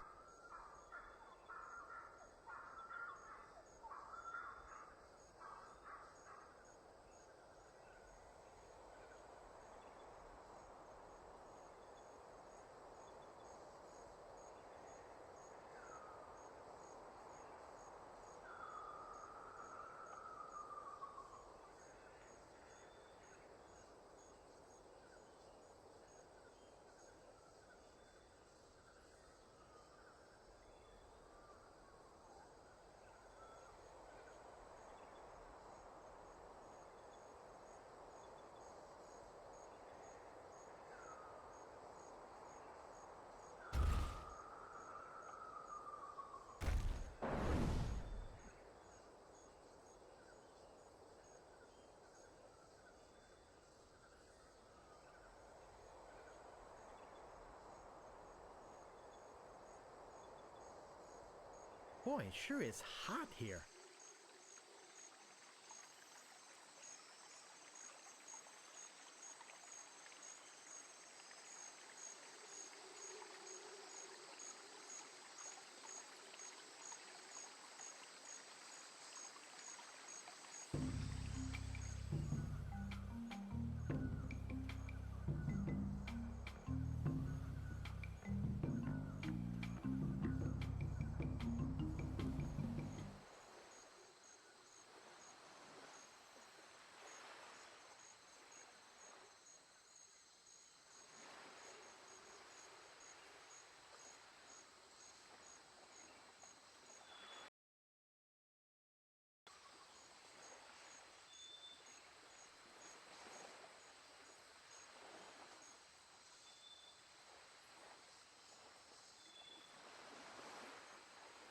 Boy, it sure is hot here.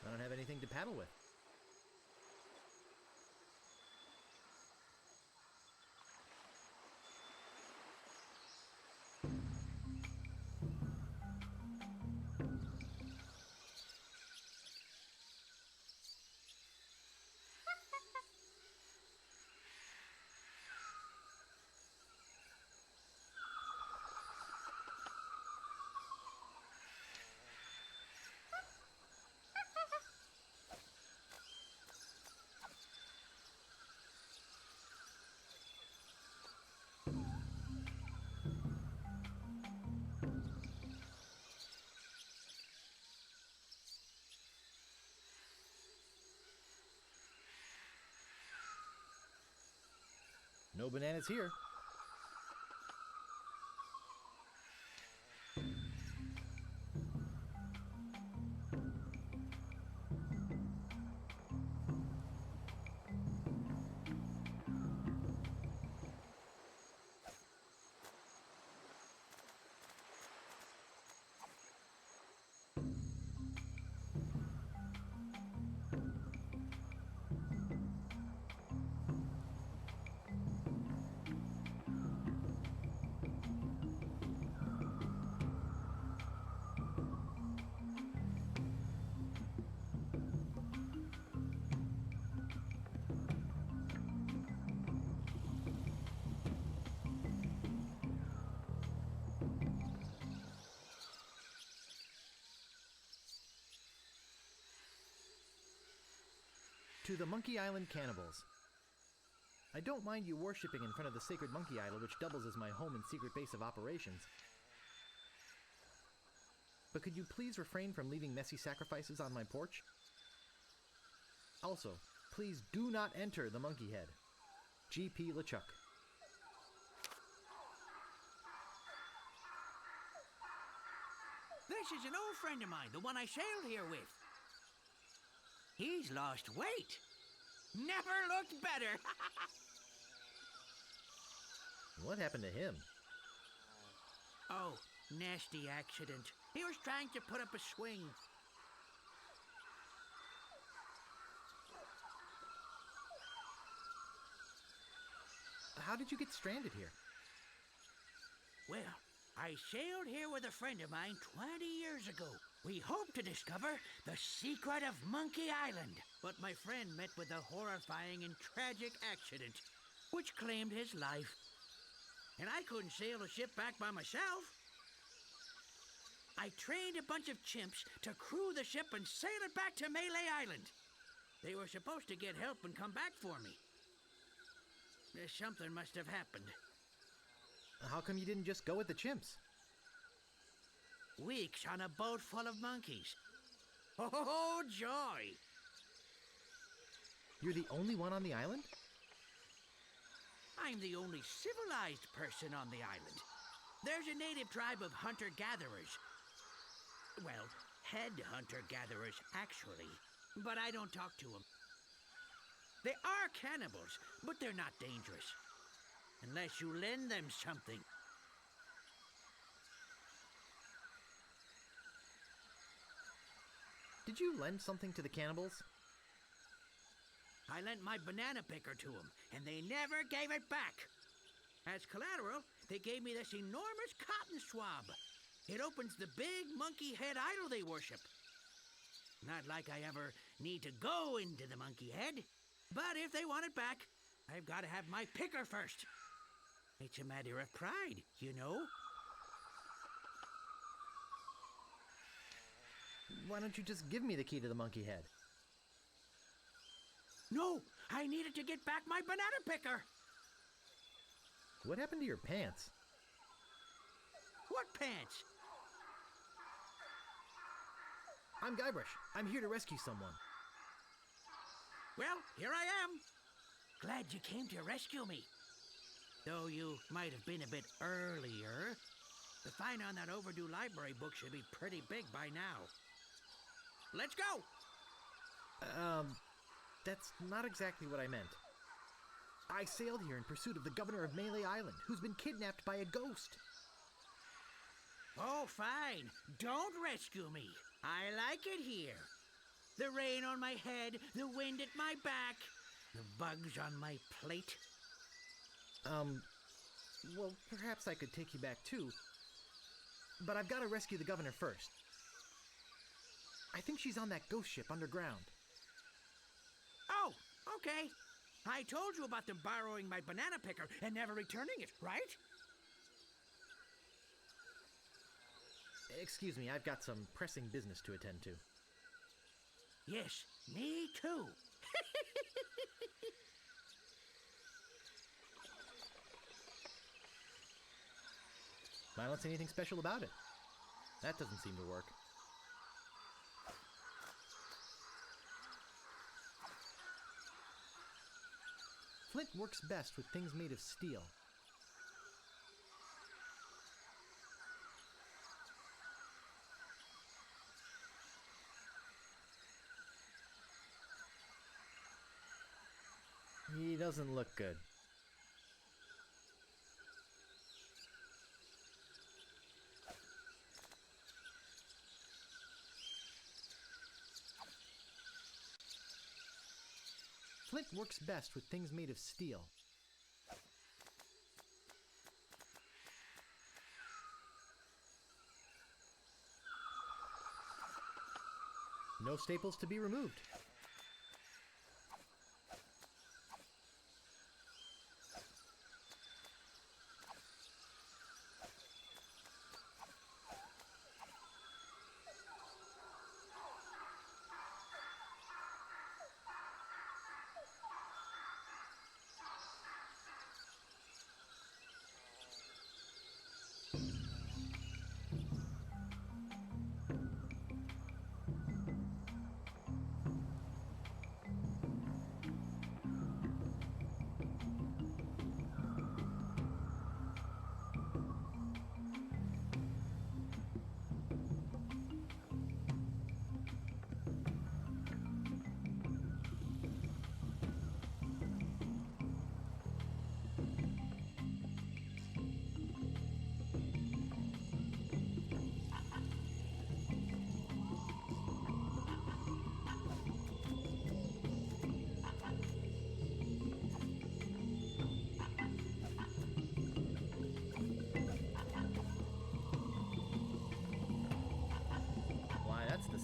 I don't have anything to paddle with. No bananas here. To the Monkey Island Cannibals. I don't mind you worshipping in front of the sacred monkey idol, which doubles as my home and secret base of operations. But could you please refrain from leaving messy sacrifices on my porch? Also, please do not enter the monkey head. G.P. LeChuck. This is an old friend of mine, the one I sailed here with. He's lost weight. Never looked better. What happened to him? Oh, nasty accident. He was trying to put up a swing. How did you get stranded here? Well, I sailed here with a friend of mine 20 years ago. We hoped to discover the secret of Monkey Island, but my friend met with a horrifying and tragic accident, which claimed his life. And I couldn't sail the ship back by myself. I trained a bunch of chimps to crew the ship and sail it back to Melee Island. They were supposed to get help and come back for me. Something must have happened. How come you didn't just go with the chimps? Weeks on a boat full of monkeys. Oh, joy! You're the only one on the island? I'm the only civilized person on the island. There's a native tribe of hunter-gatherers. Well, head hunter-gatherers, actually. But I don't talk to them. They are cannibals, but they're not dangerous. Unless you lend them something. Did you lend something to the cannibals? I lent my banana picker to them, and they never gave it back. As collateral, they gave me this enormous cotton swab. It opens the big monkey head idol they worship. Not like I ever need to go into the monkey head. But if they want it back, I've got to have my picker first. It's a matter of pride, you know. Why don't you just give me the key to the monkey head? No, I needed to get back my banana picker. What happened to your pants? What pants? I'm Guybrush. I'm here to rescue someone. Well, here I am. Glad you came to rescue me. Though you might have been a bit earlier. The fine on that overdue library book should be pretty big by now. Let's go! That's not exactly what I meant. I sailed here in pursuit of the governor of Melee Island, who's been kidnapped by a ghost. Oh, fine. Don't rescue me. I like it here. The rain on my head, the wind at my back, the bugs on my plate. Well, perhaps I could take you back too. But I've got to rescue the governor first. I think she's on that ghost ship underground. Oh, okay. I told you about them borrowing my banana picker and never returning it, right? Excuse me, I've got some pressing business to attend to. Yes, me too. I don't see anything special about it. That doesn't seem to work. Flint works best with things made of steel. He doesn't look good. Flint works best with things made of steel. No staples to be removed.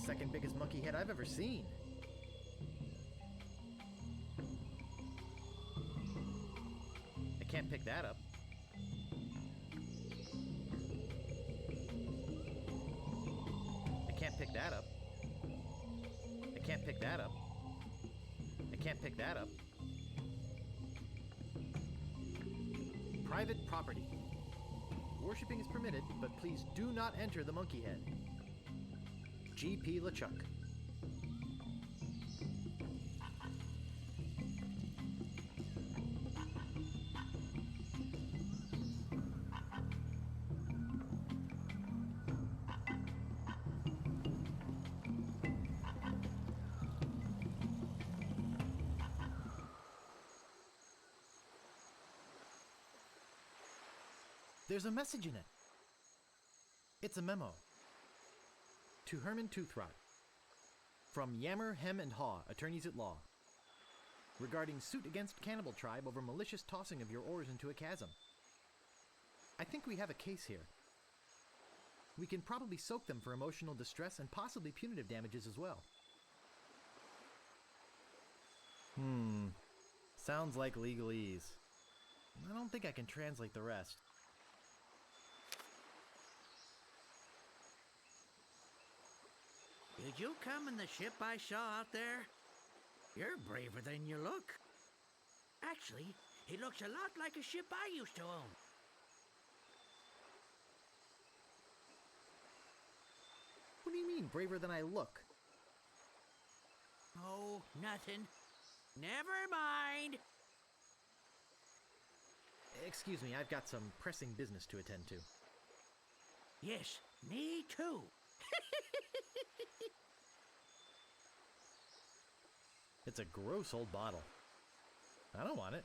Second biggest monkey head I've ever seen. I can't pick that up. I can't pick that up. I can't pick that up. I can't pick that up. Private property. Worshipping is permitted, but please do not enter the monkey head. G.P. LeChuck. There's a message in it. It's a memo. To Herman Toothrot, from Yammer, Hem, and Haw, attorneys at law, regarding suit against Cannibal Tribe over malicious tossing of your oars into a chasm. I think we have a case here. We can probably soak them for emotional distress and possibly punitive damages as well. Sounds like legalese. I don't think I can translate the rest. Did you come in the ship I saw out there? You're braver than you look. Actually, it looks a lot like a ship I used to own. What do you mean, braver than I look? Oh, nothing. Never mind. Excuse me, I've got some pressing business to attend to. Yes, me too. It's a gross old bottle. I don't want it.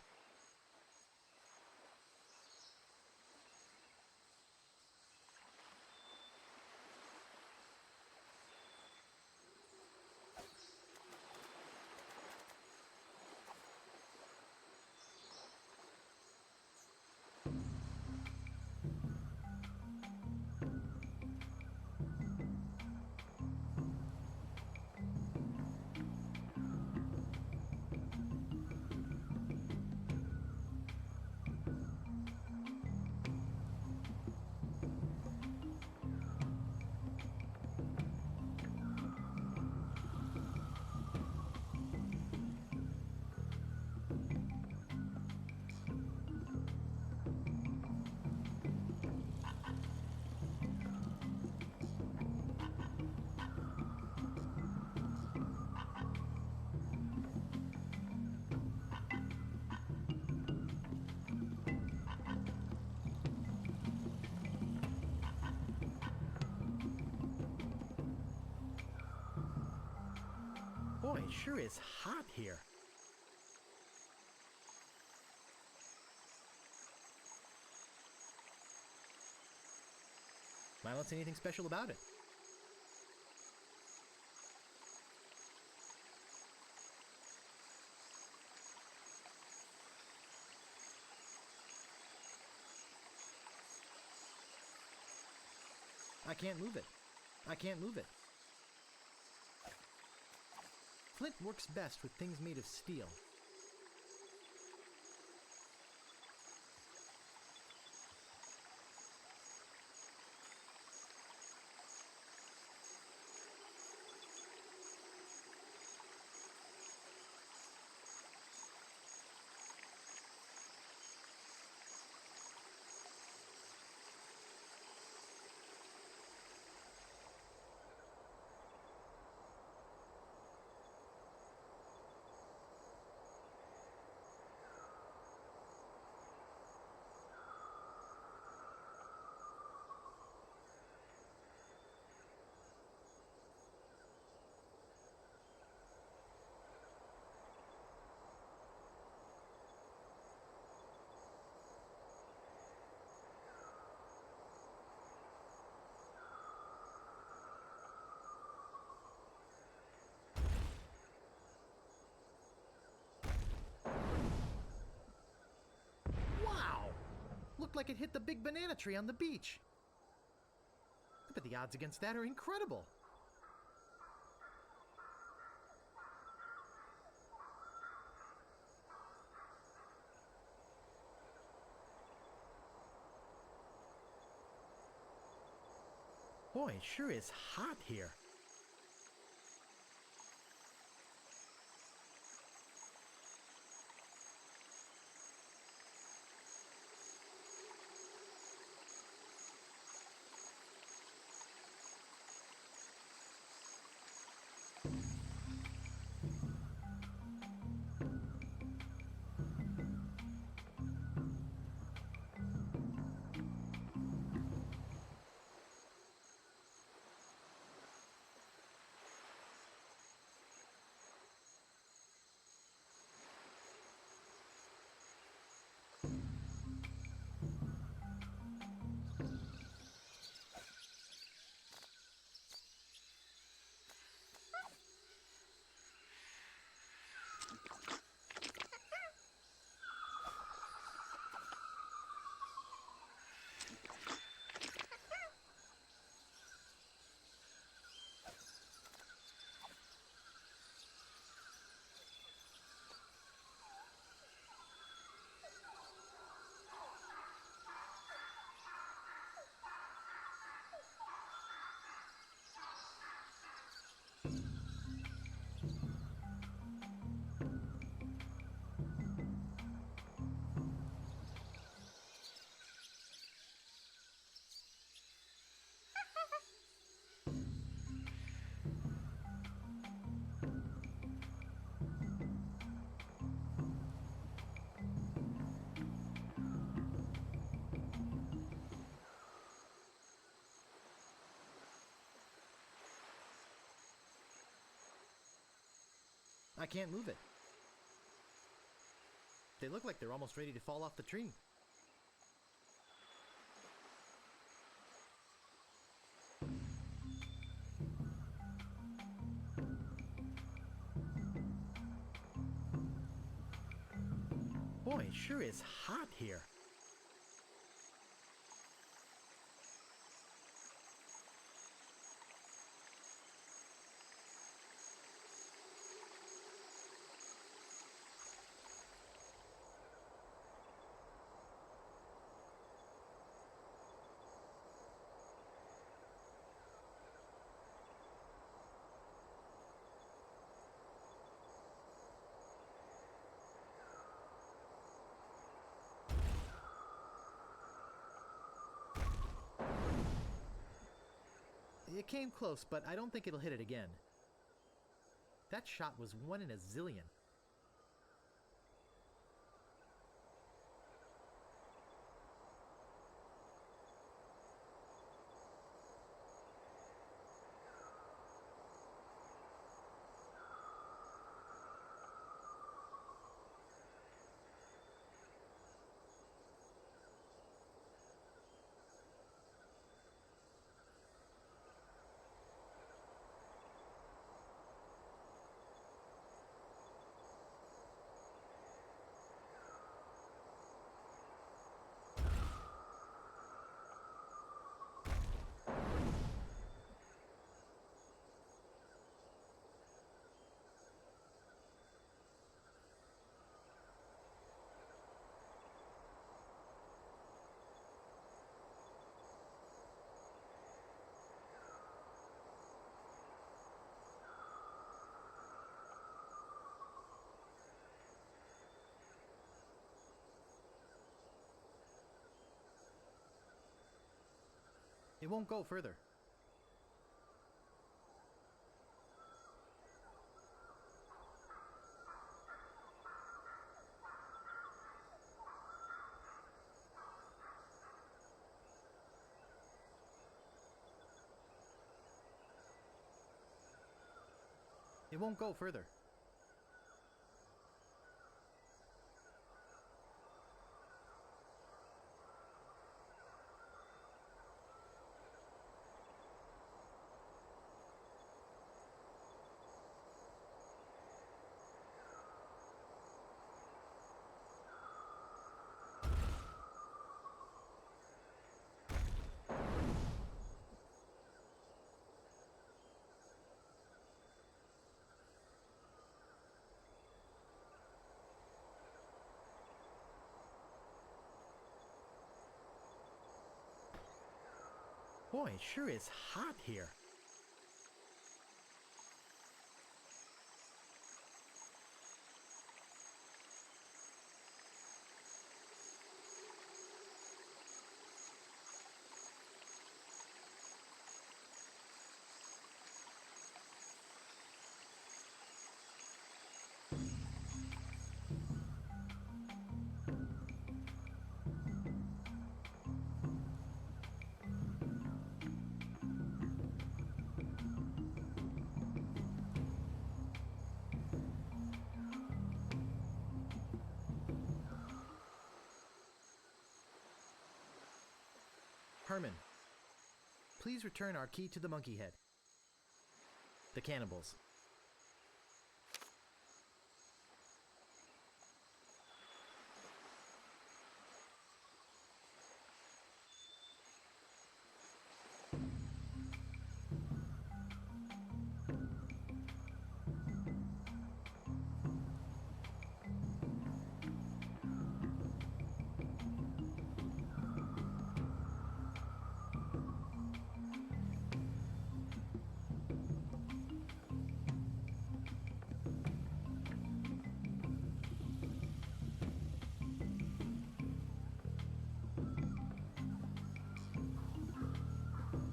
Boy, it sure is hot here. I don't see anything special about it. I can't move it. I can't move it. Flint works best with things made of steel. Looked like it hit the big banana tree on the beach. But the odds against that are incredible. Boy, it sure is hot here. I can't move it. They look like they're almost ready to fall off the tree. Boy, it sure is hot here. It came close, but I don't think it'll hit it again. That shot was 1 in a zillion. It won't go further. It won't go further. Boy, it sure is hot here. Herman, please return our key to the monkey head. The cannibals.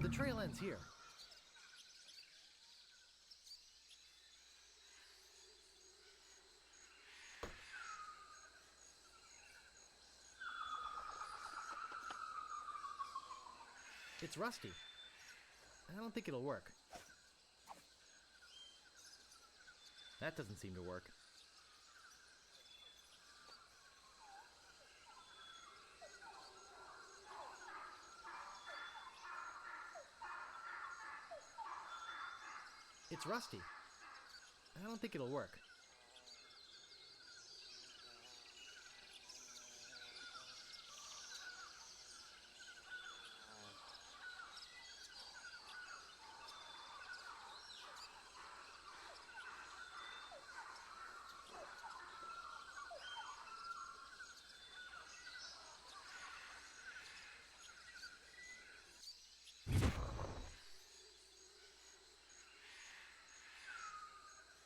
The trail ends here. It's rusty. I don't think it'll work. That doesn't seem to work. It's rusty. I don't think it'll work.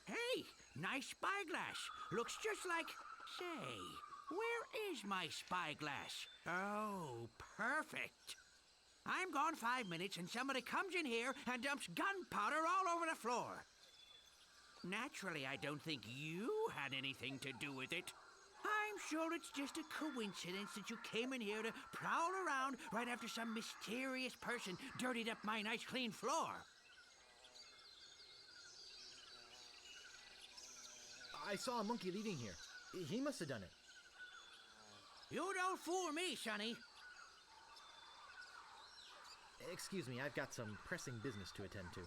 Hey, nice spyglass. Looks just like... Say, where is my spyglass? Oh, perfect. I'm gone 5 minutes and somebody comes in here and dumps gunpowder all over the floor. Naturally, I don't think you had anything to do with it. I'm sure it's just a coincidence that you came in here to prowl around right after some mysterious person dirtied up my nice clean floor. I saw a monkey leaving here. He must have done it. You don't fool me, Sonny. Excuse me, I've got some pressing business to attend to.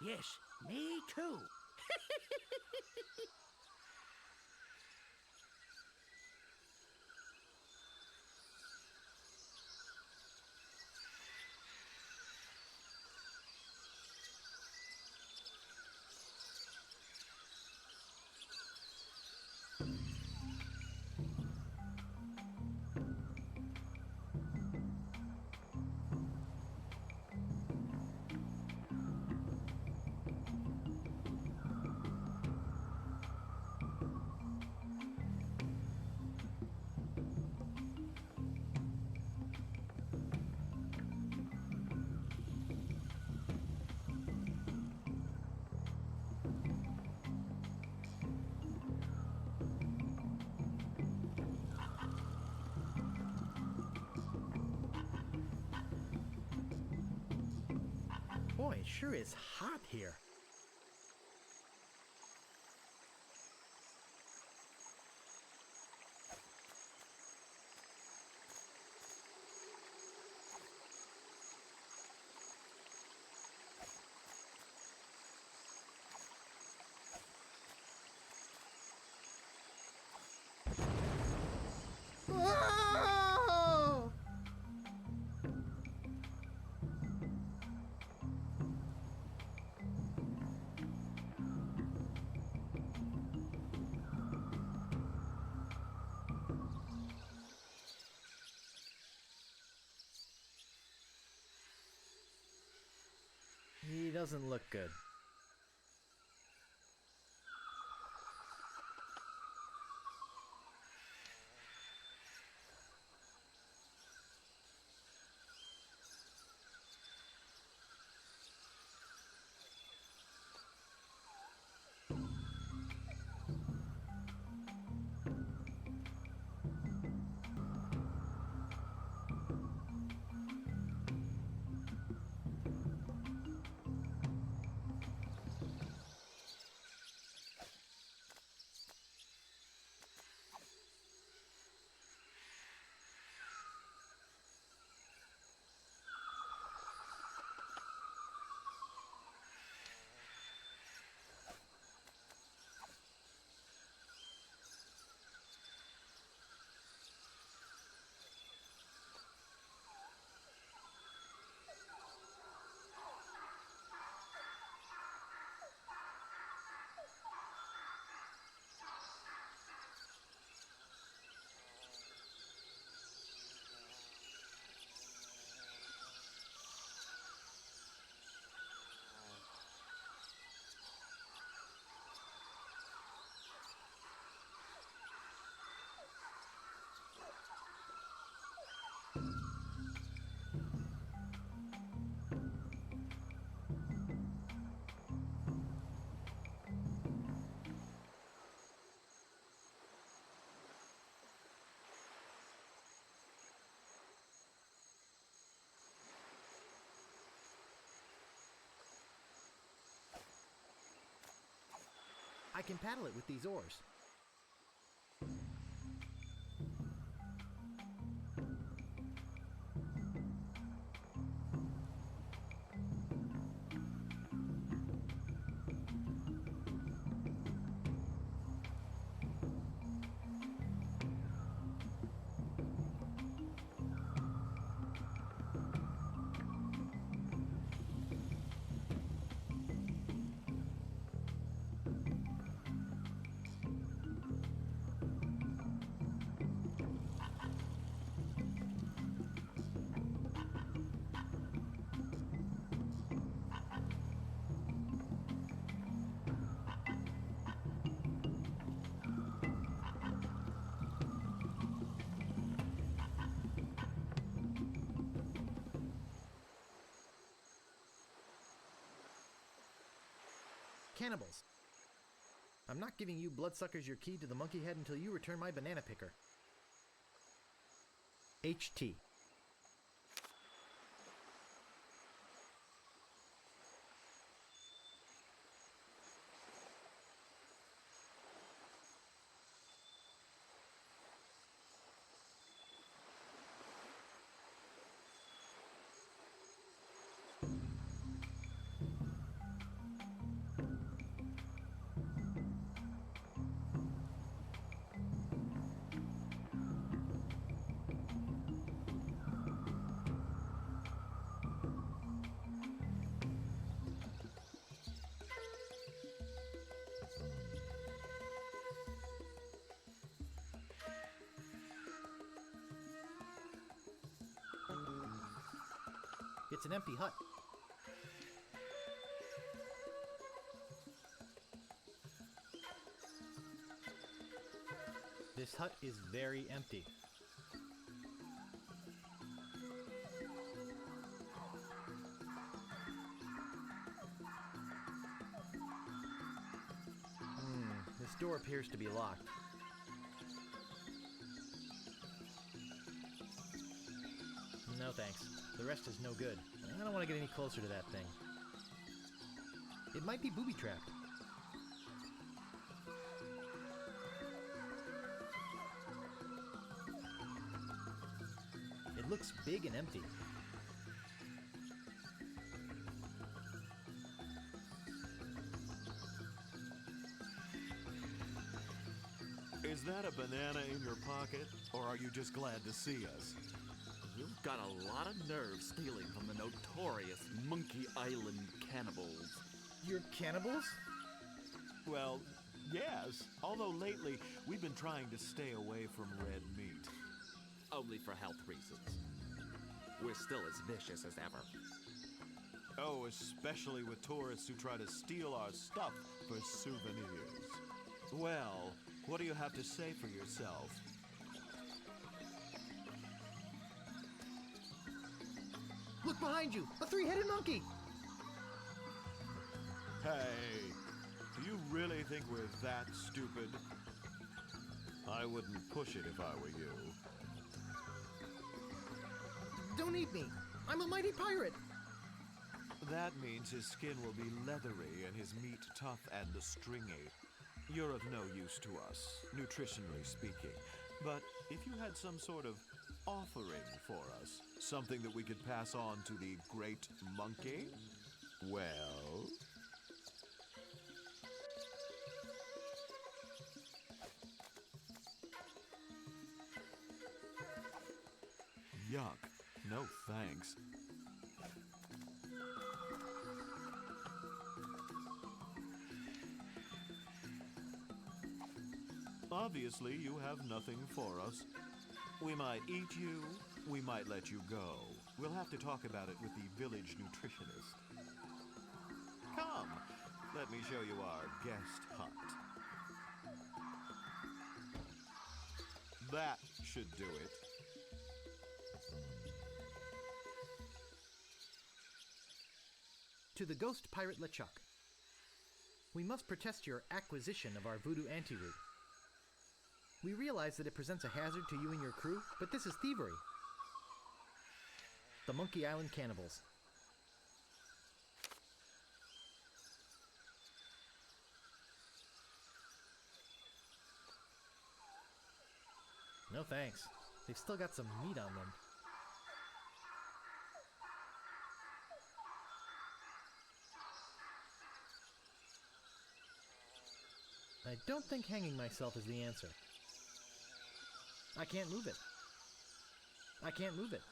Yes, me too. Boy, it sure is hot here. He doesn't look good. I can paddle it with these oars. Cannibals. I'm not giving you bloodsuckers your key to the monkey head until you return my banana picker. HT. It's an empty hut. This hut is very empty. This door appears to be locked. No thanks. The rest is no good. I don't want to get any closer to that thing. It might be booby-trapped. It looks big and empty. Is that a banana in your pocket, or are you just glad to see us? You've got a lot of nerve stealing from the notorious Monkey Island cannibals. You're cannibals? Well, yes. Although lately, we've been trying to stay away from red meat. Only for health reasons. We're still as vicious as ever. Oh, especially with tourists who try to steal our stuff for souvenirs. Well, what do you have to say for yourself? Look behind you! A three-headed monkey! Hey, do you really think we're that stupid? I wouldn't push it if I were you. Don't eat me! I'm a mighty pirate! That means his skin will be leathery and his meat tough and stringy. You're of no use to us, nutritionally speaking. But if you had some sort of offering for us, something that we could pass on to the great monkey, well... Yuck. No thanks. Obviously, you have nothing for us. We might eat you, we might let you go. We'll have to talk about it with the village nutritionist. Come, let me show you our guest hut. That should do it. To the ghost pirate LeChuck. We must protest your acquisition of our voodoo antiroot. We realize that it presents a hazard to you and your crew, but this is thievery. The Monkey Island Cannibals. No thanks. They've still got some meat on them. I don't think hanging myself is the answer. I can't move it. I can't move it.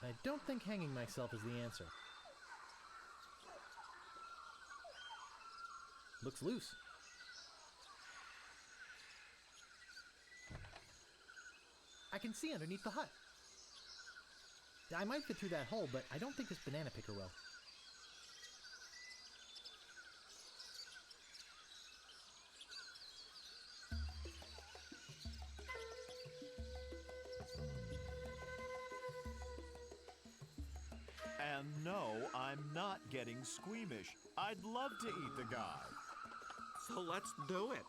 I don't think hanging myself is the answer. Looks loose. I can see underneath the hut. I might fit through that hole, but I don't think this banana picker will. And no, I'm not getting squeamish. I'd love to eat the guy. So let's do it.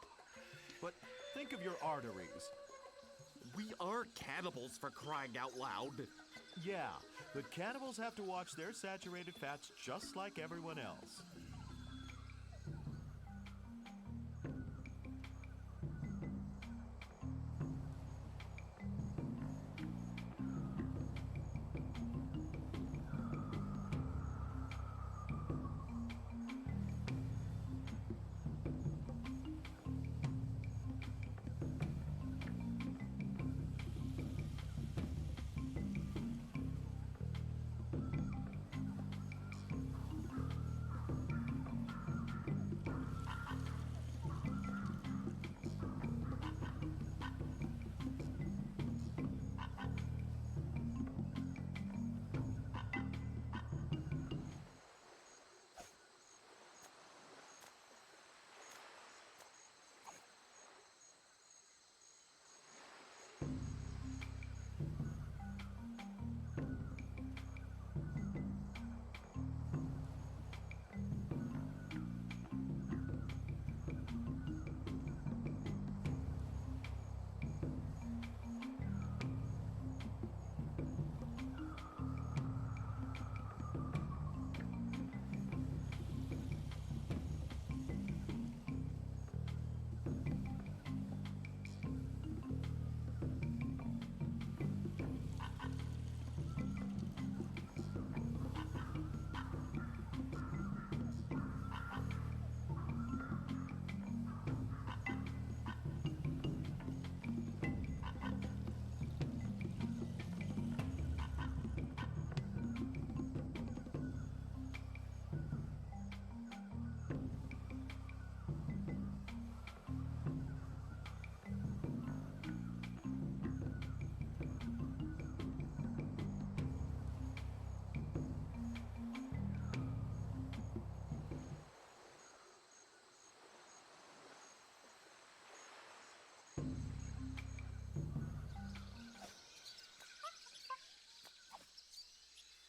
But think of your arteries. We are cannibals, for crying out loud. Yeah, but cannibals have to watch their saturated fats just like everyone else.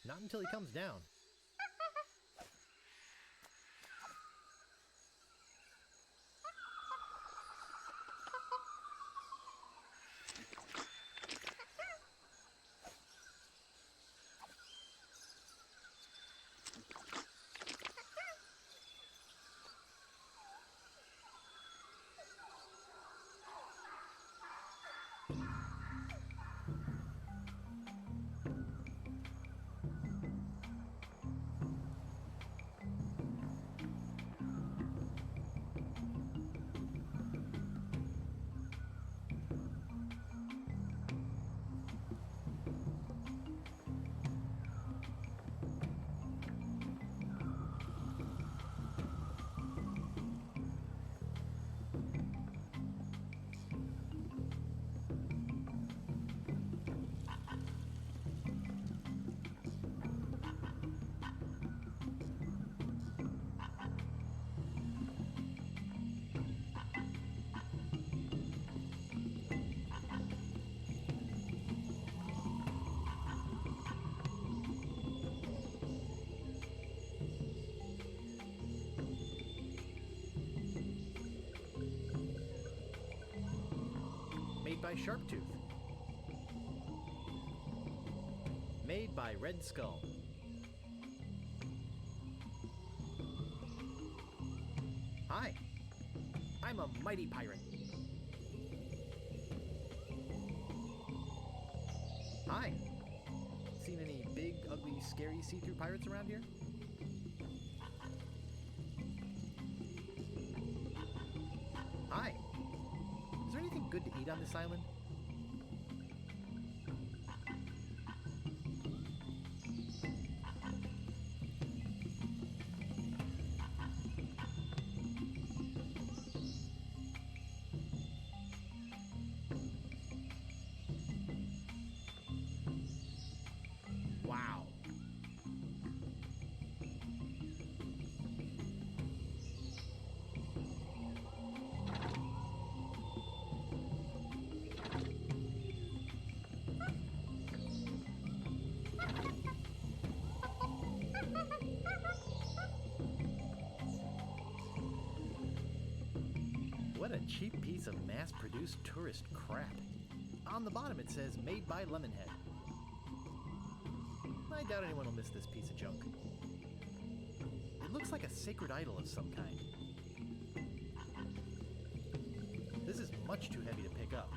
Not until he comes down. Made by Sharptooth. Made by Red Skull. Hi. I'm a mighty pirate. Hi. Seen any big, ugly, scary see-through pirates around here? Hi. Is there anything good to eat on this island? Wow. What a cheap piece of mass-produced tourist crap. On the bottom it says, made by Lemonhead. I doubt anyone will miss this piece of junk. It looks like a sacred idol of some kind. This is much too heavy to pick up,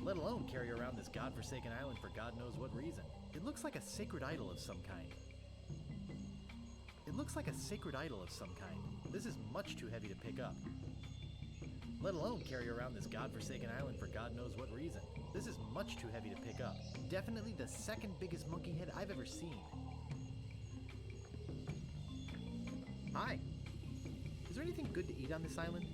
let alone carry around this godforsaken island for God knows what reason. It looks like a sacred idol of some kind. It looks like a sacred idol of some kind. This is much too heavy to pick up, let alone carry around this godforsaken island for God knows what reason. This is much too heavy to pick up. Definitely the second biggest monkey head I've ever seen. Hi. Is there anything good to eat on this island?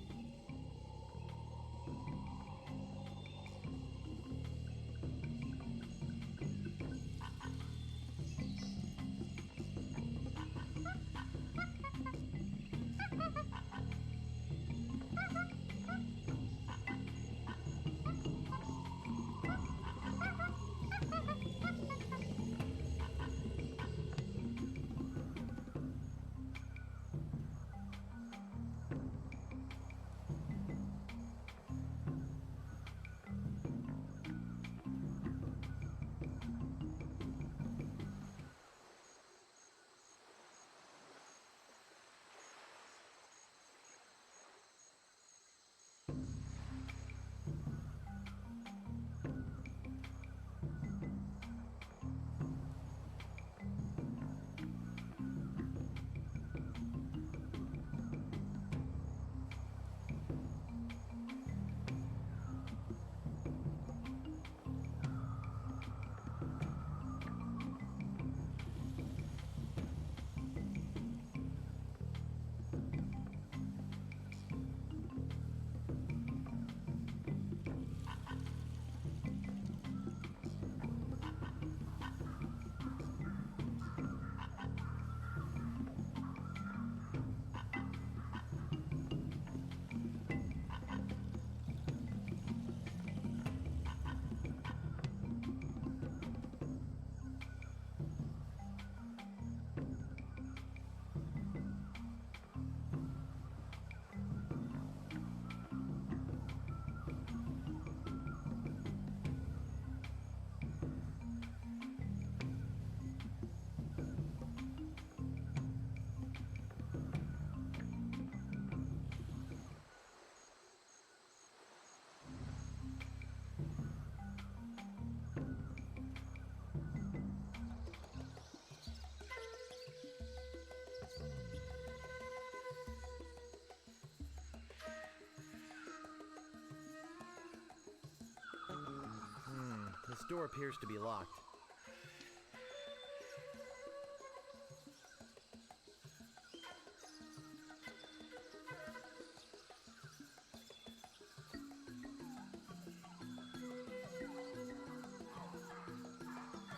This door appears to be locked.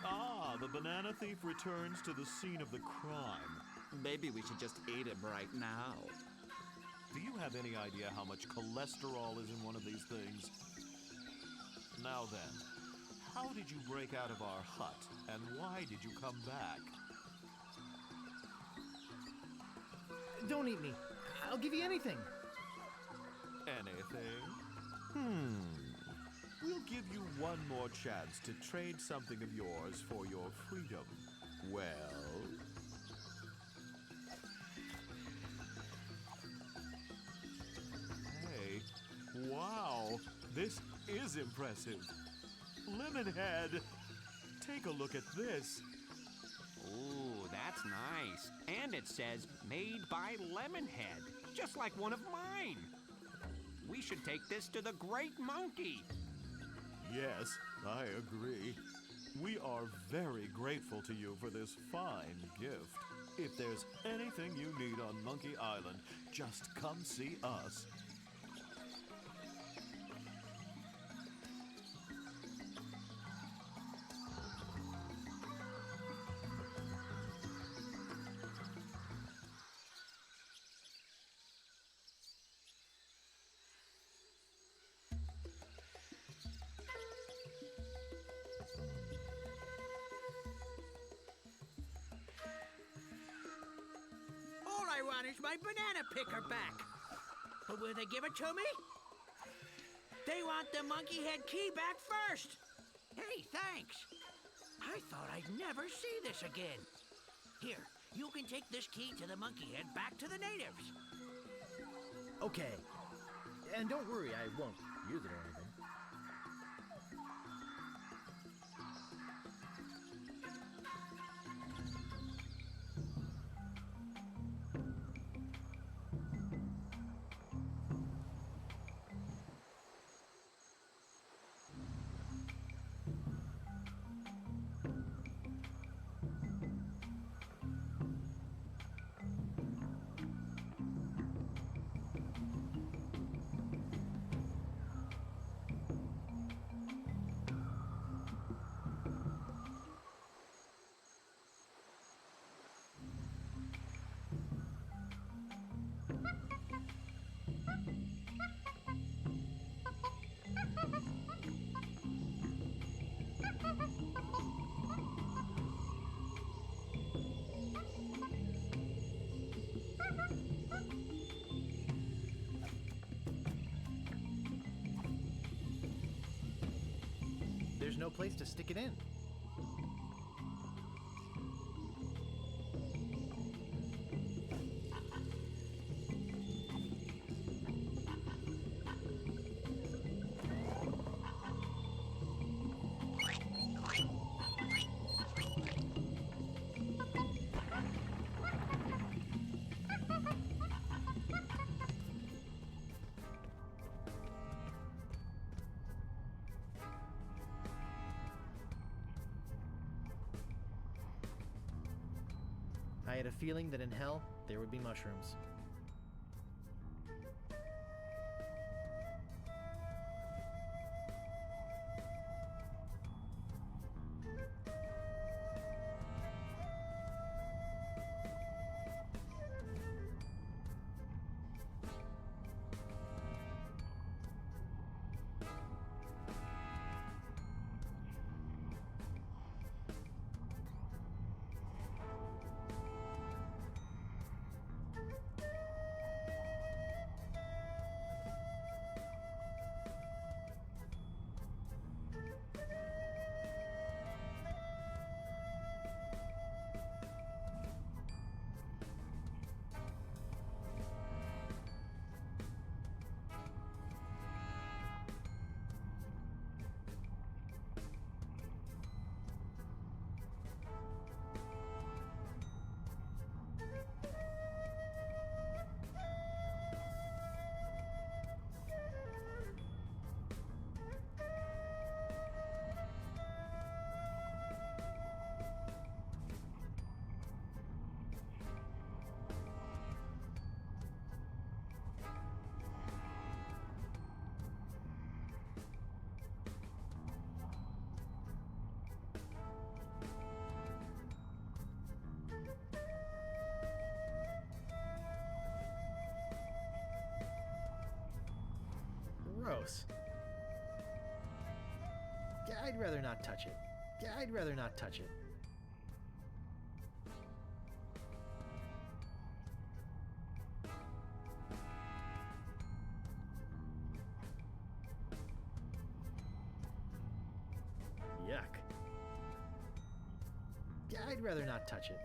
Ah, the banana thief returns to the scene of the crime. Maybe we should just eat him right now. Do you have any idea how much cholesterol is in one of these things? Now then, how did you break out of our hut, and why did you come back? Don't eat me. I'll give you anything. Anything? We'll give you one more chance to trade something of yours for your freedom. Well... This is impressive. Lemonhead, take a look at this. Ooh, that's nice. And it says, made by Lemonhead, just like one of mine. We should take this to the Great Monkey. Yes, I agree. We are very grateful to you for this fine gift. If there's anything you need on Monkey Island, just come see us. All I want is my banana picker back. But will they give it to me? They want the monkey head key back first. Hey, thanks. I thought I'd never see this again. Here, you can take this key to the monkey head back to the natives. Okay. And don't worry, I won't use it or anything. There's no place to stick it in. I had a feeling that in hell, there would be mushrooms. Gross. Yeah, I'd rather not touch it. Yeah, I'd rather not touch it. Yuck. Yeah, I'd rather not touch it.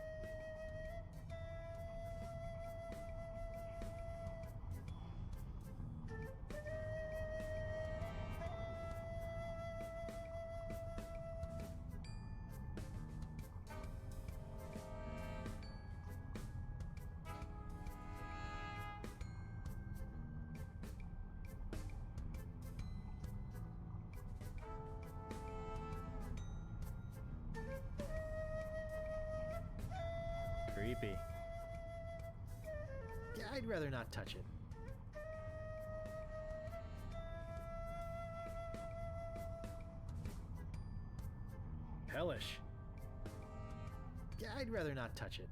be. Yeah, I'd rather not touch it. Hellish. Yeah, I'd rather not touch it.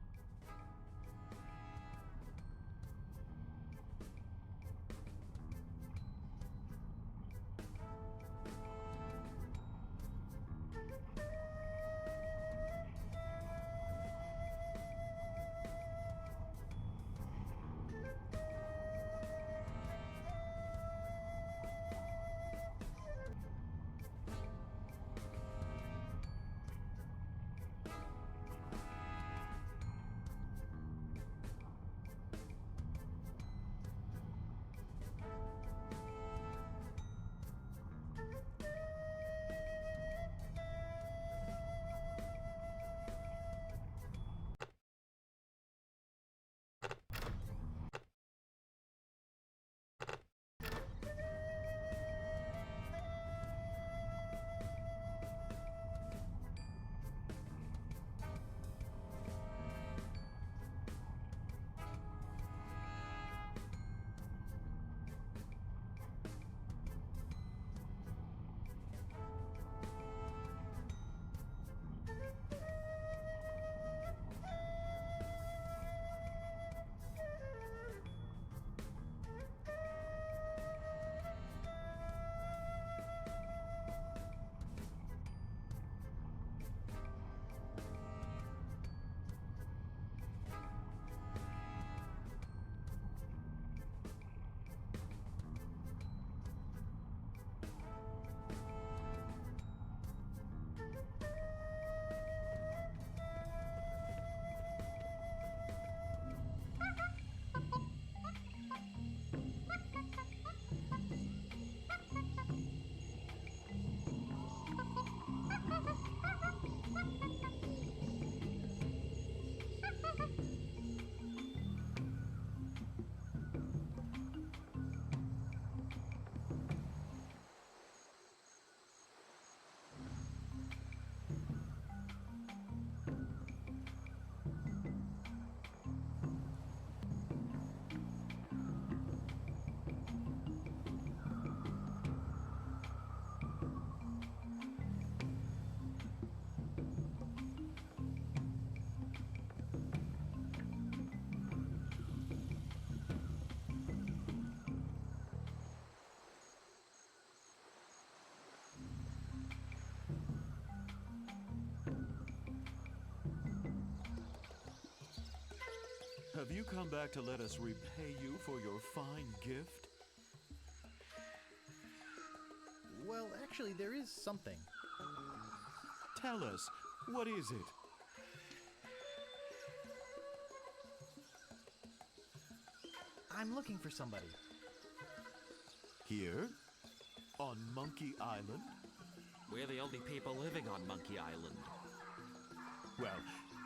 Have you come back to let us repay you for your fine gift? Well, actually, there is something. Tell us, what is it? I'm looking for somebody. Here? On Monkey Island? We're the only people living on Monkey Island. Well,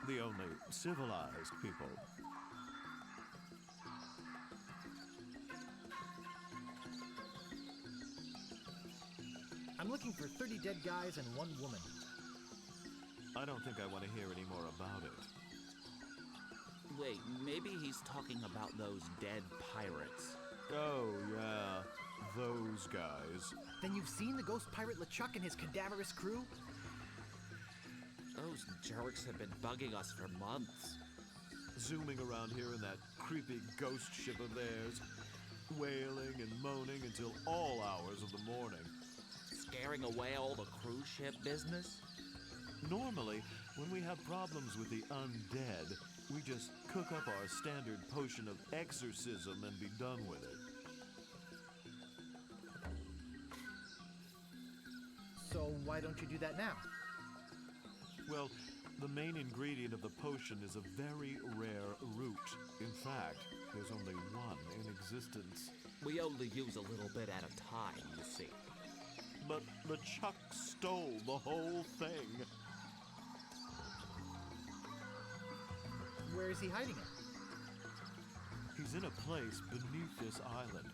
the only civilized people. I'm looking for 30 dead guys and 1 woman. I don't think I want to hear any more about it. Wait, maybe he's talking about those dead pirates. Oh, yeah. Those guys. Then you've seen the ghost pirate LeChuck and his cadaverous crew? Those jerks have been bugging us for months. Zooming around here in that creepy ghost ship of theirs, wailing and moaning until all hours of the morning. Scaring away all the cruise ship business? Normally, when we have problems with the undead, we just cook up our standard potion of exorcism and be done with it. So why don't you do that now? Well, the main ingredient of the potion is a very rare root. In fact, there's only one in existence. We only use a little bit at a time, you see. But LeChuck stole the whole thing. Where is he hiding it? He's in a place beneath this island.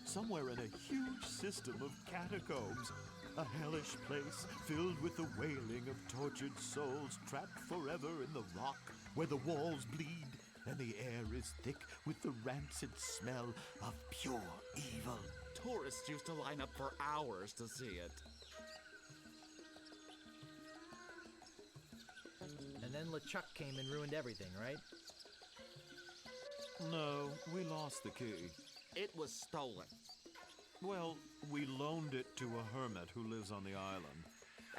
Somewhere in a huge system of catacombs. A hellish place filled with the wailing of tortured souls trapped forever in the rock where the walls bleed and the air is thick with the rancid smell of pure evil. Tourists used to line up for hours to see it. And then LeChuck came and ruined everything, right? No, we lost the key. It was stolen. Well, we loaned it to a hermit who lives on the island.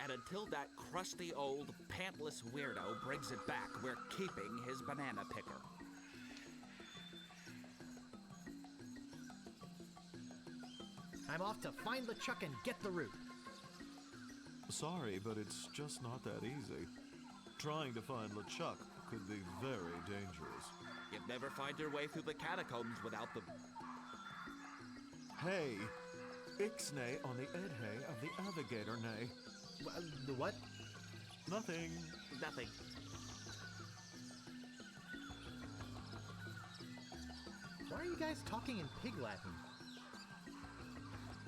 And until that crusty old pantless weirdo brings it back, we're keeping his banana picker. I'm off to find LeChuck and get the root. Sorry, but it's just not that easy. Trying to find LeChuck could be very dangerous. You'd never find your way through the catacombs without the... Hey, Ixnay on the Edhay of the Alligator Nay. The what? Nothing. Nothing. Why are you guys talking in Pig Latin?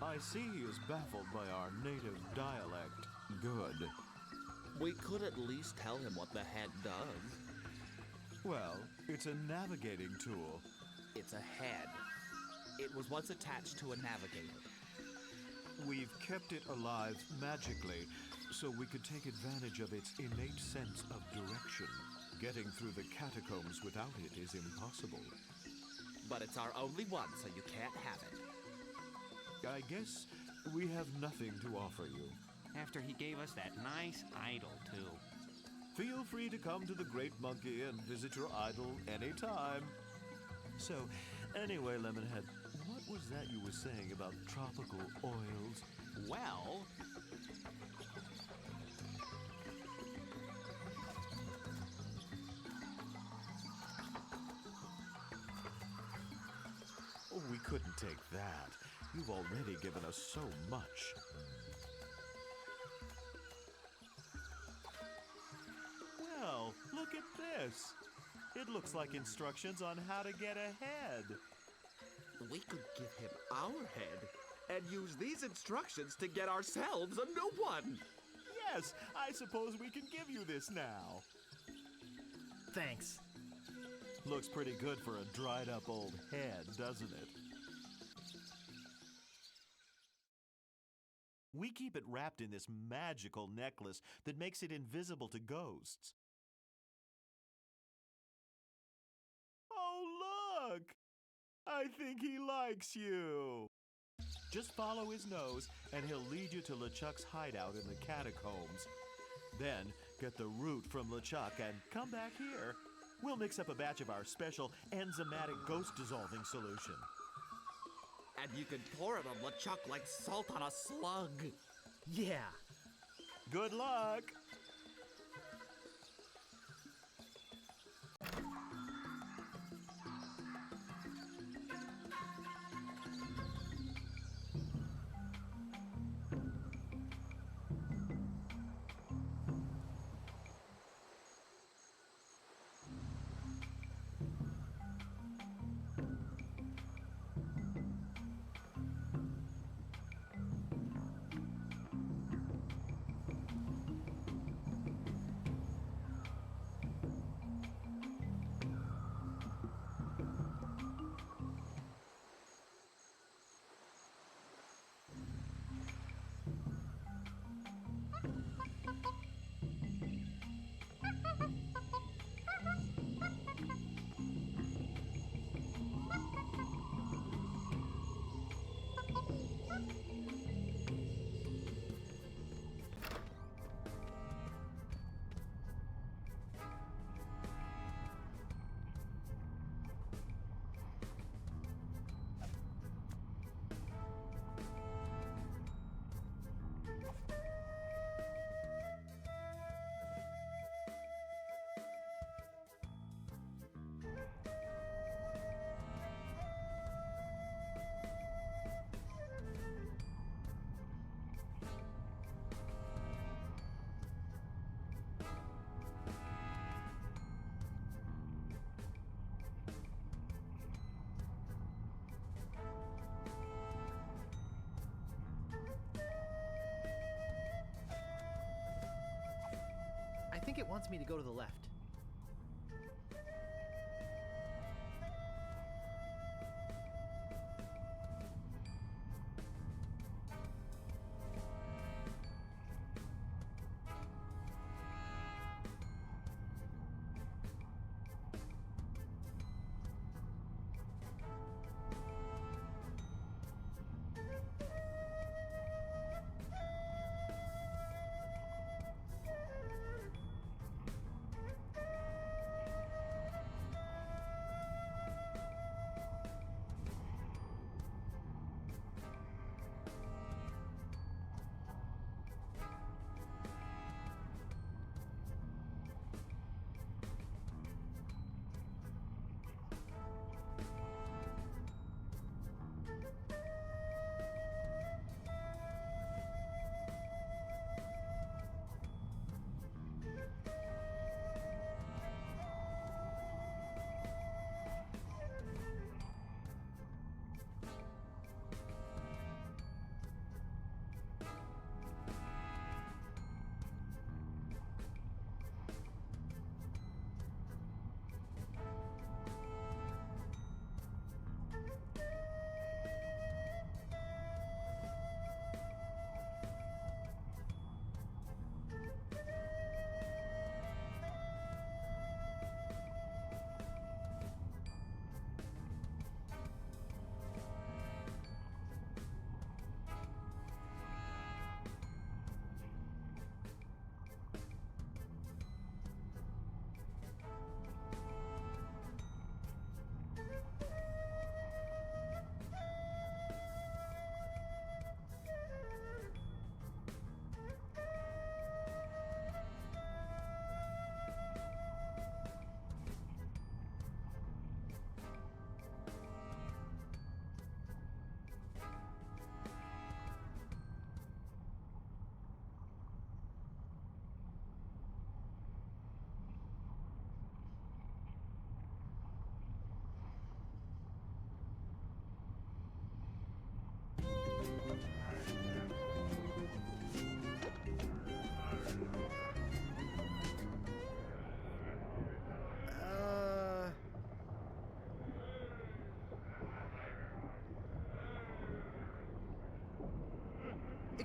I see he is baffled by our native dialect. Good. We could at least tell him what the head does. Well, it's a navigating tool. It's a head. It was once attached to a navigator. We've kept it alive magically, so we could take advantage of its innate sense of direction. Getting through the catacombs without it is impossible. But it's our only one, so you can't have it. I guess we have nothing to offer you. After he gave us that nice idol, too. Feel free to come to the Great Monkey and visit your idol anytime. So, anyway, Lemonhead, what was that you were saying about tropical oils? Well... Oh, we couldn't take that. You've already given us so much. Well, look at this. It looks like instructions on how to get ahead. We could give him our head and use these instructions to get ourselves a new one. Yes, I suppose we can give you this now. Thanks. Looks pretty good for a dried up old head, doesn't it? We keep it wrapped in this magical necklace that makes it invisible to ghosts. Oh, look! I think he likes you. Just follow his nose, and he'll lead you to LeChuck's hideout in the catacombs. Then, get the root from LeChuck and come back here. We'll mix up a batch of our special enzymatic ghost-dissolving solution. And you can pour it on LeChuck like salt on a slug. Yeah. Good luck. I think it wants me to go to the left.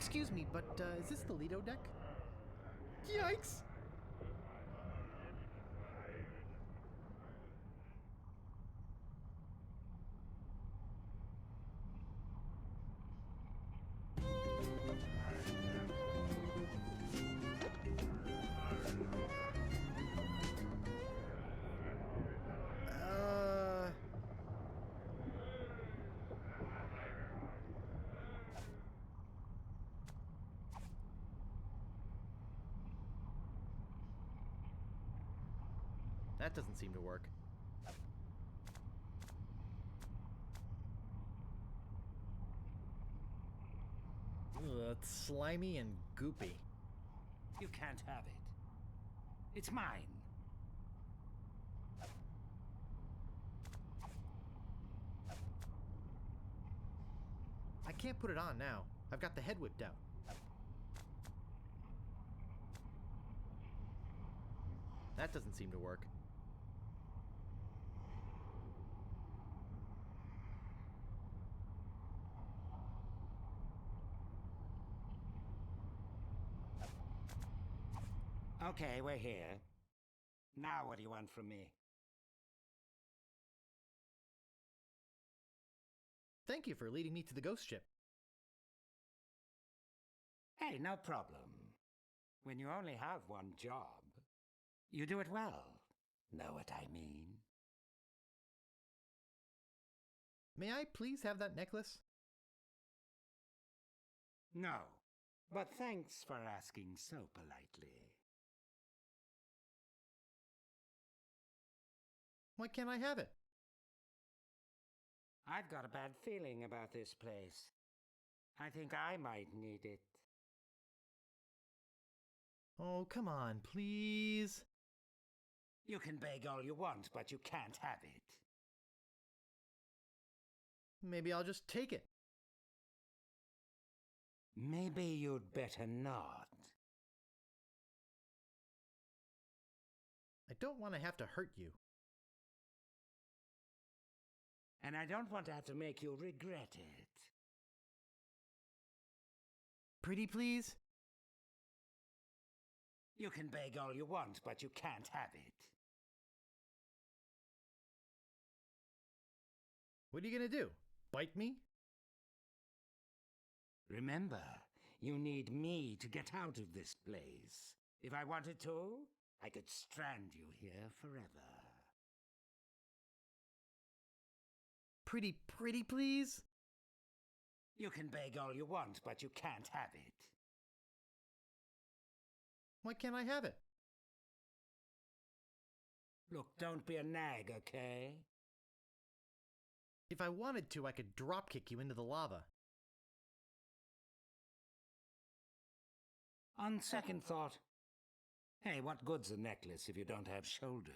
Excuse me, but is this the Lido deck? Yikes! That doesn't seem to work. Ugh, it's slimy and goopy. You can't have it. It's mine. I can't put it on now. I've got the head whipped out. That doesn't seem to work. Okay, we're here. Now what do you want from me? Thank you for leading me to the ghost ship. Hey, no problem. When you only have one job, you do it well. Know what I mean? May I please have that necklace? No, but thanks for asking so politely. Why can't I have it? I've got a bad feeling about this place. I think I might need it. Oh, come on, please. You can beg all you want, but you can't have it. Maybe I'll just take it. Maybe you'd better not. I don't want to have to hurt you. And I don't want to have to make you regret it. Pretty please? You can beg all you want, but you can't have it. What are you gonna do? Bite me? Remember, you need me to get out of this place. If I wanted to, I could strand you here forever. Pretty please? You can beg all you want, but you can't have it. Why can't I have it? Look, don't be a nag, okay? If I wanted to, I could dropkick you into the lava. On second thought, hey, what good's a necklace if you don't have shoulders?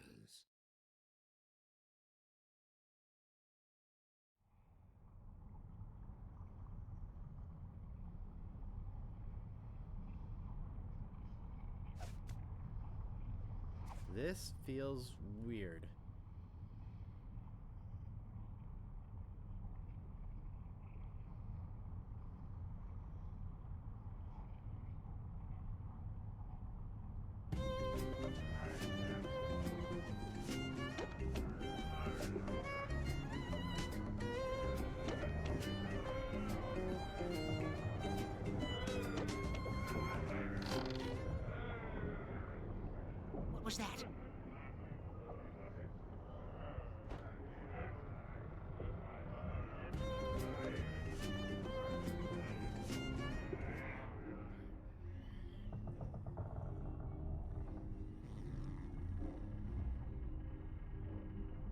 This feels weird. What was that?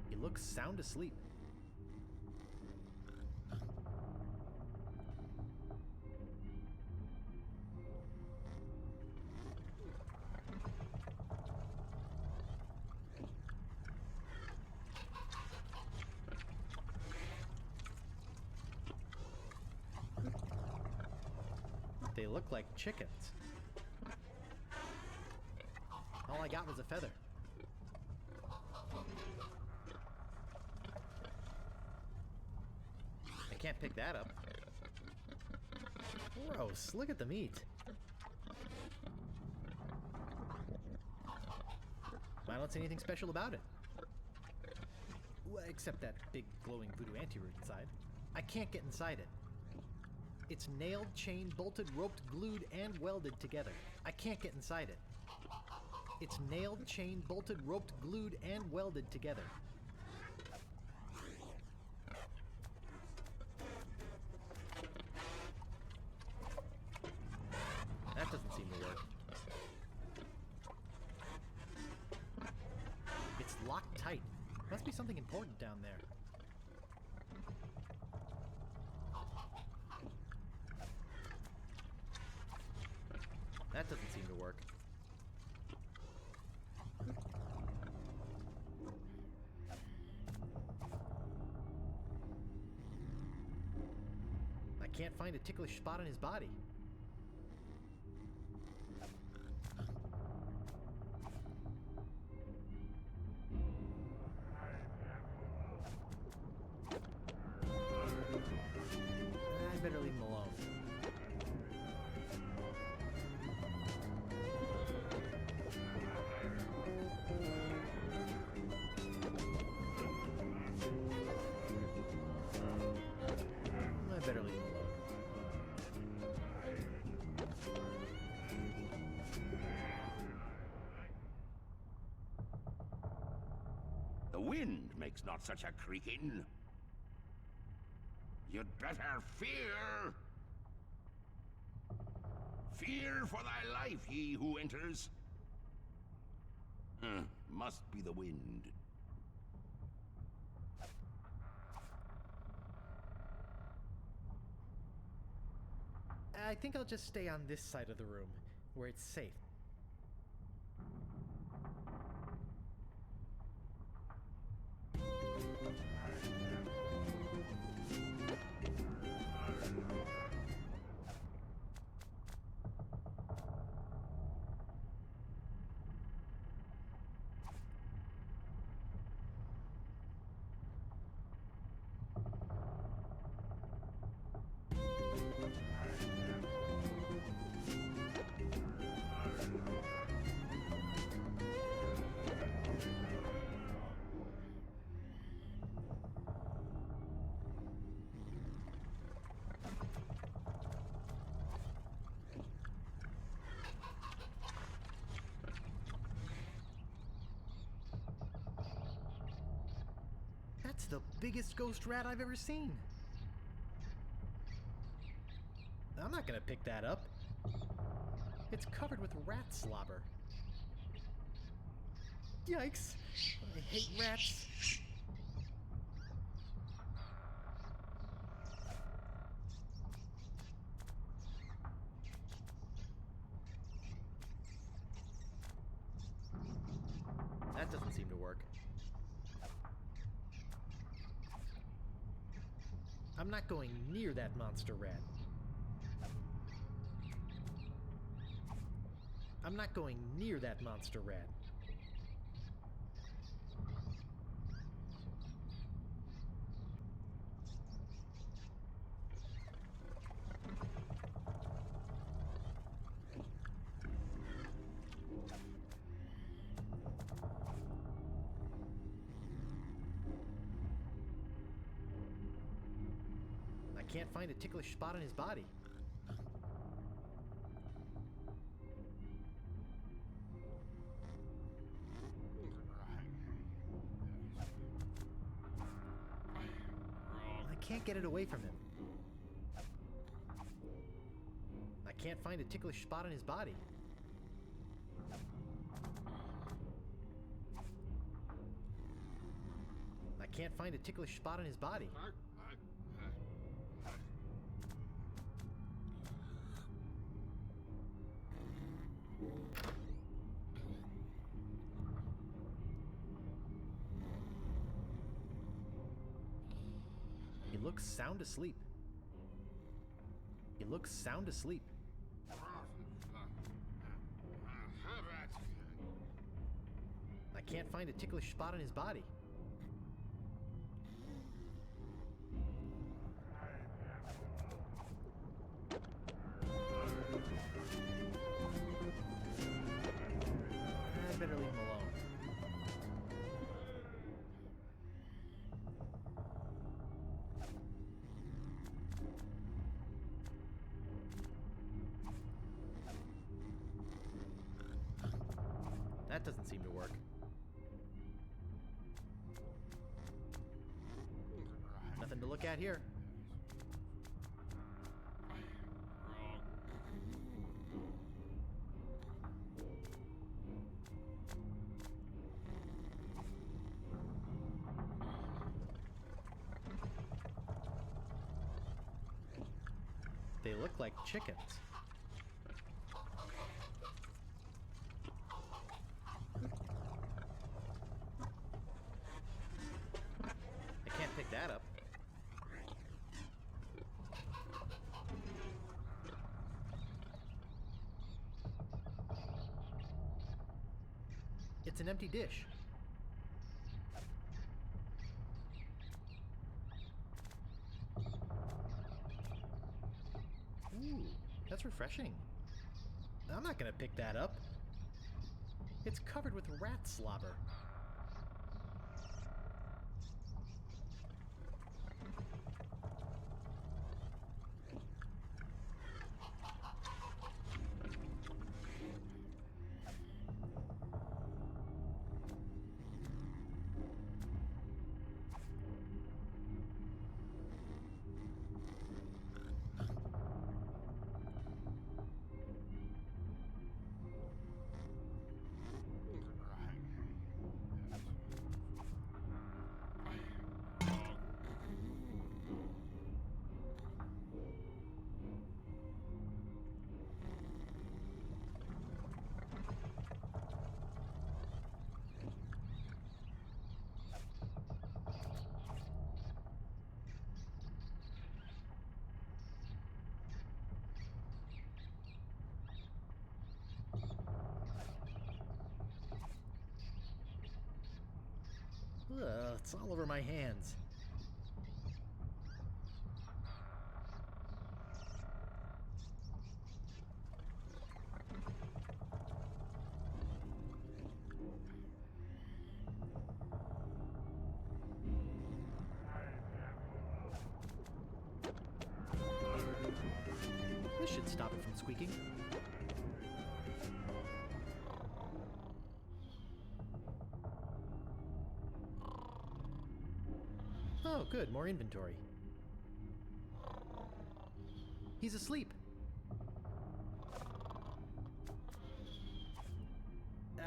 He looks sound asleep. They look like chickens. All I got was a feather. I can't pick that up. Gross, look at the meat. I don't see anything special about it. Well, except that big glowing voodoo anti-root inside. I can't get inside it. It's nailed, chained, bolted, roped, glued, and welded together. I can't get inside it. It's nailed, chained, bolted, roped, glued, and welded together. That doesn't seem to work. It's locked tight. Must be something important down there. That doesn't seem to work. I can't find a ticklish spot on his body. I better leave him alone. I better leave him alone. The wind makes not such a creaking. You'd better fear. Fear for thy life, he who enters. Must be the wind. I think I'll just stay on this side of the room, where it's safe. That's the biggest ghost rat I've ever seen. I'm not gonna pick that up. It's covered with rat slobber. Yikes! I hate rats. That doesn't seem to work. I'm not going near that monster rat. I'm not going near that monster rat. I can't find a ticklish spot on his body. I can't get it away from him. I can't find a ticklish spot on his body. I can't find a ticklish spot on his body. He looks sound asleep. He looks sound asleep. I can't find a ticklish spot on his body. that doesn't seem to work. Nothing to look at here. They look like chickens. I can't pick that up. It's an empty dish. Ooh, that's refreshing. I'm not gonna pick that up. It's covered with rat slobber. Ugh, it's all over my hands. This should stop it from squeaking. Oh, good, more inventory. He's asleep.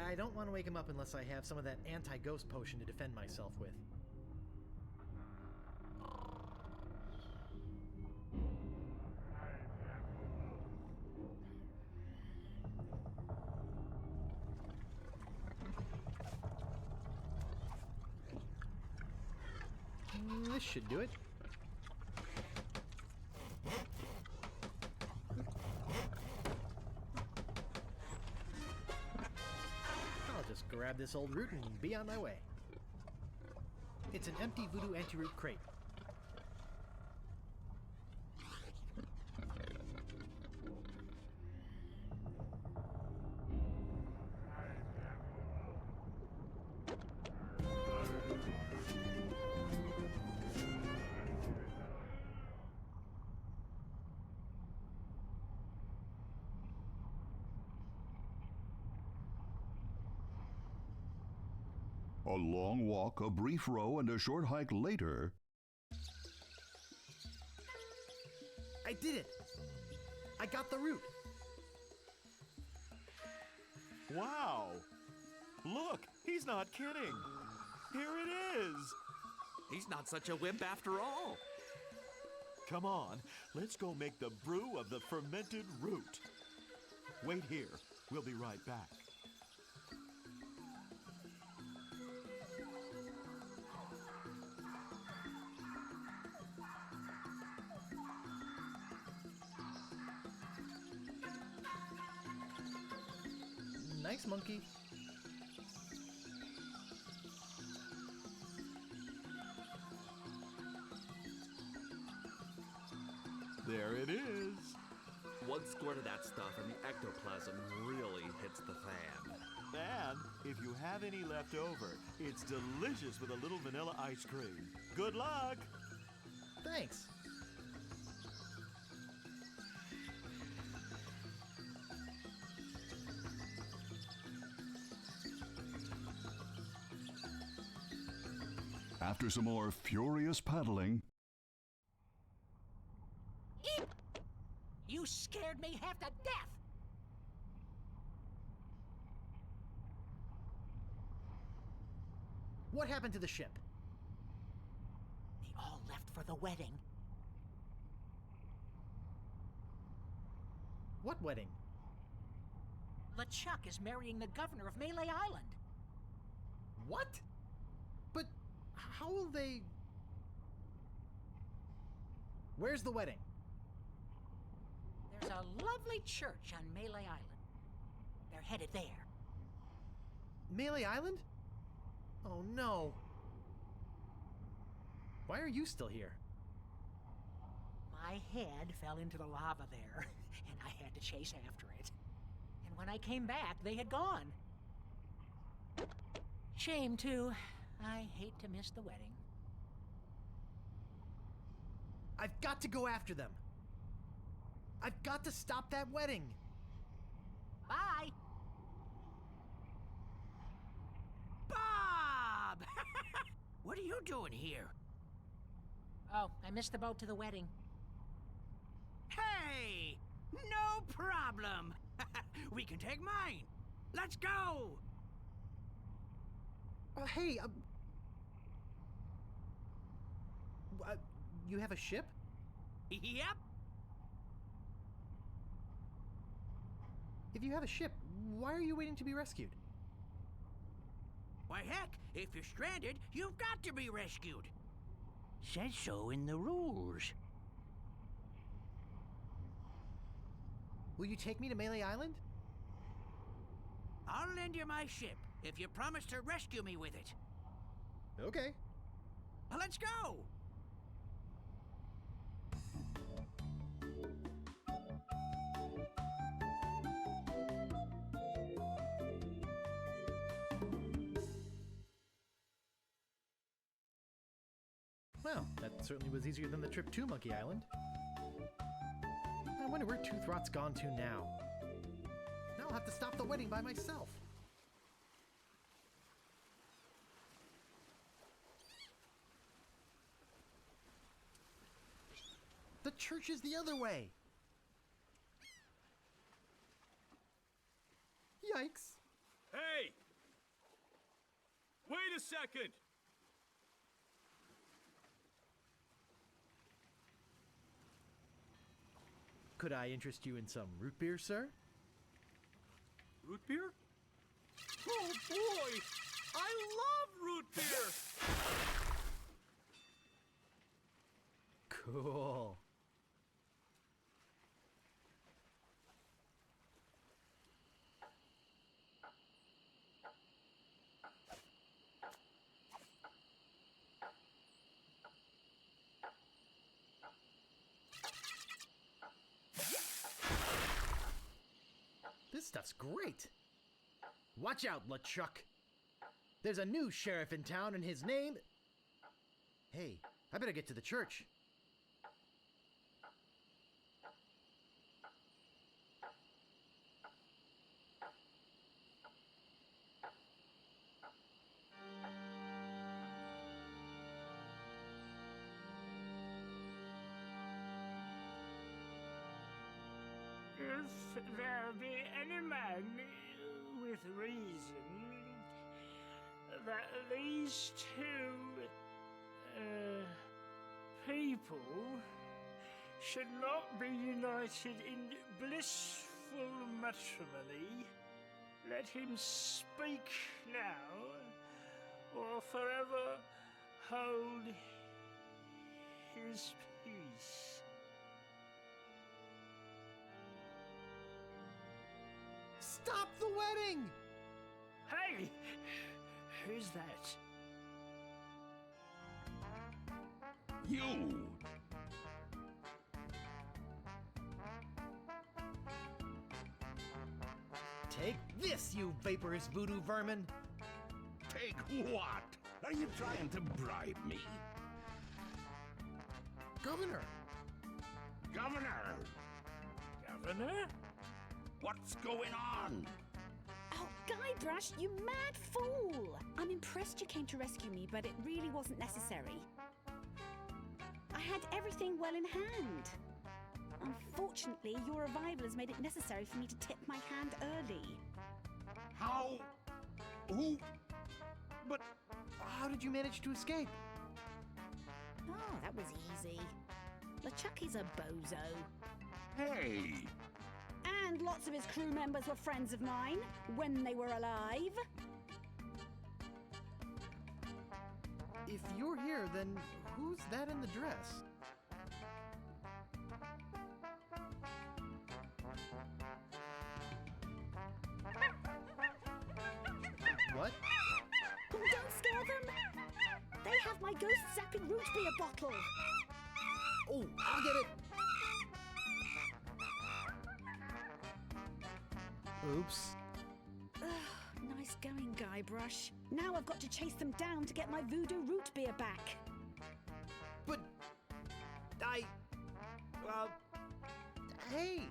I don't want to wake him up unless I have some of that anti-ghost potion to defend myself with. This should do it. I'll just grab this old root and be on my way. It's an empty voodoo anti-root crate. A long walk, a brief row, and a short hike later. I did it! I got the root! Wow! Look, he's not kidding. Here it is. He's not such a wimp after all. Come on, let's go make the brew of the fermented root. Wait here. We'll be right back. Nice monkey. There it is. One squirt of that stuff and the ectoplasm really hits the fan. And if you have any left over, it's delicious with a little vanilla ice cream. Good luck! Thanks. After some more furious paddling, You scared me half to death! What happened to the ship? They all left for the wedding. What wedding? LeChuck is marrying the governor of Melee Island. What? But how will they... Where's the wedding? There's a lovely church on Melee Island. They're headed there. Melee Island? Oh no. Why are you still here? My head fell into the lava there, and I had to chase after it. And when I came back, they had gone. Shame, too. I hate to miss the wedding. I've got to go after them. I've got to stop that wedding. Bye! Bob! What are you doing here? Oh, I missed the boat to the wedding. Hey! No problem! We can take mine! Let's go! Hey, you have a ship? Yep. If you have a ship, why are you waiting to be rescued? Why, heck, if you're stranded, you've got to be rescued. Says so in the rules. Will you take me to Melee Island? I'll lend you my ship if you promise to rescue me with it. Okay. Well, let's go! Well, that certainly was easier than the trip to Monkey Island. I wonder where Toothrot's gone to now. Now I'll have to stop the wedding by myself. The church is the other way. Yikes. Hey! Wait a second! Could I interest you in some root beer, sir? Root beer? Oh boy! I love root beer! Cool. This stuff's great. Watch out, LeChuck. There's a new sheriff in town and his name... Hey, I better get to the church. If there be any man with reason that these two people should not be united in blissful matrimony, let him speak now or forever hold his peace. Stop the wedding! Hey! Who's that? You! Take this, you vaporous voodoo vermin! Take what? Are you trying to bribe me? Governor! Governor! Governor? What's going on? Guybrush, you mad fool! I'm impressed you came to rescue me, but it really wasn't necessary. I had everything well in hand. Unfortunately, your arrival has made it necessary for me to tip my hand early. How? Who? But how did you manage to escape? Oh, that was easy. LeChucky's a bozo. Hey! And lots of his crew members were friends of mine when they were alive. If you're here, then who's that in the dress? What? Don't scare them! They have my ghost-zapping root beer bottle! Oh, I'll get it! Oops. Nice going, Guybrush. Now I've got to chase them down to get my voodoo root beer back. But... Hey!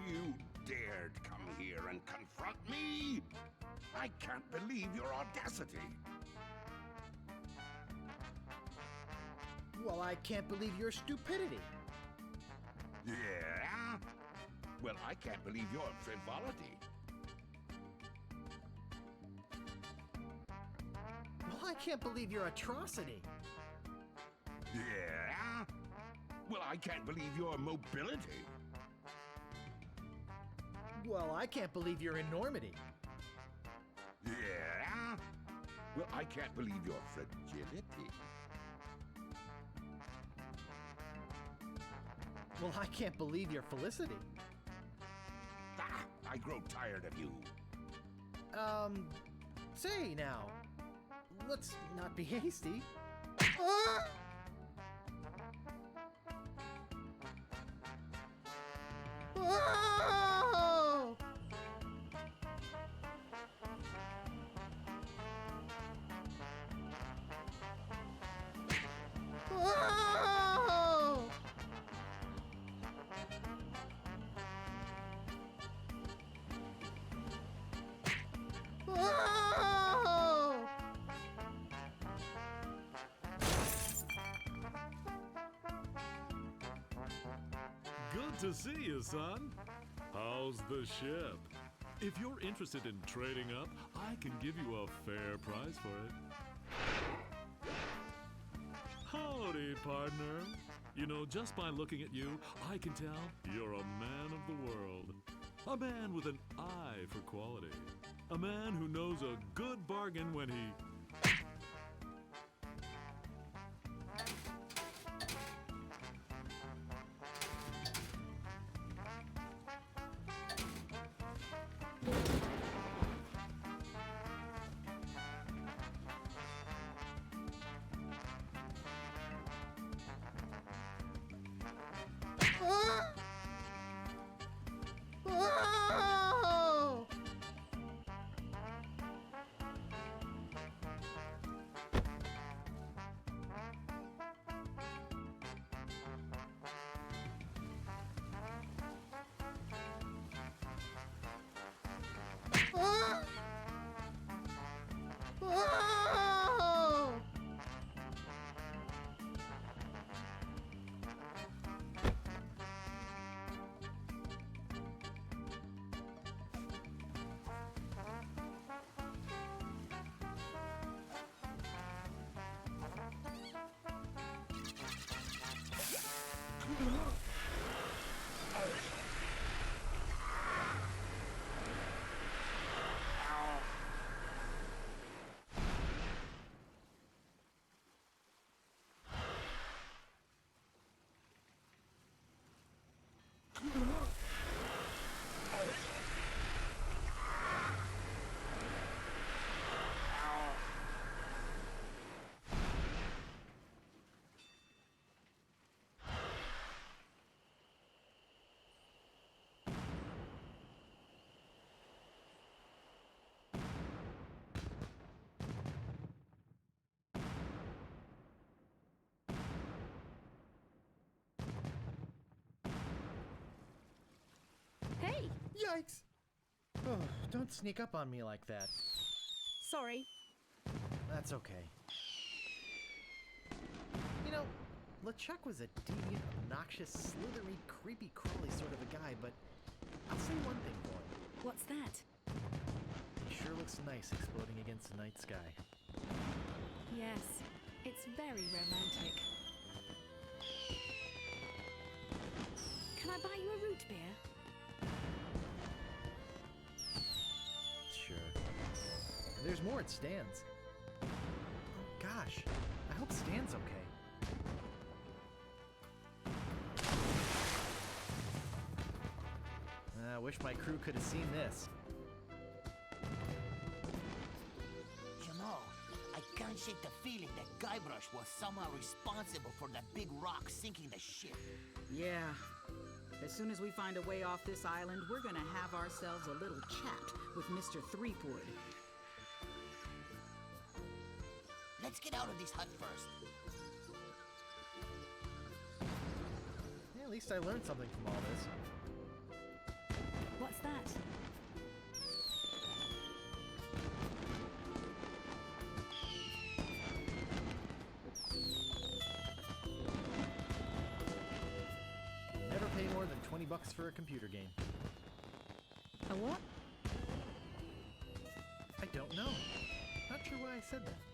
You dared come here and confront me? I can't believe your audacity. Well, I can't believe your stupidity. Yeah? Well, I can't believe your frivolity. Well, I can't believe your atrocity. Yeah? Well, I can't believe your mobility. Well, I can't believe your enormity. Yeah? Well, I can't believe your fragility. Well, I can't believe your felicity. Ah, I grow tired of you. Say now, let's not be hasty. Ah! Oh! Oh! Oh! Good to see you, son. How's the ship? If you're interested in trading up, I can give you a fair price for it. Howdy, partner. You know, just by looking at you, I can tell you're a man of the world. A man with an eye for quality. A man who knows a good bargain when he... Ah! Oh! Ah! Oh! Hey! Yikes! Oh, don't sneak up on me like that. Sorry. That's okay. You know, LeChuck was a deviant, obnoxious, slithery, creepy crawly sort of a guy, but I'll say one thing for him. What's that? He sure looks nice exploding against the night sky. Yes, it's very romantic. Can I buy you a root beer? Sure. There's more at Stan's. Oh, gosh. I hope Stan's okay. I wish my crew could have seen this. You know, I can't shake the feeling that Guybrush was somehow responsible for that big rock sinking the ship. Yeah. As soon as we find a way off this island, we're gonna have ourselves a little chat with Mr. Threepwood. Let's get out of this hut first. Yeah, at least I learned something from all this. What's that? Never pay more than $20 for a computer game. A what? I don't know. Not sure why I said that.